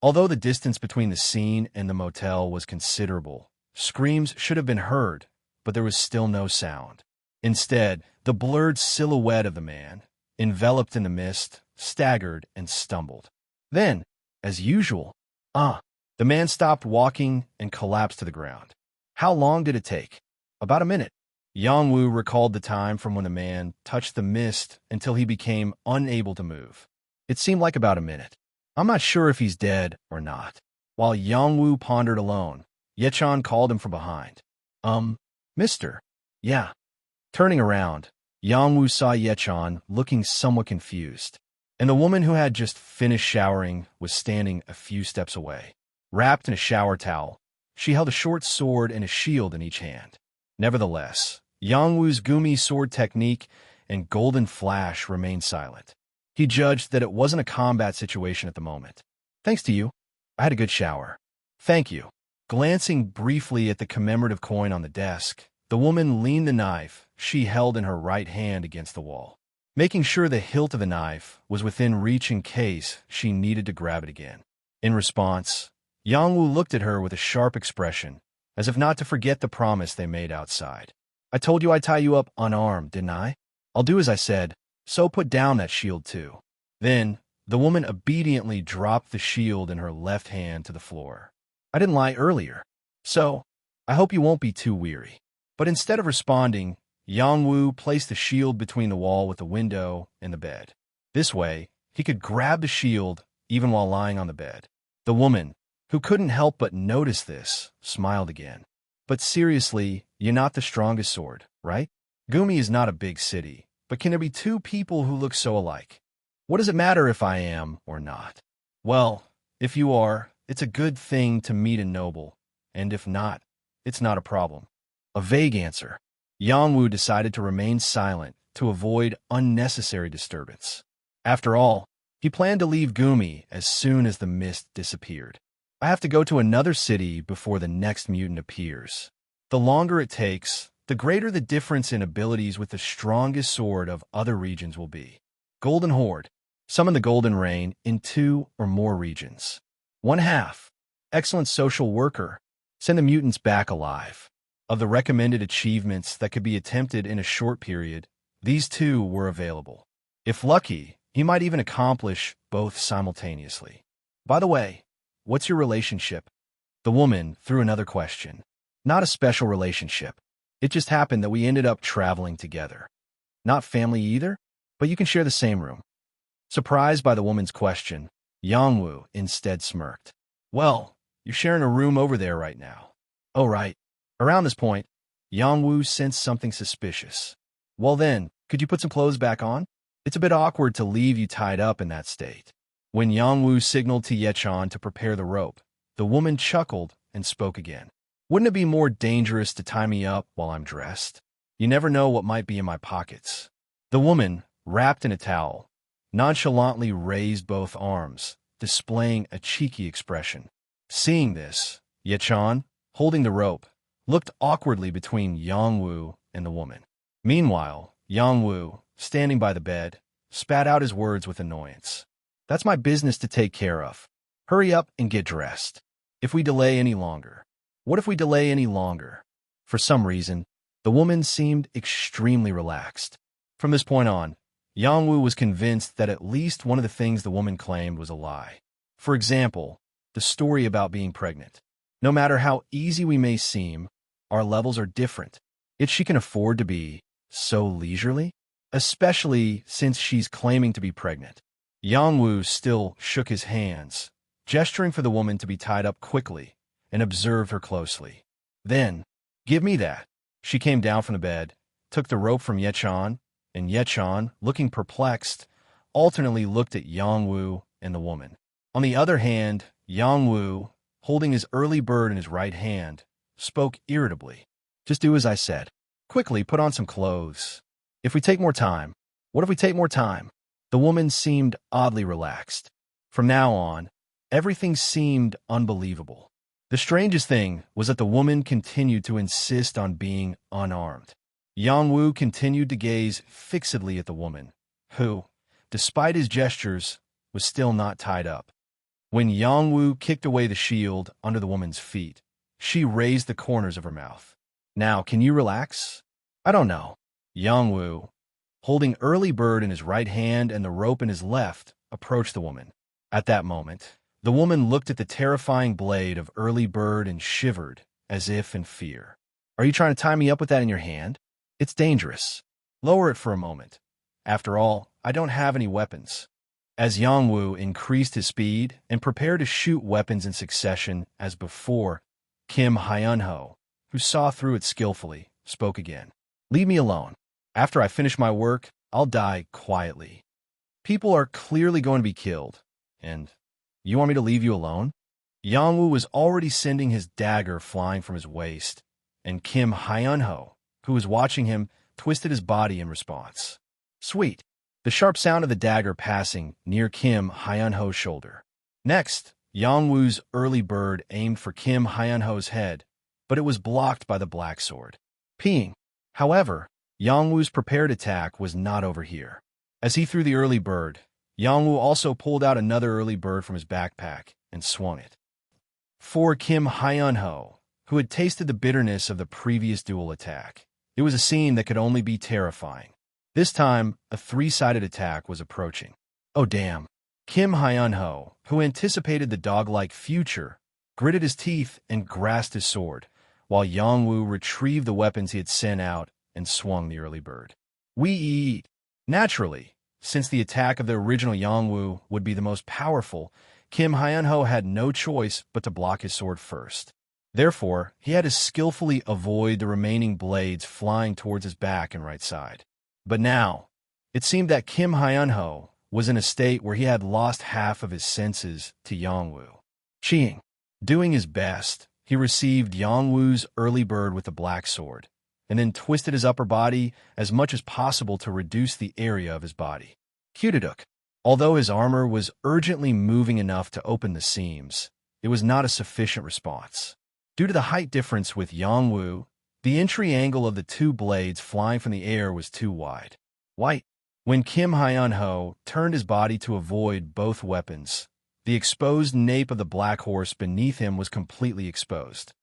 Although the distance between the scene and the motel was considerable, screams should have been heard, but there was still no sound. Instead, the blurred silhouette of the man, enveloped in the mist, staggered and stumbled. Then, as usual, the man stopped walking and collapsed to the ground. How long did it take? About a minute. Yang-woo recalled the time from when the man touched the mist until he became unable to move. It seemed like about a minute. I'm not sure if he's dead or not. While Yangwu pondered alone, Yechan called him from behind. Mister. Yeah. Turning around, Yangwu saw Yechan looking somewhat confused, and the woman who had just finished showering was standing a few steps away. Wrapped in a shower towel, she held a short sword and a shield in each hand. Nevertheless, Yangwu's Gumi sword technique and golden flash remained silent. He judged that it wasn't a combat situation at the moment. Thanks to you, I had a good shower. Thank you. Glancing briefly at the commemorative coin on the desk, the woman leaned the knife she held in her right hand against the wall, making sure the hilt of the knife was within reach in case she needed to grab it again. In response, Yangwu looked at her with a sharp expression, as if not to forget the promise they made outside. I told you I'd tie you up unarmed, didn't I? I'll do as I said, so put down that shield too. Then, the woman obediently dropped the shield in her left hand to the floor. I didn't lie earlier, so I hope you won't be too weary. But instead of responding, Yangwu placed the shield between the wall with the window and the bed. This way, he could grab the shield even while lying on the bed. The woman, who couldn't help but notice this, smiled again. But seriously, you're not the strongest sword, right? Gumi is not a big city, but can there be two people who look so alike? What does it matter if I am or not? Well, if you are, it's a good thing to meet a noble, and if not, it's not a problem. A vague answer. Yangwu decided to remain silent to avoid unnecessary disturbance. After all, he planned to leave Gumi as soon as the mist disappeared. I have to go to another city before the next mutant appears. The longer it takes, the greater the difference in abilities with the strongest sword of other regions will be. Golden Horde. Summon the Golden Rain in 2 or more regions. 1/2. Excellent social worker. Send the mutants back alive. Of the recommended achievements that could be attempted in a short period, these 2 were available. If lucky, he might even accomplish both simultaneously. By the way, what's your relationship? The woman threw another question. Not a special relationship. It just happened that we ended up traveling together. Not family either, but you can share the same room. Surprised by the woman's question, Yangwu instead smirked. Well, you're sharing a room over there right now. Oh, right. Around this point, Yangwu sensed something suspicious. Well then, could you put some clothes back on? It's a bit awkward to leave you tied up in that state. When Yangwu signaled to Yechan to prepare the rope, the woman chuckled and spoke again. Wouldn't it be more dangerous to tie me up while I'm dressed? You never know what might be in my pockets. The woman, wrapped in a towel, nonchalantly raised both arms, displaying a cheeky expression. Seeing this, Yechan, holding the rope, looked awkwardly between Yangwu and the woman. Meanwhile, Yangwu, standing by the bed, spat out his words with annoyance. That's my business to take care of. Hurry up and get dressed. If we delay any longer. What if we delay any longer? For some reason, the woman seemed extremely relaxed. From this point on, Yangwu was convinced that at least one of the things the woman claimed was a lie. For example, the story about being pregnant. No matter how easy we may seem, our levels are different. Yet she can afford to be so leisurely, especially since she's claiming to be pregnant. Yangwu still shook his hands, gesturing for the woman to be tied up quickly, and observed her closely. Then, give me that. She came down from the bed, took the rope from Yechan, and Yechan, looking perplexed, alternately looked at Yangwu and the woman. On the other hand, Yangwu, holding his early bird in his right hand, spoke irritably. Just do as I said. Quickly put on some clothes. If we take more time. What if we take more time? The woman seemed oddly relaxed. From now on, everything seemed unbelievable. The strangest thing was that the woman continued to insist on being unarmed. Yangwu continued to gaze fixedly at the woman, who, despite his gestures, was still not tied up. When Yangwu kicked away the shield under the woman's feet, she raised the corners of her mouth. Now, can you relax? I don't know. Yangwu, holding Early Bird in his right hand and the rope in his left, approached the woman. At that moment, the woman looked at the terrifying blade of Early Bird and shivered, as if in fear. Are you trying to tie me up with that in your hand? It's dangerous. Lower it for a moment. After all, I don't have any weapons. As Yangwu increased his speed and prepared to shoot weapons in succession as before, Kim Hyunho, who saw through it skillfully, spoke again. "Leave me alone. After I finish my work, I'll die quietly. People are clearly going to be killed, and you want me to leave you alone?" Yangwu was already sending his dagger flying from his waist, and Kim Hyunho, who was watching him, twisted his body in response. Sweet. The sharp sound of the dagger passing near Kim Hyunho's shoulder. Next, Yangwu's early bird aimed for Kim Hyunho's head, but it was blocked by the black sword. Peeing. However, Yangwu's prepared attack was not over here. As he threw the early bird, Yangwu also pulled out another early bird from his backpack and swung it. For Kim Hyunho, who had tasted the bitterness of the previous duel attack, it was a scene that could only be terrifying. This time, a three-sided attack was approaching. Oh damn. Kim Hyunho, who anticipated the dog-like future, gritted his teeth and grasped his sword, while Yangwu retrieved the weapons he had sent out and swung the early bird. We eat. Naturally, since the attack of the original Yangwu would be the most powerful, Kim Hyunho had no choice but to block his sword first. Therefore, he had to skillfully avoid the remaining blades flying towards his back and right side. But now, it seemed that Kim Hyunho was in a state where he had lost half of his senses to Yangwu. Cheeing. Doing his best, he received Yangwu's early bird with the black sword, and then twisted his upper body as much as possible to reduce the area of his body. Cutaduk. Although his armor was urgently moving enough to open the seams, it was not a sufficient response. Due to the height difference with Yangwu, the entry angle of the two blades flying from the air was too wide. White. When Kim Hyunho turned his body to avoid both weapons, the exposed nape of the black horse beneath him was completely exposed.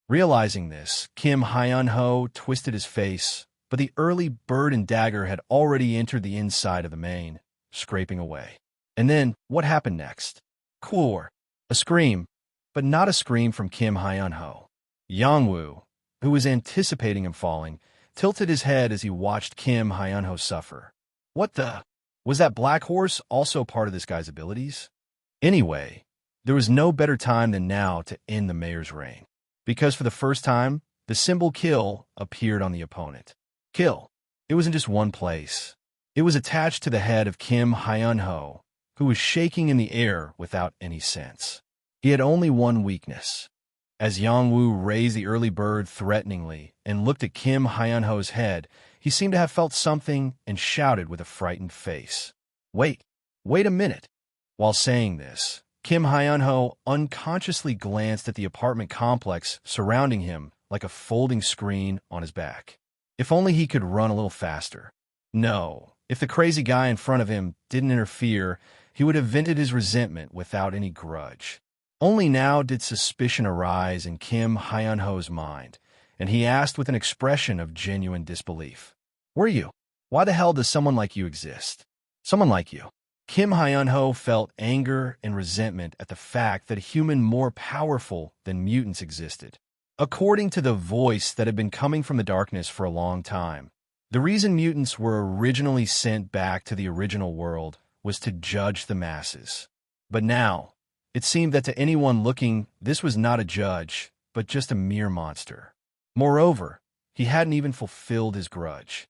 Realizing this, Kim Hyunho twisted his face, but the early bird and dagger had already entered the inside of the mane, scraping away. And then, what happened next? Cool. A scream, but not a scream from Kim Hyunho. Yangwu, who was anticipating him falling, tilted his head as he watched Kim Hyunho suffer. What the? Was that black horse also part of this guy's abilities? Anyway, there was no better time than now to end the mayor's reign, because for the first time, the symbol kill appeared on the opponent. Kill. It was in just one place. It was attached to the head of Kim Hyunho, who was shaking in the air without any sense. He had only one weakness. As Yangwu raised the early bird threateningly and looked at Kim Hyunho's head, he seemed to have felt something and shouted with a frightened face. Wait a minute. While saying this, Kim Hyunho unconsciously glanced at the apartment complex surrounding him like a folding screen on his back. If only he could run a little faster. No, if the crazy guy in front of him didn't interfere, he would have vented his resentment without any grudge. Only now did suspicion arise in Kim Hyunho's mind, and he asked with an expression of genuine disbelief. Were you? Why the hell does someone like you exist? Someone like you. Kim Hyunho felt anger and resentment at the fact that a human more powerful than mutants existed. According to the voice that had been coming from the darkness for a long time, the reason mutants were originally sent back to the original world was to judge the masses. But now, it seemed that to anyone looking, this was not a judge, but just a mere monster. Moreover, he hadn't even fulfilled his grudge.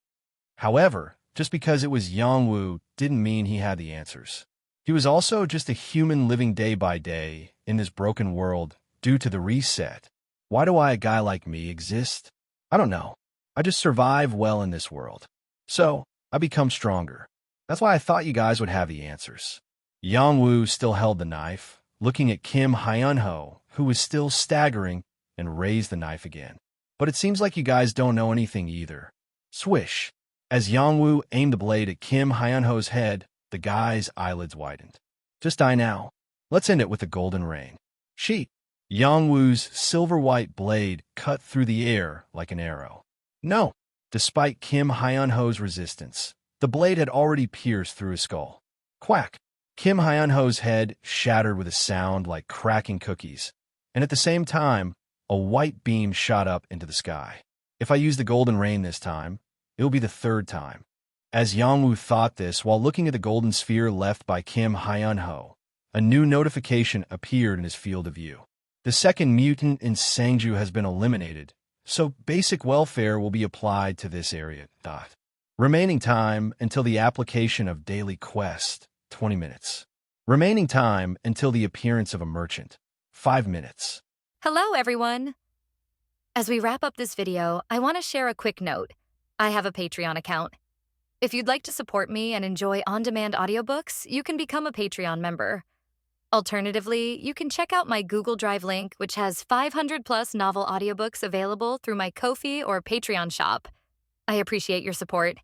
However, just because it was Yangwu didn't mean he had the answers. He was also just a human living day by day in this broken world due to the reset. Why do a guy like me exist? I don't know. I just survive well in this world. So, I become stronger. That's why I thought you guys would have the answers. Yangwu still held the knife, looking at Kim Hyunho, who was still staggering, and raised the knife again. But it seems like you guys don't know anything either. Swish. As Yangwu aimed the blade at Kim Hyunho's head, the guy's eyelids widened. Just die now. Let's end it with a golden rain. Sheet. Yangwu's silver-white blade cut through the air like an arrow. No. Despite Kim Hyunho's resistance, the blade had already pierced through his skull. Quack. Kim Hyunho's head shattered with a sound like cracking cookies, and at the same time, a white beam shot up into the sky. If I use the golden rain this time, it will be the third time. As Yangwu thought this while looking at the golden sphere left by Kim Hyun-ho, a new notification appeared in his field of view. The second mutant in Sangju has been eliminated, so basic welfare will be applied to this area. Remaining time until the application of daily quest, 20 minutes. Remaining time until the appearance of a merchant, 5 minutes. Hello, everyone. As we wrap up this video, I want to share a quick note. I have a Patreon account. If you'd like to support me and enjoy on-demand audiobooks, you can become a Patreon member. Alternatively, you can check out my Google Drive link, which has 500-plus novel audiobooks available through my Ko-fi or Patreon shop. I appreciate your support.